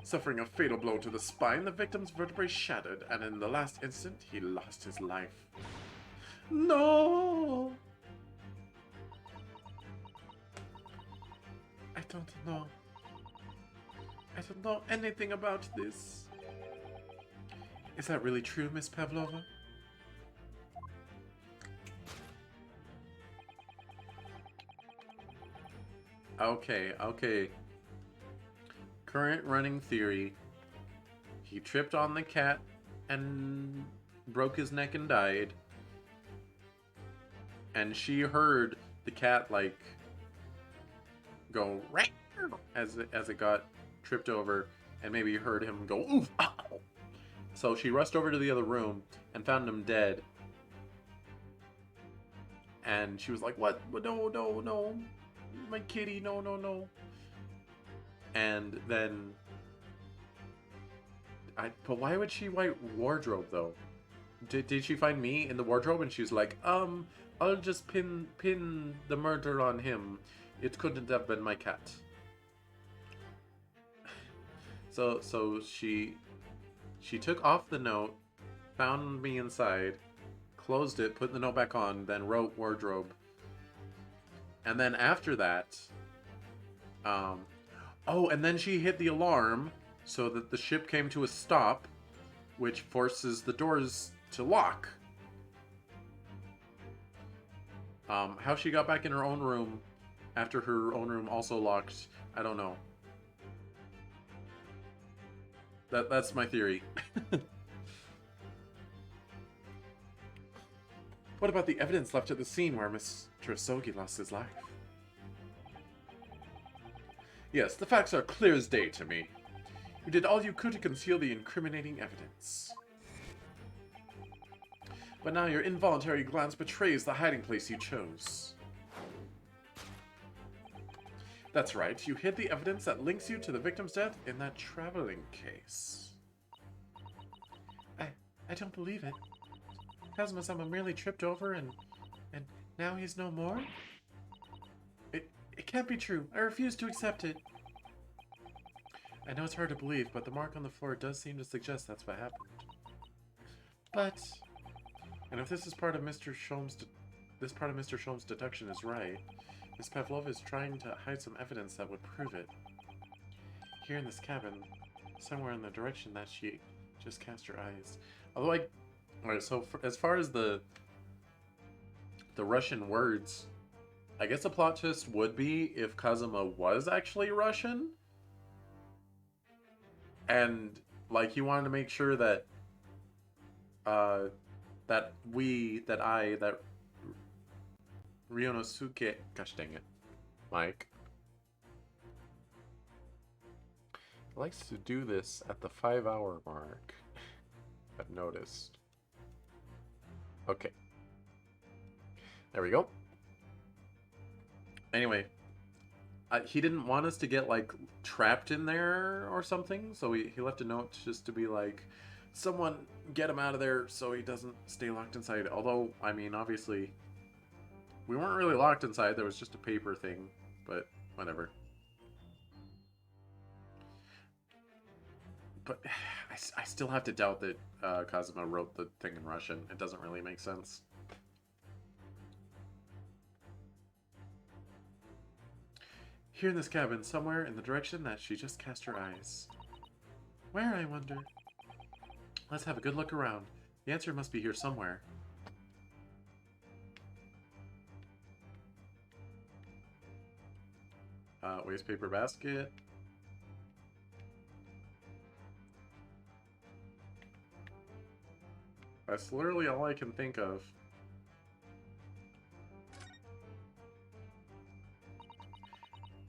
Speaker 1: Suffering a fatal blow to the spine, the victim's vertebrae shattered, and in the last instant, he lost his life. No! I don't know. I don't know anything about this. Is that really true, Miss Pavlova? Okay. Current running theory. He tripped on the cat and broke his neck and died. And she heard the cat, like, go as it got tripped over, and maybe heard him go, oof, ow. So she rushed over to the other room and found him dead. And she was like, what? No. My kitty, no. And then... But why would she write wardrobe, though? Did she find me in the wardrobe? And she's like, I'll just pin the murder on him. It couldn't have been my cat. So she took off the note, found me inside, closed it, put the note back on, then wrote wardrobe. And then after that, and then she hit the alarm so that the ship came to a stop, which forces the doors to lock. How she got back in her own room after her own room also locked, I don't know. That's my theory. What about the evidence left at the scene where Mr. Sogi lost his life? Yes, the facts are clear as day to me. You did all you could to conceal the incriminating evidence. But now your involuntary glance betrays the hiding place you chose. That's right, you hid the evidence that links you to the victim's death in that traveling case. I don't believe it. Kazuma-sama merely tripped over and now he's no more? It can't be true. I refuse to accept it. I know it's hard to believe, but the mark on the floor does seem to suggest that's what happened. But, and if this is part of Mr. Sholmes' deduction is right, Miss Pavlova is trying to hide some evidence that would prove it. Here in this cabin, somewhere in the direction that she just cast her eyes. Although alright, so as far as the Russian words, I guess a plot twist would be if Kazuma was actually Russian. And, like, he wanted to make sure that, that Ryonosuke, gosh dang it, Mike, likes to do this at the 5-hour mark, I've noticed. Okay. There we go. Anyway, he didn't want us to get, like, trapped in there or something, so he left a note just to be like, someone get him out of there so he doesn't stay locked inside. Although, I mean, obviously, we weren't really locked inside. There was just a paper thing, but whatever. But I still have to doubt that Kazuma wrote the thing in Russian. It doesn't really make sense. Here in this cabin, somewhere in the direction that she just cast her eyes. Where, I wonder? Let's have a good look around. The answer must be here somewhere. Waste paper basket. That's literally all I can think of.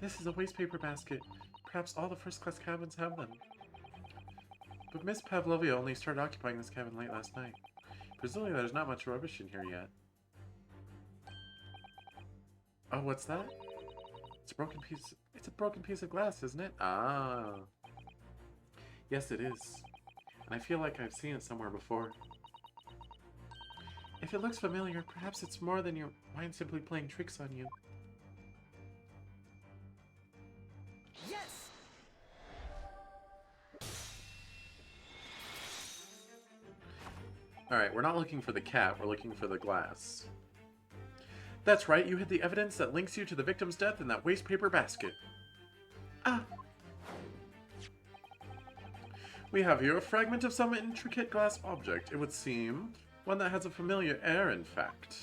Speaker 1: This is a waste paper basket. Perhaps all the first-class cabins have them. But Miss Pavlovia only started occupying this cabin late last night. Presumably there's not much rubbish in here yet. Oh, what's that? It's a broken piece of glass, isn't it? Ah. Yes, it is. And I feel like I've seen it somewhere before. If it looks familiar, perhaps it's more than your mind simply playing tricks on you.
Speaker 2: Yes!
Speaker 1: Alright, we're not looking for the cat, we're looking for the glass. That's right, you hid the evidence that links you to the victim's death in that waste paper basket. Ah! We have here a fragment of some intricate glass object, it would seem. One that has a familiar air, in fact.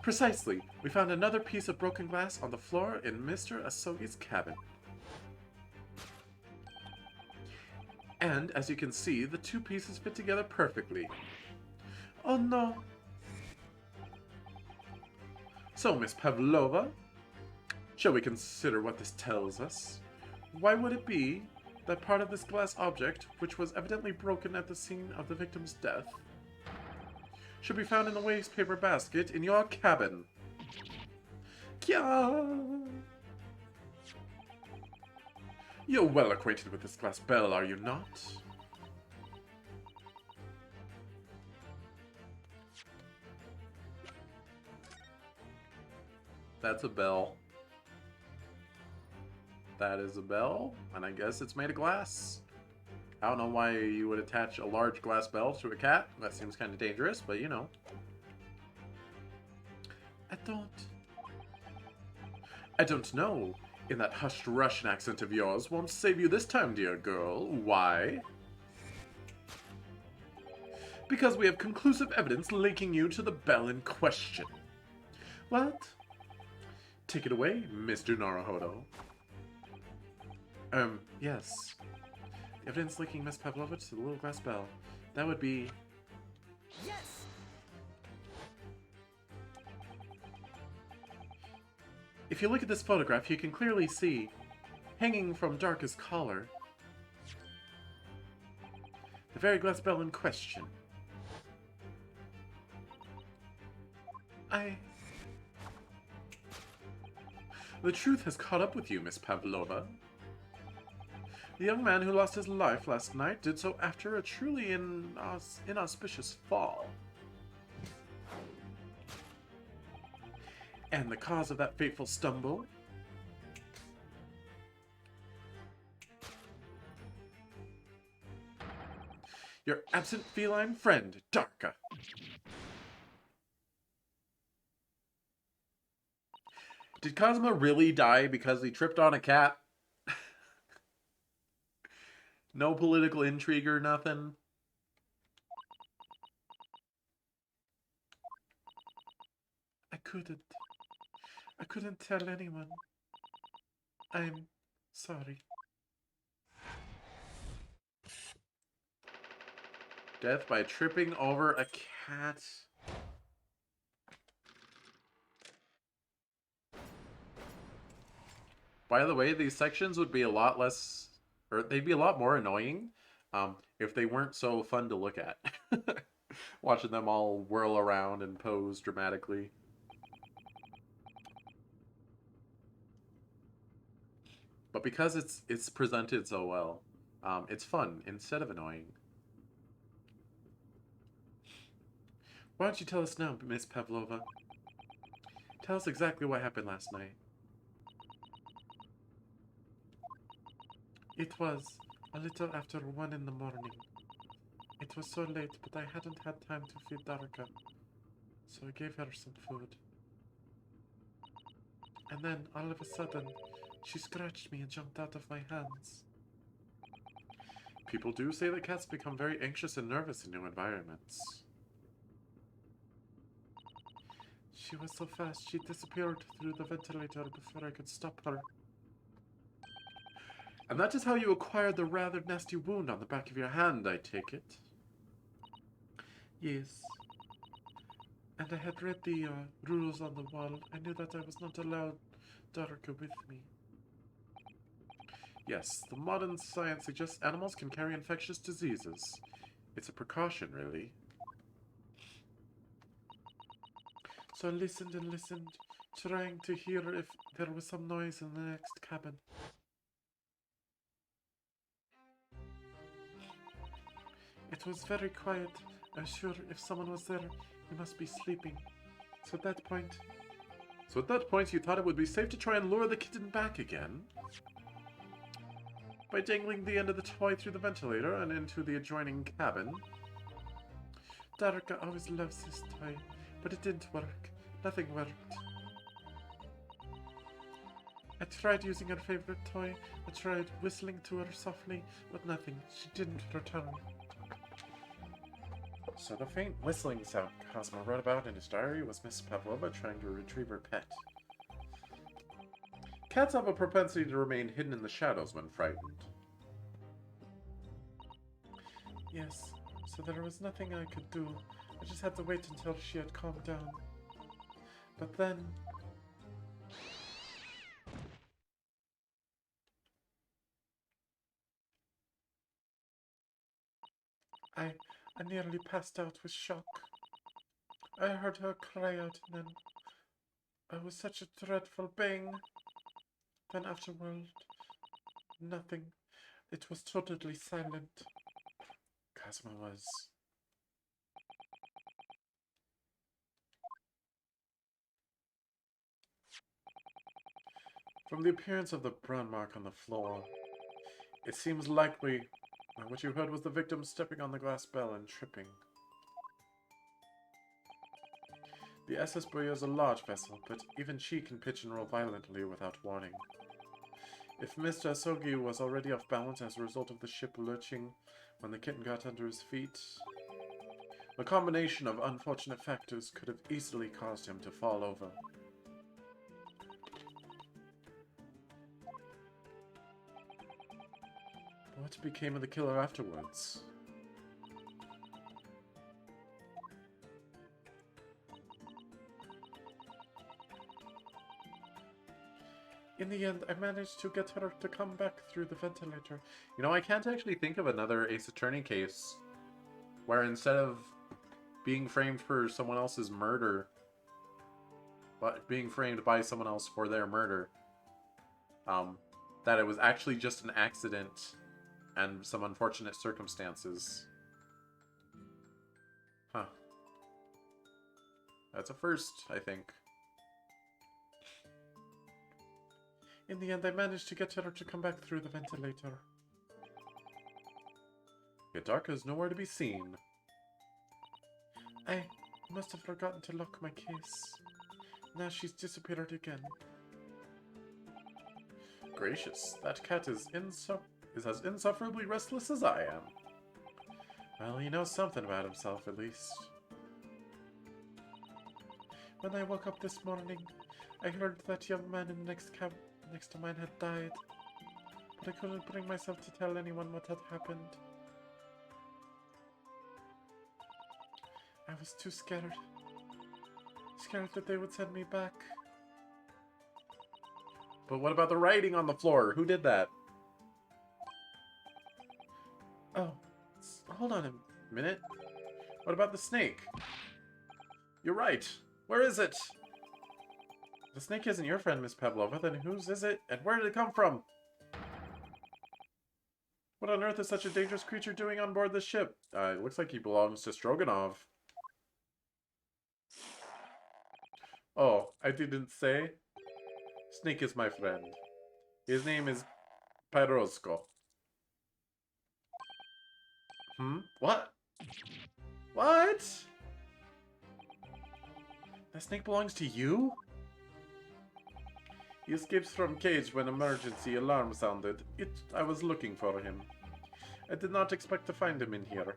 Speaker 1: Precisely. We found another piece of broken glass on the floor in Mr. Asogi's cabin. And, as you can see, the two pieces fit together perfectly. Oh no! So, Miss Pavlova, shall we consider what this tells us? Why would it be that part of this glass object, which was evidently broken at the scene of the victim's death, should be found in the waste paper basket in your cabin? Kya! You're well acquainted with this glass bell, are you not? That's a bell. That is a bell, and I guess it's made of glass. I don't know why you would attach a large glass bell to a cat. That seems kind of dangerous, but you know. I don't know. In that hushed Russian accent of yours won't save you this time, dear girl. Why? Because we have conclusive evidence linking you to the bell in question. What? Take it away, Mr. Naruhodo. Yes. The evidence linking Miss Pavlova to the little glass bell. That would be...
Speaker 2: Yes!
Speaker 1: If you look at this photograph, you can clearly see, hanging from Darka's collar, the very glass bell in question. The truth has caught up with you, Miss Pavlova. The young man who lost his life last night did so after a truly inauspicious fall. And the cause of that fateful stumble? Your absent feline friend, Darka. Did Kazuma really die because he tripped on a cat? No political intrigue or nothing? I couldn't tell anyone. I'm sorry. Death by tripping over a cat. By the way, these sections would be a lot less, or they'd be a lot more annoying if they weren't so fun to look at. Watching them all whirl around and pose dramatically. But because it's presented so well, it's fun instead of annoying. Why don't you tell us now, Miss Pavlova? Tell us exactly what happened last night. It was a little after 1 in the morning. It was so late, but I hadn't had time to feed Darka, so I gave her some food. And then, all of a sudden, she scratched me and jumped out of my hands. People do say that cats become very anxious and nervous in new environments. She was so fast, she disappeared through the ventilator before I could stop her. And that is how you acquired the rather nasty wound on the back of your hand, I take it? Yes. And I had read the rules on the wall. I knew that I was not allowed Darka with me. Yes, the modern science suggests animals can carry infectious diseases. It's a precaution, really. So I listened and listened, trying to hear if there was some noise in the next cabin. It was very quiet. I'm sure if someone was there, he must be sleeping. So at that point, you thought it would be safe to try and lure the kitten back again? By dangling the end of the toy through the ventilator and into the adjoining cabin? Darka always loves this toy, but it didn't work. Nothing worked. I tried using her favorite toy. I tried whistling to her softly, but nothing. She didn't return. So the faint whistling sound Kazuma wrote about in his diary was Miss Pavlova trying to retrieve her pet. Cats have a propensity to remain hidden in the shadows when frightened. Yes, so there was nothing I could do. I just had to wait until she had calmed down. But then... I nearly passed out with shock. I heard her cry out and then... It was such a dreadful bang. Then afterward, nothing. It was totally silent. Kazuma was... From the appearance of the brown mark on the floor, it seems likely that what you heard was the victim stepping on the glass bell and tripping. The SS Buoy is a large vessel, but even she can pitch and roll violently without warning. If Mr. Asogi was already off balance as a result of the ship lurching when the kitten got under his feet, a combination of unfortunate factors could have easily caused him to fall over. What became of the killer afterwards? In the end, I managed to get her to come back through the ventilator. You know, I can't actually think of another Ace Attorney case where instead of being framed for someone else's murder, but being framed by someone else for their murder, that it was actually just an accident and some unfortunate circumstances. Huh. That's a first, I think. In the end, I managed to get her to come back through the ventilator. Yadarka is nowhere to be seen. I must have forgotten to lock my case. Now she's disappeared again. Gracious, that cat is as insufferably restless as I am. Well, he knows something about himself, at least. When I woke up this morning, I heard that young man in the next cab next to mine had died, but I couldn't bring myself to tell anyone what had happened. I was too scared. Scared that they would send me back. But what about the writing on the floor? Who did that? Oh, hold on a minute. What about the snake? You're right. Where is it? The snake isn't your friend, Miss Pavlova. Then whose is it? And where did it come from? What on earth is such a dangerous creature doing on board the ship? It looks like he belongs to Stroganov. Oh, I didn't say. Snake is my friend. His name is Pyrosko. What? What? That snake belongs to you? He escapes from cage when emergency alarm sounded. I was looking for him. I did not expect to find him in here.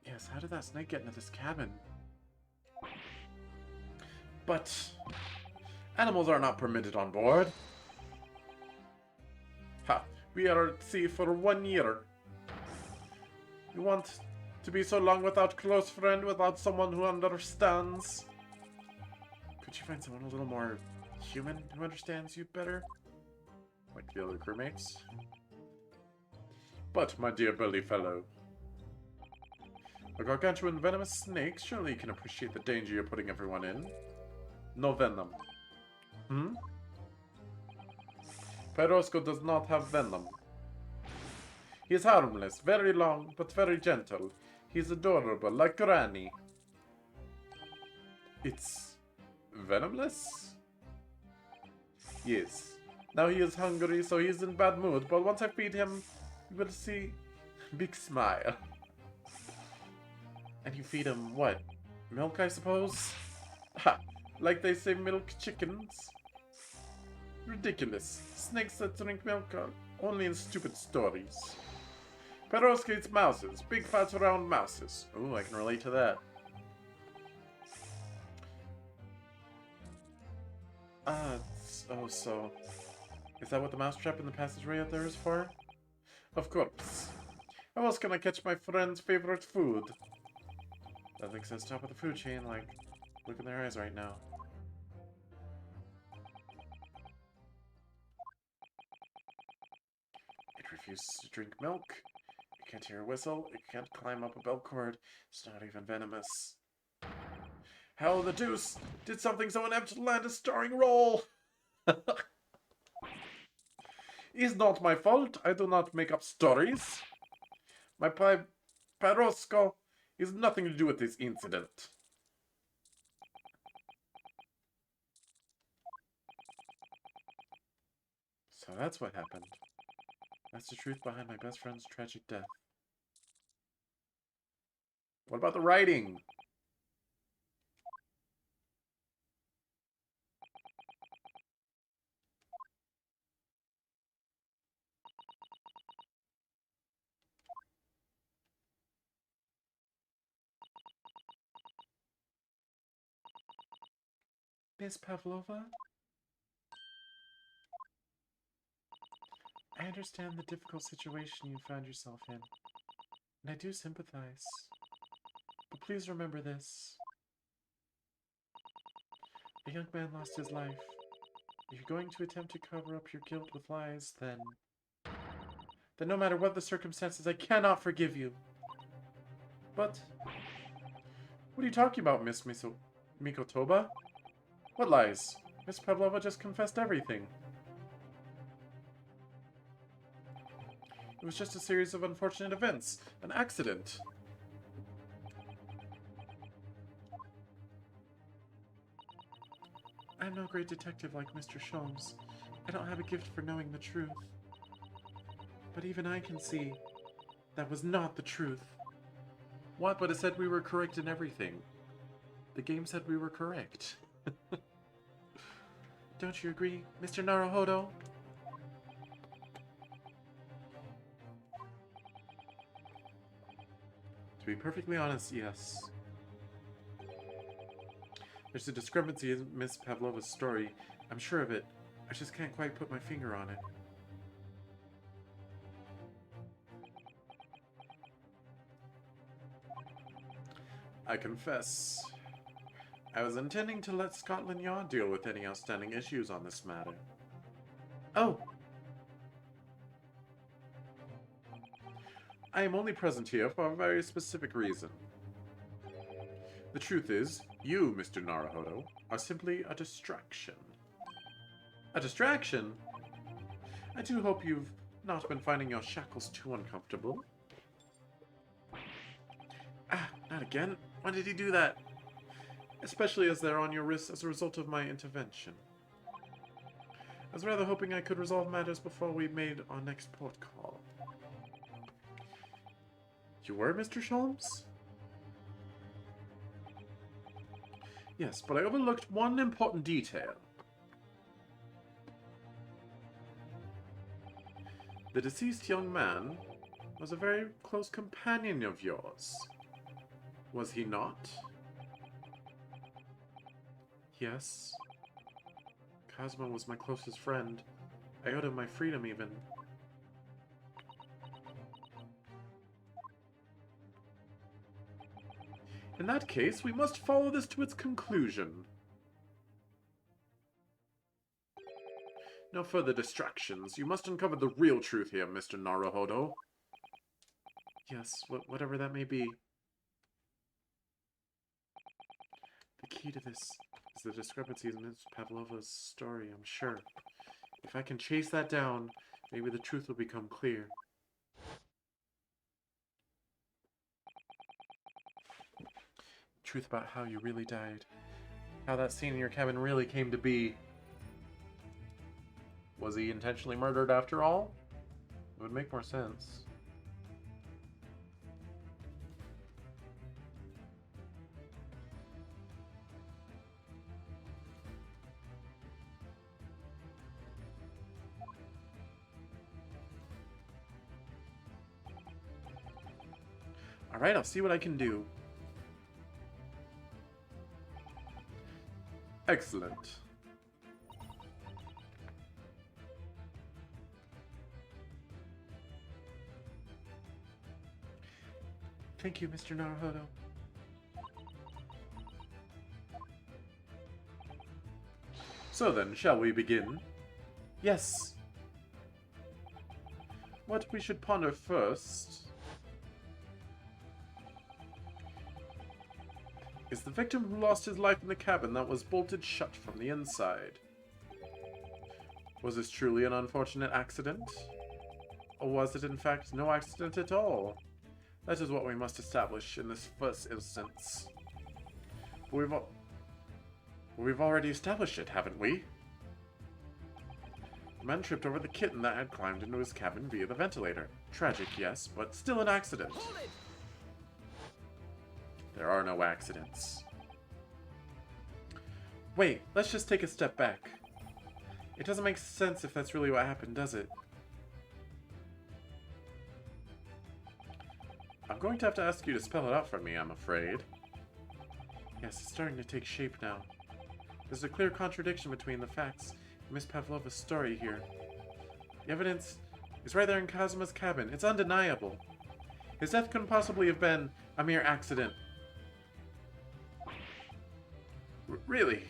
Speaker 1: Yes, how did that snake get into this cabin? But animals are not permitted on board. Ha! We are at sea for 1 year. You want to be so long without close friend, without someone who understands? Could you find someone a little more human who understands you better? Like the other crewmates? But, my dear belly fellow, a gargantuan venomous snake, surely you can appreciate the danger you're putting everyone in. No venom. Pyrosko does not have venom. He is harmless, very long, but very gentle. He's adorable, like Granny. It's venomless? Yes. Now he is hungry, so he is in bad mood, but once I feed him, you will see big smile. And you feed him what? Milk, I suppose? Ha! Like they say milk chickens? Ridiculous. Snakes that drink milk are only in stupid stories. Pyrosko eats mouses. Big fat round mouses. Ooh, I can relate to that. Oh, so... Is that what the mousetrap in the passageway out there is for? Of course. How else can I catch my friend's favorite food? Nothing says top of the food chain like... Look in their eyes right now. It refuses to drink milk. It can't hear a whistle. It can't climb up a bell cord. It's not even venomous. How the deuce did something so inept land a starring role? It's not my fault. I do not make up stories. My Pyrosko has nothing to do with this incident. So that's what happened. That's the truth behind my best friend's tragic death. What about the writing? Miss Pavlova? I understand the difficult situation you found yourself in, and I do sympathize. But please remember this. A young man lost his life. If you're going to attempt to cover up your guilt with lies, then no matter what the circumstances, I cannot forgive you. But what are you talking about, Miss Mikotoba? What lies? Miss Pavlova just confessed everything. It was just a series of unfortunate events. An accident. I'm no great detective like Mr. Sholmes. I don't have a gift for knowing the truth. But even I can see that was not the truth. What? But it said we were correct in everything. The game said we were correct. Don't you agree, Mr. Naruhodo? To be perfectly honest, yes. There's a discrepancy in Miss Pavlova's story. I'm sure of it. I just can't quite put my finger on it. I confess, I was intending to let Scotland Yard deal with any outstanding issues on this matter. Oh! I am only present here for a very specific reason. The truth is, you, Mr. Naruhodo, are simply a distraction. A distraction? I do hope you've not been finding your shackles too uncomfortable. Ah, not again. Why did he do that? Especially as they're on your wrists as a result of my intervention. I was rather hoping I could resolve matters before we made our next port call. You were, Mr. Sholmes? Yes, but I overlooked one important detail. The deceased young man was a very close companion of yours. Was he not? Yes. Kazuma was my closest friend. I owed him my freedom, even. In that case, we must follow this to its conclusion. No further distractions. You must uncover the real truth here, Mr. Naruhodo. Yes, whatever that may be. The key to this is the discrepancies in Ms. Pavlova's story, I'm sure. If I can chase that down, maybe the truth will become clear. Truth about how you really died. How that scene in your cabin really came to be. Was he intentionally murdered after all? It would make more sense. Alright, I'll see what I can do. Excellent. Thank you, Mr. Naruhodo. So then, shall we begin? Yes. What we should ponder first is the victim who lost his life in the cabin that was bolted shut from the inside. Was this truly an unfortunate accident? Or was it in fact no accident at all? That is what we must establish in this first instance. We've already established it, haven't we? The man tripped over the kitten that had climbed into his cabin via the ventilator. Tragic, yes, but still an accident. There are no accidents. Wait, let's just take a step back. It doesn't make sense if that's really what happened, does it? I'm going to have to ask you to spell it out for me, I'm afraid. Yes, it's starting to take shape now. There's a clear contradiction between the facts and Miss Pavlova's story here. The evidence is right there in Kazuma's cabin. It's undeniable. His death couldn't possibly have been a mere accident. Really?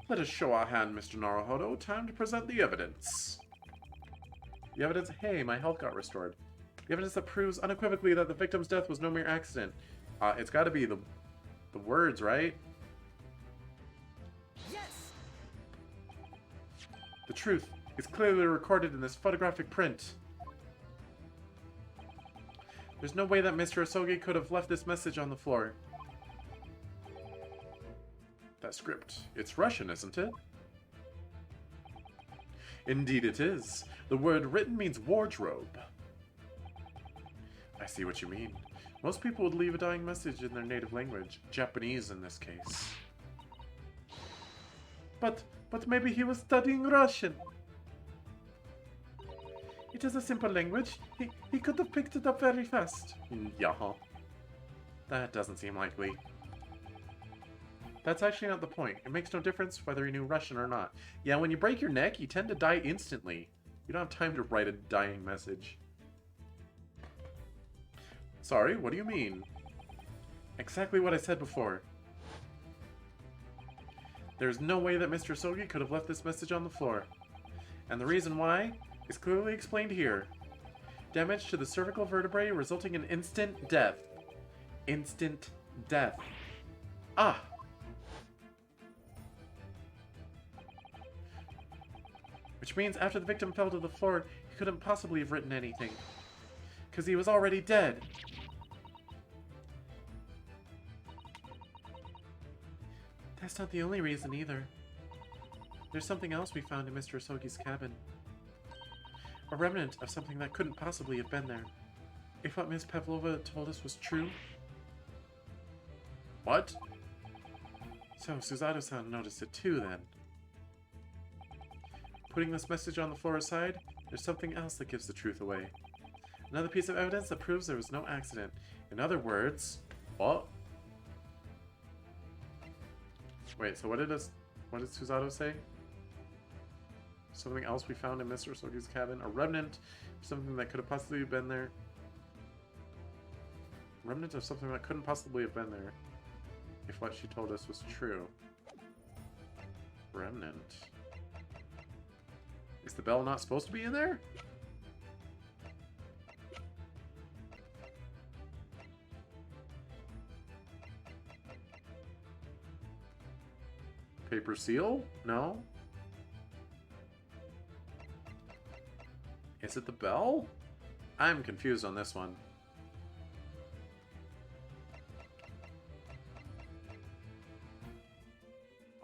Speaker 1: Let us show our hand, Mr. Naruhodo. Time to present the evidence. The evidence? Hey, my health got restored. The evidence that proves unequivocally that the victim's death was no mere accident. It's gotta be the words, right?
Speaker 2: Yes!
Speaker 1: The truth is clearly recorded in this photographic print. There's no way that Mr. Asogi could have left this message on the floor. That script. It's Russian, isn't it? Indeed it is. The word written means wardrobe. I see what you mean. Most people would leave a dying message in their native language. Japanese in this case. But maybe he was studying Russian. It is a simple language. He could have picked it up very fast. Yeah. That doesn't seem likely. That's actually not the point. It makes no difference whether he knew Russian or not. Yeah, when you break your neck, you tend to die instantly. You don't have time to write a dying message. Sorry, what do you mean? Exactly what I said before. There's no way that Mr. Asogi could have left this message on the floor. And the reason why is clearly explained here. Damage to the cervical vertebrae resulting in instant death. Instant death. Ah! Which means after the victim fell to the floor, he couldn't possibly have written anything. Because he was already dead. That's not the only reason either. There's something else we found in Mr. Asogi's cabin. A remnant of something that couldn't possibly have been there. If what Miss Pavlova told us was true. What? So, Suzato-san noticed it too, then. Putting this message on the floor aside, there's something else that gives the truth away. Another piece of evidence that proves there was no accident. In other words... What? Wait, so what did Suzato say? Something else we found in Mr. Asogi's cabin? A remnant of something that could have possibly been there. Remnant of something that couldn't possibly have been there. If what she told us was true. Remnant. Is the bell not supposed to be in there? Paper seal? No? Is it the bell? I'm confused on this one.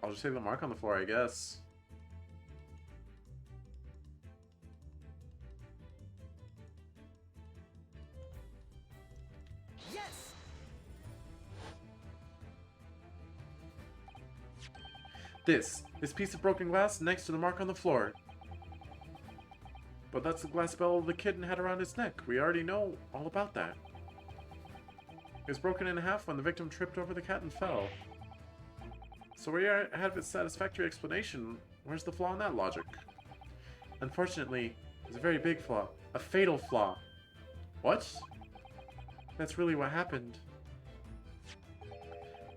Speaker 1: I'll just say the mark on the floor, I guess.
Speaker 2: Yes!
Speaker 1: This piece of broken glass next to the mark on the floor. But that's the glass bell the kitten had around his neck. We already know all about that. It was broken in half when the victim tripped over the cat and fell. So we have a satisfactory explanation. Where's the flaw in that logic? Unfortunately, it's a very big flaw. A fatal flaw. What? That's really what happened.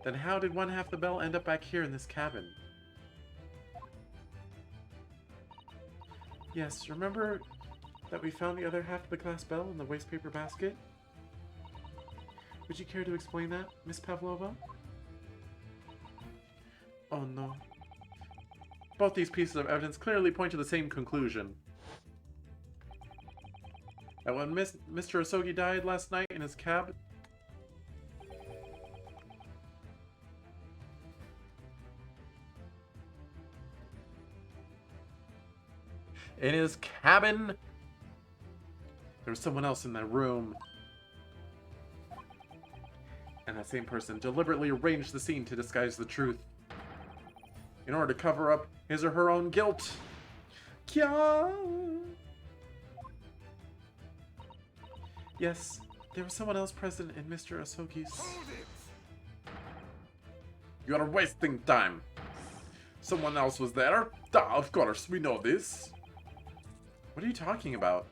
Speaker 1: Then how did one half the bell end up back here in this cabin? Yes, remember that we found the other half of the glass bell in the waste paper basket? Would you care to explain that, Miss Pavlova? Oh no. Both these pieces of evidence clearly point to the same conclusion. That when Mr. Asogi died last night in his cabin... In his cabin, there was someone else in that room. And that same person deliberately arranged the scene to disguise the truth. In order to cover up his or her own guilt. Kya! Yes, there was someone else present in Mr. Asogi's...
Speaker 2: Hold it!
Speaker 1: You are wasting time. Someone else was there? Of course, we know this. What are you talking about?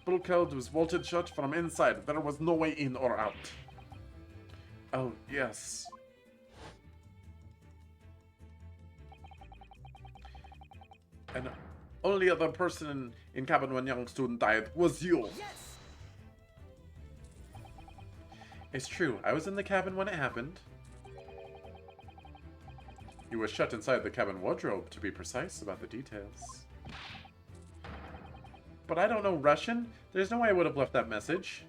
Speaker 1: Bulkhead was bolted shut from inside. There was no way in or out. Oh, yes. And only other person in cabin when young student died was you.
Speaker 2: Yes!
Speaker 1: It's true. I was in the cabin when it happened. You were shut inside the cabin wardrobe, to be precise about the details. But I don't know Russian. There's no way I would have left that message.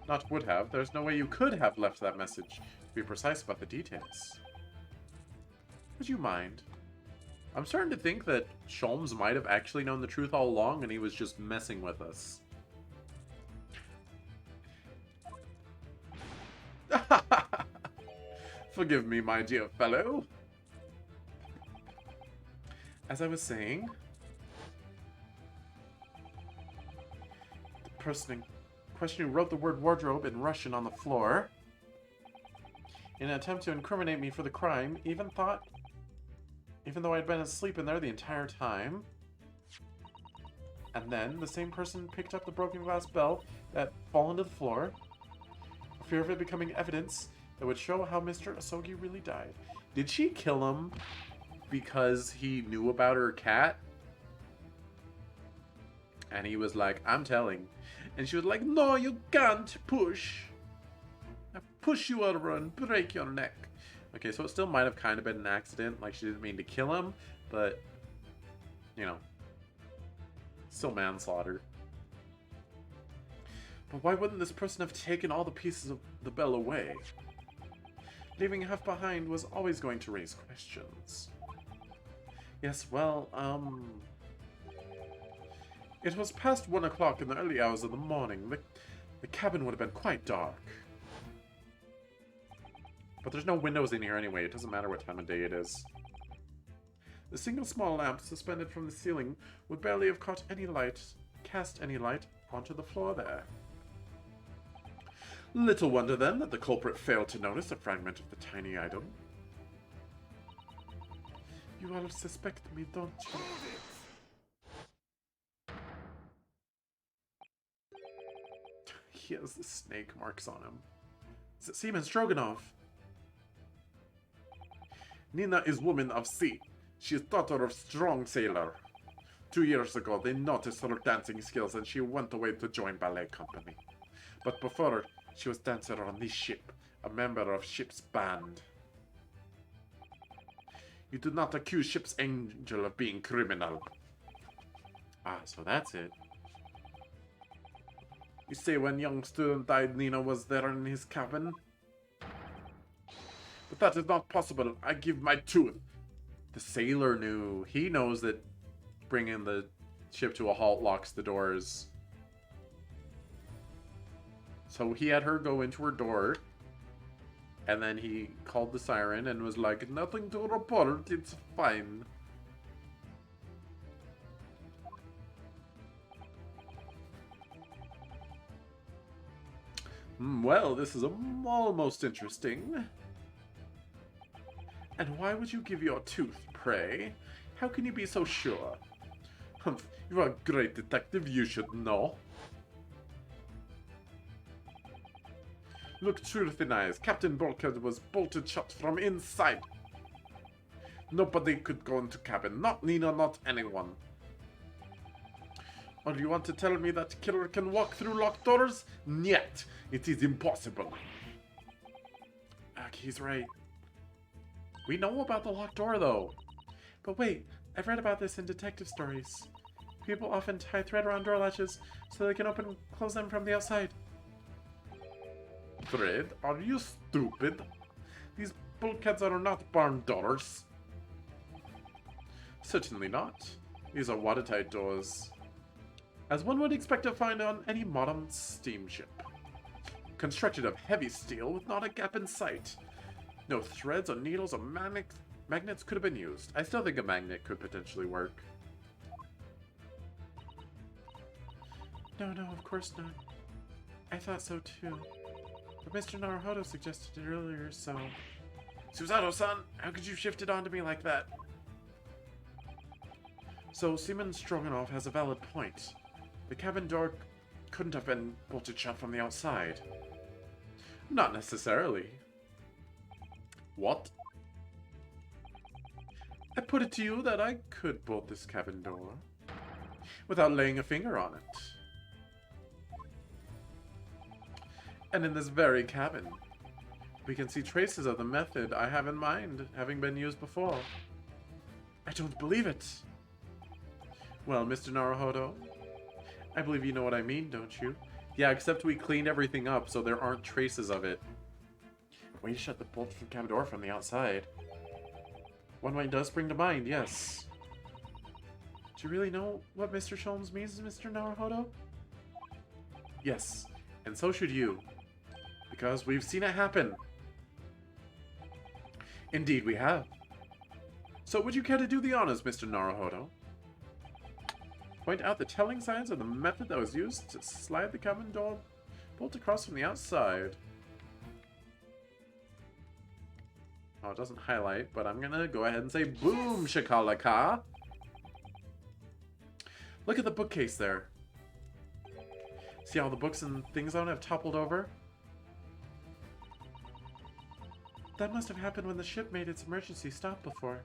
Speaker 1: Not would have. There's no way you could have left that message, to be precise about the details. Would you mind? I'm starting to think that Sholmes might have actually known the truth all along, and he was just messing with us. Forgive me, my dear fellow. As I was saying, the person in question who wrote the word wardrobe in Russian on the floor, in an attempt to incriminate me for the crime, even though I'd been asleep in there the entire time. And then the same person picked up the broken glass bell that fallen to the floor, for fear of it becoming evidence that would show how Mr. Asogi really died. Did she kill him because he knew about her cat? And he was like, I'm telling. And she was like, no, you can't push. I push you over and break your neck. Okay, so it still might have kind of been an accident. Like, she didn't mean to kill him, but, you know, still manslaughter. But why wouldn't this person have taken all the pieces of the bell away? Leaving half behind was always going to raise questions. Yes, well, it was past 1 o'clock in the early hours of the morning. The cabin would have been quite dark. But there's no windows in here anyway. It doesn't matter what time of day it is. The single small lamp suspended from the ceiling would barely have cast any light onto the floor there. Little wonder then that the culprit failed to notice a fragment of the tiny item. You all suspect me, don't you? He has the snake marks on him. Is it Seaman Stroganoff? Nina is woman of sea. She is daughter of strong sailor. 2 years ago, they noticed her dancing skills and she went away to join ballet company. But before, she was dancer on this ship, a member of ship's band. You do not accuse ship's angel of being criminal. Ah, so that's it. You say when young student died, Nina was there in his cabin? But that is not possible. I give my tooth. The sailor knew. He knows that bringing the ship to a halt locks the doors. So he had her go into her door. And then he called the siren and was like, nothing to report, it's fine. Well, this is almost interesting. And why would you give your tooth, pray? How can you be so sure? Humph, you're a great detective, you should know. Look truth in eyes. Captain Bulkhead was bolted shut from inside. Nobody could go into cabin. Not Nina, not anyone. Or you want to tell me that killer can walk through locked doors? Niet. It is impossible. He's right. We know about the locked door, though. But wait, I've read about this in detective stories. People often tie thread around door latches so they can open and close them from the outside. Thread? Are you stupid? These bulkheads are not barn doors. Certainly not. These are watertight doors. As one would expect to find on any modern steamship. Constructed of heavy steel with not a gap in sight. No threads or needles or magnets could have been used. I still think a magnet could potentially work. No, of course not. I thought so too. But Mr. Naruhodo suggested it earlier, so... Susato-san, how could you shift it onto me like that? So Seaman Stroganoff has a valid point. The cabin door couldn't have been bolted shut from the outside. Not necessarily. What? I put it to you that I could bolt this cabin door without laying a finger on it. And in this very cabin, we can see traces of the method I have in mind having been used before. I don't believe it. Well, Mr. Naruhodo, I believe you know what I mean, don't you? Yeah, except we cleaned everything up so there aren't traces of it. Way to shut the bolt from cabin door from the outside. One way does spring to mind, yes. Do you really know what Mr. Sholmes means, Mr. Naruhodo? Yes, and so should you. Because we've seen it happen. Indeed we have. So would you care to do the honors, Mr. Naruhodo? Point out the telling signs of the method that was used to slide the cabin door bolt across from the outside. Oh, it doesn't highlight, but I'm gonna go ahead and say boom, shakalaka. Look at the bookcase there. See how the books and things on it have toppled over? That must have happened when the ship made its emergency stop before.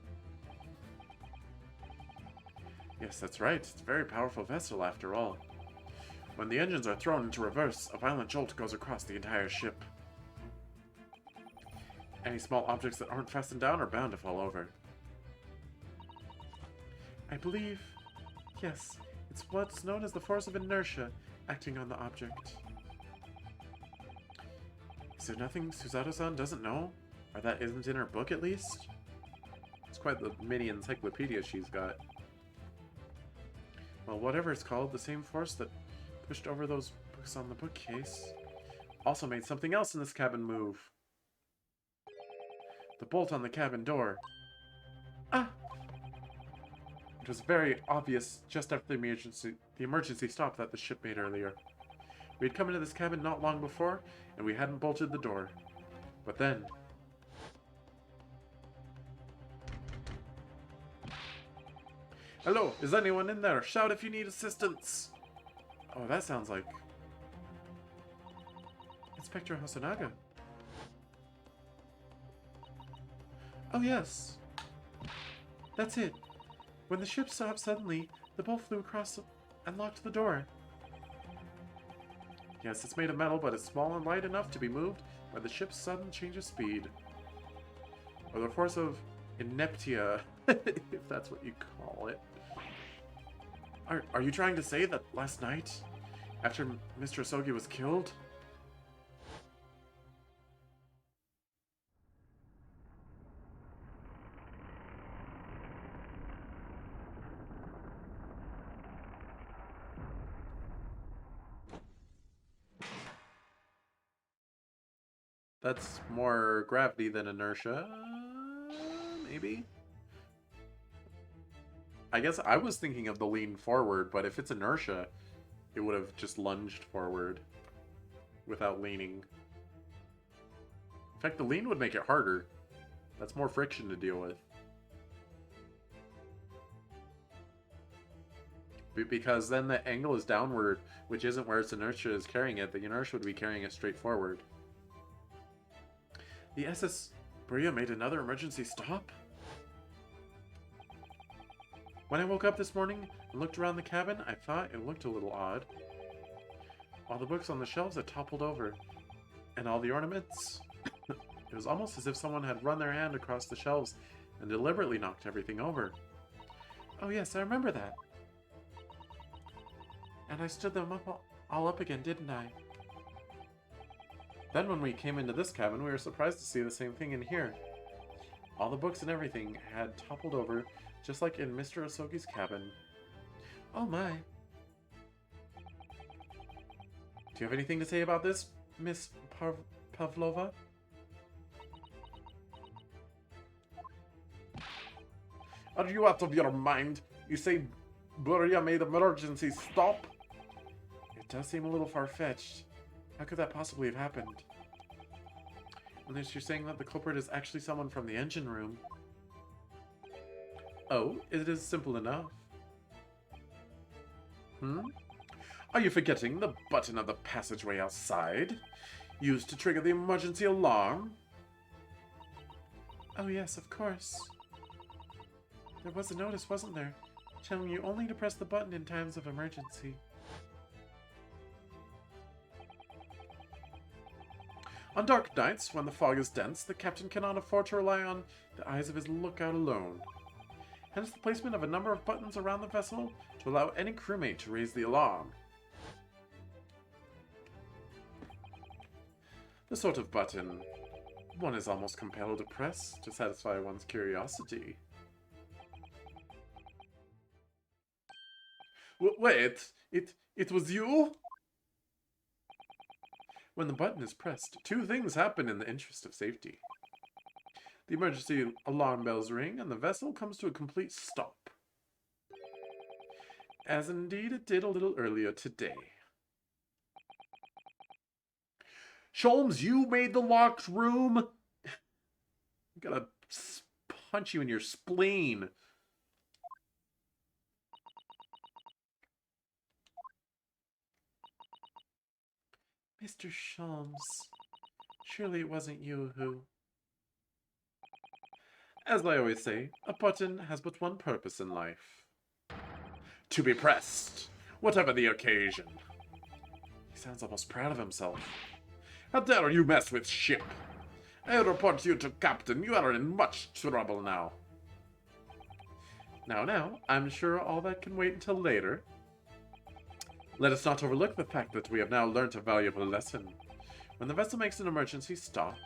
Speaker 1: Yes, that's right. It's a very powerful vessel, after all. When the engines are thrown into reverse, a violent jolt goes across the entire ship. Any small objects that aren't fastened down are bound to fall over. I believe... yes, it's what's known as the force of inertia acting on the object. Is there nothing Susato-san doesn't know? Or that isn't in her book, at least? It's quite the mini encyclopedia she's got. Well, whatever it's called, the same force that pushed over those books on the bookcase also made something else in this cabin move. The bolt on the cabin door. Ah! It was very obvious just after the emergency stop that the ship made earlier. We had come into this cabin not long before, and we hadn't bolted the door. But then... Hello, is anyone in there? Shout if you need assistance! Oh, that sounds like... Inspector Hosonaga. Oh yes. That's it. When the ship stopped suddenly, the bolt flew across and locked the door. Yes, it's made of metal, but it's small and light enough to be moved by the ship's sudden change of speed. Or the force of ineptia, if that's what you call it. Are you trying to say that last night, after Mr. Asogi was killed? That's more gravity than inertia, maybe? I guess I was thinking of the lean forward, but if it's inertia, it would have just lunged forward without leaning. In fact, the lean would make it harder. That's more friction to deal with. Because then the angle is downward, which isn't where its inertia is carrying it. The inertia would be carrying it straight forward. The SS Bria made another emergency stop? When I woke up this morning and looked around the cabin, I thought it looked a little odd. All the books on the shelves had toppled over, and all the ornaments... It was almost as if someone had run their hand across the shelves and deliberately knocked everything over. Oh yes, I remember that. And I stood them up all up again, didn't I? Then when we came into this cabin, we were surprised to see the same thing in here. All the books and everything had toppled over, just like in Mr. Asogi's cabin. Oh my. Do you have anything to say about this, Miss Pavlova? Are you out of your mind? You say Buria made an emergency stop? It does seem a little far-fetched. How could that possibly have happened? Unless you're saying that the culprit is actually someone from the engine room. Oh, it is simple enough. Are you forgetting the button of the passageway outside? Used to trigger the emergency alarm? Oh yes, of course. There was a notice, wasn't there? Telling you only to press the button in times of emergency. On dark nights, when the fog is dense, the captain cannot afford to rely on the eyes of his lookout alone. Hence the placement of a number of buttons around the vessel to allow any crewmate to raise the alarm. The sort of button one is almost compelled to press to satisfy one's curiosity. Wait, it was you? When the button is pressed, two things happen in the interest of safety. The emergency alarm bells ring, and the vessel comes to a complete stop. As indeed it did a little earlier today. Sholmes, you made the locked room? I'm gonna punch you in your spleen. Mr. Sholmes, surely it wasn't you who... As I always say, a button has but one purpose in life. To be pressed, whatever the occasion. He sounds almost proud of himself. How dare you mess with ship? I report you to Captain. You are in much trouble now. Now, I'm sure all that can wait until later. Let us not overlook the fact that we have now learnt a valuable lesson. When the vessel makes an emergency stop,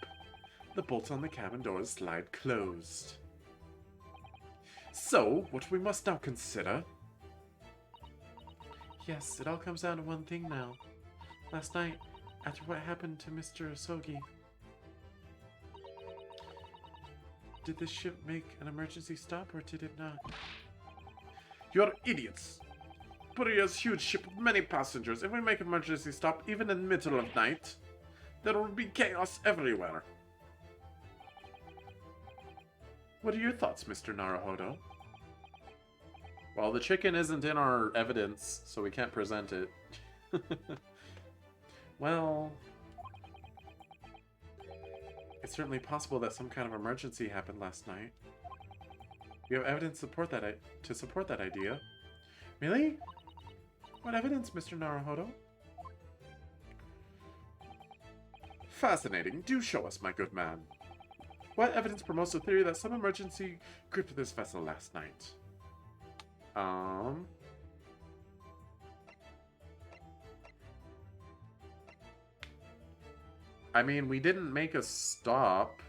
Speaker 1: the bolts on the cabin doors slide closed. So, what we must now consider... Yes, it all comes down to one thing now. Last night, after what happened to Mr. Asogi, did the ship make an emergency stop or did it not? You're idiots! Buria's huge ship with many passengers. If we make an emergency stop, even in the middle of night, there will be chaos everywhere. What are your thoughts, Mr. Naruhodo? Well, the chicken isn't in our evidence, so we can't present it. Well... It's certainly possible that some kind of emergency happened last night. We have evidence to support that idea. Really? What evidence, Mr. Naruhodo? Fascinating. Do show us, my good man. What evidence promotes the theory that some emergency gripped this vessel last night? I mean, we didn't make a stop,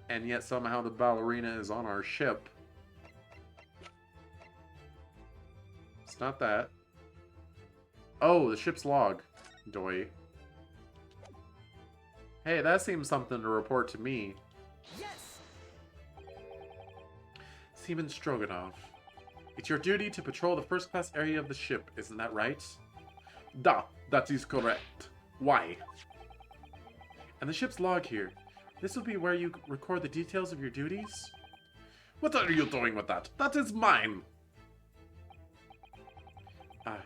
Speaker 1: and yet somehow the ballerina is on our ship. It's not that. Oh, the ship's log. Doy. Hey, that seems something to report to me.
Speaker 2: Yes!
Speaker 1: Seaman Stroganoff. It's your duty to patrol the first-class area of the ship, isn't that right? Da, that is correct. Why? And the ship's log here. This will be where you record the details of your duties? What are you doing with that? That is mine!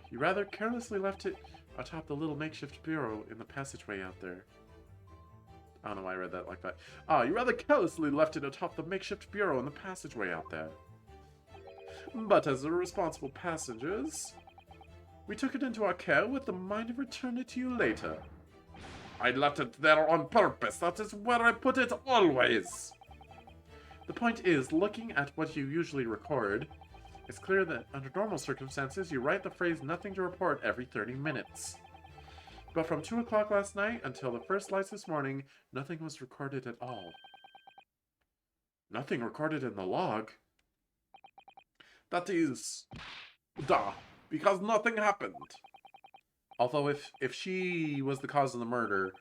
Speaker 1: You rather carelessly left it atop the little makeshift bureau in the passageway out there. I don't know why I read that like that. You rather carelessly left it atop the makeshift bureau in the passageway out there. But as the responsible passengers, we took it into our care with the mind of returning it to you later. I left it there on purpose. That is where I put it always. The point is, looking at what you usually record, it's clear that under normal circumstances, you write the phrase nothing to report every 30 minutes. But from 2 o'clock last night until the first lights this morning, nothing was recorded at all. Nothing recorded in the log? That is... Duh. Because nothing happened. Although if she was the cause of the murder,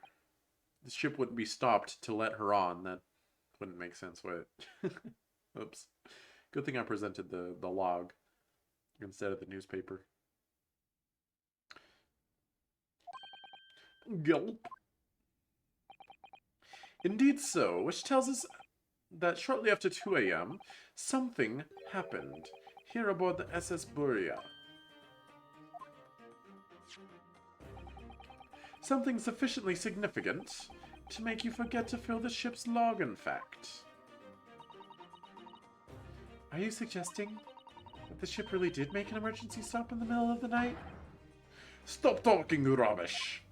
Speaker 1: the ship wouldn't be stopped to let her on. That wouldn't make sense, would it? Oops. Good thing I presented the log instead of the newspaper. Gulp. Indeed so, which tells us that shortly after 2 a.m., something happened here aboard the SS Buria. Something sufficiently significant to make you forget to fill the ship's log, in fact. Are you suggesting that the ship really did make an emergency stop in the middle of the night? Stop talking rubbish!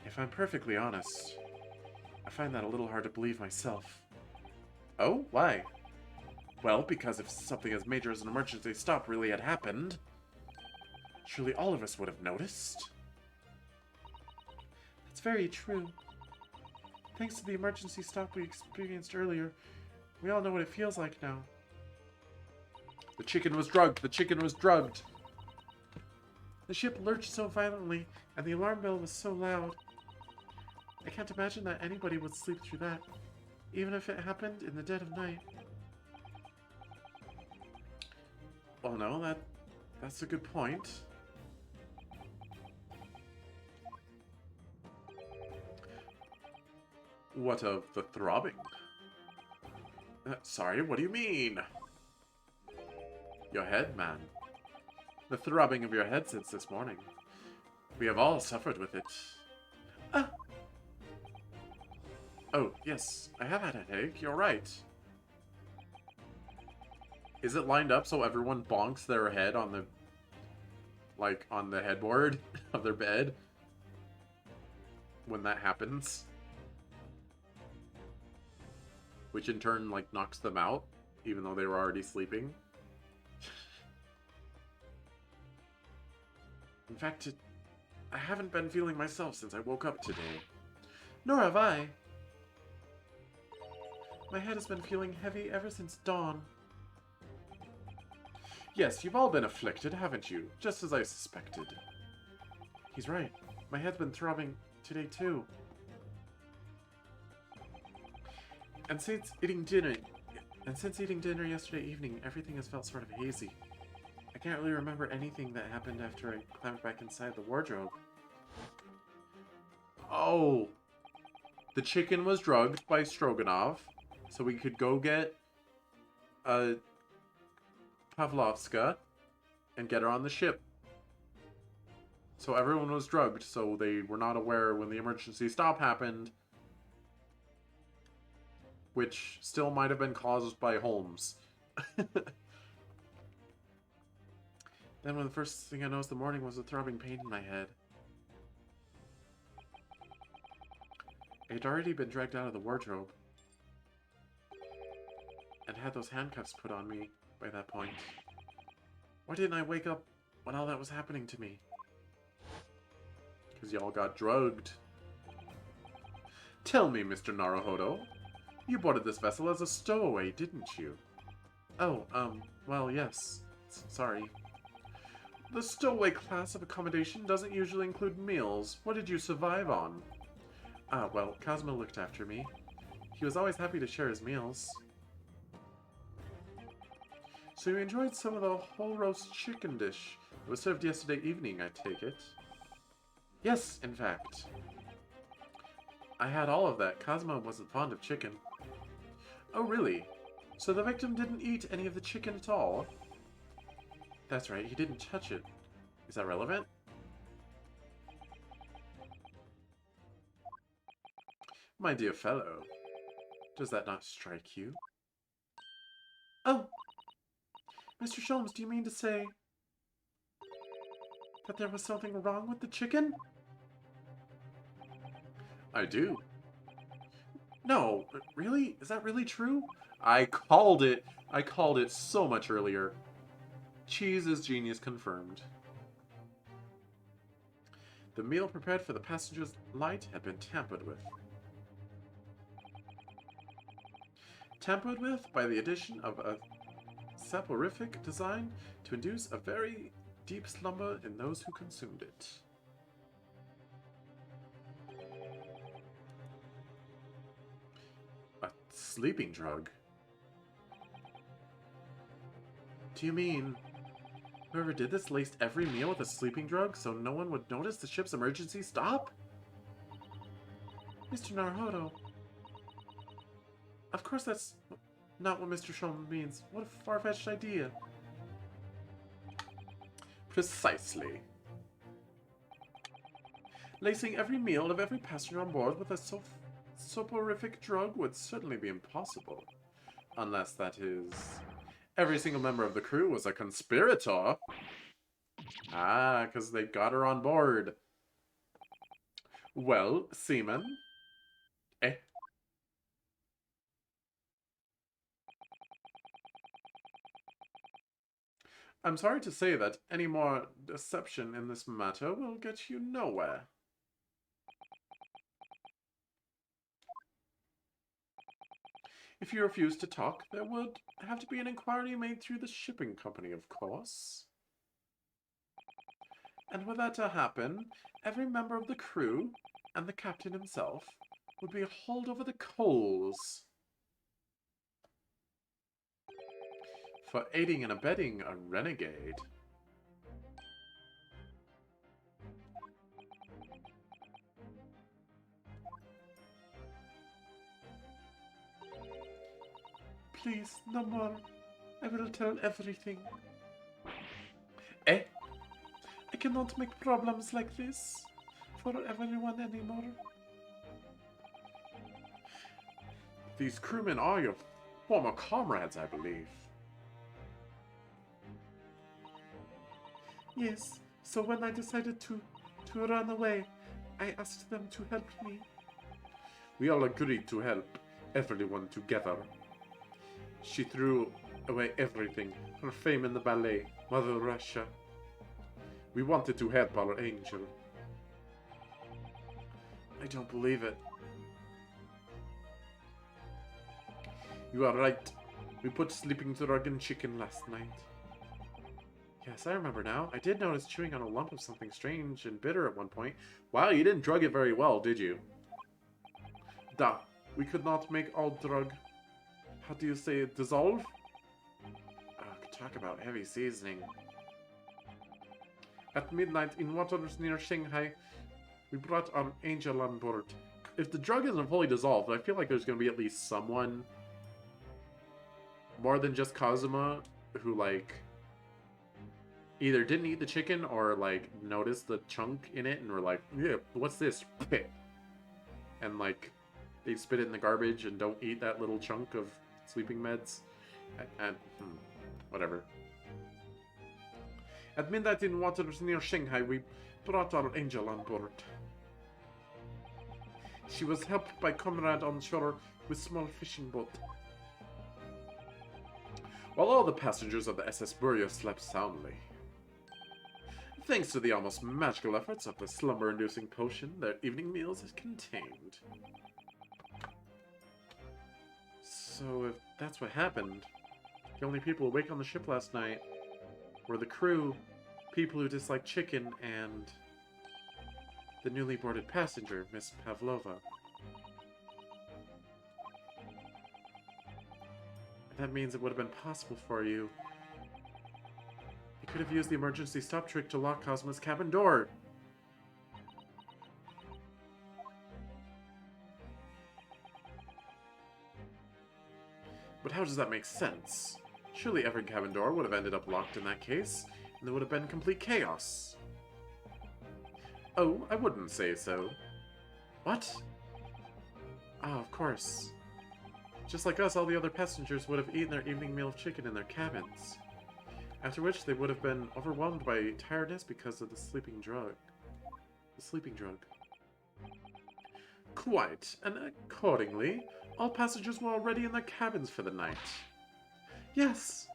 Speaker 1: If I'm perfectly honest, I find that a little hard to believe myself. Oh? Why? Well, because if something as major as an emergency stop really had happened, surely all of us would have noticed. That's very true. Thanks to the emergency stop we experienced earlier, we all know what it feels like now. The chicken was drugged! The chicken was drugged! The ship lurched so violently, and the alarm bell was so loud. I can't imagine that anybody would sleep through that, even if it happened in the dead of night. Well, no, that's a good point. What of the throbbing? Sorry, what do you mean? Your head, man. The throbbing of your head since this morning. We have all suffered with it. Ah! Oh, yes, I have had a headache, you're right. Is it lined up so everyone bonks their head on the... like, on the headboard of their bed? When that happens? Which in turn, like, knocks them out, even though they were already sleeping. In fact, I haven't been feeling myself since I woke up today. Nor have I. My head has been feeling heavy ever since dawn. Yes, you've all been afflicted, haven't you? Just as I suspected. He's right. My head's been throbbing today, too. And since eating dinner yesterday evening, everything has felt sort of hazy. I can't really remember anything that happened after I climbed back inside the wardrobe. Oh! The chicken was drugged by Stroganoff, so we could go get a Pavlovska and get her on the ship. So everyone was drugged, so they were not aware when the emergency stop happened, which still might have been caused by Holmes. Then when the first thing I noticed in the morning was a throbbing pain in my head. I had already been dragged out of the wardrobe and had those handcuffs put on me by that point. Why didn't I wake up when all that was happening to me? Because y'all got drugged. Tell me, Mr. Naruhodo, you boarded this vessel as a stowaway, didn't you? Oh, well, yes. Sorry. The stowaway class of accommodation doesn't usually include meals. What did you survive on? Ah, well, Kazuma looked after me. He was always happy to share his meals. So you enjoyed some of the whole roast chicken dish that was served yesterday evening, I take it? Yes, in fact. I had all of that. Kazuma wasn't fond of chicken. Oh, really? So the victim didn't eat any of the chicken at all? That's right, he didn't touch it. Is that relevant? My dear fellow, does that not strike you? Oh! Mr. Sholmes, do you mean to say that there was something wrong with the chicken? I do. No, really? Is that really true? I called it. I called it so much earlier. Cheese is genius confirmed. The meal prepared for the passengers' light had been tampered with. Tampered with by the addition of a soporific design to induce a very deep slumber in those who consumed it. A sleeping drug? Do you mean whoever did this laced every meal with a sleeping drug so no one would notice the ship's emergency stop? Mr. Naruhodo, of course that's not what Mr. Shulman means. What a far-fetched idea. Precisely. Lacing every meal of every passenger on board with a soporific drug would certainly be impossible. Unless, that is, every single member of the crew was a conspirator. Ah, because they got her on board. Well, seaman. Eh? I'm sorry to say that any more deception in this matter will get you nowhere. If you refuse to talk, there would have to be an inquiry made through the shipping company, of course. And were that to happen, every member of the crew, and the captain himself, would be hauled over the coals for aiding and abetting a renegade. Please, no more. I will tell everything. Eh? I cannot make problems like this for everyone anymore. These crewmen are your former comrades, I believe. Yes, so when I decided to run away, I asked them to help me. We all agreed to help everyone together. She threw away everything, her fame in the ballet, Mother Russia. We wanted to help our angel. I don't believe it. You are right. We put sleeping drug in chicken last night. Yes, I remember now. I did notice chewing on a lump of something strange and bitter at one point. Wow, you didn't drug it very well, did you? Duh. We could not make all drug. How do you say it? Dissolve? Talk about heavy seasoning. At midnight, in waters near Shanghai, we brought our angel on board. If the drug isn't fully dissolved, I feel like there's going to be at least someone more than just Kazuma who, like, either didn't eat the chicken or, like, noticed the chunk in it and were like, yeah, what's this? And, like, they spit it in the garbage and don't eat that little chunk of sleeping meds. Whatever. At midnight in waters near Shanghai, we brought our angel on board. She was helped by comrade on shore with small fishing boat. While all the passengers of the SS Burya slept soundly. Thanks to the almost magical efforts of the slumber-inducing potion, their evening meals is contained. So if that's what happened, the only people awake on the ship last night were the crew, people who dislike chicken, and the newly boarded passenger, Miss Pavlova. That means it would have been possible for you. You could have used the emergency stop trick to lock Kazuma's cabin door. But how does that make sense? Surely every cabin door would have ended up locked in that case, and there would have been complete chaos. Oh, I wouldn't say so. What? Ah, of course. Just like us, all the other passengers would have eaten their evening meal of chicken in their cabins. After which, they would have been overwhelmed by tiredness because of the sleeping drug. The sleeping drug. Quite, and accordingly, all passengers were already in their cabins for the night. Yes!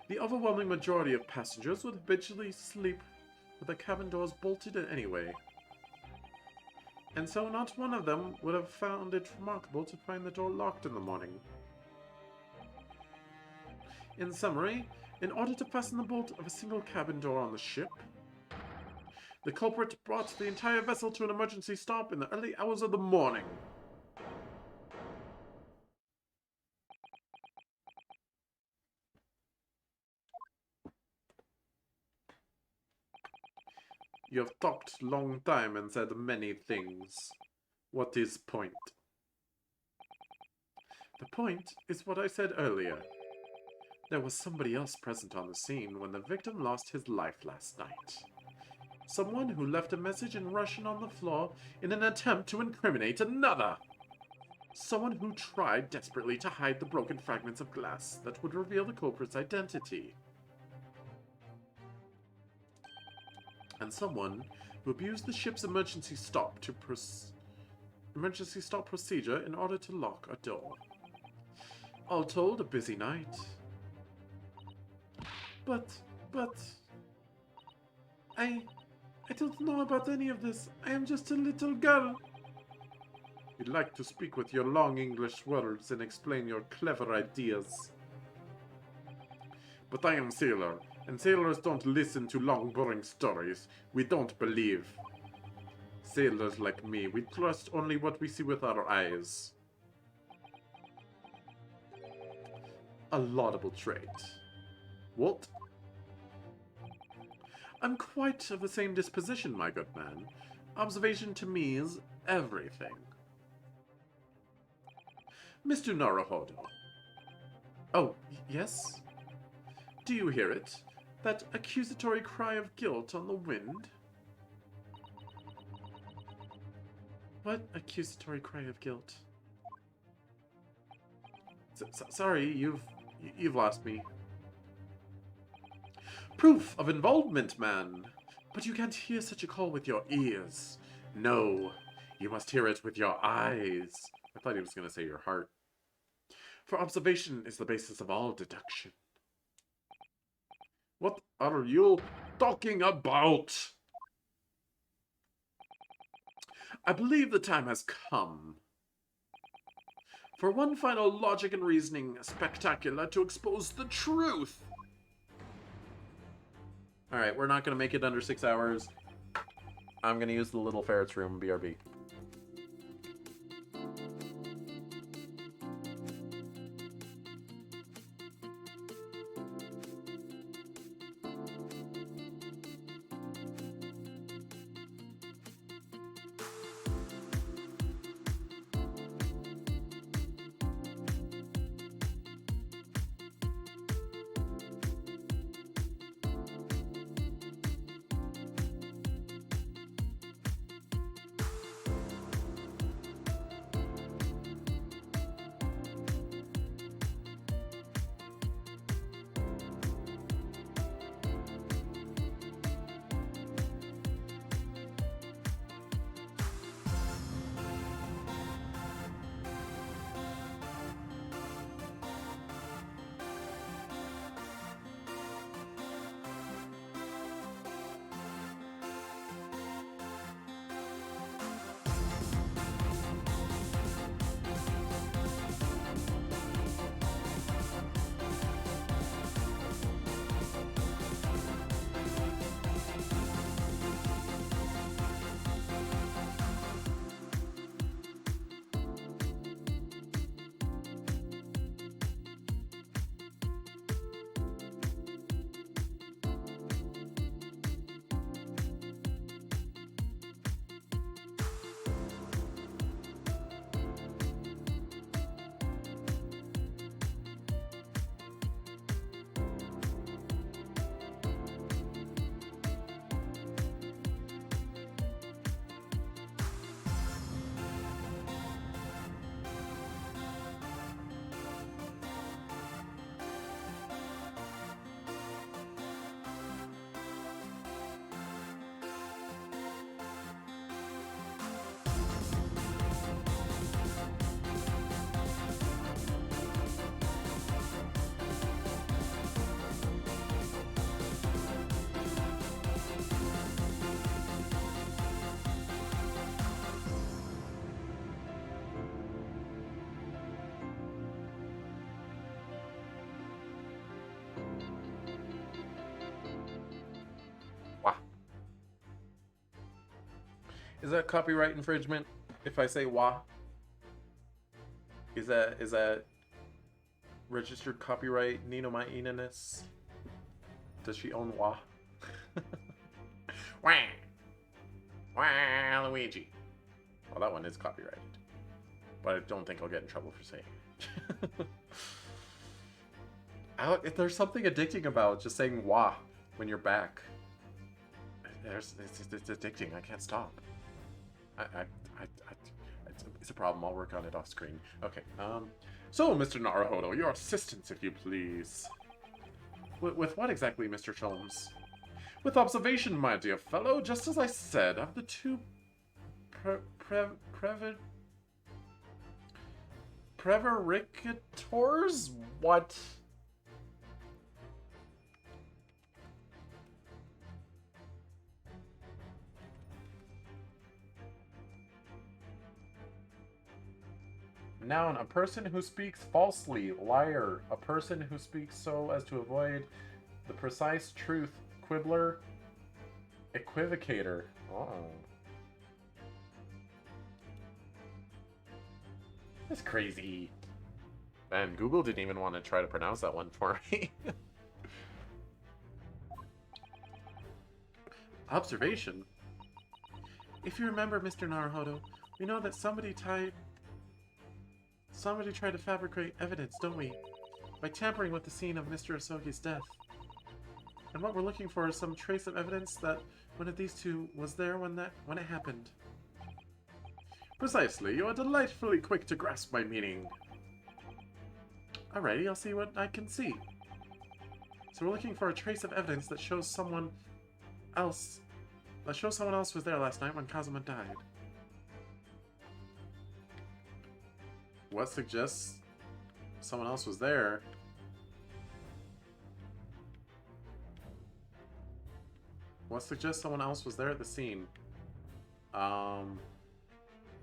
Speaker 1: The overwhelming majority of passengers would habitually sleep with their cabin doors bolted in anyway. And so not one of them would have found it remarkable to find the door locked in the morning. In summary, in order to fasten the bolt of a single cabin door on the ship, the culprit brought the entire vessel to an emergency stop in the early hours of the morning. You have talked long time and said many things. What is point? The point is what I said earlier. There was somebody else present on the scene when the victim lost his life last night. Someone who left a message in Russian on the floor in an attempt to incriminate another. Someone who tried desperately to hide the broken fragments of glass that would reveal the culprit's identity. And someone who abused the ship's emergency stop procedure in order to lock a door. All told, a busy night. But... I don't know about any of this. I am just a little girl. You'd like to speak with your long English words and explain your clever ideas. But I am sailor, and sailors don't listen to long, boring stories. We don't believe. Sailors like me, we trust only what we see with our eyes. A laudable trait. What? I'm quite of the same disposition, my good man. Observation to me is everything. Mr. Naruhodo. Oh, yes? Do you hear it? That accusatory cry of guilt on the wind? What accusatory cry of guilt? Sorry, you've lost me. Proof of involvement, man. But you can't hear such a call with your ears. No, you must hear it with your eyes. I thought he was going to say your heart. For observation is the basis of all deduction. What are you talking about? I believe the time has come for one final logic and reasoning spectacular to expose the truth. Alright, we're not going to make it under 6 hours. I'm going to use the little ferret's room, BRB. Is that copyright infringement if I say wah? Is that registered copyright Nino Maininess? Does she own wah? Wah! Wah, Luigi. Well, that one is copyrighted. But I don't think I'll get in trouble for saying it. There's something addicting about just saying "wah" when you're back. It's addicting. I can't stop. It's a problem. I'll work on it off screen. Okay. So, Mr. Naruhodo, your assistance, if you please. With what exactly, Mr. Sholmes? With observation, my dear fellow. Just as I said, of the two prevaricators? What? Noun, a person who speaks falsely, liar, a person who speaks so as to avoid the precise truth, quibbler, equivocator. Oh. That's crazy. And Google didn't even want to try to pronounce that one for me. Observation. If you remember, Mr. Naruhodo, we know that somebody tried to fabricate evidence, don't we? By tampering with the scene of Mr. Asogi's death. And what we're looking for is some trace of evidence that one of these two was there when it happened. Precisely. You are delightfully quick to grasp my meaning. Alrighty, I'll see what I can see. So we're looking for a trace of evidence that shows someone else was there last night when Kazuma died. What suggests someone else was there? What suggests someone else was there at the scene?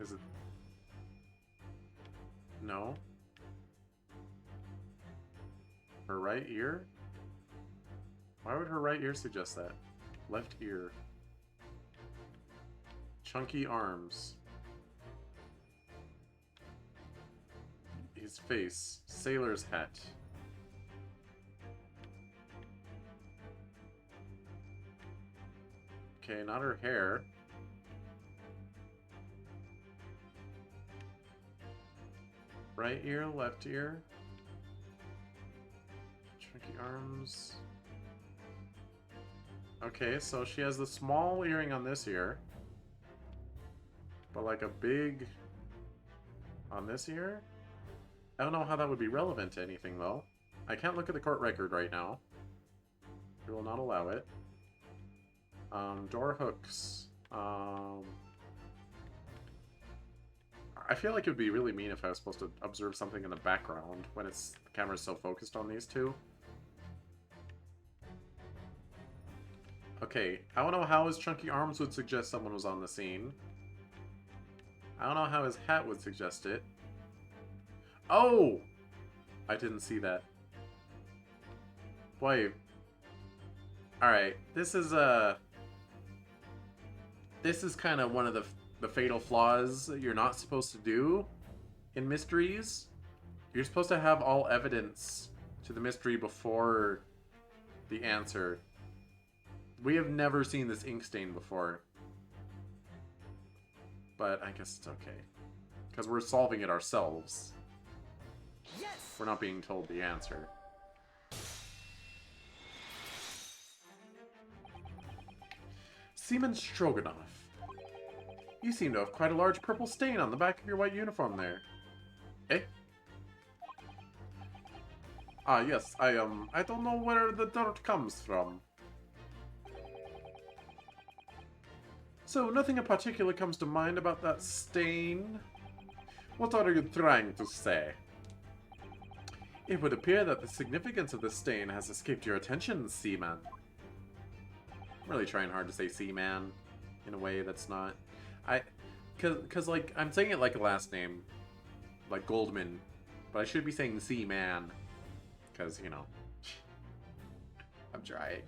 Speaker 1: Is it... No? Her right ear? Why would her right ear suggest that? Left ear. Chunky arms. His face. Sailor's hat. Okay, not her hair. Right ear, left ear. Chunky arms. Okay, so she has the small earring on this ear. But like a big on this ear? I don't know how that would be relevant to anything, though. I can't look at the court record right now. We will not allow it. Door hooks. I feel like it would be really mean if I was supposed to observe something in the background when the camera's so focused on these two. Okay, I don't know how his chunky arms would suggest someone was on the scene. I don't know how his hat would suggest it. Oh! I didn't see that. Boy. Alright, this is kind of one of the fatal flaws that you're not supposed to do in mysteries. You're supposed to have all evidence to the mystery before the answer. We have never seen this ink stain before. But I guess it's okay. Because we're solving it ourselves.
Speaker 2: Yes!
Speaker 1: We're not being told the answer. Seaman Stroganoff. You seem to have quite a large purple stain on the back of your white uniform there. Eh? Ah, yes, I don't know where the dirt comes from. So, nothing in particular comes to mind about that stain? What are you trying to say? It would appear that the significance of the stain has escaped your attention, Seaman. I'm really trying hard to say Seaman in a way that's not... Cause like, I'm saying it like a last name. Like Goldman. But I should be saying Seaman. Cause, you know. I'm trying.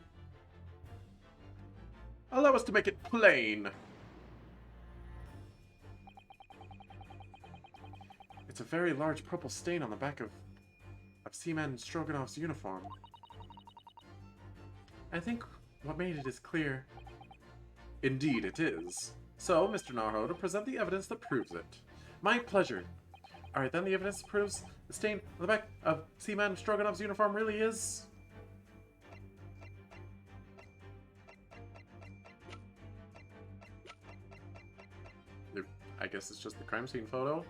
Speaker 1: Allow us to make it plain. It's a very large purple stain on the back of Seaman Stroganoff's uniform. I think what made it is clear. Indeed it is. So, Mr. Naruhodo, present the evidence that proves it. My pleasure. Alright, then the evidence proves the stain on the back of Seaman Stroganov's uniform really is... I guess it's just the crime scene photo.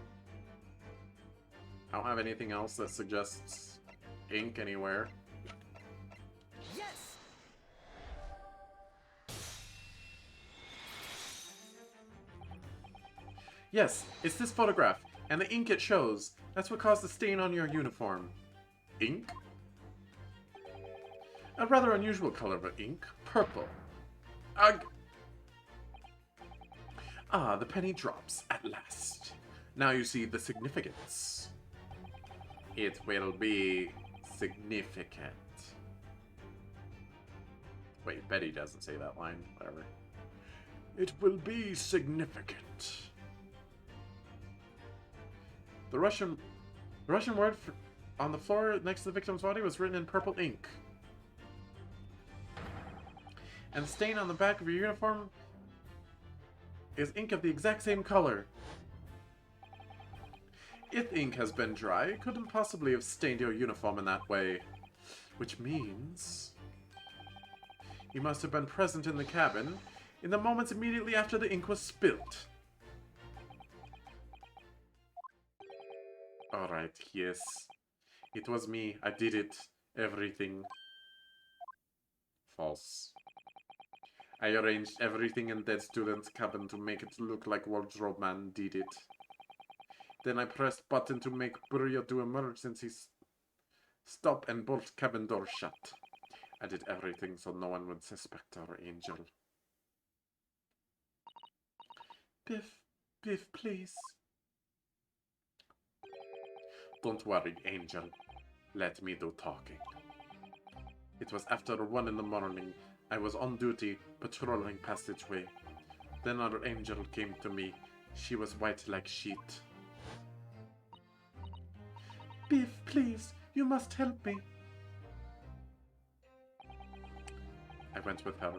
Speaker 1: I don't have anything else that suggests ink anywhere.
Speaker 2: Yes!
Speaker 1: Yes, it's this photograph, and the ink it shows. That's what caused the stain on your uniform. Ink? A rather unusual color of ink. Purple. Ugh! Ah, the penny drops at last. Now you see the significance. It will be significant. Wait, Betty doesn't say that line. Whatever. It will be significant. The Russian word on the floor next to the victim's body was written in purple ink. And the stain on the back of your uniform is ink of the exact same color. If ink has been dry, it couldn't possibly have stained your uniform in that way. Which means... you must have been present in the cabin in the moments immediately after the ink was spilt. Alright, yes. It was me. I did it. Everything. False. I arranged everything in that student's cabin to make it look like Wardrobe Man did it. Then I pressed button to make Burya do emergency stop and bolt cabin door shut. I did everything so no one would suspect our angel. Biff, please. Don't worry, Angel. Let me do talking. It was after 1 in the morning. I was on duty, patrolling passageway. Then our angel came to me. She was white like sheet. Biff, please, you must help me. I went with her.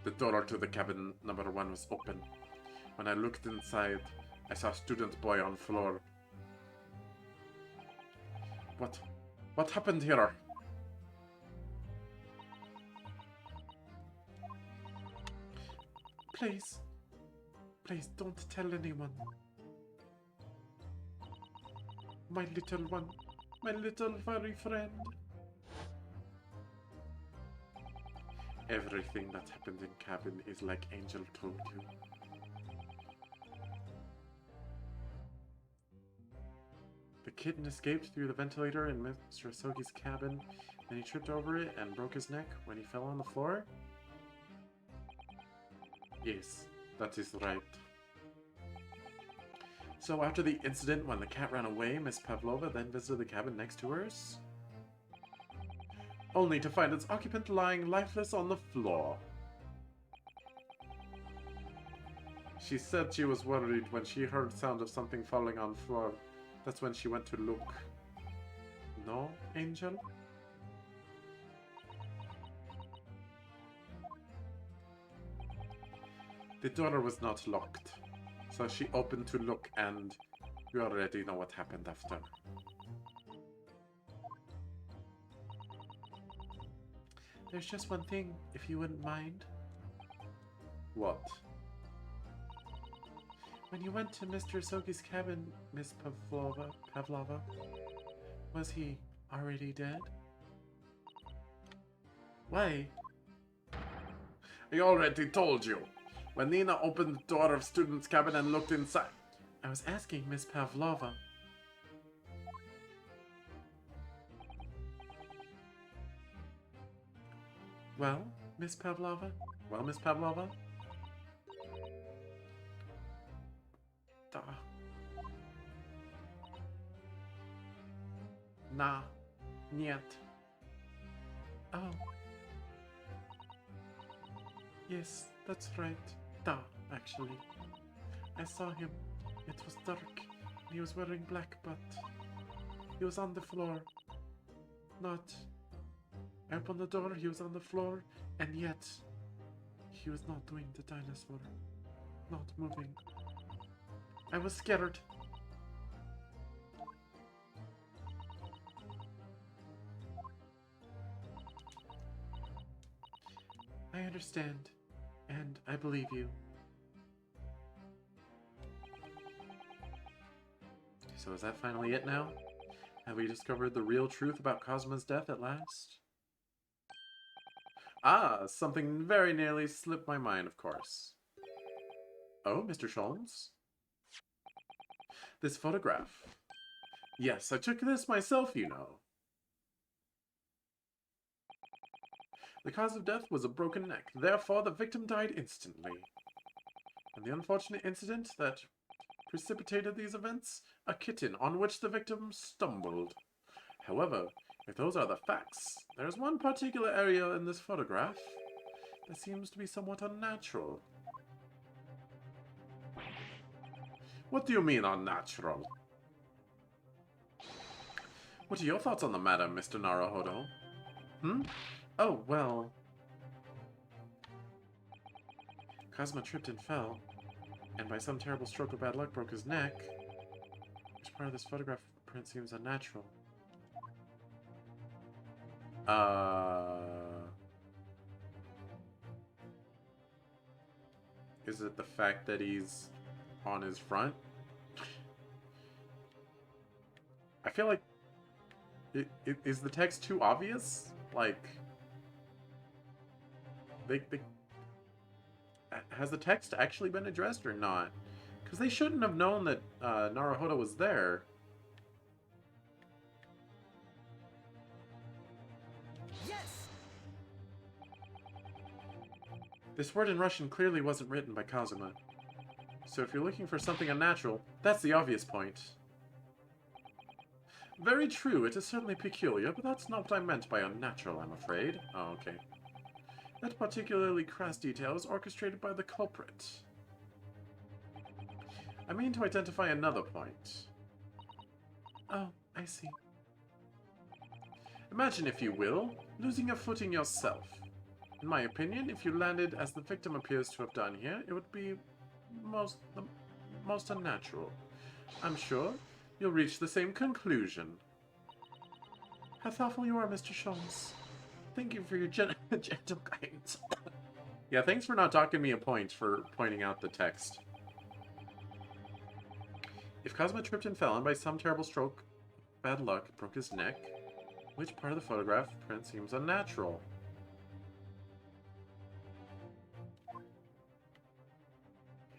Speaker 1: The door to the cabin number 1 was open. When I looked inside, I saw a student boy on floor. What happened here? Please don't tell anyone. My little one, my little furry friend. Everything that happened in cabin is like Angel told you. The kitten escaped through the ventilator in Mr. Asogi's cabin, then he tripped over it and broke his neck when he fell on the floor? Yes, that is right. So after the incident when the cat ran away, Miss Pavlova then visited the cabin next to hers? Only to find its occupant lying lifeless on the floor. She said she was worried when she heard sound of something falling on the floor. That's when she went to look. No, Angel? The door was not locked, so she opened to look and you already know what happened after. There's just one thing, if you wouldn't mind. What? When you went to Mr. Asogi's cabin, Miss Pavlova, was he already dead? Why? I already told you. When Nina opened the door of student's cabin and looked inside. I was asking Miss Pavlova. Well, Miss Pavlova? Well, Miss Pavlova? Da. Na. Niet. Oh. Yes, that's right. Da, actually. I saw him. It was dark. He was wearing black, but he was on the floor. Not. I opened the door, he was on the floor, and yet he was not doing the dinosaur. Not moving. I was scared. I understand. And I believe you. So is that finally it now? Have we discovered the real truth about Kazuma's death at last? Ah, something very nearly slipped my mind, of course. Oh, Mr. Sholmes? This photograph. Yes, I took this myself, you know. The cause of death was a broken neck, therefore the victim died instantly. And the unfortunate incident that precipitated these events? A kitten on which the victim stumbled. However, if those are the facts, there is one particular area in this photograph that seems to be somewhat unnatural. What do you mean unnatural? What are your thoughts on the matter, Mr. Naruhodo? Oh, well... Kazuma tripped and fell, and by some terrible stroke of bad luck broke his neck. Which part of this photograph print seems unnatural? Is it the fact that he's on his front? I feel like... Is the text too obvious? Like... Has the text actually been addressed or not? Because they shouldn't have known that Naruhodo was there.
Speaker 2: Yes!
Speaker 1: This word in Russian clearly wasn't written by Kazuma. So if you're looking for something unnatural, that's the obvious point. Very true, it is certainly peculiar, but that's not what I meant by unnatural, I'm afraid. Oh, okay. That particularly crass detail is orchestrated by the culprit. I mean to identify another point. Oh, I see. Imagine, if you will, losing your footing yourself. In my opinion, if you landed as the victim appears to have done here, it would be the most unnatural. I'm sure you'll reach the same conclusion. How thoughtful you are, Mr. Sholmes. Thank you for your gentle guidance. Yeah, thanks for not docking me a point for pointing out the text. If Kazuma tripped and fell and by some terrible stroke, bad luck, broke his neck, which part of the photograph print seems unnatural?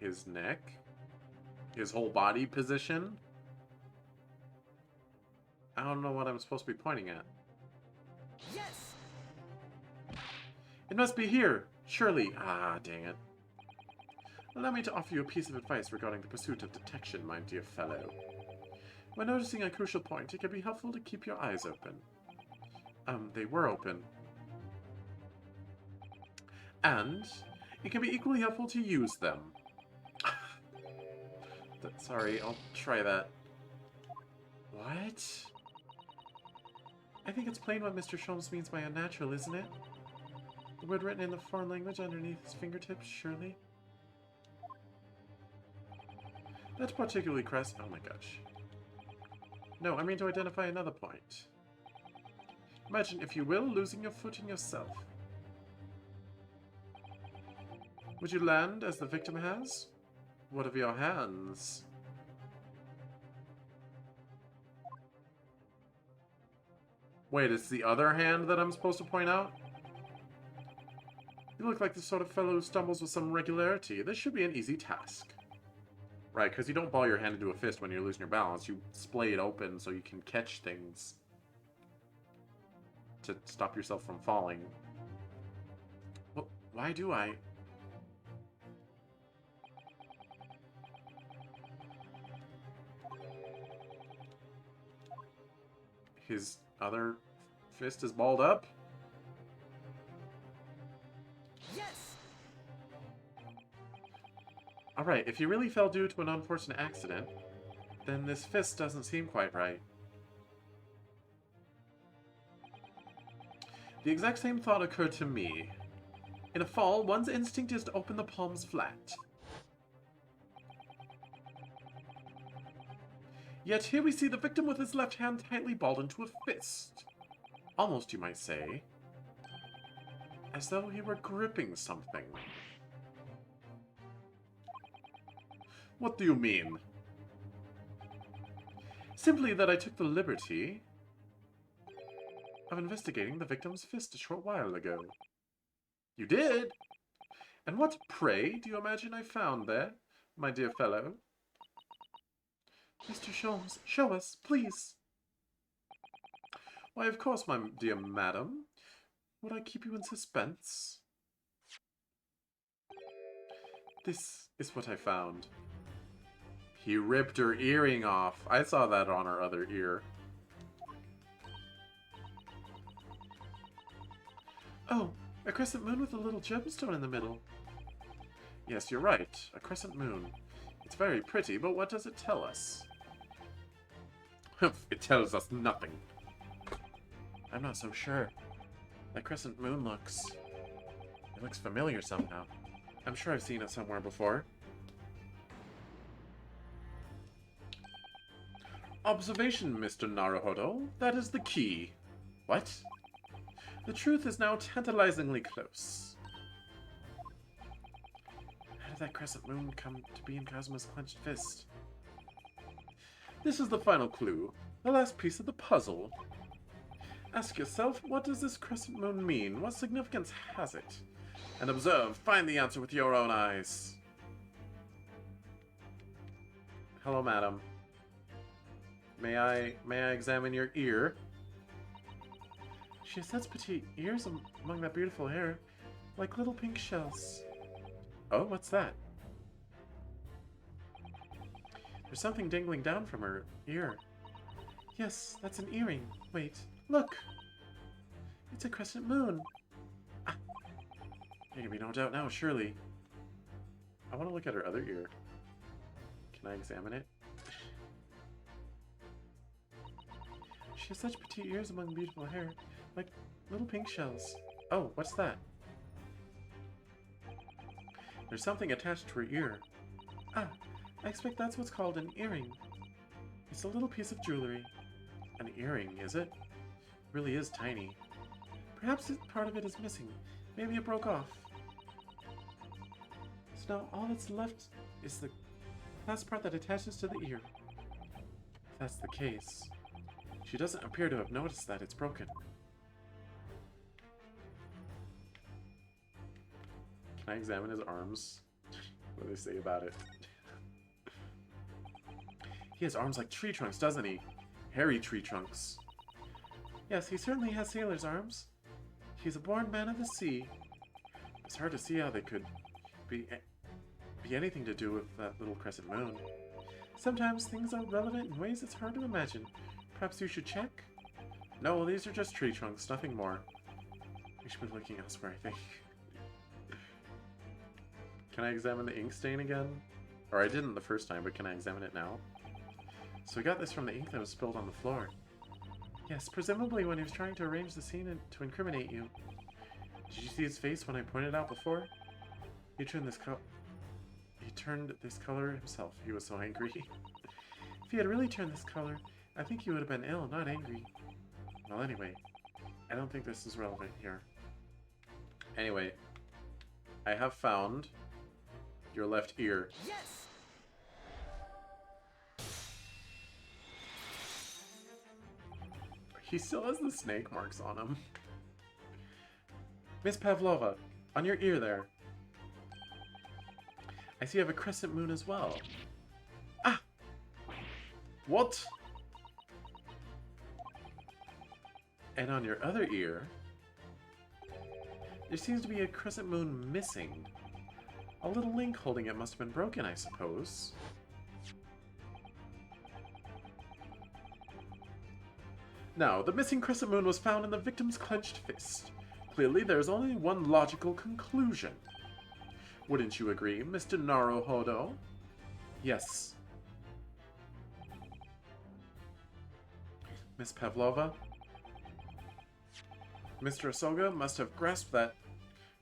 Speaker 1: His neck? His whole body position? I don't know what I'm supposed to be pointing at.
Speaker 2: Yes!
Speaker 1: It must be here! Surely! Ah, dang it. Allow me to offer you a piece of advice regarding the pursuit of detection, my dear fellow. When noticing a crucial point, it can be helpful to keep your eyes open. They were open. And it can be equally helpful to use them. Sorry, I'll try that. What? I think it's plain what Mr. Sholmes means by unnatural, isn't it? The word written in the foreign language underneath his fingertips, surely? That's particularly crass. Oh my gosh. No, I mean to identify another point. Imagine, if you will, losing your footing yourself. Would you land as the victim has? What of your hands? Wait, it's the other hand that I'm supposed to point out? You look like the sort of fellow who stumbles with some regularity. This should be an easy task. Right, because you don't ball your hand into a fist when you're losing your balance. You splay it open so you can catch things to stop yourself from falling. Well, why do I? His other fist is balled up?
Speaker 2: Yes!
Speaker 1: Alright, if he really fell due to an unfortunate accident, then this fist doesn't seem quite right. The exact same thought occurred to me. In a fall, one's instinct is to open the palms flat. Yet here we see the victim with his left hand tightly balled into a fist. Almost, you might say. as though he were gripping something. What do you mean? Simply that I took the liberty of investigating the victim's fist a short while ago. You did? And what, pray, do you imagine I found there, my dear fellow? Mr. Sholmes, show us, please. Why, of course, my dear madam. Would I keep you in suspense? This is what I found. He ripped her earring off. I saw that on her other ear. Oh, a crescent moon with a little gemstone in the middle. Yes, you're right. A crescent moon. It's very pretty, but what does it tell us? It tells us nothing. I'm not so sure. That crescent moon looks... It looks familiar somehow. I'm sure I've seen it somewhere before. Observation, Mr. Naruhodo. That is the key. What? The truth is now tantalizingly close. How did that crescent moon come to be in Kazuma's clenched fist? This is the final clue. The last piece of the puzzle. Ask yourself, what does this crescent moon mean? What significance has it? And observe, find the answer with your own eyes. Hello, madam. May I examine your ear? She has such petite ears among that beautiful hair, like little pink shells. Oh, what's that? There's something dangling down from her ear. Yes, that's an earring. Wait, look! It's a crescent moon. Ah. There can be no doubt now, surely. I want to look at her other ear. Can I examine it? She has such petite ears among beautiful hair, like little pink shells. Oh, what's that? There's something attached to her ear. Ah, I expect that's what's called an earring. It's a little piece of jewelry. An earring, is it? It really is tiny. Perhaps part of it is missing. Maybe it broke off. So now all that's left is the last part that attaches to the ear. If that's the case, she doesn't appear to have noticed that it's broken. Can I examine his arms? What do they say about it? He has arms like tree trunks, doesn't he? Hairy tree trunks. Yes, he certainly has sailor's arms. He's a born man of the sea. It's hard to see how they could be anything to do with that little crescent moon. Sometimes things are relevant in ways it's hard to imagine. Perhaps you should check? No, these are just tree trunks, nothing more. We should be looking elsewhere, I think. Can I examine the ink stain again? Or I didn't the first time, but can I examine it now? So we got this from the ink that was spilled on the floor. Yes, presumably when he was trying to arrange the scene to incriminate you. Did you see his face when I pointed out before? He turned this color himself. He was so angry. If he had really turned this color, I think he would have been ill, not angry. Well, anyway, I don't think this is relevant here. Anyway, I have found your left ear.
Speaker 2: Yes!
Speaker 1: He still has the snake marks on him. Miss Pavlova, on your ear there. I see you have a crescent moon as well. Ah! What? And on your other ear, there seems to be a crescent moon missing. A little link holding it must have been broken, I suppose. Now, the missing crescent moon was found in the victim's clenched fist. Clearly, there is only one logical conclusion. Wouldn't you agree, Mr. Naruhodo? Yes. Miss Pavlova? Mr. Asoga must have grasped that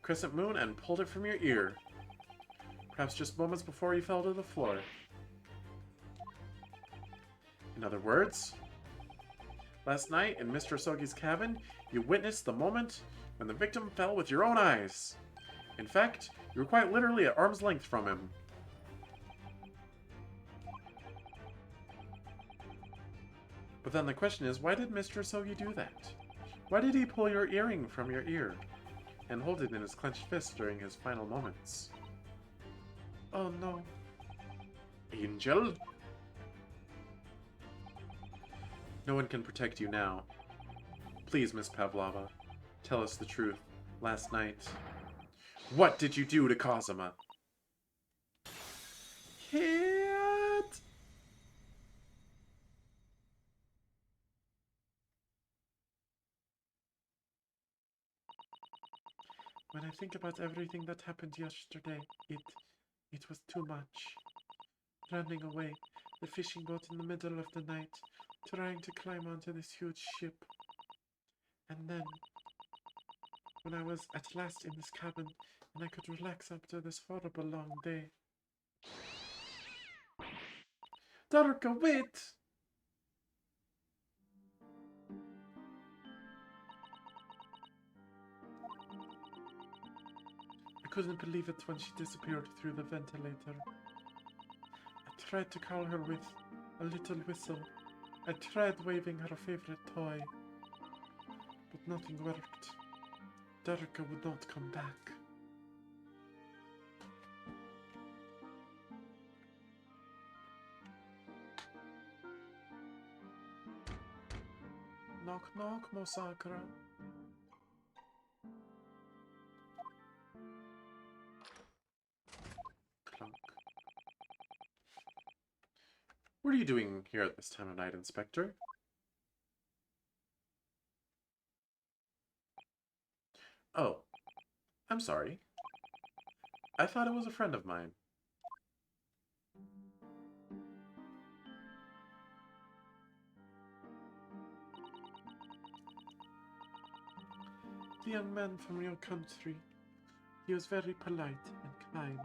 Speaker 1: crescent moon and pulled it from your ear. Perhaps just moments before you fell to the floor. In other words, last night in Mr. Asogi's cabin, you witnessed the moment when the victim fell with your own eyes. In fact, you were quite literally at arm's length from him. But then the question is, why did Mr. Sogi do that? Why did he pull your earring from your ear and hold it in his clenched fist during his final moments? Oh no. Angel? No one can protect you now. Please, Miss Pavlova, tell us the truth. Last night, what did you do to Kazuma? Hit! When I think about everything that happened yesterday, it was too much. Running away, the fishing boat in the middle of the night, trying to climb onto this huge ship. And then, when I was at last in this cabin, and I could relax after this horrible long day. Daruka, wait! I couldn't believe it when she disappeared through the ventilator. I tried to call her with a little whistle. I tried waving her favorite toy. But nothing worked. Daruka would not come back. Knock knock, Mosakura. Clunk. What are you doing here at this time of night, Inspector? Oh, I'm sorry. I thought it was a friend of mine. The young man from your country. He was very polite and kind.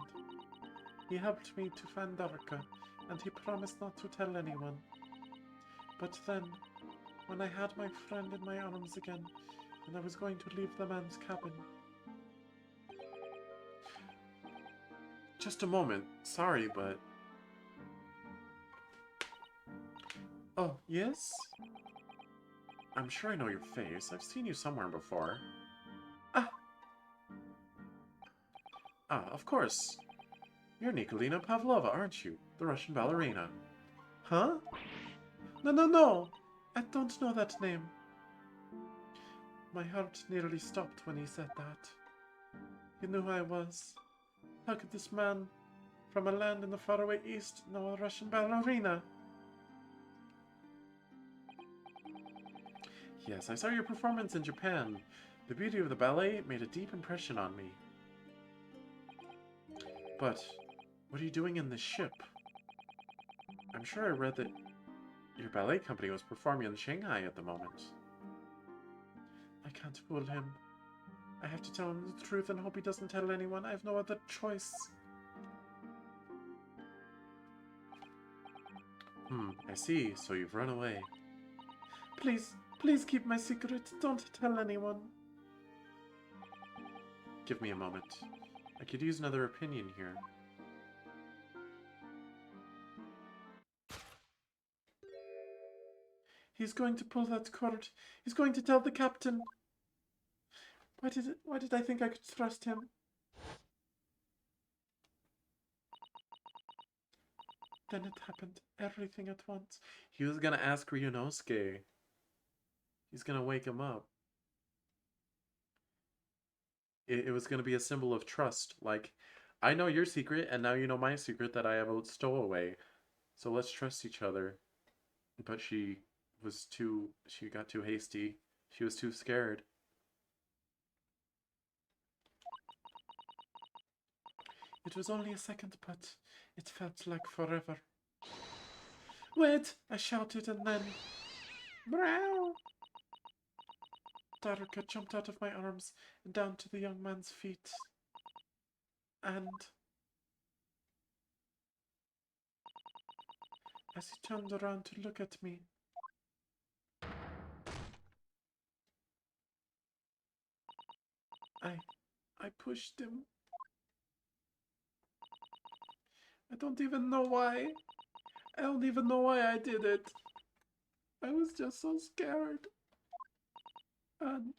Speaker 1: He helped me to find Daruka, and he promised not to tell anyone. But then, when I had my friend in my arms again, and I was going to leave the man's cabin... Just a moment. Sorry, but... Oh, yes? I'm sure I know your face. I've seen you somewhere before. Of course. You're Nikolina Pavlova, aren't you? The Russian ballerina. Huh? No! I don't know that name. My heart nearly stopped when he said that. He knew who I was. How could this man from a land in the faraway east know a Russian ballerina? Yes, I saw your performance in Japan. The beauty of the ballet made a deep impression on me. But, what are you doing in this ship? I'm sure I read that your ballet company was performing in Shanghai at the moment. I can't fool him. I have to tell him the truth and hope he doesn't tell anyone. I have no other choice. I see. So you've run away. Please keep my secret. Don't tell anyone. Give me a moment. I could use another opinion here. He's going to pull that cord. He's going to tell the captain. Why did I think I could trust him? Then it happened. Everything at once. He was gonna ask Ryunosuke. He's gonna wake him up. It was gonna be a symbol of trust. Like, I know your secret, and now you know my secret that I have a stowaway. So let's trust each other. But she got too hasty. She was too scared. It was only a second, but it felt like forever. Wait! I shouted, and then... Meow! Daruka jumped out of my arms and down to the young man's feet. And... as he turned around to look at me, I pushed him. I don't even know why. I don't even know why I did it. I was just so scared. And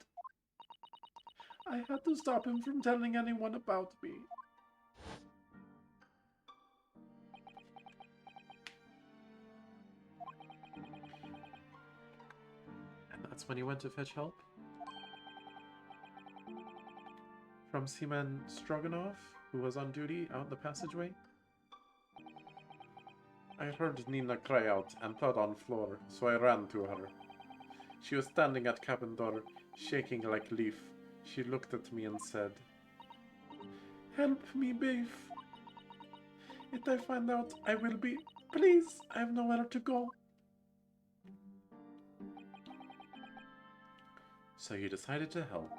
Speaker 1: I had to stop him from telling anyone about me. And that's when he went to fetch help? From Seaman Stroganoff, who was on duty out in the passageway? I heard Nina cry out and thud on floor, so I ran to her. She was standing at cabin door, shaking like leaf. She looked at me and said, "Help me, BFF. If I find out, I will be... Please, I have nowhere to go." So you decided to help.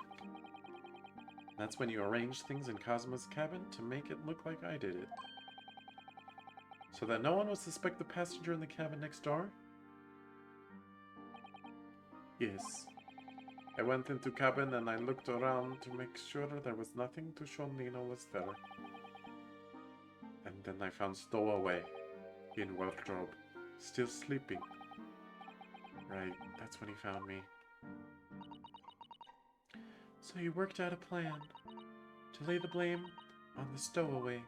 Speaker 1: That's when you arranged things in Kazuma's cabin to make it look like I did it. So that no one would suspect the passenger in the cabin next door? Yes. I went into cabin and I looked around to make sure there was nothing to show Nina was there. And then I found Stowaway in wardrobe, still sleeping. Right, that's when he found me. So you worked out a plan to lay the blame on the Stowaway.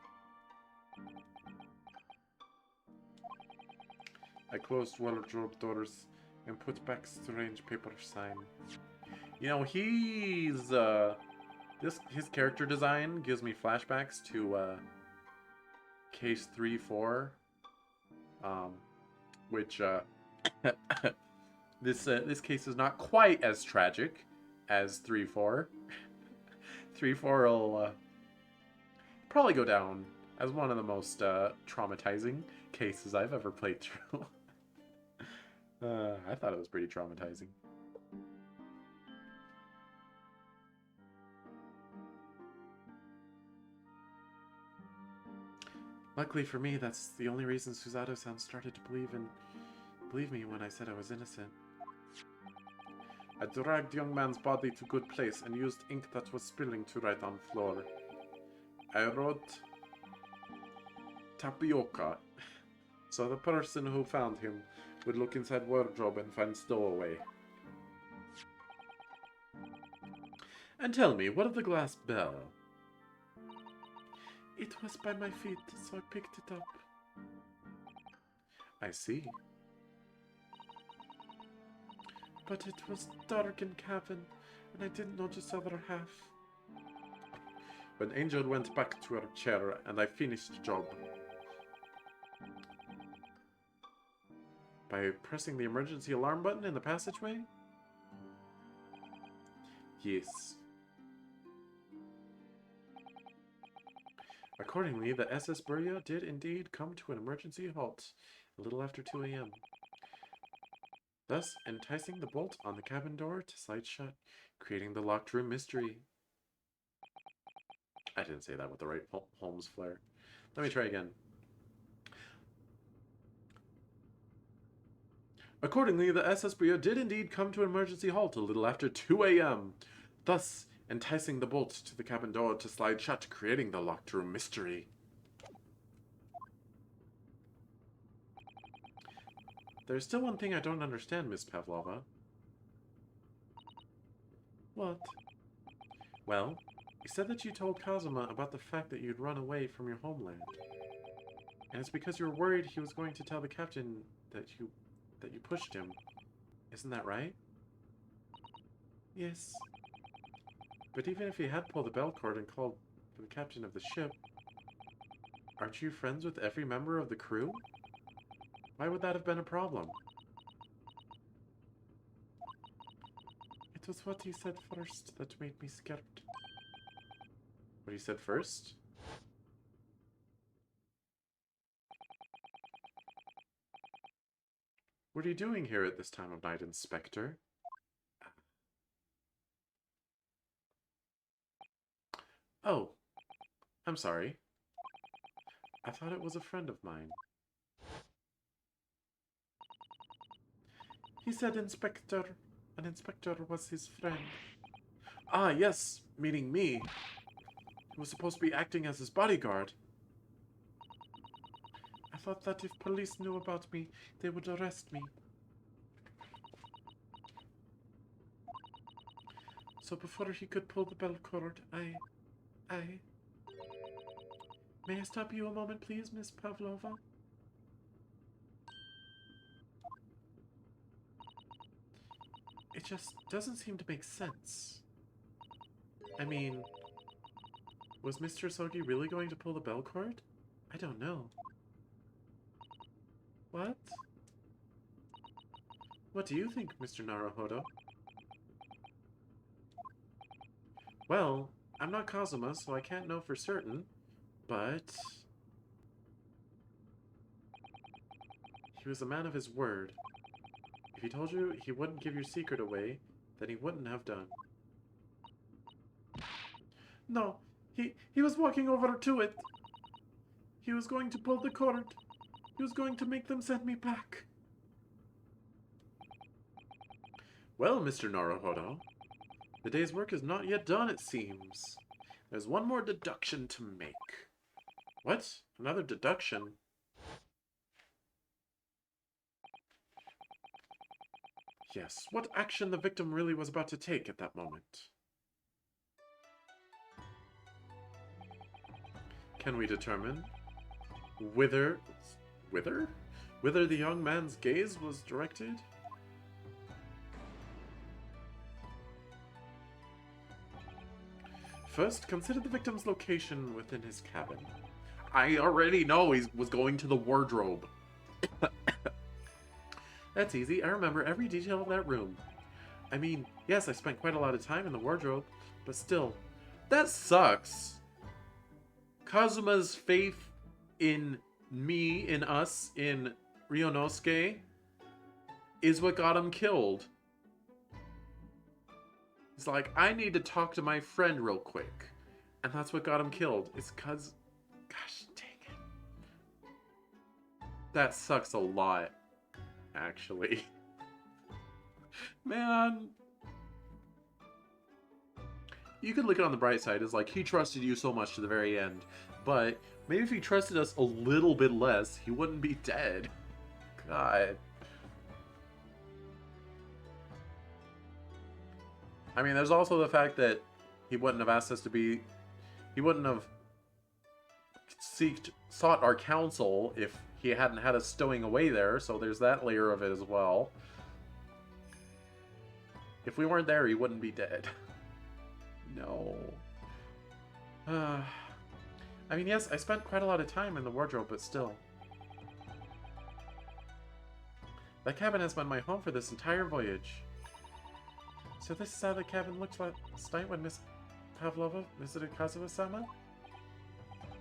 Speaker 1: I closed wardrobe doors and put back strange paper sign. You know, he's his character design gives me flashbacks to Case 3-4, which this case is not quite as tragic as 3-4. 3-4 will probably go down as one of the most traumatizing cases I've ever played through. I thought it was pretty traumatizing. Luckily for me, that's the only reason Susato-san started to believe me when I said I was innocent. I dragged young man's body to good place and used ink that was spilling to write on floor. I wrote tapioca, so the person who found him would look inside wardrobe and find Stowaway. And tell me, what of the glass bell? It was by my feet, so I picked it up. I see. But it was dark in cabin, and I didn't notice the other half. When Angel went back to her chair, and I finished the job. By pressing the emergency alarm button in the passageway? Yes. Accordingly, the SS Burya did indeed come to an emergency halt a little after 2 a.m., thus enticing the bolt on the cabin door to slide shut, creating the locked room mystery. I didn't say that with the right Holmes flair. Let me try again. Accordingly, the SS Burya did indeed come to an emergency halt a little after 2 a.m., thus enticing the bolt to the cabin door to slide shut, creating the locked room mystery. There's still one thing I don't understand, Miss Pavlova. What? Well, you said that you told Kazuma about the fact that you'd run away from your homeland. And it's because you were worried he was going to tell the captain that you pushed him. Isn't that right? Yes. But even if he had pulled the bell cord and called the captain of the ship, aren't you friends with every member of the crew? Why would that have been a problem? It was what he said first that made me scared. What he said first? What are you doing here at this time of night, Inspector? Oh, I'm sorry. I thought it was a friend of mine. He said Inspector, and Inspector was his friend. Ah, yes, meaning me. He was supposed to be acting as his bodyguard. I thought that if police knew about me, they would arrest me. So before he could pull the bell cord, May I stop you a moment, please, Miss Pavlova? It just doesn't seem to make sense. I mean, was Mr. Sogi really going to pull the bell cord? I don't know. What? What do you think, Mr. Naruhodo? Well, I'm not Kazuma, so I can't know for certain, but... he was a man of his word. If he told you he wouldn't give your secret away, then he wouldn't have done. No, he was walking over to it. He was going to pull the cord. He was going to make them send me back. Well, Mr. Naruhodo, the day's work is not yet done, it seems. There's one more deduction to make. What? Another deduction? Yes, what action the victim really was about to take at that moment. Can we determine whither the young man's gaze was directed? First, consider the victim's location within his cabin. I already know he was going to the wardrobe. That's easy. I remember every detail of that room. I mean, yes, I spent quite a lot of time in the wardrobe, but still, that sucks. Kazuma's faith in me, in us, in Ryunosuke, is what got him killed. He's like, I need to talk to my friend real quick. And that's what got him killed. It's cause... gosh, dang it. That sucks a lot, actually. Man. You could look it on the bright side. It's like, he trusted you so much to the very end. But maybe if he trusted us a little bit less, he wouldn't be dead. God. I mean, there's also the fact that he wouldn't have asked us to be... he wouldn't have sought our counsel if he hadn't had us stowing away there, so there's that layer of it as well. If we weren't there, he wouldn't be dead. No. I mean, yes, I spent quite a lot of time in the wardrobe, but still. That cabin has been my home for this entire voyage. So this is how the cabin looked last night when Miss Pavlova visited Kazuma-sama?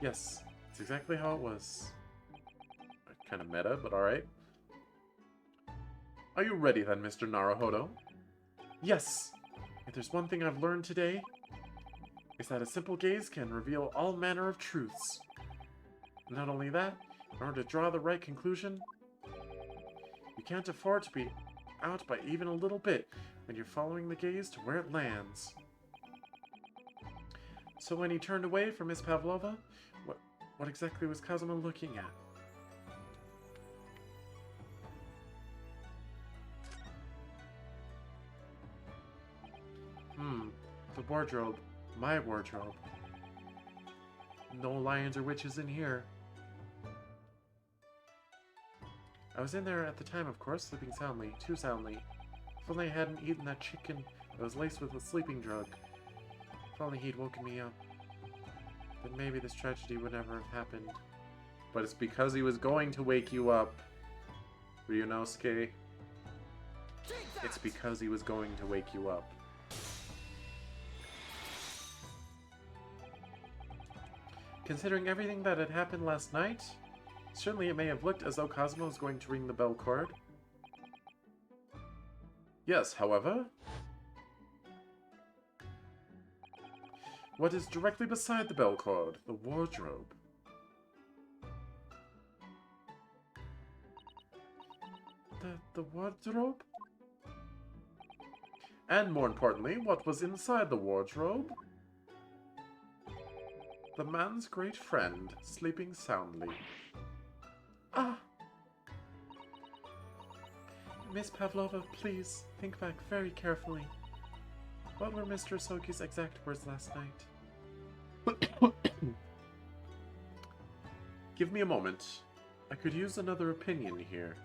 Speaker 1: Yes, it's exactly how it was. Kind of meta, but alright. Are you ready then, Mr. Naruhodo? Yes! If there's one thing I've learned today, it's that a simple gaze can reveal all manner of truths. Not only that, in order to draw the right conclusion, you can't afford to be out by even a little bit when you're following the gaze to where it lands. So when he turned away from Miss Pavlova, what exactly was Kazuma looking at? The wardrobe. My wardrobe. No lions or witches in here. I was in there at the time, of course, sleeping soundly. Too soundly. If only I hadn't eaten that chicken that was laced with a sleeping drug. If only he'd woken me up. Then maybe this tragedy would never have happened. But it's because he was going to wake you up, Ryunosuke. It's because he was going to wake you up. Considering everything that had happened last night, certainly it may have looked as though Kazuma was going to ring the bell cord. Yes, however, what is directly beside the bell cord? The wardrobe. The wardrobe? And more importantly, what was inside the wardrobe? The man's great friend, sleeping soundly. Ah! Miss Pavlova, please, think back very carefully. What were Mr. Soki's exact words last night? Give me a moment. I could use another opinion here.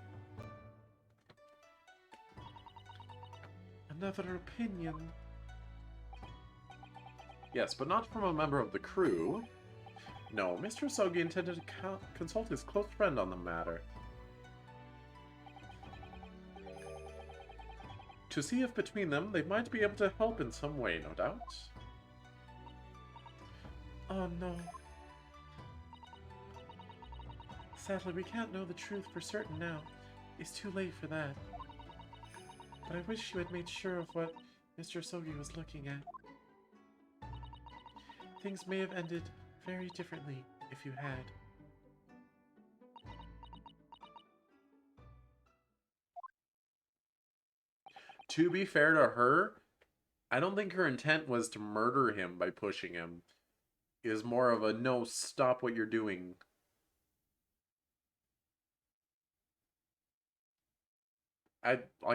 Speaker 1: Another opinion? Yes, but not from a member of the crew. No, Mr. Sogi intended to consult his close friend on the matter. To see if between them they might be able to help in some way, no doubt. Oh no. Sadly, we can't know the truth for certain now. It's too late for that. But I wish you had made sure of what Mr. Sogi was looking at. Things may have ended very differently if you had. To be fair to her, I don't think her intent was to murder him by pushing him. It is more of a no, stop what you're doing.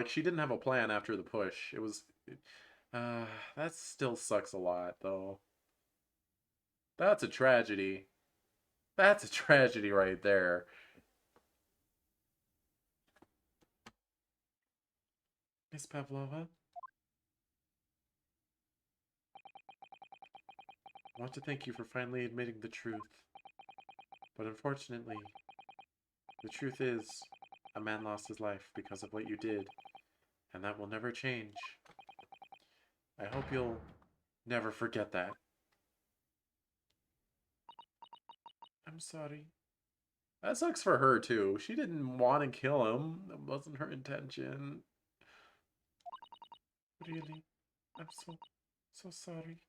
Speaker 1: She didn't have a plan after the push. It was, that still sucks a lot, though. That's a tragedy. That's a tragedy right there. Miss Pavlova? I want to thank you for finally admitting the truth. But unfortunately, the truth is, a man lost his life because of what you did, and that will never change. I hope you'll never forget that. I'm sorry. That sucks for her, too. She didn't want to kill him. That wasn't her intention. Really? I'm so sorry.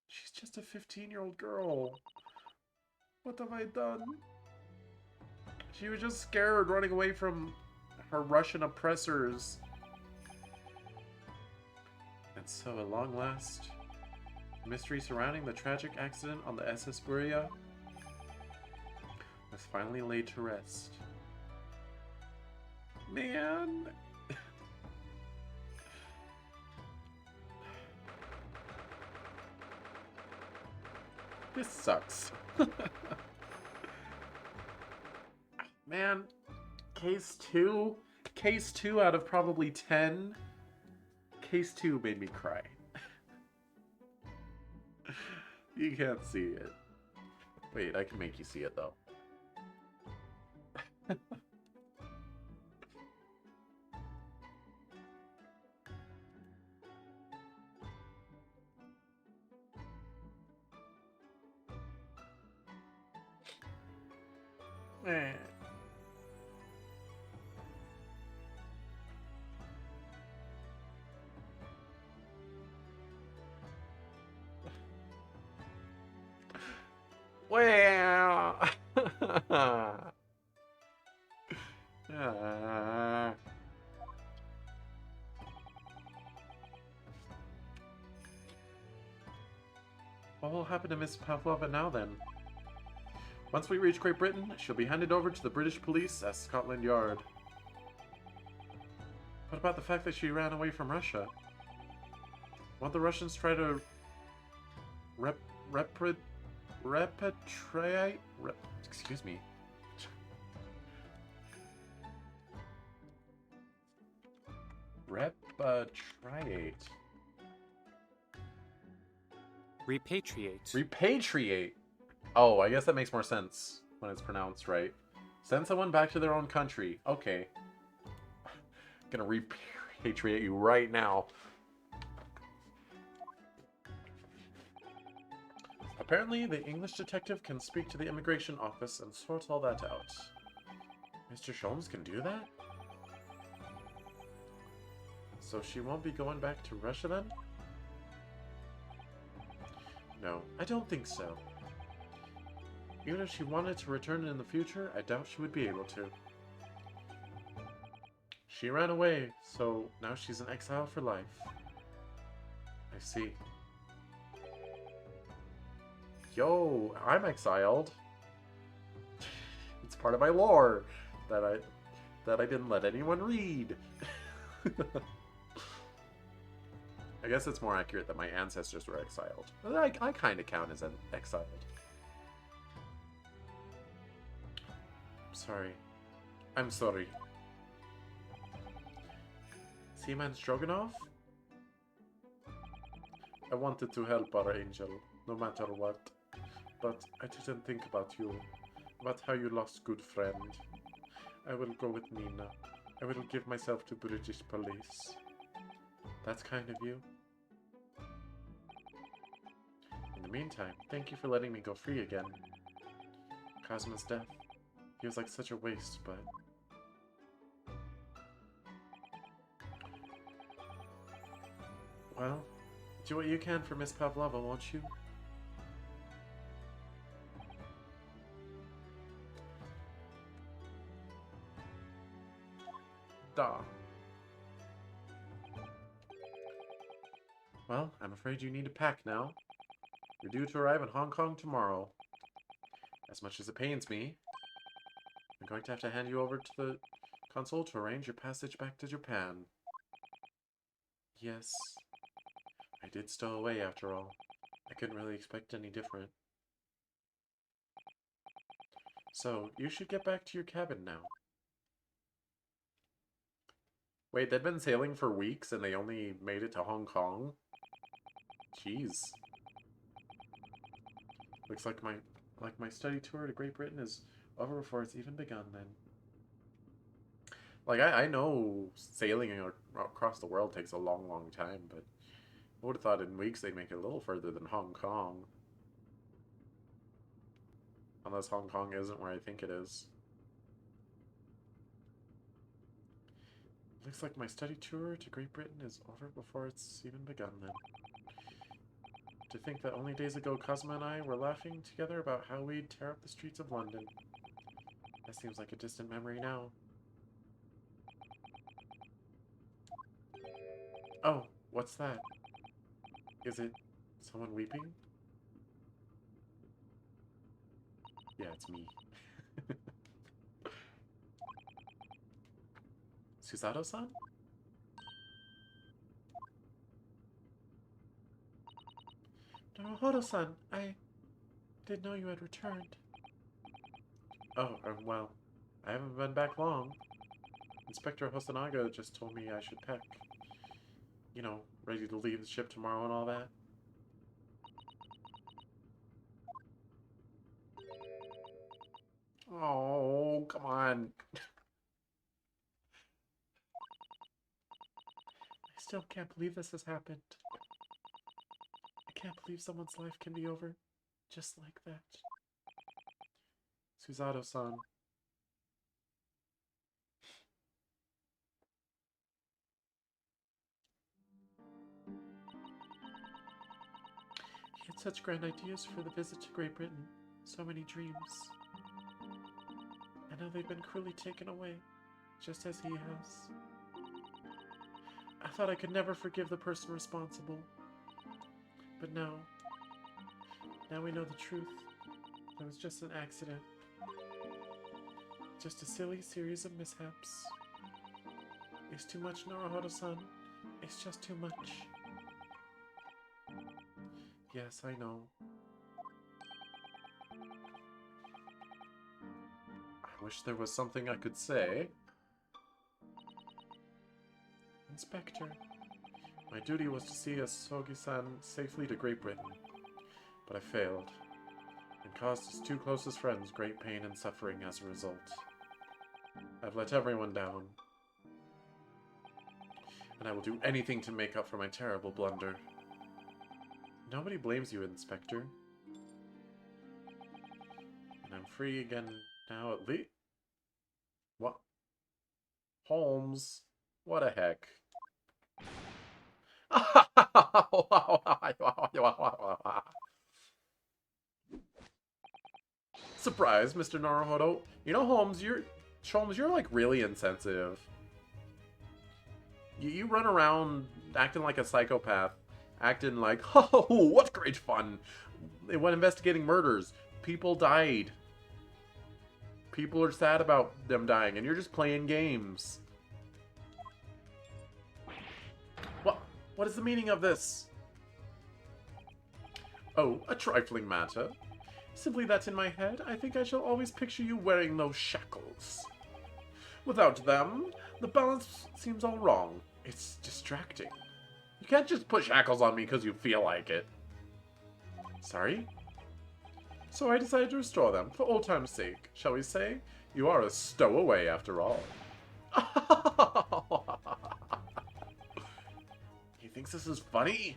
Speaker 1: She's just a 15-year-old girl. What have I done? She was just scared, running away from her Russian oppressors. And so, at long last, the mystery surrounding the tragic accident on the SS Buria was finally laid to rest. Man! This sucks. Man, case 2? Case 2 out of probably 10? Case 2 made me cry. You can't see it. Wait, I can make you see it, though. Eh. Well. What will happen to Miss Pavlova now, then? Once we reach Great Britain, she'll be handed over to the British police at Scotland Yard. What about the fact that she ran away from Russia? Won't the Russians try to repatriate? Excuse me. Repatriate.
Speaker 6: Repatriate.
Speaker 1: Repatriate. Oh, I guess that makes more sense when it's pronounced right. Send someone back to their own country. Okay. Gonna repatriate you right now. Apparently, the English detective can speak to the immigration office and sort all that out. Mr. Sholmes can do that? So she won't be going back to Russia then? No, I don't think so. Even if she wanted to return in the future, I doubt she would be able to. She ran away, so now she's in exile for life. I see. Yo, I'm exiled. It's part of my lore that I didn't let anyone read. I guess it's more accurate that my ancestors were exiled. I kind of count as an exiled. Sorry. I'm sorry. Seaman Stroganoff? I wanted to help our angel, no matter what. But I didn't think about you. About how you lost good friend. I will go with Nina. I will give myself to British police. That's kind of you. In the meantime, thank you for letting me go free again. Kazuma's death. He was like such a waste, but... Well, do what you can for Miss Pavlova, won't you? Da. Well, I'm afraid you need to pack now. You're due to arrive in Hong Kong tomorrow. As much as it pains me, I'm going to have to hand you over to the consul to arrange your passage back to Japan. Yes. I did stow away after all. I couldn't really expect any different. So, you should get back to your cabin now. Wait, they've been sailing for weeks and they only made it to Hong Kong? Jeez. Looks like my study tour to Great Britain is over before it's even begun then. Like, I know sailing across the world takes a long, long time, but I would have thought in weeks they'd make it a little further than Hong Kong. Unless Hong Kong isn't where I think it is. Looks like my study tour to Great Britain is over before it's even begun then. To think that only days ago Kazuma and I were laughing together about how we'd tear up the streets of London. That seems like a distant memory now. Oh, what's that? Is it someone weeping? Yeah, it's me. Susato-san? Naruhodo-san, I didn't know you had returned. Oh, well, I haven't been back long. Inspector Hosonaga just told me I should pack. You know, ready to leave the ship tomorrow and all that. Oh, come on. I still can't believe this has happened. I can't believe someone's life can be over just like that. Susato-san. He had such grand ideas for the visit to Great Britain. So many dreams. And now they've been cruelly taken away, just as he has. I thought I could never forgive the person responsible. But now we know the truth. It was just an accident. Just a silly series of mishaps. It's too much, Naruhodo-san. It's just too much. Yes, I know. I wish there was something I could say. Inspector, my duty was to see Asogi-san safely to Great Britain, but I failed, and caused his two closest friends great pain and suffering as a result. I've let everyone down, and I will do anything to make up for my terrible blunder. Nobody blames you, Inspector. And I'm free again now at least. What? Holmes? What a heck. Surprise, Mr. Naruhodo. You know, Holmes, you're like really insensitive. You run around acting like a psychopath. Acting like, oh, what great fun. They went investigating murders. People died. People are sad about them dying, and you're just playing games. What? What is the meaning of this? Oh, a trifling matter. Simply that in my head, I think I shall always picture you wearing those shackles. Without them, the balance seems all wrong. It's distracting. You can't just put shackles on me because you feel like it. Sorry? So I decided to restore them, for old time's sake, shall we say? You are a stowaway, after all. He thinks this is funny?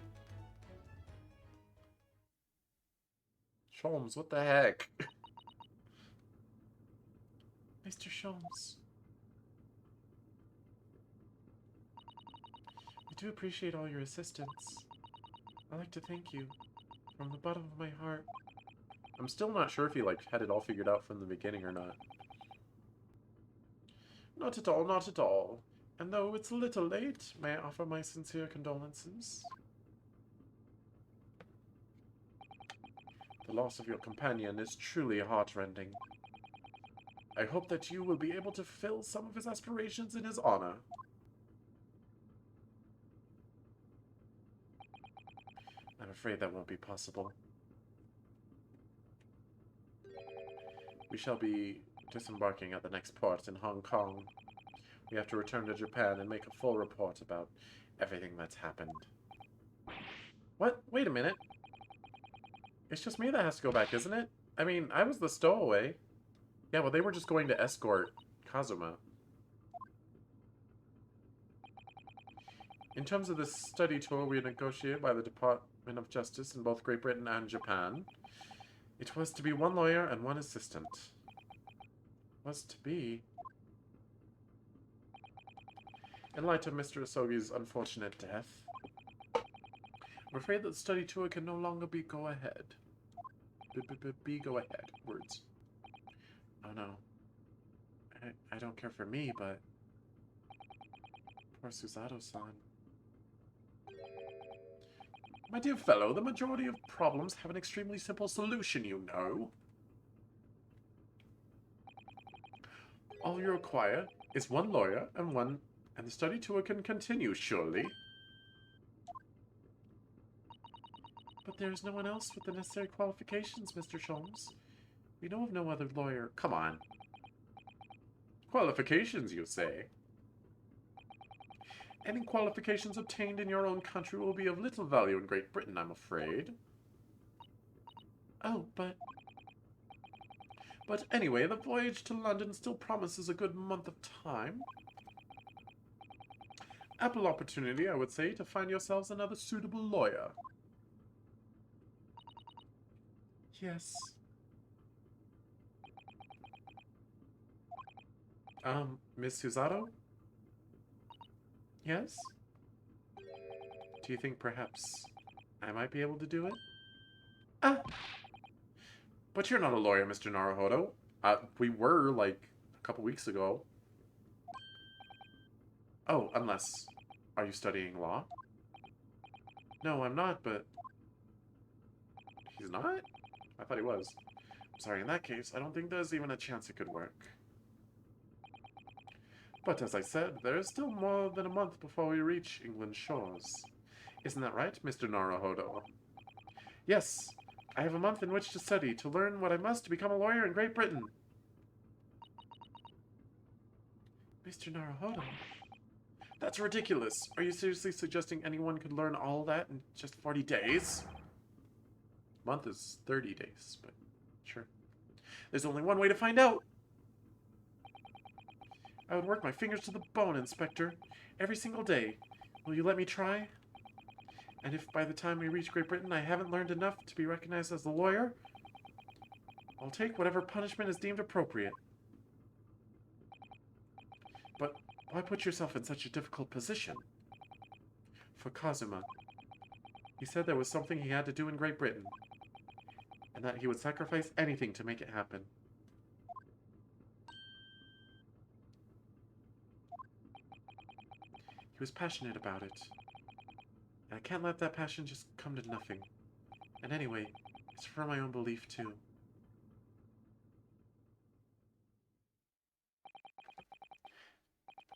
Speaker 1: Sholmes, what the heck? Mr. Sholmes. I do appreciate all your assistance. I'd like to thank you from the bottom of my heart. I'm still not sure if he, like, had it all figured out from the beginning or not. Not at all, not at all. And though it's a little late, may I offer my sincere condolences? The loss of your companion is truly heartrending. I hope that you will be able to fulfill some of his aspirations in his honor. I'm afraid that won't be possible. We shall be disembarking at the next port in Hong Kong. We have to return to Japan and make a full report about everything that's happened. What? Wait a minute. It's just me that has to go back, isn't it? I mean, I was the stowaway. Yeah, well, they were just going to escort Kazuma. In terms of the study tour we negotiated by the Department of Justice in both Great Britain and Japan, it was to be one lawyer and one assistant. Was to be. In light of Mr. Asogi's unfortunate death, I'm afraid that the study tour can no longer be go-ahead. Be go-ahead. Words. Oh no. I don't care for me, but... Poor Susato-san. My dear fellow, the majority of problems have an extremely simple solution, you know. All you require is one lawyer and the study tour can continue, surely. But there is no one else with the necessary qualifications, Mr. Sholmes. We know of no other lawyer. Come on. Qualifications, you say? Any qualifications obtained in your own country will be of little value in Great Britain, I'm afraid. Oh, but anyway, the voyage to London still promises a good month of time. Ample opportunity, I would say, to find yourselves another suitable lawyer. Yes. Miss Susato? Yes? Do you think perhaps I might be able to do it? Ah! But you're not a lawyer, Mr. Naruhodo. We were, like, a couple weeks ago. Oh, unless... Are you studying law? No, I'm not, but... He's not? I thought he was. I'm sorry, in that case, I don't think there's even a chance it could work. But as I said, there is still more than a month before we reach England's shores. Isn't that right, Mr. Naruhodo? Yes, I have a month in which to study, to learn what I must to become a lawyer in Great Britain. Mr. Naruhodo? That's ridiculous. Are you seriously suggesting anyone could learn all that in just 40 days? Month is 30 days, but sure. There's only one way to find out. I would work my fingers to the bone, Inspector, every single day. Will you let me try? And if by the time we reach Great Britain I haven't learned enough to be recognized as a lawyer, I'll take whatever punishment is deemed appropriate. But why put yourself in such a difficult position? For Kazuma. He said there was something he had to do in Great Britain, and that he would sacrifice anything to make it happen. He was passionate about it. And I can't let that passion just come to nothing. And anyway, It's for my own belief, too.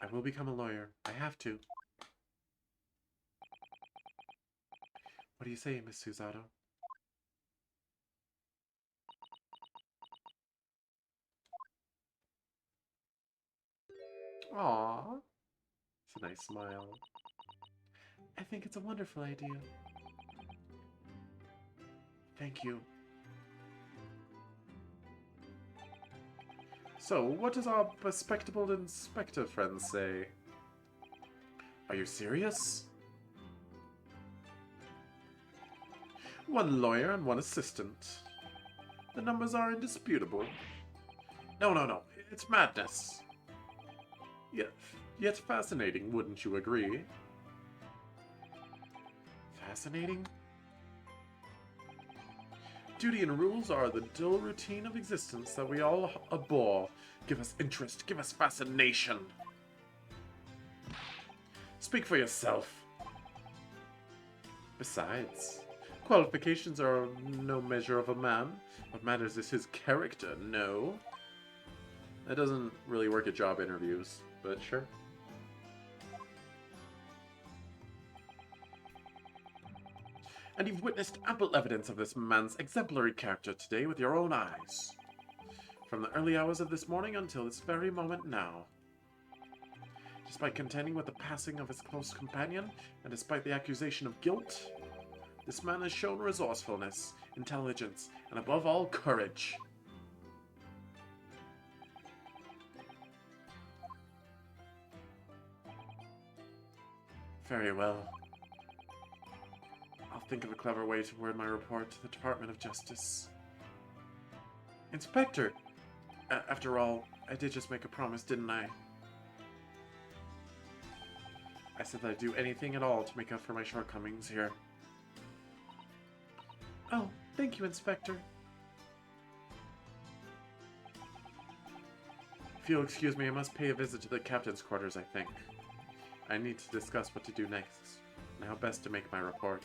Speaker 1: I will become a lawyer. I have to. What do you say, Miss Susato? Aww. It's a nice smile. I think it's a wonderful idea. Thank you. So, what does our bespectacled inspector friend say? Are you serious? One lawyer and one assistant. The numbers are indisputable. No. It's madness. Yet fascinating, wouldn't you agree? Fascinating? Duty and rules are the dull routine of existence that we all abhor. Give us interest, give us fascination. Speak for yourself. Besides, qualifications are no measure of a man. What matters is his character, no? That doesn't really work at job interviews, but sure. And you've witnessed ample evidence of this man's exemplary character today with your own eyes. From the early hours of this morning until this very moment now. Despite contending with the passing of his close companion, and despite the accusation of guilt, this man has shown resourcefulness, intelligence, and above all, courage. Very well. I'll think of a clever way to word my report to the Department of Justice. Inspector! After all, I did just make a promise, didn't I? I said that I'd do anything at all to make up for my shortcomings here. Oh, thank you, Inspector. If you'll excuse me, I must pay a visit to the captain's quarters, I think. I need to discuss what to do next, and how best to make my report.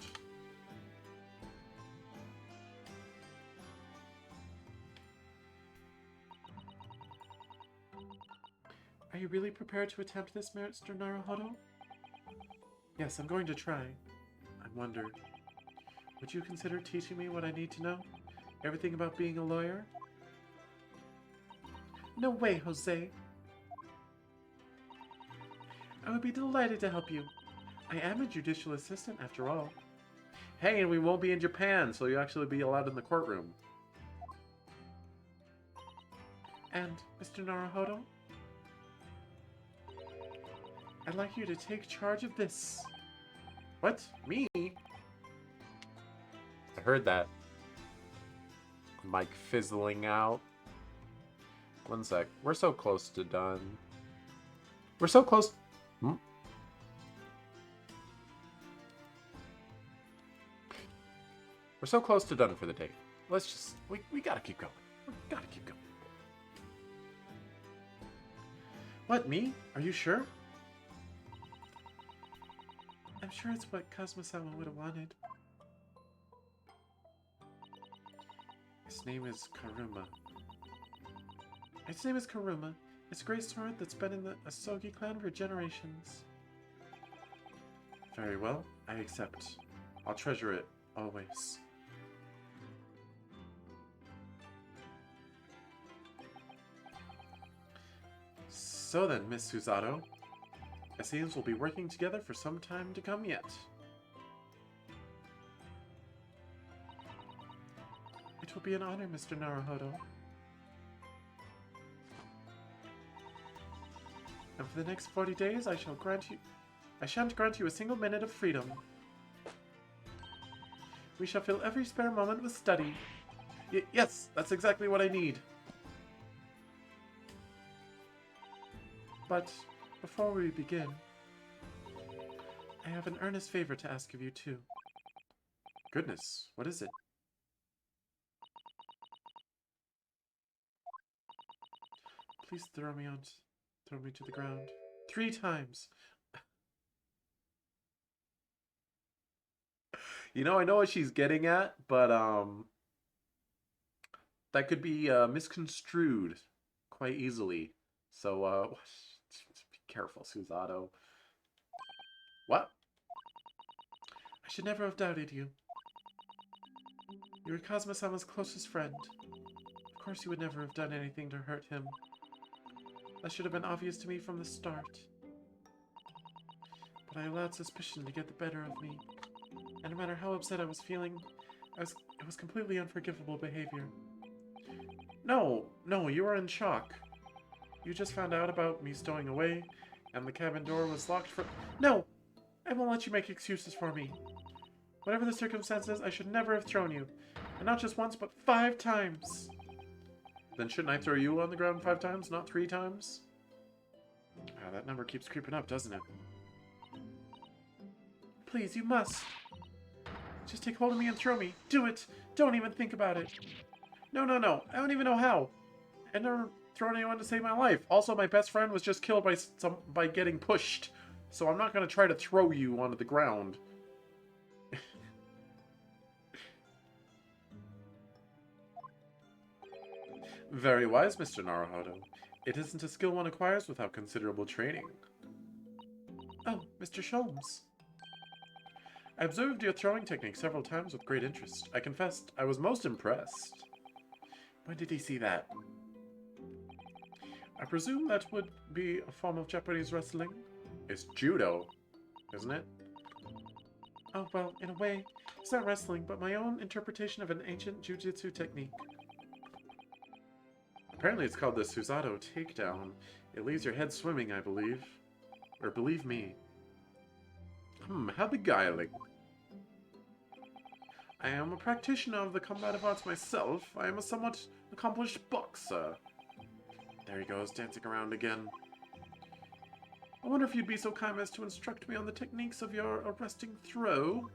Speaker 1: Are you really prepared to attempt this, Mr. Naruhodo? Yes, I'm going to try. I wonder, would you consider teaching me what I need to know? Everything about being a lawyer? No way, Jose. I would be delighted to help you. I am a judicial assistant, after all. Hey, and we won't be in Japan, so you'll actually be allowed in the courtroom. And, Mr. Naruhodo? I'd like you to take charge of this. What? Me? I heard that. Mic fizzling out. One sec. We're so close to done. We're so close. Hmm? We're so close to done for the day. Let's just... We gotta keep going. We gotta keep going. What, me? Are you sure? I'm sure it's what Kazuma-sama would have wanted. His name is Karuma. Its name is Karuma. It's a great sword that's been in the Asogi clan for generations. Very well, I accept. I'll treasure it, always. So then, Miss Susato, it seems we'll be working together for some time to come yet. It will be an honor, Mr. Naruhodo. And for the next 40 days, I shan't grant you a single minute of freedom. We shall fill every spare moment with study. Yes, that's exactly what I need. But before we begin, I have an earnest favor to ask of you too. Goodness, what is it? Please throw me to the ground. 3 times. You know, I know what she's getting at, but that could be misconstrued quite easily. So, be careful, Susato. What? I should never have doubted you. You were Kazuma-sama's closest friend. Of course you would never have done anything to hurt him. That should have been obvious to me from the start. But I allowed suspicion to get the better of me. And no matter how upset I was feeling, it was completely unforgivable behavior. No, you were in shock. You just found out about me stowing away, and the cabin door was locked for— No! I won't let you make excuses for me. Whatever the circumstances, I should never have thrown you. And not just once, but 5 times. Then shouldn't I throw you on the ground 5 times, not 3 times? Ah, that number keeps creeping up, doesn't it? Please, you must. Just take hold of me and throw me. Do it! Don't even think about it. No. I don't even know how. I never thrown anyone to save my life. Also, my best friend was just killed by getting pushed. So I'm not going to try to throw you onto the ground. Very wise, Mr. Naruhodo. It isn't a skill one acquires without considerable training. Oh, Mr. Sholmes. I observed your throwing technique several times with great interest. I confessed I was most impressed. When did he see that? I presume that would be a form of Japanese wrestling? It's judo, isn't it? Oh, well, in a way, it's not wrestling, but my own interpretation of an ancient jujitsu technique. Apparently it's called the Susato takedown. It leaves your head swimming, I believe. Or believe me. How beguiling. I am a practitioner of the combative arts myself. I am a somewhat accomplished boxer. There he goes, dancing around again. I wonder if you'd be so kind as to instruct me on the techniques of your arresting throw.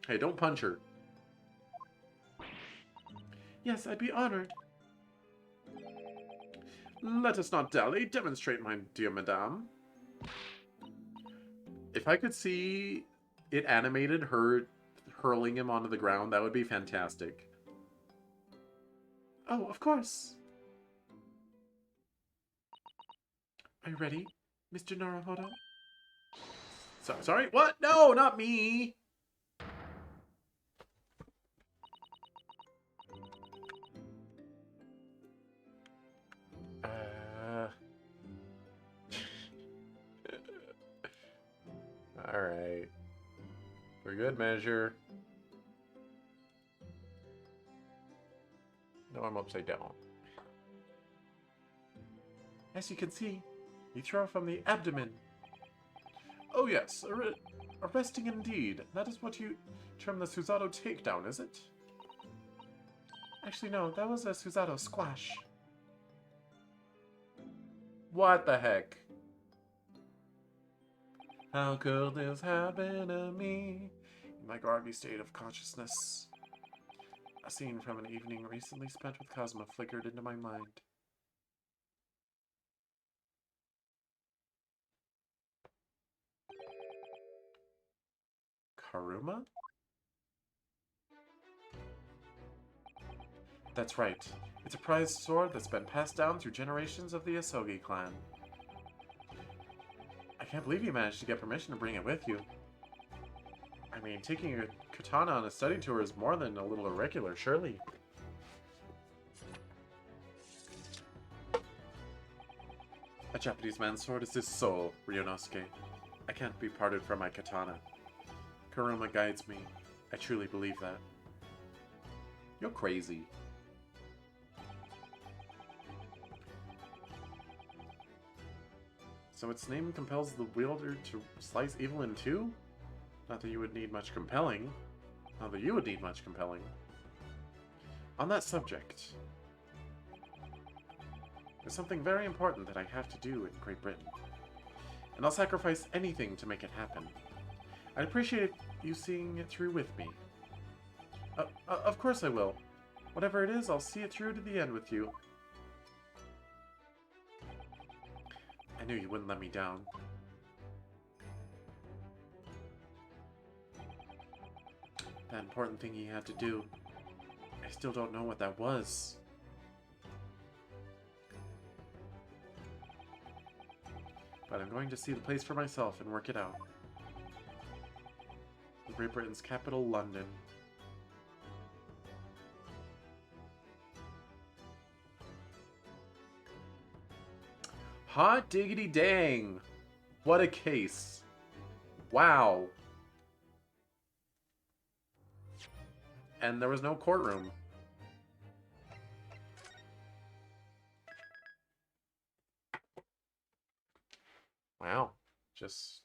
Speaker 1: Hey, don't punch her. Yes, I'd be honored. Let us not dally. Demonstrate, my dear madame. If I could see it animated her hurling him onto the ground, that would be fantastic. Oh, of course. Are you ready, Mr. Naruhodo? Sorry? What? No, not me! Alright. For good measure. No, I'm upside down. As you can see, you throw from the abdomen. Oh yes, arresting indeed. That is what you term the Susato takedown, is it? Actually, no, that was a Susato squash. What the heck? How could this happen to me? In my groggy state of consciousness. A scene from an evening recently spent with Kazuma flickered into my mind. Karuma? That's right. It's a prized sword that's been passed down through generations of the Asogi clan. I can't believe you managed to get permission to bring it with you. I mean, taking a katana on a study tour is more than a little irregular, surely. A Japanese man's sword is his soul, Ryunosuke. I can't be parted from my katana. Karuma guides me. I truly believe that. You're crazy. So its name compels the wielder to slice evil in two? Not that you would need much compelling. Not that you would need much compelling. On that subject, there's something very important that I have to do in Great Britain. And I'll sacrifice anything to make it happen. I'd appreciate you seeing it through with me. Of course I will. Whatever it is, I'll see it through to the end with you. I knew you wouldn't let me down. That important thing he had to do. I still don't know what that was. But I'm going to see the place for myself and work it out. Great Britain's capital, London. Hot diggity dang! What a case. Wow. And there was no courtroom. Wow. Just...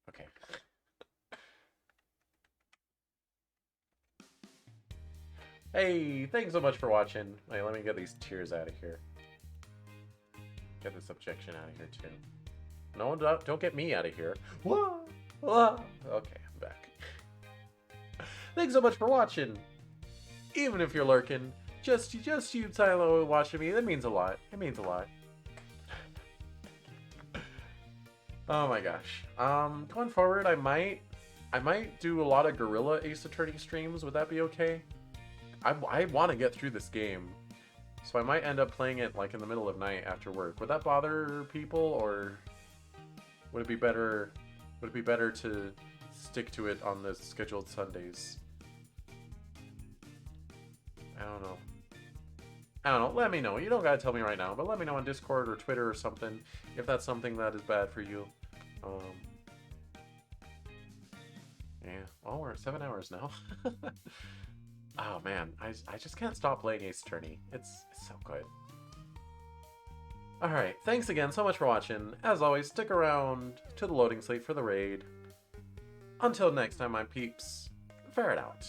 Speaker 1: okay. Hey, thanks so much for watching. Wait, let me get these tears out of here. Get this objection out of here, too. No, don't get me out of here. Whoa, whoa. Okay, I'm back. Thanks so much for watching. Even if you're lurking, just you, Tylo, watching me, that means a lot. It means a lot. Oh my gosh. Going forward, I might do a lot of Gorilla Ace Attorney streams. Would that be okay? I want to get through this game, so I might end up playing it like in the middle of night after work. Would that bother people, or would it be better? Would it be better to stick to it on the scheduled Sundays? I don't know. I don't know. Let me know. You don't gotta tell me right now, but let me know on Discord or Twitter or something if that's something that is bad for you. Yeah. Oh, we're at 7 hours now. Oh man, I just can't stop playing Ace Attorney. It's so good. Alright, thanks again so much for watching. As always, stick around to the loading slate for the raid. Until next time, my peeps, fare it out.